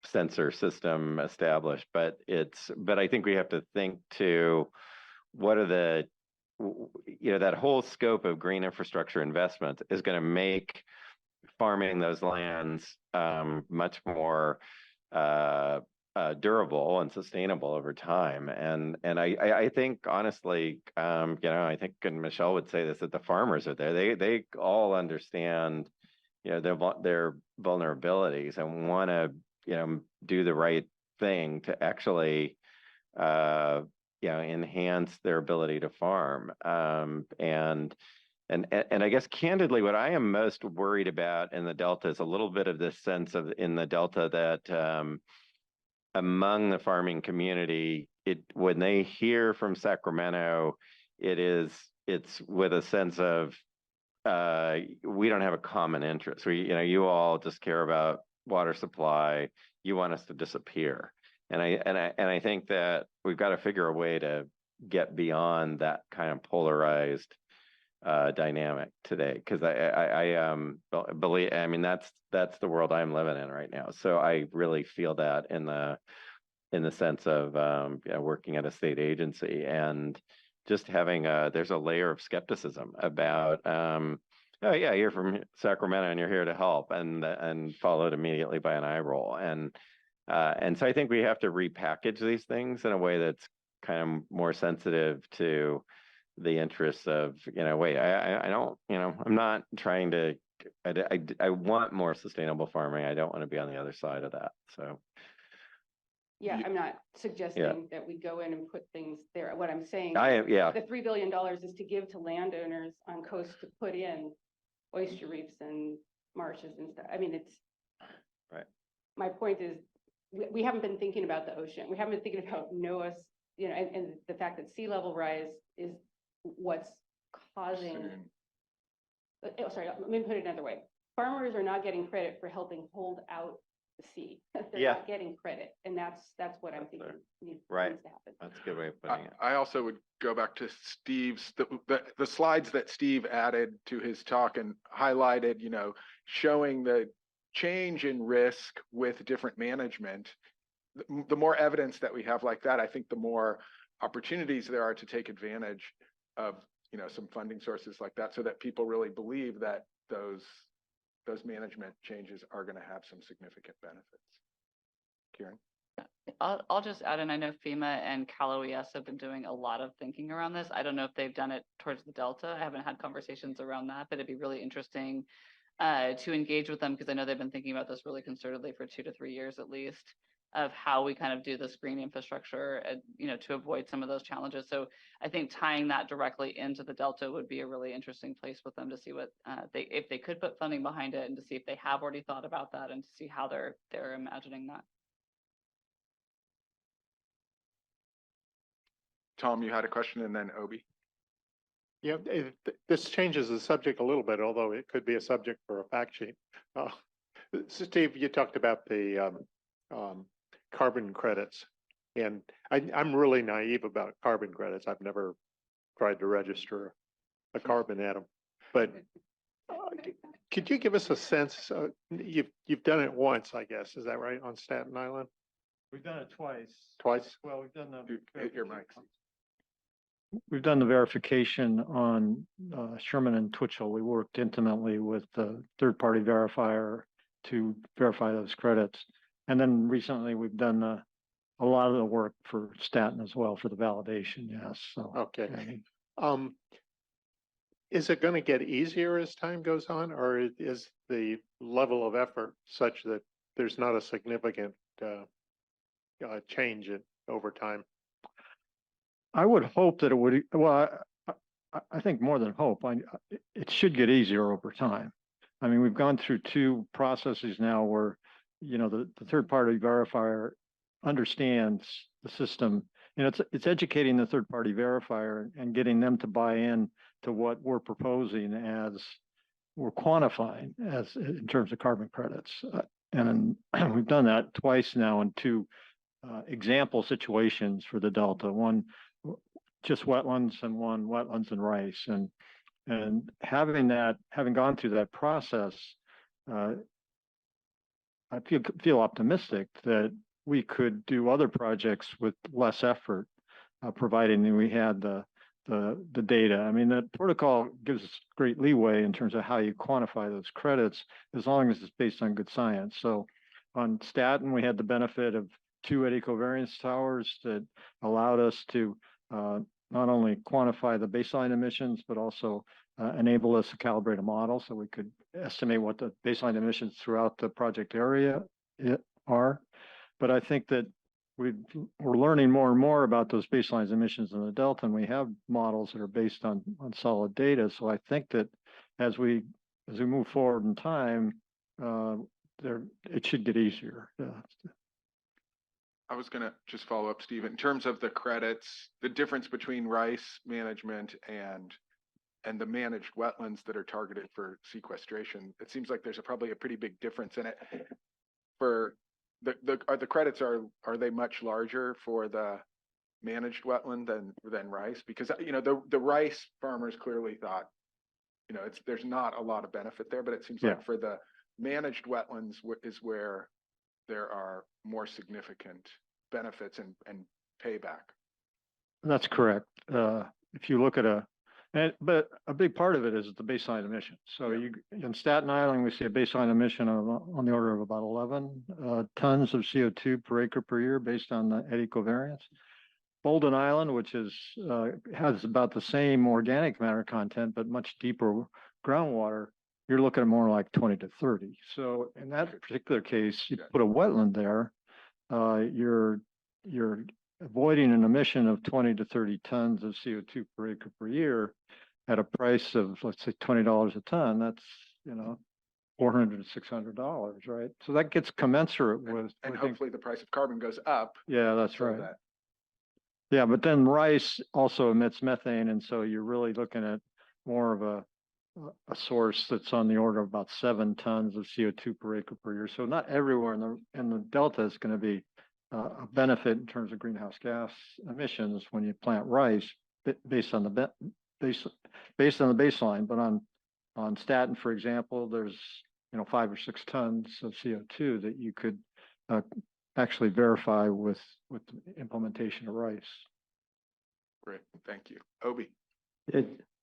sensor system established. But I think we have to think to what are the, that whole scope of green infrastructure investment is going to make farming those lands much more durable and sustainable over time. And I think honestly, I think, and Michelle would say this, that the farmers are there. They all understand, their vulnerabilities and want to, do the right thing to actually, enhance their ability to farm. And I guess candidly, what I am most worried about in the Delta is a little bit of this sense of in the Delta that among the farming community, when they hear from Sacramento, it's with a sense of we don't have a common interest. You all just care about water supply. You want us to disappear. And I think that we've got to figure a way to get beyond that kind of polarized dynamic today, because I believe, that's the world I'm living in right now. So I really feel that in the sense of working at a state agency, and just having there's a layer of skepticism about, oh yeah, you're from Sacramento and you're here to help, and followed immediately by an eye roll. And so I think we have to repackage these things in a way that's kind of more sensitive to the interests of, wait, I don't, I'm not trying to, I want more sustainable farming. I don't want to be on the other side of that. So. Yeah, I'm not suggesting that we go in and put things there. What I'm saying, yeah. the $3 billion is to give to landowners on coast to put in oyster reefs and marshes and stuff. I mean, it's right. My point is, we haven't been thinking about the ocean. We haven't been thinking about NOAA's, and the fact that sea level rise is what's causing. Oh, sorry, let me put it another way. Farmers are not getting credit for helping hold out the sea. They're not getting credit, and that's what I'm thinking needs to happen. That's a good way of putting it. I also would go back to Steve's, the slides that Steve added to his talk and highlighted, showing the change in risk with different management. The more evidence that we have like that, I think the more opportunities there are to take advantage of, some funding sources like that, so that people really believe that those management changes are going to have some significant benefits. Kieran? I'll just add in, I know FEMA and Cal OES have been doing a lot of thinking around this. I don't know if they've done it towards the Delta. I haven't had conversations around that, but it'd be really interesting to engage with them, because I know they've been thinking about this really concertedly for 2 to 3 years at least, of how we kind of do this green infrastructure, to avoid some of those challenges. So I think tying that directly into the Delta would be a really interesting place with them to see what if they could put funding behind it, and to see if they have already thought about that, and to see how they're imagining that. Tom, you had a question, and then Obi. Yeah, this changes the subject a little bit, although it could be a subject for a fact sheet. Steve, you talked about the carbon credits, and I'm really naive about carbon credits. I've never tried to register a carbon atom, but could you give us a sense? You've done it once, I guess. Is that right, on Staten Island? We've done it twice. Twice? Well, we've done the. Hit your mic. We've done the verification on Sherman and Twitchell. We worked intimately with the third-party verifier to verify those credits. And then recently we've done a lot of the work for Staten as well for the validation, yes. So, okay. Is it going to get easier as time goes on, or is the level of effort such that there's not a significant change over time? I would hope that it would, well, I think more than hope, it should get easier over time. I mean, we've gone through 2 processes now where, the third-party verifier understands the system. It's educating the third-party verifier and getting them to buy in to what we're proposing as we're quantifying as in terms of carbon credits. And we've done that twice now in 2 example situations for the Delta. One just wetlands, and one wetlands and rice. And having gone through that process, I feel optimistic that we could do other projects with less effort, providing we had the data. I mean, the protocol gives us great leeway in terms of how you quantify those credits, as long as it's based on good science. So on Staten, we had the benefit of 2 eddy covariance towers that allowed us to not only quantify the baseline emissions, but also enable us to calibrate a model so we could estimate what the baseline emissions throughout the project area are. But I think that we're learning more and more about those baseline emissions in the Delta, and we have models that are based on solid data. So I think that as we move forward in time, it should get easier. I was going to just follow up, Steve, in terms of the credits, the difference between rice management and the managed wetlands that are targeted for sequestration. It seems like there's probably a pretty big difference in it. For the credits, are they much larger for the managed wetland than rice? Because the rice farmers clearly thought, there's not a lot of benefit there, but it seems like for the managed wetlands is where there are more significant benefits and payback. That's correct. if you look at but a big part of it is the baseline emission. So in Staten Island, we see a baseline emission of on the order of about 11 tons of CO2 per acre per year based on the eddy covariance. Bolden Island, which has about the same organic matter content, but much deeper groundwater, you're looking at more like 20 to 30. So in that particular case, you put a wetland there, you're avoiding an emission of 20 to 30 tons of CO2 per acre per year at a price of, let's say, $20 a ton. That's, $400 to $600, right? So that gets commensurate with. And hopefully the price of carbon goes up. Yeah, that's so right. that- Yeah, but then rice also emits methane, and so you're really looking at more of a source that's on the order of about 7 tons of CO2 per acre per year. So not everywhere in the delta is going to be a benefit in terms of greenhouse gas emissions when you plant rice based on the baseline. But on Staten, for example, there's 5 or 6 tons of CO2 that you could actually verify with the implementation of rice. Great, thank you. Obi.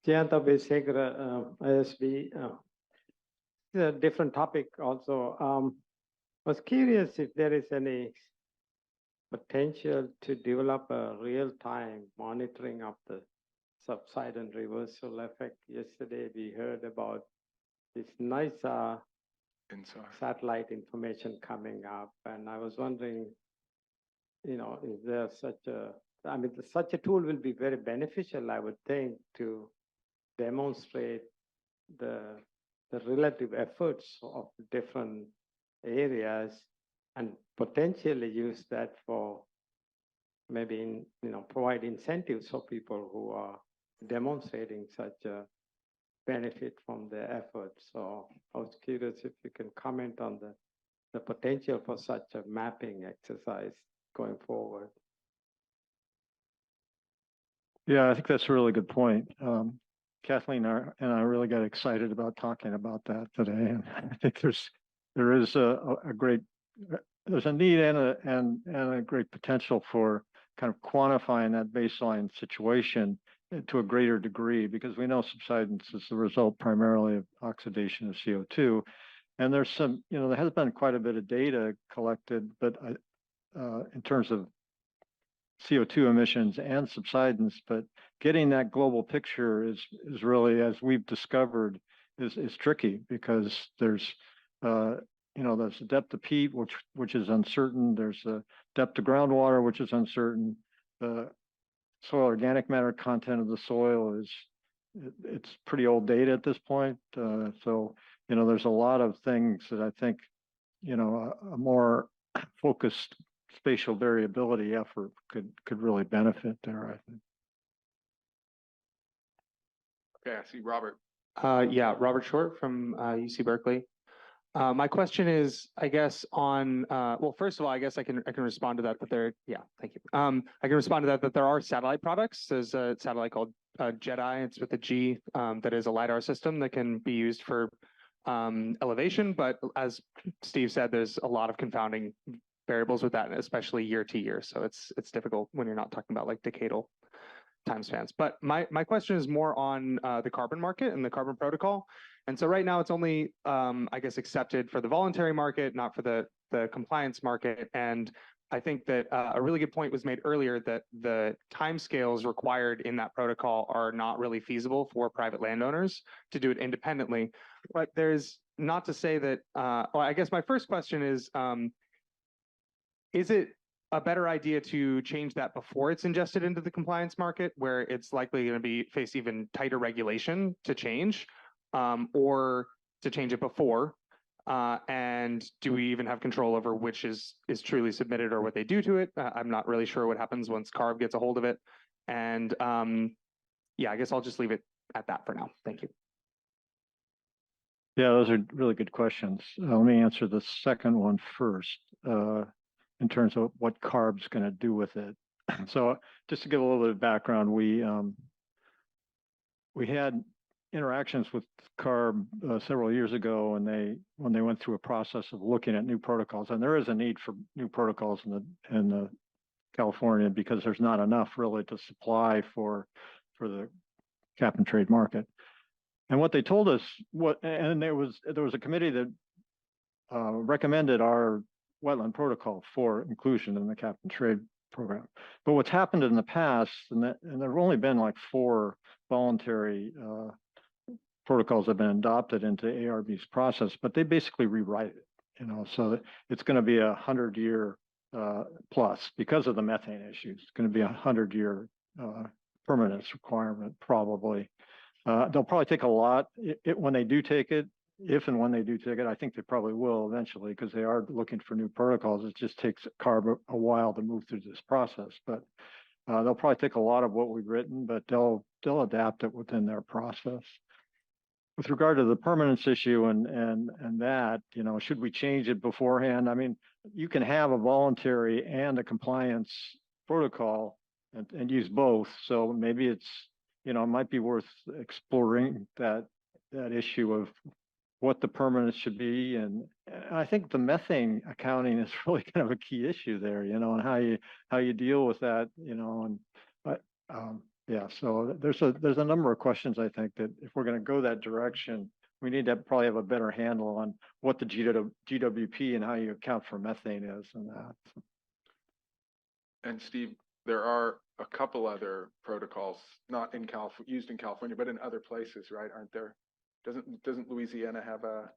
Delta ISB, a different topic also. Was curious if there is any potential to develop a real-time monitoring of the subsidence reversal effect. Yesterday, we heard about this NISA satellite information coming up, and I was wondering, is there such a tool will be very beneficial, I would think, to demonstrate the relative efforts of different areas and potentially use that for maybe provide incentives for people who are demonstrating such a benefit from their efforts. So I was curious if you can comment on the potential for such a mapping exercise going forward. Yeah, I think that's a really good point. Kathleen and I really got excited about talking about that today, and I think there is there's a need and a great potential for kind of quantifying that baseline situation to a greater degree, because we know subsidence is the result primarily of oxidation of CO2, and there's some there has been quite a bit of data collected, but in terms of CO2 emissions and subsidence, but getting that global picture is really, as we've discovered, is tricky, because there's there's the depth of peat, which is uncertain. There's the depth of groundwater, which is uncertain. The soil organic matter content of the soil it's pretty old data at this point. So there's a lot of things that I think a more focused spatial variability effort could really benefit there, I think. Okay, I see Robert. Yeah, Robert Short from UC Berkeley. My question is, I guess well, first of all, I guess I can respond to that, thank you. I can respond to that there are satellite products. There's a satellite called Jedi, it's with a G, that is a LiDAR system that can be used for elevation, but as Steve said, there's a lot of confounding variables with that, especially year to year. So it's difficult when you're not talking about like decadal time spans. But my question is more on the carbon market and the carbon protocol. And so right now it's only, I guess, accepted for the voluntary market, not for the compliance market. And I think that a really good point was made earlier that the timescales required in that protocol are not really feasible for private landowners to do it independently. But there's not to say that, well, I guess my first question is it a better idea to change that before it's ingested into the compliance market, where it's likely going to face even tighter regulation to change, or to change it before? And do we even have control over which is truly submitted or what they do to it? I'm not really sure what happens once CARB gets a hold of it. And yeah, I guess I'll just leave it at that for now. Thank you. Yeah, those are really good questions. Let me answer the second one first, in terms of what CARB's going to do with it. So just to give a little bit of background, we had interactions with CARB several years ago, and when they went through a process of looking at new protocols, and there is a need for new protocols in California, because there's not enough really to supply for for the cap and trade market. And what they told us, and there was a committee that recommended our wetland protocol for inclusion in the cap and trade program. But what's happened in the past, and there have only been like 4 voluntary protocols that have been adopted into ARB's process, but they basically rewrite it, so that it's going to be 100-year plus because of the methane issues. It's going to be 100-year permanence requirement probably. They'll probably take a lot when they do take it. If and when they do take it, I think they probably will eventually because they are looking for new protocols. It just takes CARB a while to move through this process, but they'll probably take a lot of what we've written, but they'll adapt it within their process. With regard to the permanence issue and that, should we change it beforehand? I mean, you can have a voluntary and a compliance protocol and use both. So maybe it's, it might be worth exploring that issue of what the permanence should be. And I think the methane accounting is really kind of a key issue there, and how you deal with that, yeah, so there's a number of questions I think that if we're going to go that direction, we need to probably have a better handle on what the GWP and how you account for methane is and that. And Steve, there are a couple other protocols, not in used in California, but in other places, right? Aren't there? Doesn't Louisiana have a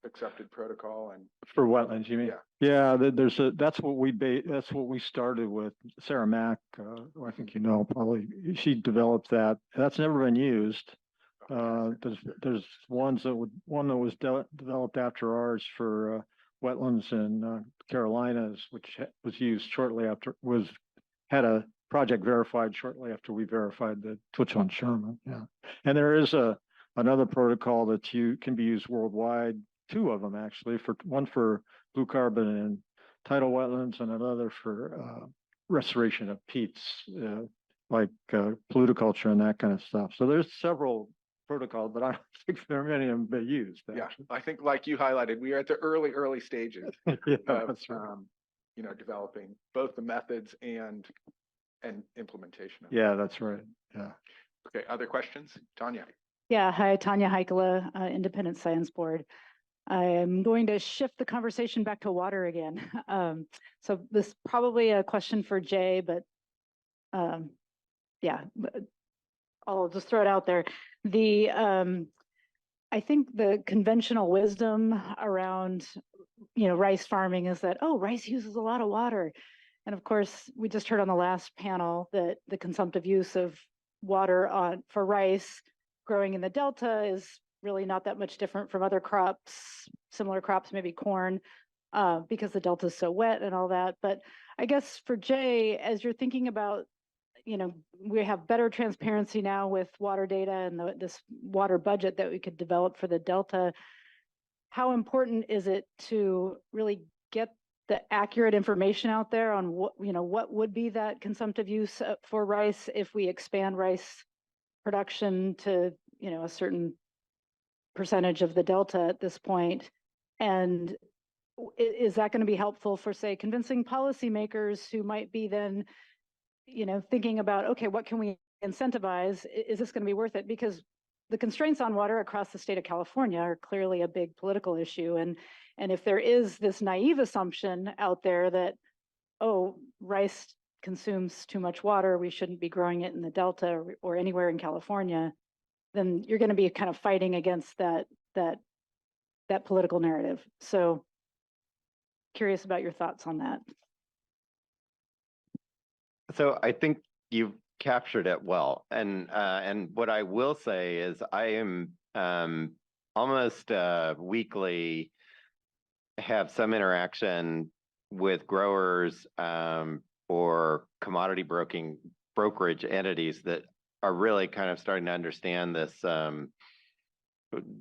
accepted protocol? And for wetlands, you mean? Yeah. That's what we started with. Sarah Mack, who I think probably, she developed that. That's never been used. There's one that was developed after ours for wetlands in Carolinas, which was used shortly after, had a project verified shortly after we verified the Twitch on Sherman. Yeah, and there is another protocol that can be used worldwide. 2 of them actually, one for blue carbon and tidal wetlands, and another for restoration of peats, like paludiculture and that kind of stuff. So there's several protocols, but I don't think very many of them been used. Actually. Yeah, I think like you highlighted, we are at the early stages yeah, of that's right. Developing both the methods and implementation. Yeah, that's right. Yeah. Okay, other questions? Tanya. Yeah, hi, Tanya Heikkila, Independent Science Board. I'm going to shift the conversation back to water again. So this is probably a question for Jay, but yeah, I'll just throw it out there. I think the conventional wisdom around, rice farming is that, rice uses a lot of water. And of course, we just heard on the last panel that the consumptive use of water for rice growing in the Delta is really not that much different from other crops, similar crops, maybe corn, because the Delta is so wet and all that. But I guess for Jay, as you're thinking about, we have better transparency now with water data and this water budget that we could develop for the Delta. How important is it to really get the accurate information out there on what would be that consumptive use for rice if we expand rice production to, a certain percentage of the Delta at this point? And is that going to be helpful for, say, convincing policymakers who might be then, thinking about, okay, what can we incentivize? Is this going to be worth it? Because the constraints on water across the state of California are clearly a big political issue. And if there is this naive assumption out there that, rice consumes too much water, we shouldn't be growing it in the Delta or anywhere in California, then you're going to be kind of fighting against that political narrative. So curious about your thoughts on that. So I think you've captured it well. And what I will say is I am almost weekly have some interaction with growers or commodity brokerage entities that are really kind of starting to understand this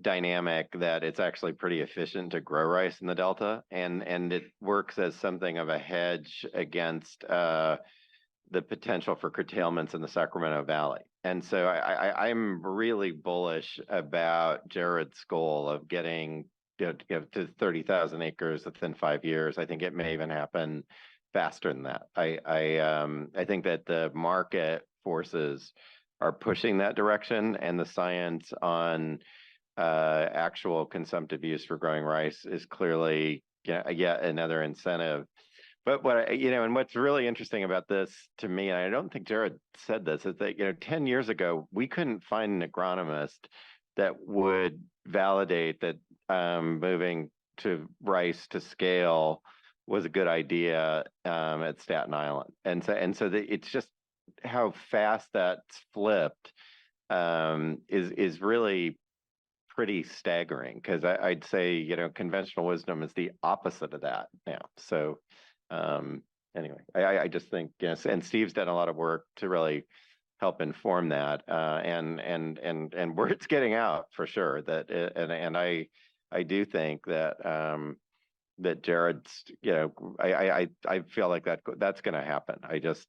dynamic that it's actually pretty efficient to grow rice in the Delta, and it works as something of a hedge against the potential for curtailments in the Sacramento Valley. And so I'm really bullish about Jerred's goal of getting to 30,000 acres within 5 years. I think it may even happen faster than that. I think that the market forces are pushing that direction, and the science on actual consumptive use for growing rice is clearly yet another incentive. But and what's really interesting about this to me, and I don't think Jerred said this, is that, 10 years ago, we couldn't find an agronomist that would validate that moving to rice to scale was a good idea at Staten Island. And so it's just how fast that's flipped is really pretty staggering, because I'd say, conventional wisdom is the opposite of that now. So anyway, I just think, yes, and Steve's done a lot of work to really help inform that, and word's getting out for sure that, and I do think that that Jerred's, I feel like that's going to happen. I just,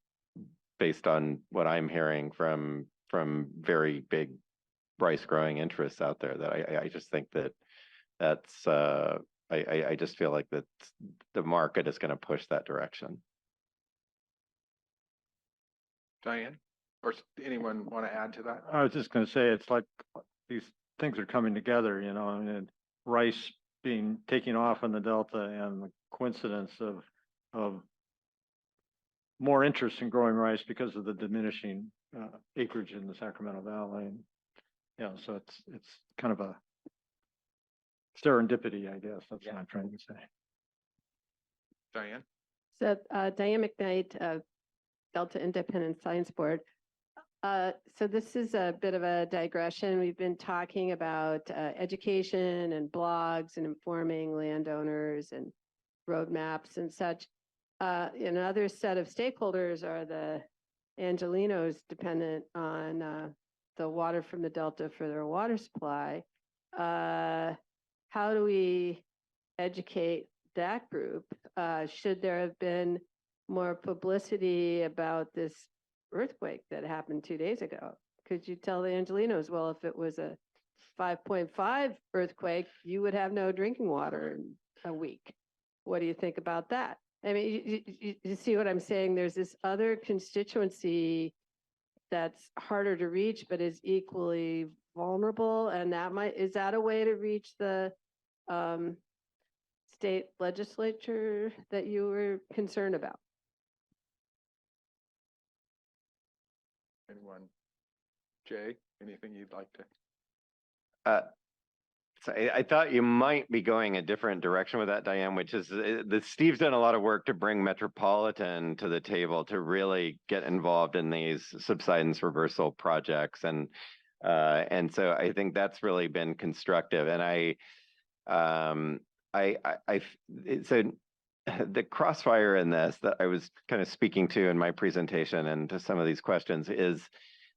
based on what I'm hearing from very big rice growing interests out there, that I just think that's I just feel like that the market is going to push that direction. Diane, or anyone want to add to that? I was just going to say, it's like these things are coming together, and rice taking off in the Delta, and the coincidence of more interest in growing rice because of the diminishing acreage in the Sacramento Valley. And, so it's kind of a serendipity, I guess. That's what I'm trying to say. Diane? So Diane McKnight, Delta Independent Science Board. So this is a bit of a digression. We've been talking about education and blogs and informing landowners and roadmaps and such. Another set of stakeholders are the Angelenos, dependent on the water from the Delta for their water supply. How do we educate that group? Should there have been more publicity about this earthquake that happened 2 days ago? Could you tell the Angelenos, well, if it was a 5.5 earthquake, you would have no drinking water in a week? What do you think about that? I mean, you see what I'm saying? There's this other constituency that's harder to reach, but is equally vulnerable. And is that a way to reach the state legislature that you were concerned about? Anyone? Jay, anything you'd like to? So I thought you might be going a different direction with that, Diane, which is that Steve's done a lot of work to bring Metropolitan to the table to really get involved in these subsidence reversal projects. And so I think that's really been constructive. And so the crossfire in this that I was kind of speaking to in my presentation and to some of these questions is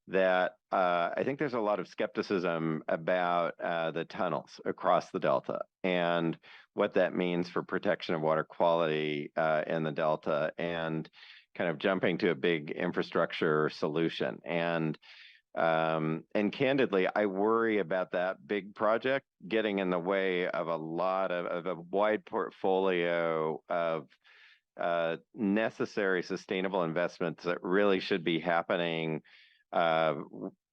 that I think there's a lot of skepticism about the tunnels across the Delta and what that means for protection of water quality in the Delta, and kind of jumping to a big infrastructure solution. And candidly, I worry about that big project getting in the way of a lot of a wide portfolio of necessary sustainable investments that really should be happening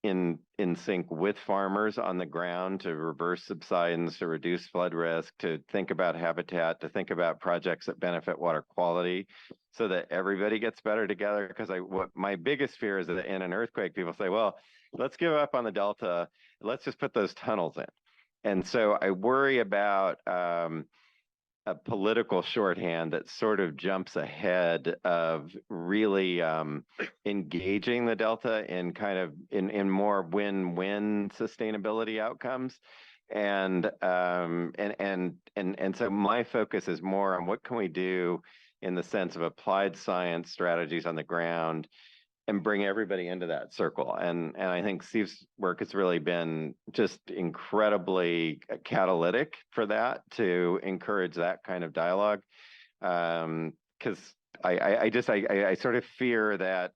in sync with farmers on the ground to reverse subsidence, to reduce flood risk, to think about habitat, to think about projects that benefit water quality, so that everybody gets better together. Because what my biggest fear is that in an earthquake, people say, well, let's give up on the Delta, let's just put those tunnels in. And so I worry about a political shorthand that sort of jumps ahead of really engaging the Delta in kind of in more win-win sustainability outcomes. And so my focus is more on what can we do in the sense of applied science strategies on the ground and bring everybody into that circle. And I think Steve's work has really been just incredibly catalytic for that, to encourage that kind of dialogue. Because I sort of fear that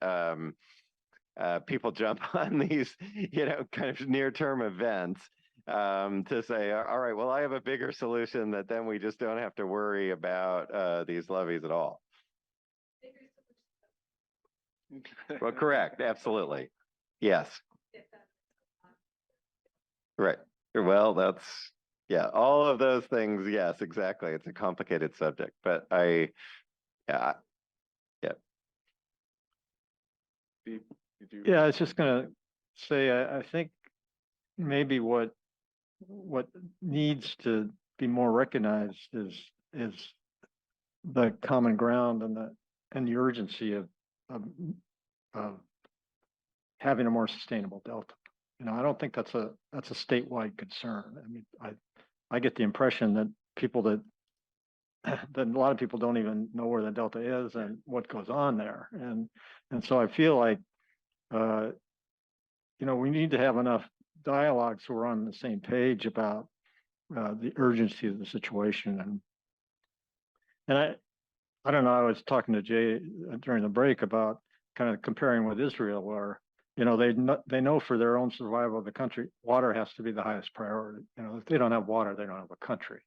people jump on these, kind of near-term events to say, all right, well, I have a bigger solution that then we just don't have to worry about these levees at all. Well, correct. Absolutely. Yes. Right. Well, yeah, all of those things. Yes, exactly. It's a complicated subject, but yeah, Steve, did you? Yeah, I was just gonna say, I think maybe what needs to be more recognized is the common ground and the urgency of, of having a more sustainable delta. I don't think that's a statewide concern. I mean, I get the impression that that a lot of people don't even know where the delta is and what goes on there, and so I feel like we need to have enough dialogue so we're on the same page about the urgency of the situation. And I don't know, I was talking to Jay during the break about kind of comparing with Israel, where they know for their own survival of the country, water has to be the highest priority. If they don't have water, they don't have a country.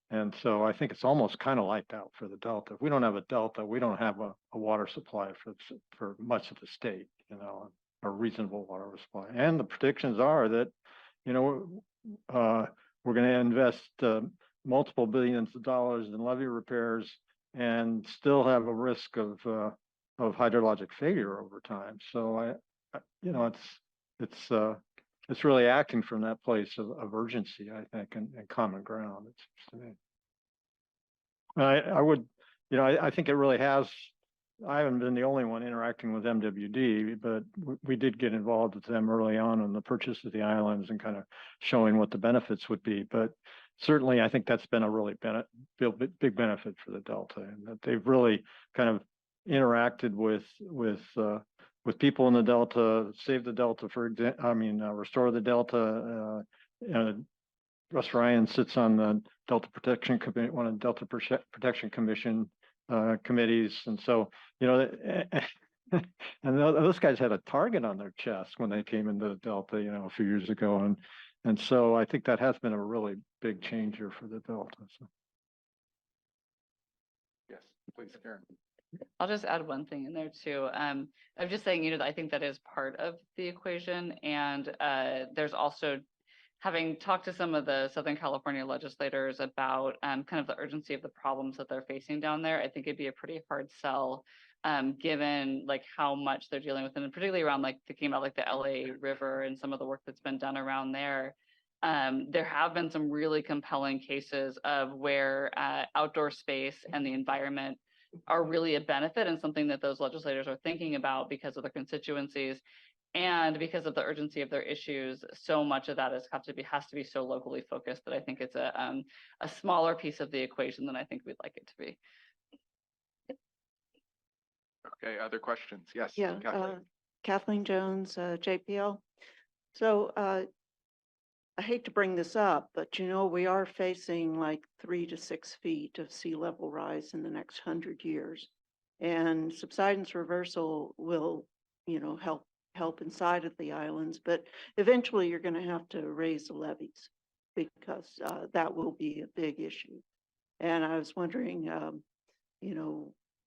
And so I think it's almost kind of like that for the Delta. If we don't have a Delta, we don't have a water supply for much of the state, a reasonable water supply. And the predictions are that, we're going to invest multiple billions of dollars in levee repairs and still have a risk of hydrologic failure over time. So it's really acting from that place of urgency, I think, and common ground, it seems to me. I think it really has. I haven't been the only one interacting with MWD, but we did get involved with them early on in the purchase of the islands and kind of showing what the benefits would be. But certainly, I think that's been a really big benefit for the Delta, and that they've really kind of interacted with people in the Delta, save the Delta, restore the Delta. Russ Ryan sits on the Delta Protection Committee, one of the Delta Protection Commission committees, and so and those guys had a target on their chest when they came into the Delta, a few years ago, and so I think that has been a really big changer for the Delta. So. Yes, please, Karen. I'll just add one thing in there too. I'm just saying, I think that is part of the equation, and there's also, having talked to some of the Southern California legislators about kind of the urgency of the problems that they're facing down there, I think it'd be a pretty hard sell, given like how much they're dealing with, and particularly around like thinking about like the LA River and some of the work that's been done around there. There have been some really compelling cases of where outdoor space and the environment are really a benefit, and something that those legislators are thinking about because of their constituencies. And because of the urgency of their issues, so much of that has to be so locally focused that I think it's a smaller piece of the equation than I think we'd like it to be. Okay, other questions? Yes. Yeah, Kathleen Jones, JPL. So I hate to bring this up, but we are facing like 3 to 6 feet of sea level rise in the next 100 years, and subsidence reversal will, help inside of the islands, but eventually you're going to have to raise the levees because that will be a big issue. And I was wondering,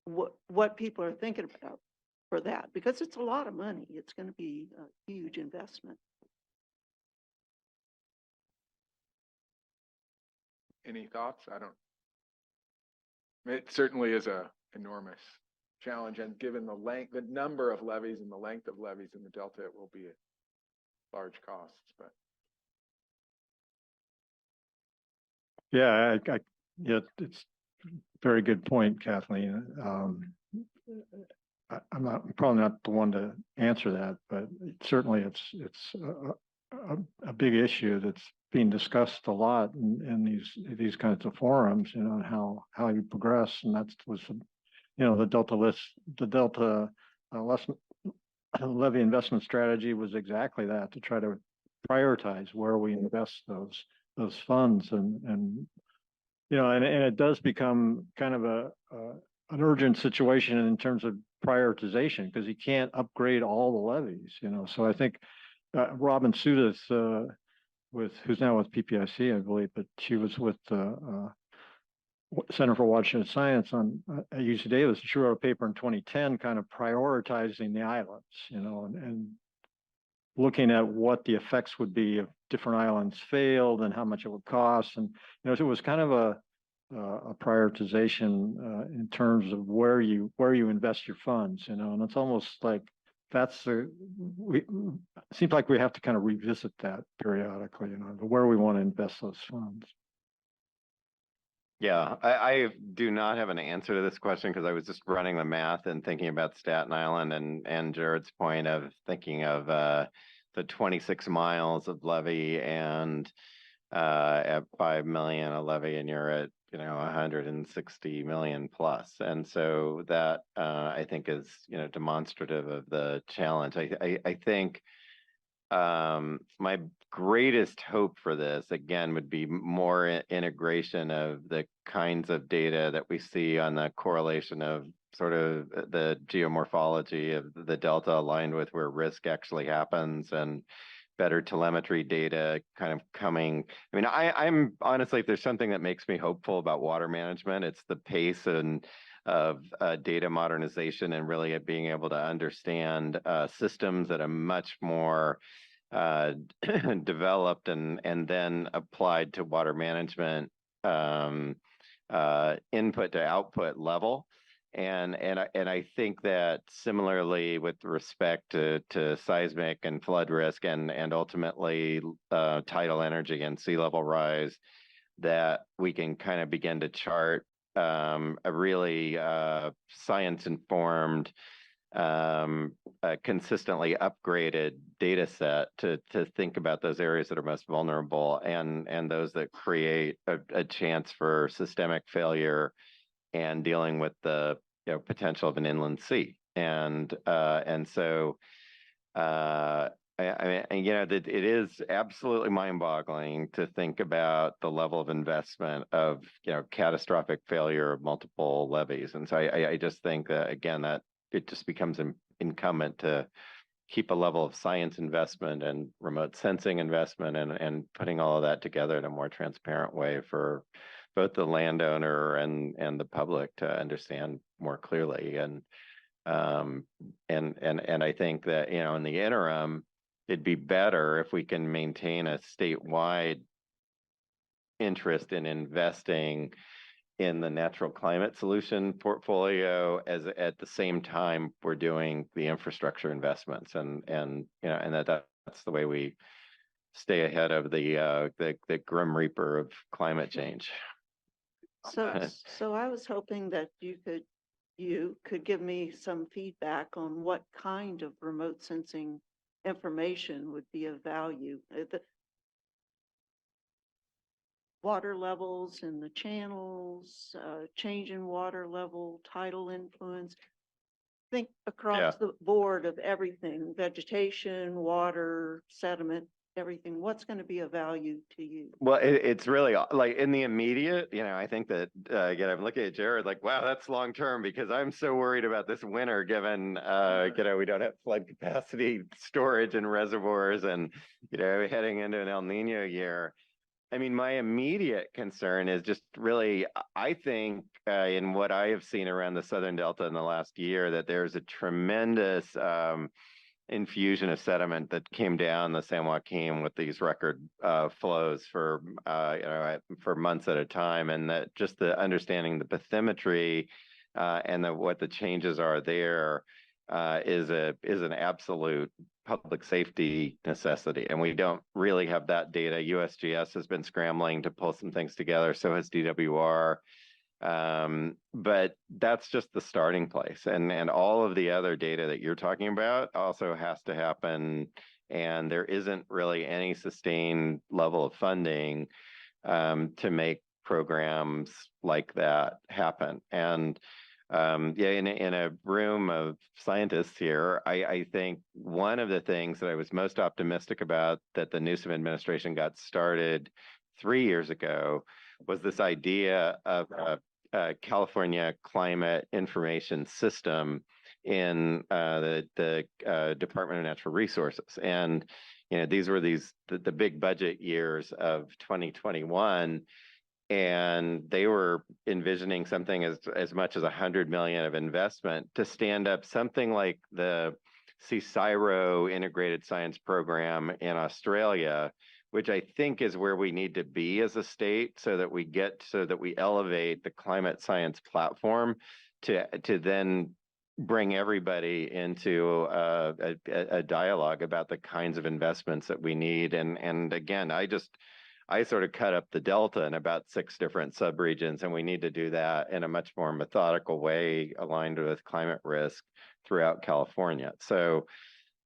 what people are thinking about for that, because it's a lot of money. It's going to be a huge investment. Any thoughts? It certainly is a enormous challenge, and given the number of levees and the length of levees in the Delta, it will be a large cost. But yeah, it's a very good point, Kathleen. I'm probably not the one to answer that, but certainly it's a big issue that's being discussed a lot in these kinds of forums, and how you progress, and that was the Delta levy investment strategy was exactly that, to try to prioritize where we invest those funds, and it does become kind of an urgent situation in terms of prioritization, because you can't upgrade all the levees, so I think Robin Sudas, who's now with PPIC, I believe, but she was with Center for Watershed Science at UC Davis. She wrote a paper in 2010 kind of prioritizing the islands, and looking at what the effects would be if different islands failed and how much it would cost. And, you know, so it was kind of a prioritization in terms of where you invest your funds, you know, and it's almost like it seems like we have to kind of revisit that periodically, you know, where we want to invest those funds. Yeah, I do not have an answer to this question because I was just running the math and thinking about Staten Island and Jerred's point of thinking of the 26 miles of levee and at 5 million a levee, and you're at, you know, 160 million plus. And so that I think is, you know, demonstrative of the challenge. I think my greatest hope for this, again, would be more integration of the kinds of data that we see on the correlation of sort of the geomorphology of the delta aligned with where risk actually happens, and better telemetry data kind of coming. I mean, I'm honestly, if there's something that makes me hopeful about water management, it's the pace of data modernization and really being able to understand systems that are much more developed and then applied to water management input to output level. And I think that similarly with respect to seismic and flood risk and ultimately tidal energy and sea level rise, that we can kind of begin to chart a really science-informed, consistently upgraded data set to think about those areas that are most vulnerable and those that create a chance for systemic failure and dealing with the, you know, potential of an inland sea. And so I mean, you know, that it is absolutely mind-boggling to think about the level of investment of, you know, catastrophic failure of multiple levees. And so I just think that, again, that it just becomes incumbent to keep a level of science investment and remote sensing investment and putting all of that together in a more transparent way for both the landowner and the public to understand more clearly. And I think that, you know, in the interim, it'd be better if we can maintain a statewide interest in investing in the natural climate solution portfolio as at the same time we're doing the infrastructure investments, and you know, and that's the way we stay ahead of the grim reaper of climate change. So I was hoping that you could give me some feedback on what kind of remote sensing information would be of value. The water levels in the channels, change in water level, tidal influence. Think across the board of everything: vegetation, water, sediment, everything. What's going to be of value to you? Well, it's really like in the immediate, you know, I think that, again, I'm looking at Jerred like, wow, that's long term, because I'm so worried about this winter, given, you know, we don't have flood capacity storage and reservoirs, and, you know, heading into an El Nino year. I mean, my immediate concern is just really, I think in what I have seen around the Southern Delta in the last year, that there's a tremendous infusion of sediment that came down the San Joaquin with these record flows for you know, for months at a time, and that just the understanding the bathymetry and what the changes are there is an absolute public safety necessity, and we don't really have that data. USGS has been scrambling to pull some things together, so has DWR. But that's just the starting place, and all of the other data that you're talking about also has to happen, and there isn't really any sustained level of funding to make programs like that happen. And yeah, in a room of scientists here, I think one of the things that I was most optimistic about that the Newsom administration got started 3 years ago was this idea of a California climate information system in the Department of Natural Resources. And, you know, these were the big budget years of 2021. And they were envisioning something as much as $100 million of investment to stand up something like the CSIRO integrated science program in Australia, which I think is where we need to be as a state so that we elevate the climate science platform to then bring everybody into a dialogue about the kinds of investments that we need. And again, I sort of cut up the Delta in about 6 different subregions, and we need to do that in a much more methodical way aligned with climate risk throughout California. So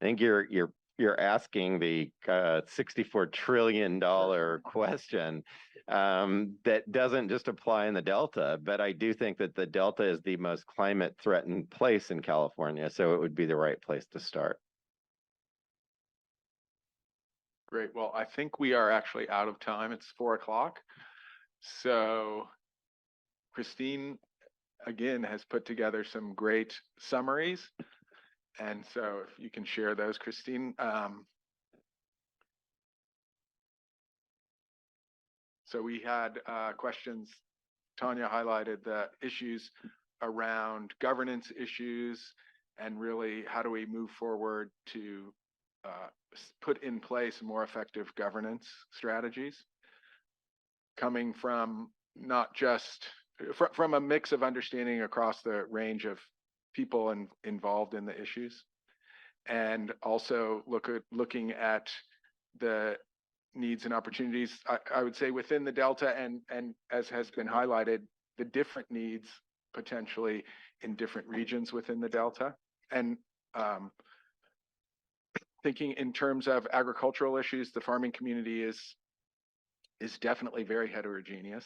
I think you're asking the $64 trillion question that doesn't just apply in the Delta, but I do think that the Delta is the most climate threatened place in California, so it would be the right place to start. Great. Well, I think we are actually out of time. It's 4 o'clock. So Christine, again, has put together some great summaries. And so if you can share those, Christine. So we had questions. Tanya highlighted the issues around governance issues and really how do we move forward to put in place more effective governance strategies, coming from not just from a mix of understanding across the range of people involved in the issues, and also looking at the needs and opportunities, I would say within the Delta, and as has been highlighted, the different needs potentially in different regions within the Delta. And thinking in terms of agricultural issues, the farming community is definitely very heterogeneous.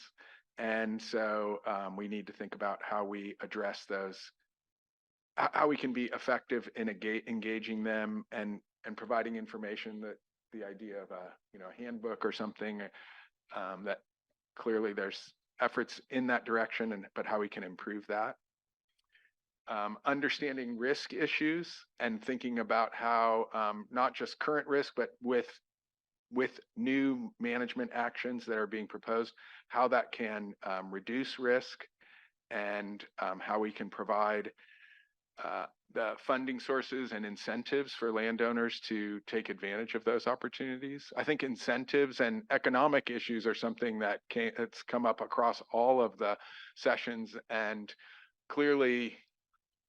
And so we need to think about how we address those, how we can be effective in engaging them and providing information, that the idea of a handbook or something that clearly there's efforts in that direction, but how we can improve that. Understanding risk issues and thinking about how not just current risk, but with new management actions that are being proposed, how that can reduce risk, and how we can provide the funding sources and incentives for landowners to take advantage of those opportunities. I think incentives and economic issues are something that's come up across all of the sessions, and clearly,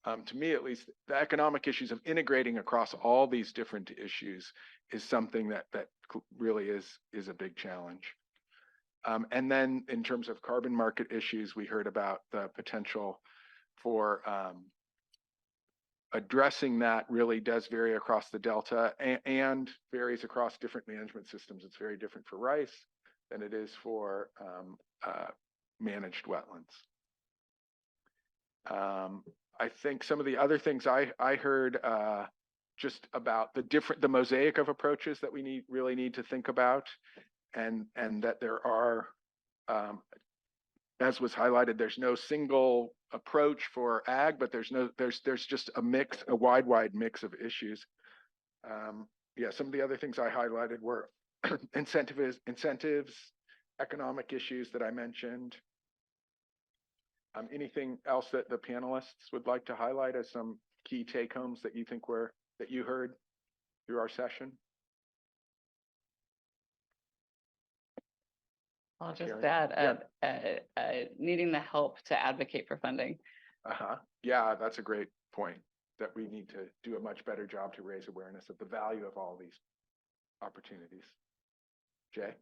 to me at least, the economic issues of integrating across all these different issues is something that really is a big challenge. And then in terms of carbon market issues, we heard about the potential for addressing that really does vary across the Delta and varies across different management systems. It's very different for rice than it is for managed wetlands. I think some of the other things I heard just about the mosaic of approaches that we really need to think about, and that there are, as was highlighted, there's no single approach for ag, but there's just a wide mix of issues. Yeah, some of the other things I highlighted were incentives, economic issues that I mentioned. Anything else that the panelists would like to highlight as some key take-homes that you think that you heard through our session? I'll just add, needing the help to advocate for funding. Yeah, that's a great point, that we need to do a much better job to raise awareness of the value of all these opportunities. Jay?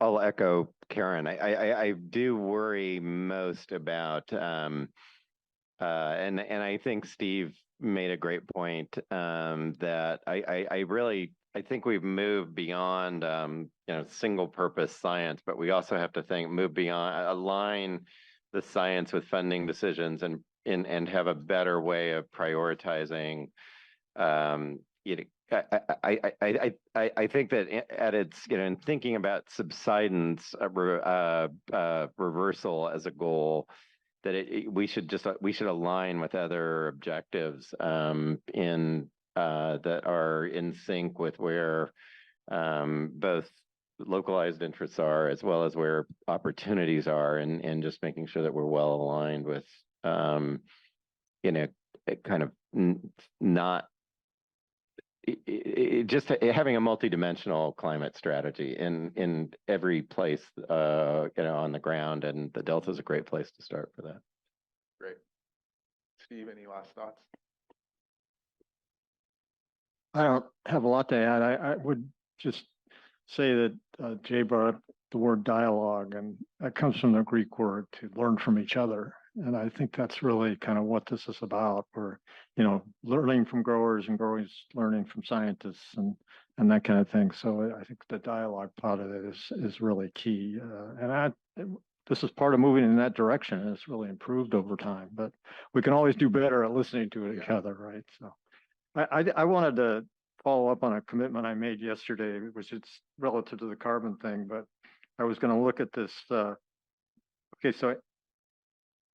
I'll echo Karen. I do worry most about, and I think Steve made a great point, that I think we've moved beyond single purpose science, but we also have to move beyond, align the science with funding decisions and have a better way of prioritizing. I think that at its, in thinking about subsidence reversal as a goal, that we should align with other objectives that are in sync with where both localized interests are as well as where opportunities are, and just making sure that we're well aligned with kind of not just having a multidimensional climate strategy in every place, on the ground, and the Delta is a great place to start for that. Great. Steve, any last thoughts? I don't have a lot to add. I would just say that Jay brought up the word dialogue, and that comes from the Greek word to learn from each other. And I think that's really kind of what this is about. We're, learning from growers and growers learning from scientists and that kind of thing. So I think the dialogue part of it is really key. This is part of moving in that direction, and it's really improved over time. But we can always do better at listening to each other, right? So I wanted to follow up on a commitment I made yesterday, which it's relative to the carbon thing, but I was going to look at this. Okay, so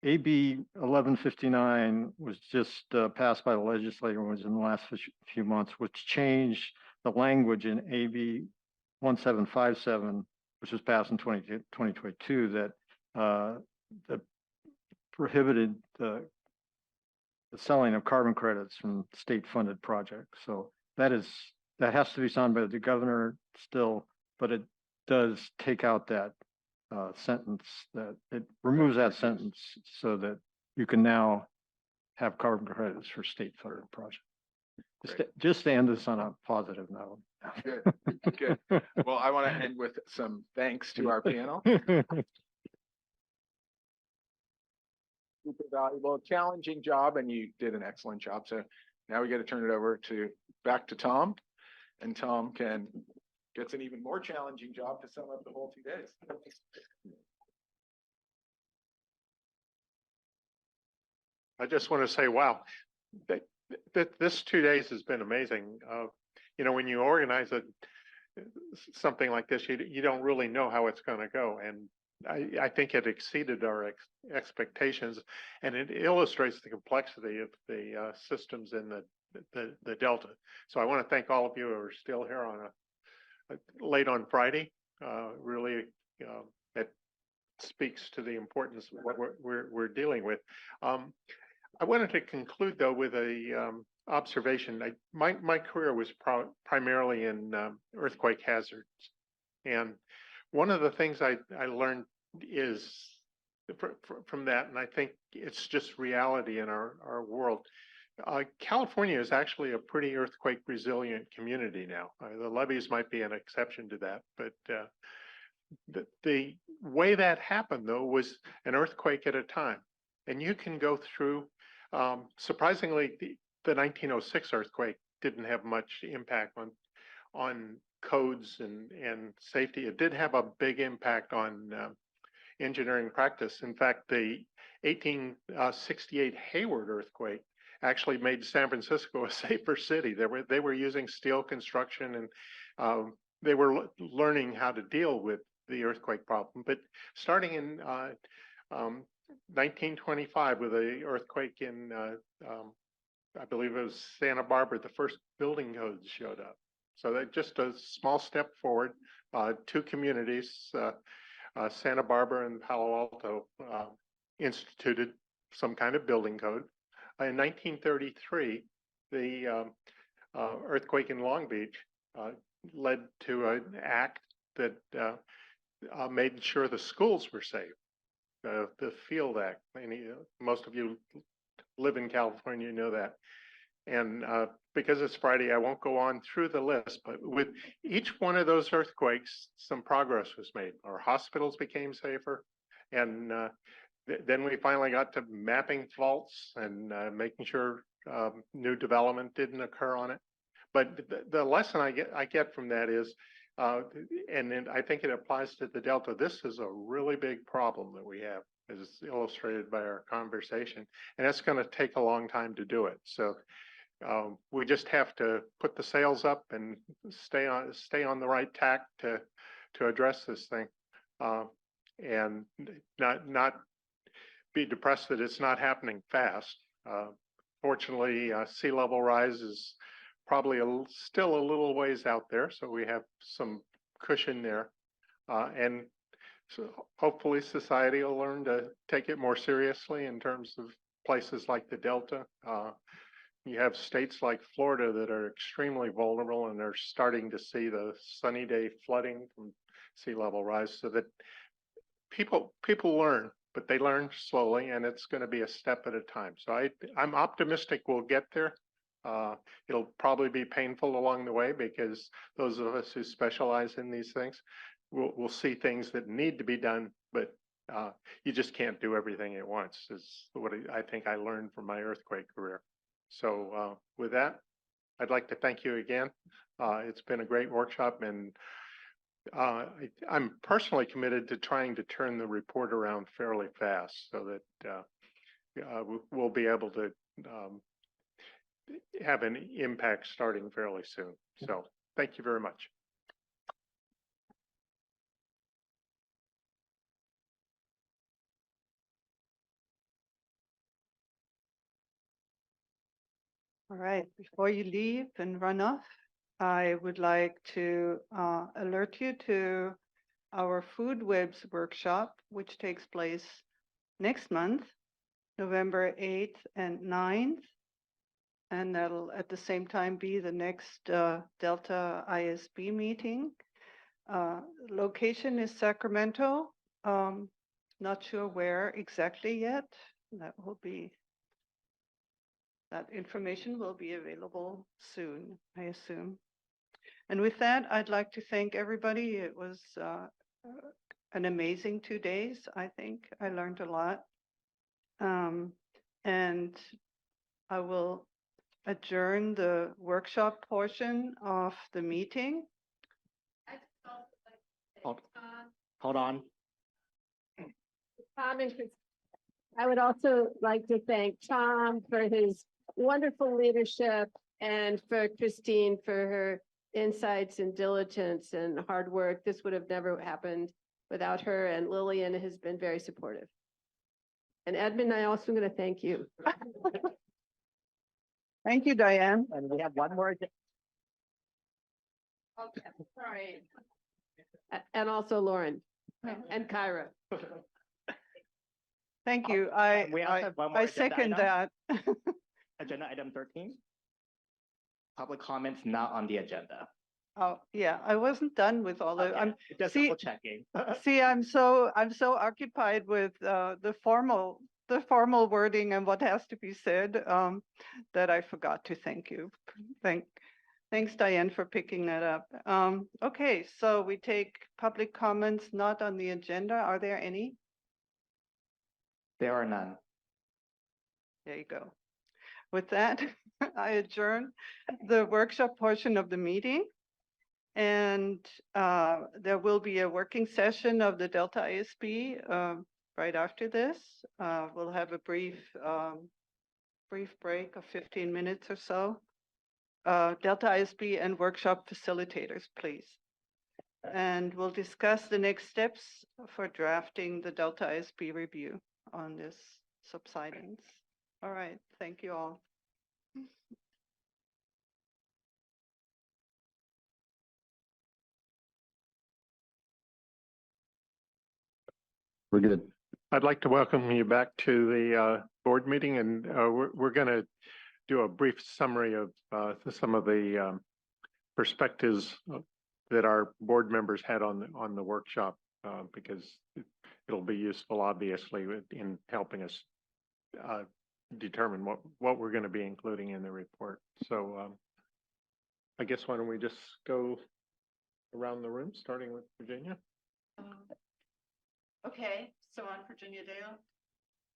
AB 1159 was just passed by the legislature, was in the last few months, which changed the language in AB 1757, which was passed in 2022, that prohibited the selling of carbon credits from state-funded projects. So that has to be signed by the governor still, but it does take out that sentence, that it removes that sentence so that you can now have carbon credits for state-funded projects. Just to end this on a positive note. Good, good. Well, I want to end with some thanks to our panel. Super valuable, challenging job, and you did an excellent job. So now we got to turn it over back to Tom, and Tom gets an even more challenging job to sum up the whole 2 days. I just want to say, wow, this 2 days has been amazing. When you organize something like this, you don't really know how it's going to go, and I think it exceeded our expectations, and it illustrates the complexity of the systems in the Delta. So I want to thank all of you who are still here on late on Friday. Really, it speaks to the importance of what we're dealing with. I wanted to conclude though with a observation. My career was primarily in earthquake hazards, and one of the things I learned is from that, and I think it's just reality in our world. California is actually a pretty earthquake resilient community now. The levees might be an exception to that, but the way that happened though was an earthquake at a time. And you can go through, surprisingly, the 1906 earthquake didn't have much impact on codes and safety. It did have a big impact on engineering practice. In fact, the 1868 Hayward earthquake actually made San Francisco a safer city. They were using steel construction, and they were learning how to deal with the earthquake problem. But starting in 1925 with the earthquake in, I believe it was Santa Barbara, the first building codes showed up. So that just a small step forward. 2 communities, Santa Barbara and Palo Alto, instituted some kind of building code. In 1933, the earthquake in Long Beach led to an act that made sure the schools were safe. The Field Act. Most of you live in California, you know that. And because it's Friday, I won't go on through the list, but with each one of those earthquakes, some progress was made. Our hospitals became safer, and then we finally got to mapping faults and making sure new development didn't occur on it. But the lesson I get from that is, and I think it applies to the Delta, this is a really big problem that we have, as illustrated by our conversation, and it's going to take a long time to do it. So we just have to put the sails up and stay on the right tack to address this thing, and not be depressed that it's not happening fast. Fortunately, sea level rise is probably still a little ways out there, so we have some cushion there, and so hopefully society will learn to take it more seriously in terms of places like the Delta. You have states like Florida that are extremely vulnerable and are starting to see the sunny day flooding from sea level rise, so that people learn, but they learn slowly, and it's going to be a step at a time. So I'm optimistic we'll get there. It'll probably be painful along the way, because those of us who specialize in these things will see things that need to be done, but you just can't do everything at once, is what I think I learned from my earthquake career. So with that, I'd like to thank you again. It's been a great workshop, and I'm personally committed to trying to turn the report around fairly fast, so that we'll be able to have an impact starting fairly soon. So thank you very much. All right, before you leave and run off, I would like to alert you to our Food Webs workshop, which takes place next month, November 8th and 9th. And that'll at the same time be the next Delta ISB meeting. Location is Sacramento. Not sure where exactly yet. That information will be available soon, I assume. And with that, I'd like to thank everybody. It was an amazing 2 days, I think. I learned a lot. And I will adjourn the workshop portion of the meeting. Hold on. Tom and Chris, I would also like to thank Tom for his wonderful leadership, and for Christine for her insights and diligence and hard work. This would have never happened without her, and Lillian has been very supportive. And Edmund, I also am going to thank you. Thank you, Diane. And we have one more. Okay, sorry. And also Lauren and Kyra. Thank you. We also have one more I agenda second item. that. Agenda item 13. Public comments not on the agenda. Oh, yeah, I wasn't done with all the, I'm Just see, double checking. see, I'm so occupied with the formal wording and what has to be said that I forgot to thank you. Thanks, Diane, for picking that up. Okay, so we take public comments not on the agenda. Are there any? There are none. There you go. With that, I adjourn the workshop portion of the meeting. And there will be a working session of the Delta ISB right after this. We'll have a brief break of 15 minutes or so. Delta ISB and workshop facilitators, please. And we'll discuss the next steps for drafting the Delta ISB review on this subsidence. All right, thank you all. We're good. I'd like to welcome you back to the board meeting, and we're going to do a brief summary of some of the perspectives that our board members had on the workshop, because it'll be useful, obviously, in helping us determine what we're going to be including in the report. So I guess why don't we just go around the room, starting with Virginia? Okay, so I'm Virginia Dale.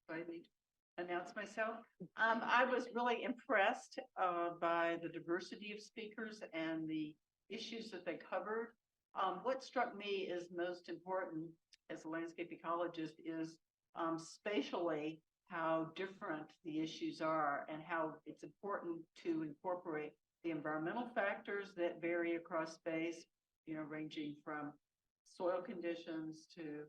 Do I need to announce myself? I was really impressed by the diversity of speakers and the issues that they covered. What struck me as most important as a landscape ecologist is spatially how different the issues are, and how it's important to incorporate the environmental factors that vary across space, ranging from soil conditions to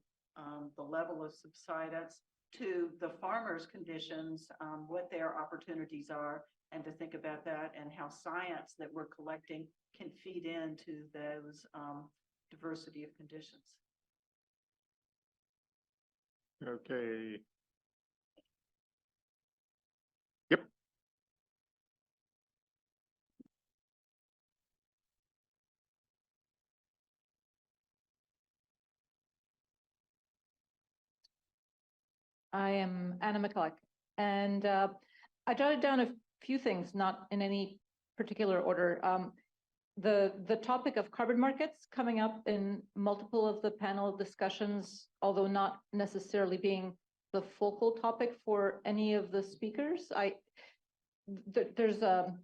the level of subsidence, to the farmers' conditions, what their opportunities are, and to think about that, and how science that we're collecting can feed into those diversity of conditions. Okay. I am Anna McCulloch, and I jotted down a few things, not in any particular order. The topic of carbon markets coming up in multiple of the panel discussions, although not necessarily being the focal topic for any of the speakers. There's a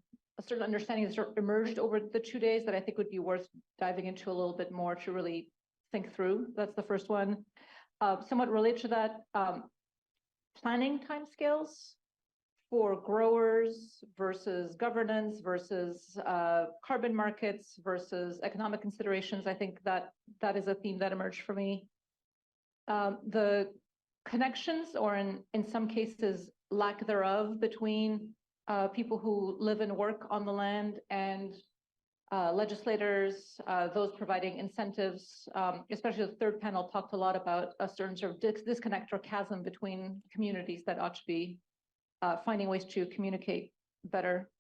certain understanding that sort of emerged over the 2 days that I think would be worth diving into a little bit more to really think through. That's the first one. Somewhat related to that, planning timescales for growers versus governance versus carbon markets versus economic considerations. I think that is a theme that emerged for me. The connections, or in some cases, lack thereof, between people who live and work on the land and legislators, those providing incentives, especially the third panel talked a lot about a certain sort of disconnect or chasm between communities that ought to be finding ways to communicate better.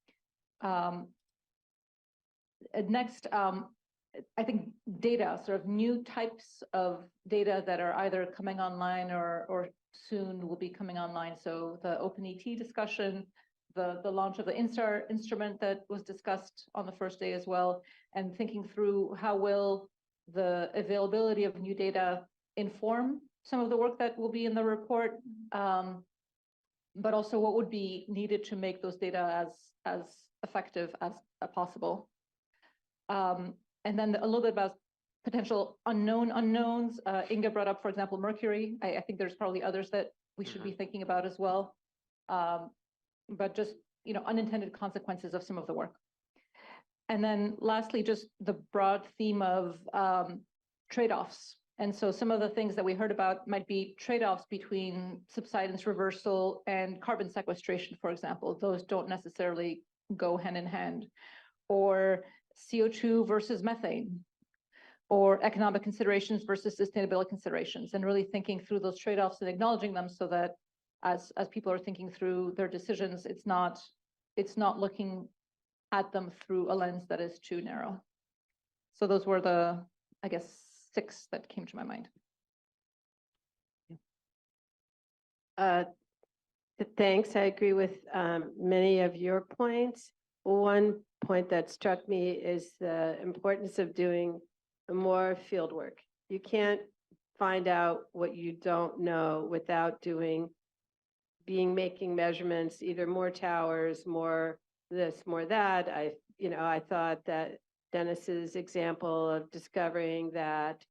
Next, I think data, sort of new types of data that are either coming online or soon will be coming online. So the OpenET discussion, the launch of the INSTAR instrument that was discussed on the first day as well, and thinking through how will the availability of new data inform some of the work that will be in the report, but also what would be needed to make those data as effective as possible. And then a little bit about potential unknowns. Inga brought up, for example, mercury. I think there's probably others that we should be thinking about as well. But just, unintended consequences of some of the work. And then lastly, just the broad theme of trade-offs. And so some of the things that we heard about might be trade-offs between subsidence reversal and carbon sequestration, for example. Those don't necessarily go hand in hand. Or CO2 versus methane, or economic considerations versus sustainability considerations, and really thinking through those trade-offs and acknowledging them so that as people are thinking through their decisions, it's not looking at them through a lens that is too narrow. So those were the, I guess, 6 that came to my mind. Thanks. I agree with many of your points. One point that struck me is the importance of doing more field work. You can't find out what you don't know without making measurements, either more towers, more this, more that. I thought that Dennis's example of discovering that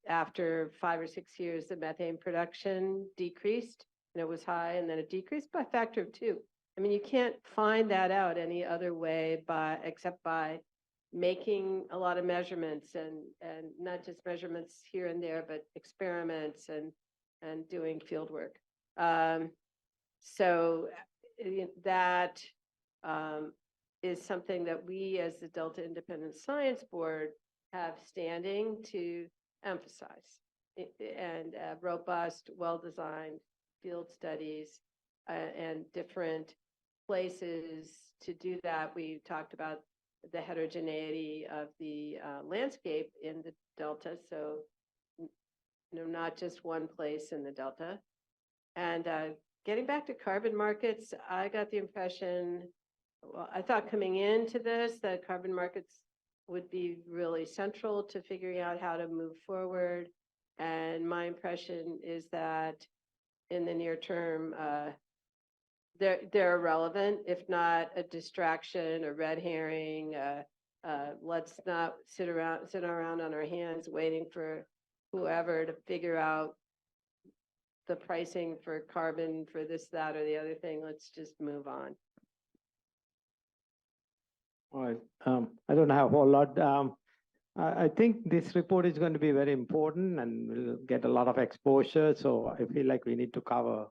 after 5 or 6 years, the methane production decreased, and it was high, and then it decreased by a factor of 2. I mean, you can't find that out any other way except by making a lot of measurements, and not just measurements here and there, but experiments and doing field work. So that is something that we as the Delta Independent Science Board have standing to emphasize, and robust, well-designed field studies and different places to do that. We talked about the heterogeneity of the landscape in the Delta, so not just one place in the Delta. And getting back to carbon markets, I got the impression, well, I thought coming into this that carbon markets would be really central to figuring out how to move forward. And my impression is that in the near term, they're irrelevant, if not a distraction, a red herring. Let's not sit around on our hands waiting for whoever to figure out the pricing for carbon for this, that, or the other thing. Let's just move on. All right. I don't have a whole lot. I think this report is going to be very important and we'll get a lot of exposure. So I feel like we need to cover,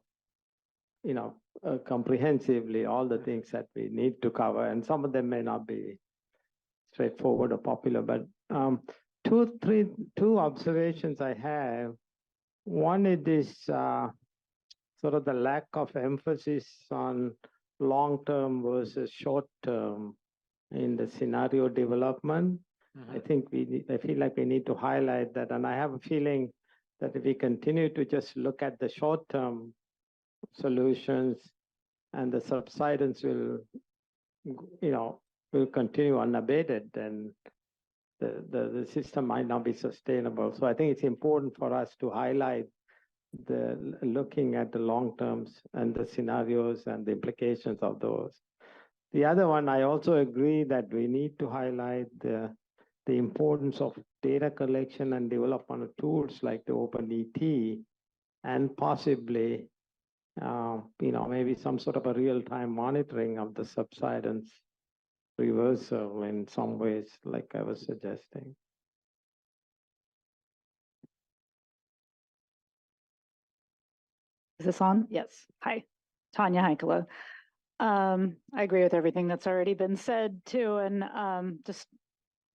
comprehensively all the things that we need to cover. And some of them may not be straightforward or popular, but two observations I have. One is this sort of the lack of emphasis on long-term versus short-term in the scenario development. I think I feel like we need to highlight that. And I have a feeling that if we continue to just look at the short-term solutions and the subsidence will, will continue unabated, then the system might not be sustainable. So I think it's important for us to highlight looking at the long terms and the scenarios and the implications of those. The other one, I also agree that we need to highlight the importance of data collection and development of tools like the OpenET, and possibly, maybe some sort of a real-time monitoring of the subsidence reversal in some ways, like I was suggesting. Is this on? Yes. Hi, Tanya Heikkila. I agree with everything that's already been said too, and just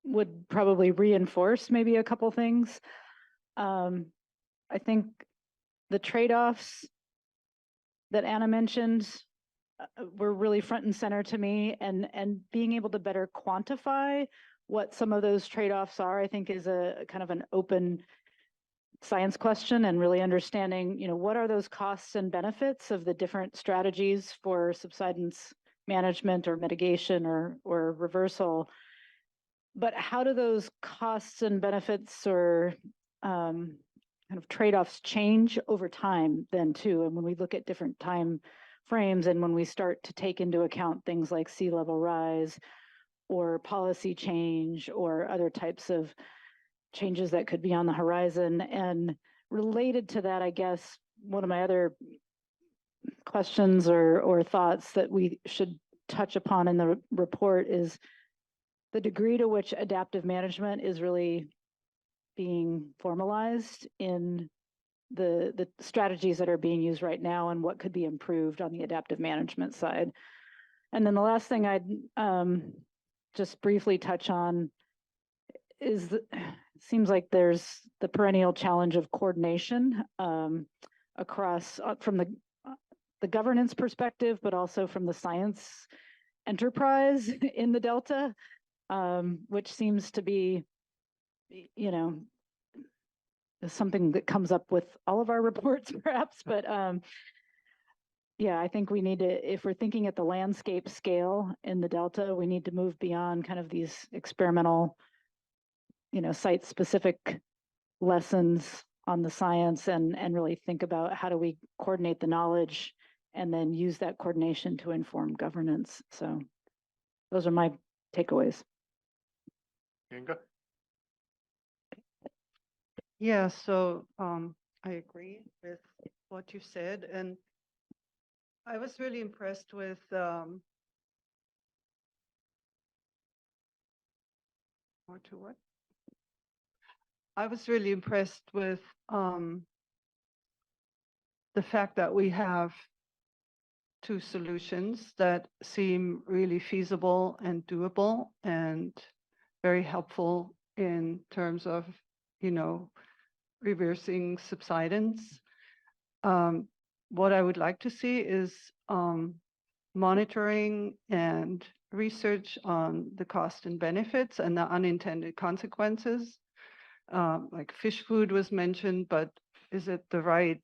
would probably reinforce maybe a couple things. I think the trade-offs that Anna mentioned were really front and center to me, and being able to better quantify what some of those trade-offs are, I think is a kind of an open science question, and really understanding, what are those costs and benefits of the different strategies for subsidence management or mitigation or reversal. But how do those costs and benefits or kind of trade-offs change over time then too? And when we look at different time frames, and when we start to take into account things like sea level rise or policy change or other types of changes that could be on the horizon. And related to that, I guess, one of my other questions or thoughts that we should touch upon in the report is the degree to which adaptive management is really being formalized in the strategies that are being used right now, and what could be improved on the adaptive management side. And then the last thing I'd just briefly touch on is seems like there's the perennial challenge of coordination across from the governance perspective, but also from the science enterprise in the Delta, which seems to be, something that comes up with all of our reports perhaps, but yeah, I think we need to, if we're thinking at the landscape scale in the Delta, we need to move beyond kind of these experimental, site-specific lessons on the science, and really think about how do we coordinate the knowledge and then use that coordination to inform governance. So those are my takeaways. Inga? Yeah, so I agree with what you said, and I was really impressed with I was really impressed with the fact that we have two solutions that seem really feasible and doable and very helpful in terms of, reversing subsidence. What I would like to see is monitoring and research on the cost and benefits and the unintended consequences. Like fish food was mentioned, but is it the right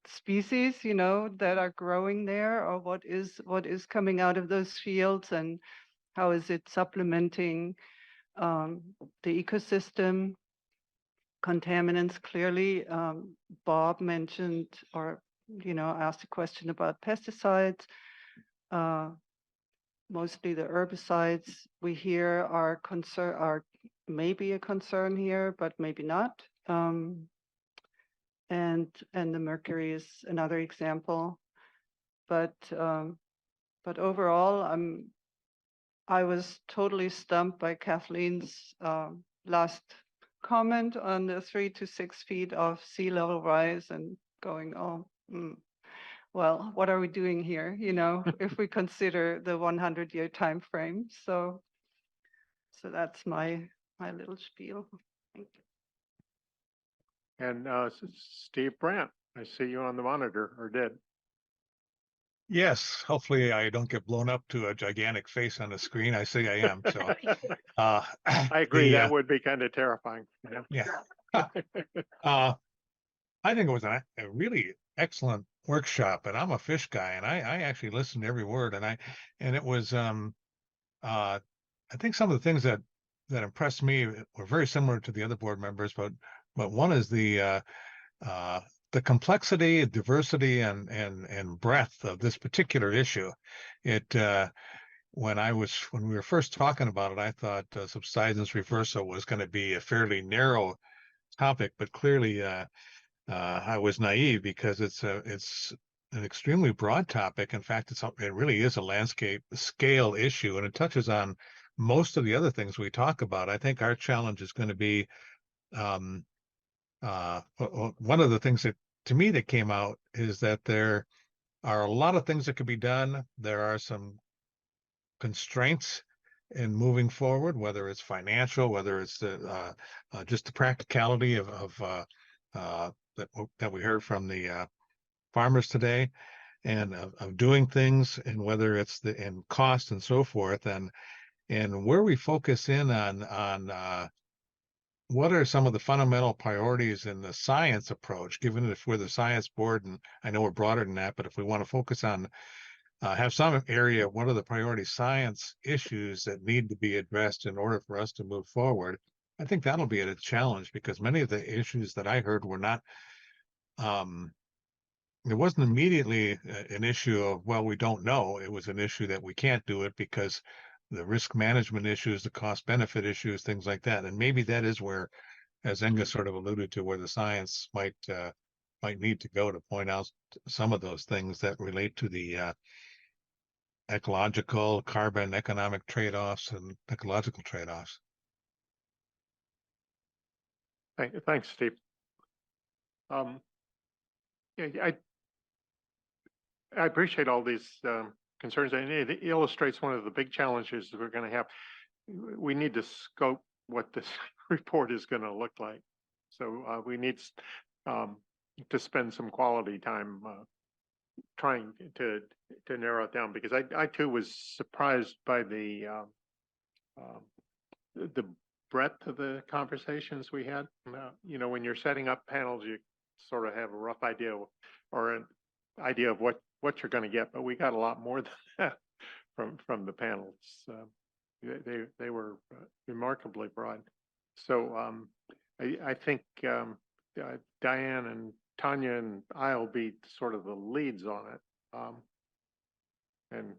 species, that are growing there, or what is coming out of those fields, and how is it supplementing the ecosystem? Contaminants, clearly, Bob mentioned or asked a question about pesticides. Mostly the herbicides we hear are maybe a concern here, but maybe not. And the mercury is another example. But overall, I was totally stumped by Kathleen's last comment on the 3 to 6 feet of sea level rise, and going, well, what are we doing here? If we consider the 100-year time frame. So that's my little spiel. Thank you. And Steve Brandt, I see you on the monitor, or did. Yes, hopefully I don't get blown up to a gigantic face on the screen. I say I am. So I agree. That would be kind of terrifying. Yeah. I think it was a really excellent workshop, and I'm a fish guy, and I actually listened to every word, and it was I think some of the things that impressed me were very similar to the other board members, but one is the complexity, diversity, and breadth of this particular issue. It when we were first talking about it, I thought subsidence reversal was going to be a fairly narrow topic, but clearly I was naive because it's an extremely broad topic. In fact, it really is a landscape scale issue, and it touches on most of the other things we talk about. I think our challenge is going to be one of the things that to me that came out is that there are a lot of things that could be done. There are some constraints in moving forward, whether it's financial, whether it's just the practicality that we heard from the farmers today, and of doing things, and whether it's in cost and so forth, and where we focus in on what are some of the fundamental priorities in the science approach, given if we're the science board, and I know we're broader than that, but if we want to focus on have some area, what are the priority science issues that need to be addressed in order for us to move forward? I think that'll be a challenge, because many of the issues that I heard were not, it wasn't immediately an issue of, well, we don't know. It was an issue that we can't do it because the risk management issues, the cost benefit issues, things like that. And maybe that is where, as Enga sort of alluded to, where the science might need to go to point out some of those things that relate to the ecological, carbon, economic trade-offs and ecological trade-offs. Thanks, Steve. Yeah, I appreciate all these concerns, and it illustrates one of the big challenges that we're going to have. We need to scope what this report is going to look like. So we need to spend some quality time trying to narrow it down, because I too was surprised by the breadth of the conversations we had. You know, when you're setting up panels, you sort of have a rough idea or an idea of what you're going to get, but we got a lot more than that from the panels. They were remarkably broad. So I think Diane and Tanya and I'll be sort of the leads on it. And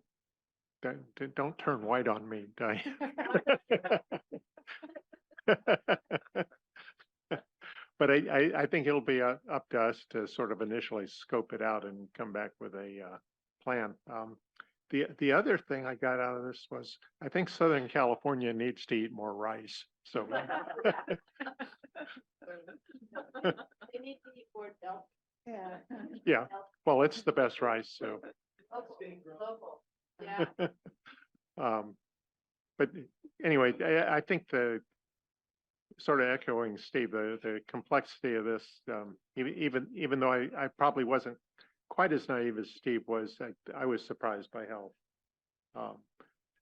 don't turn white on me, Diane. But I think it'll be up to us to sort of initially scope it out and come back with a plan. The other thing I got out of this was, I think Southern California needs to eat more rice. So They need to eat more Delta. Yeah. yeah, well, it's the best rice. So Local. Yeah. But anyway, I think the sort of echoing Steve, the complexity of this, even though I probably wasn't quite as naive as Steve was, I was surprised by how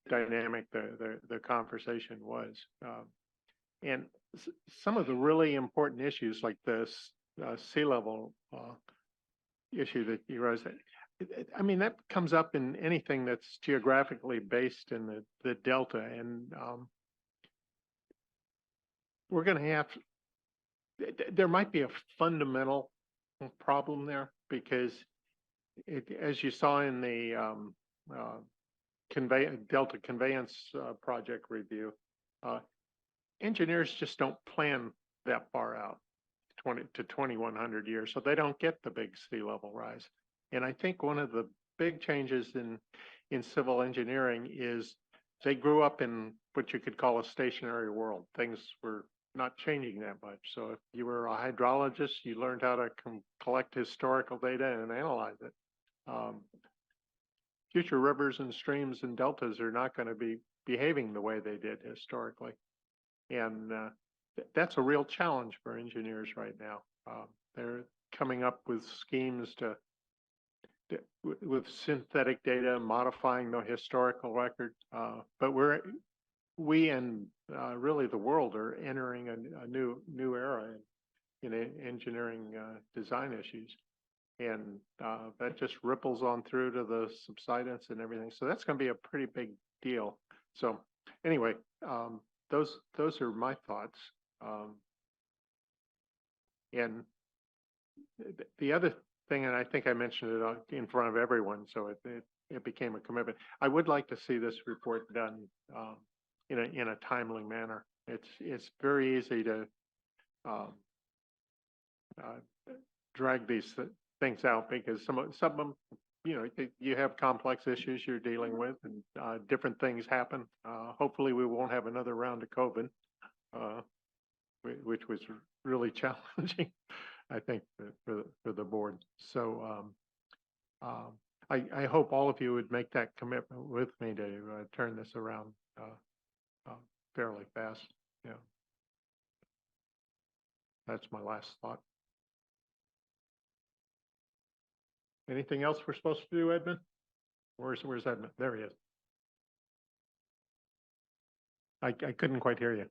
dynamic the conversation was. And some of the really important issues, like this sea level issue that you raised, I mean, that comes up in anything that's geographically based in the Delta. And we're going to have, there might be a fundamental problem there, because as you saw in the Delta conveyance project review, engineers just don't plan that far out, 20 to 2100 years, so they don't get the big sea level rise. And I think one of the big changes in civil engineering is they grew up in what you could call a stationary world. Things were not changing that much. So if you were a hydrologist, you learned how to collect historical data and analyze it. Future rivers and streams and deltas are not going to be behaving the way they did historically. And that's a real challenge for engineers right now. They're coming up with schemes with synthetic data, modifying the historical record. But we and really the world are entering a new era. engineering design issues. And that just ripples on through to the subsidence and everything. So that's going to be a pretty big deal. So anyway, those are my thoughts. And the other thing, and I think I mentioned it in front of everyone, so it became a commitment. I would like to see this report done in a timely manner. It's very easy to drag these things out because some of them, you have complex issues you're dealing with, and different things happen. Hopefully, we won't have another round of COVID, which was really challenging, I think, for the board. So I hope all of you would make that commitment with me to turn this around fairly fast. Yeah, that's my last thought. Anything else we're supposed to do, Edmund? Where's Edmund? There he is. I couldn't quite hear you.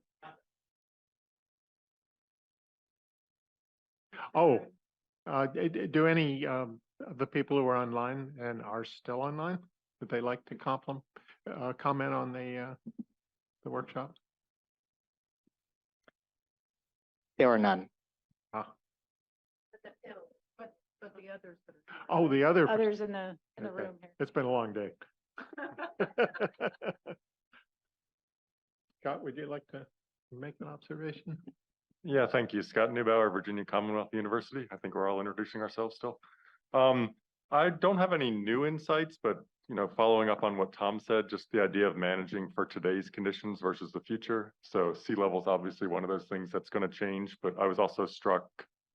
Oh, do any of the people who are online and are still online, would they like to comment on the workshop? There are none. But the others. Oh, the other. Others in the Okay. room here. It's been a long day. Scott, would you like to make an observation? Yeah, thank you. Scott Neubauer, Virginia Commonwealth University. I think we're all introducing ourselves still. I don't have any new insights, but following up on what Tom said, just the idea of managing for today's conditions versus the future. So sea level is obviously one of those things that's going to change, but I was also struck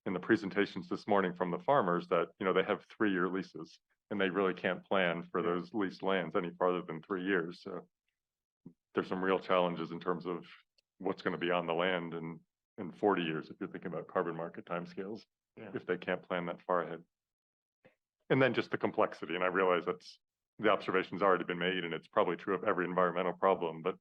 in the presentations this morning from the farmers that, they have 3-year leases and they really can't plan for those leased lands any farther than 3 years. So there's some real challenges in terms of what's going to be on the land in 40 years, if you're thinking about carbon market timescales, if they can't plan that far ahead. And then just the complexity. And I realize the observation's already been made and it's probably true of every environmental problem, but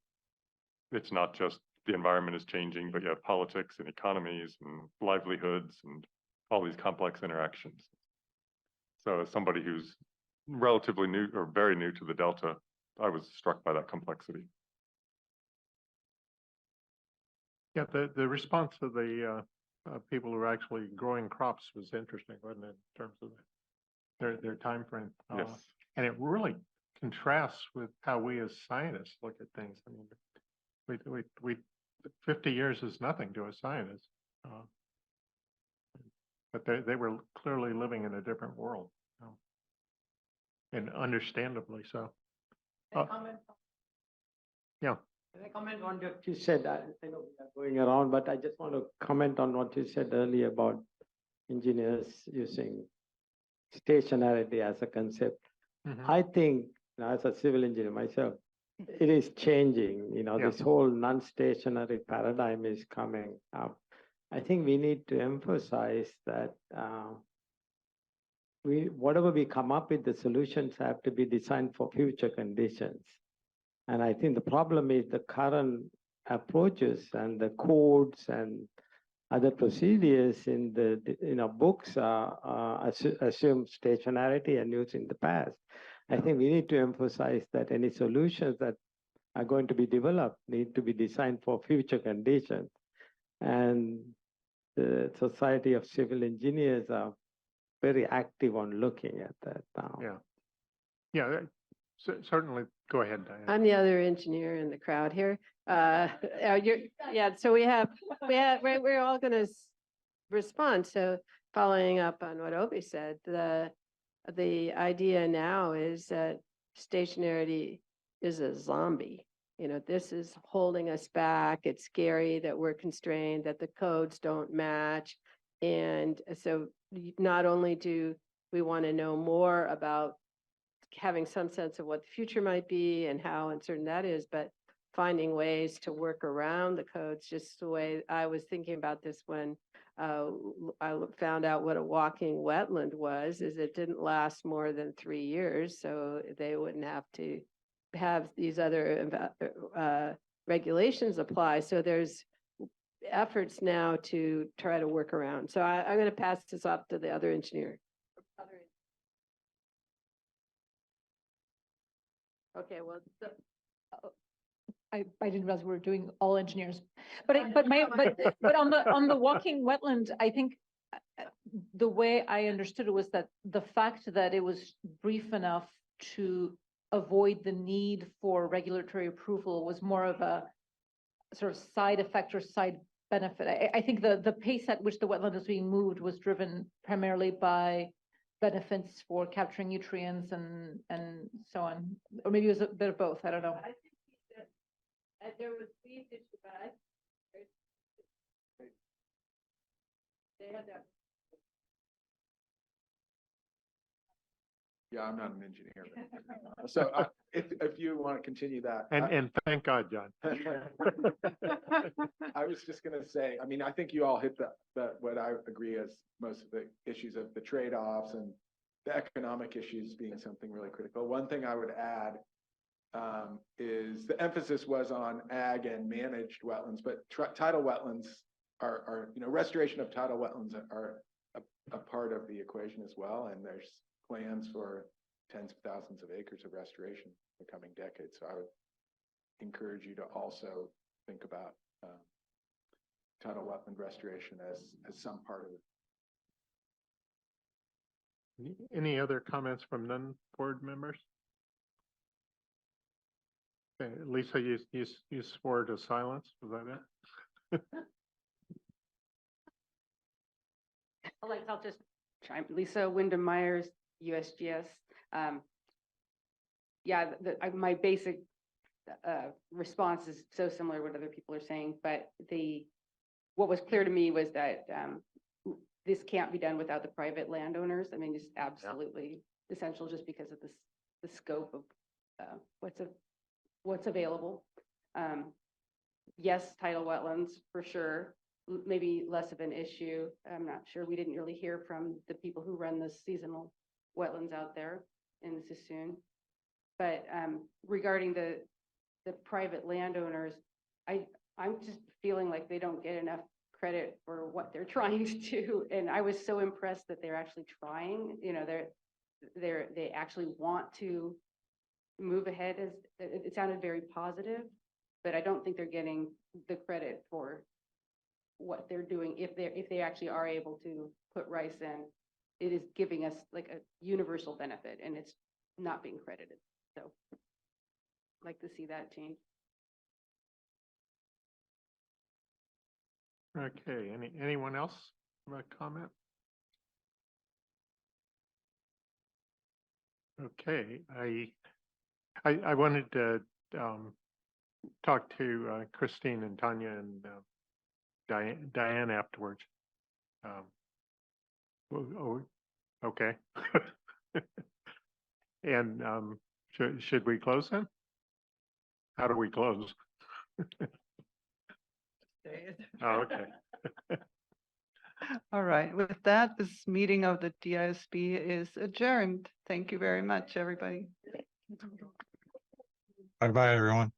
it's not just the environment is changing, but you have politics and economies and livelihoods and all these complex interactions. So as somebody who's relatively new or very new to the Delta, I was struck by that complexity. Yeah, the response of the people who are actually growing crops was interesting, wasn't it, in terms of their time frame? Yes. And it really contrasts with how we as scientists look at things. I mean, we 50 years is nothing to a scientist, but they were clearly living in a different world, and understandably so. Yeah. Can I comment on what you said? I know we are going around, but I just want to comment on what you said earlier about engineers using stationarity as a concept. I think, as a civil engineer myself, it is changing. This whole non-stationary paradigm is coming up. I think we need to emphasize that whatever we come up with, the solutions have to be designed for future conditions. And I think the problem is the current approaches and the codes and other procedures in the books assume stationarity and used in the past. I think we need to emphasize that any solutions that are going to be developed need to be designed for future conditions. And the Society of Civil Engineers are very active on looking at that now. Yeah, certainly. Go ahead, Diane. I'm the other engineer in the crowd here. So we're all going to respond. So following up on what Obi said, the idea now is that stationarity is a zombie. This is holding us back. It's scary that we're constrained, that the codes don't match. And so not only do we want to know more about having some sense of what the future might be and how uncertain that is, but finding ways to work around the codes, just the way I was thinking about this when I found out what a walking wetland was, is it didn't last more than 3 years, so they wouldn't have to have these other regulations apply. So there's efforts now to try to work around. So I'm going to pass this off to the other engineer. Okay, well, I didn't realize we were doing all engineers, but on the walking wetland, I think the way I understood it was that the fact that it was brief enough to avoid the need for regulatory approval was more of a sort of side effect or side benefit. I think the pace at which the wetland is being moved was driven primarily by benefits for capturing nutrients and so on, or maybe it was a bit of both. I don't know. I think he said there was brief issue, but they had that. Yeah, I'm not an engineer. So if you want to continue that. And thank God, John. I was just gonna say, I mean, I think you all hit the what I agree is most of the issues of the trade-offs and the economic issues being something really critical. One thing I would add is the emphasis was on ag and managed wetlands, but tidal wetlands are, you know, restoration of tidal wetlands are a part of the equation as well. And there's plans for tens of thousands of acres of restoration in the coming decades. So I would encourage you to also think about tidal wetland restoration as some part of it. Any other comments from non-board members? Okay, Lisa, you swore to silence, was that it? I'll just chime. Lisa Wyndham Myers, USGS. Yeah, my basic response is so similar to what other people are saying, but what was clear to me was that this can't be done without the private landowners. I mean, it's absolutely essential just because of the scope of what's available. Yes, tidal wetlands for sure. Maybe less of an issue. I'm not sure. We didn't really hear from the people who run the seasonal wetlands out there in Sassoon. But regarding the private landowners, I'm just feeling like they don't get enough credit for what they're trying to do. And I was so impressed that they're actually trying. You know, they actually want to move ahead. It sounded very positive, but I don't think they're getting the credit for what they're doing. If they actually are able to put rice in, it is giving us like a universal benefit, and it's not being credited. So I'd like to see that change. Okay, anyone else have a comment? Okay, I wanted to talk to Christine and Tanya and Diane afterwards. Okay. And should we close then? How do we close? Oh, okay. All right, with that, this meeting of the DISB is adjourned. Thank you very much, everybody. Bye-bye, everyone.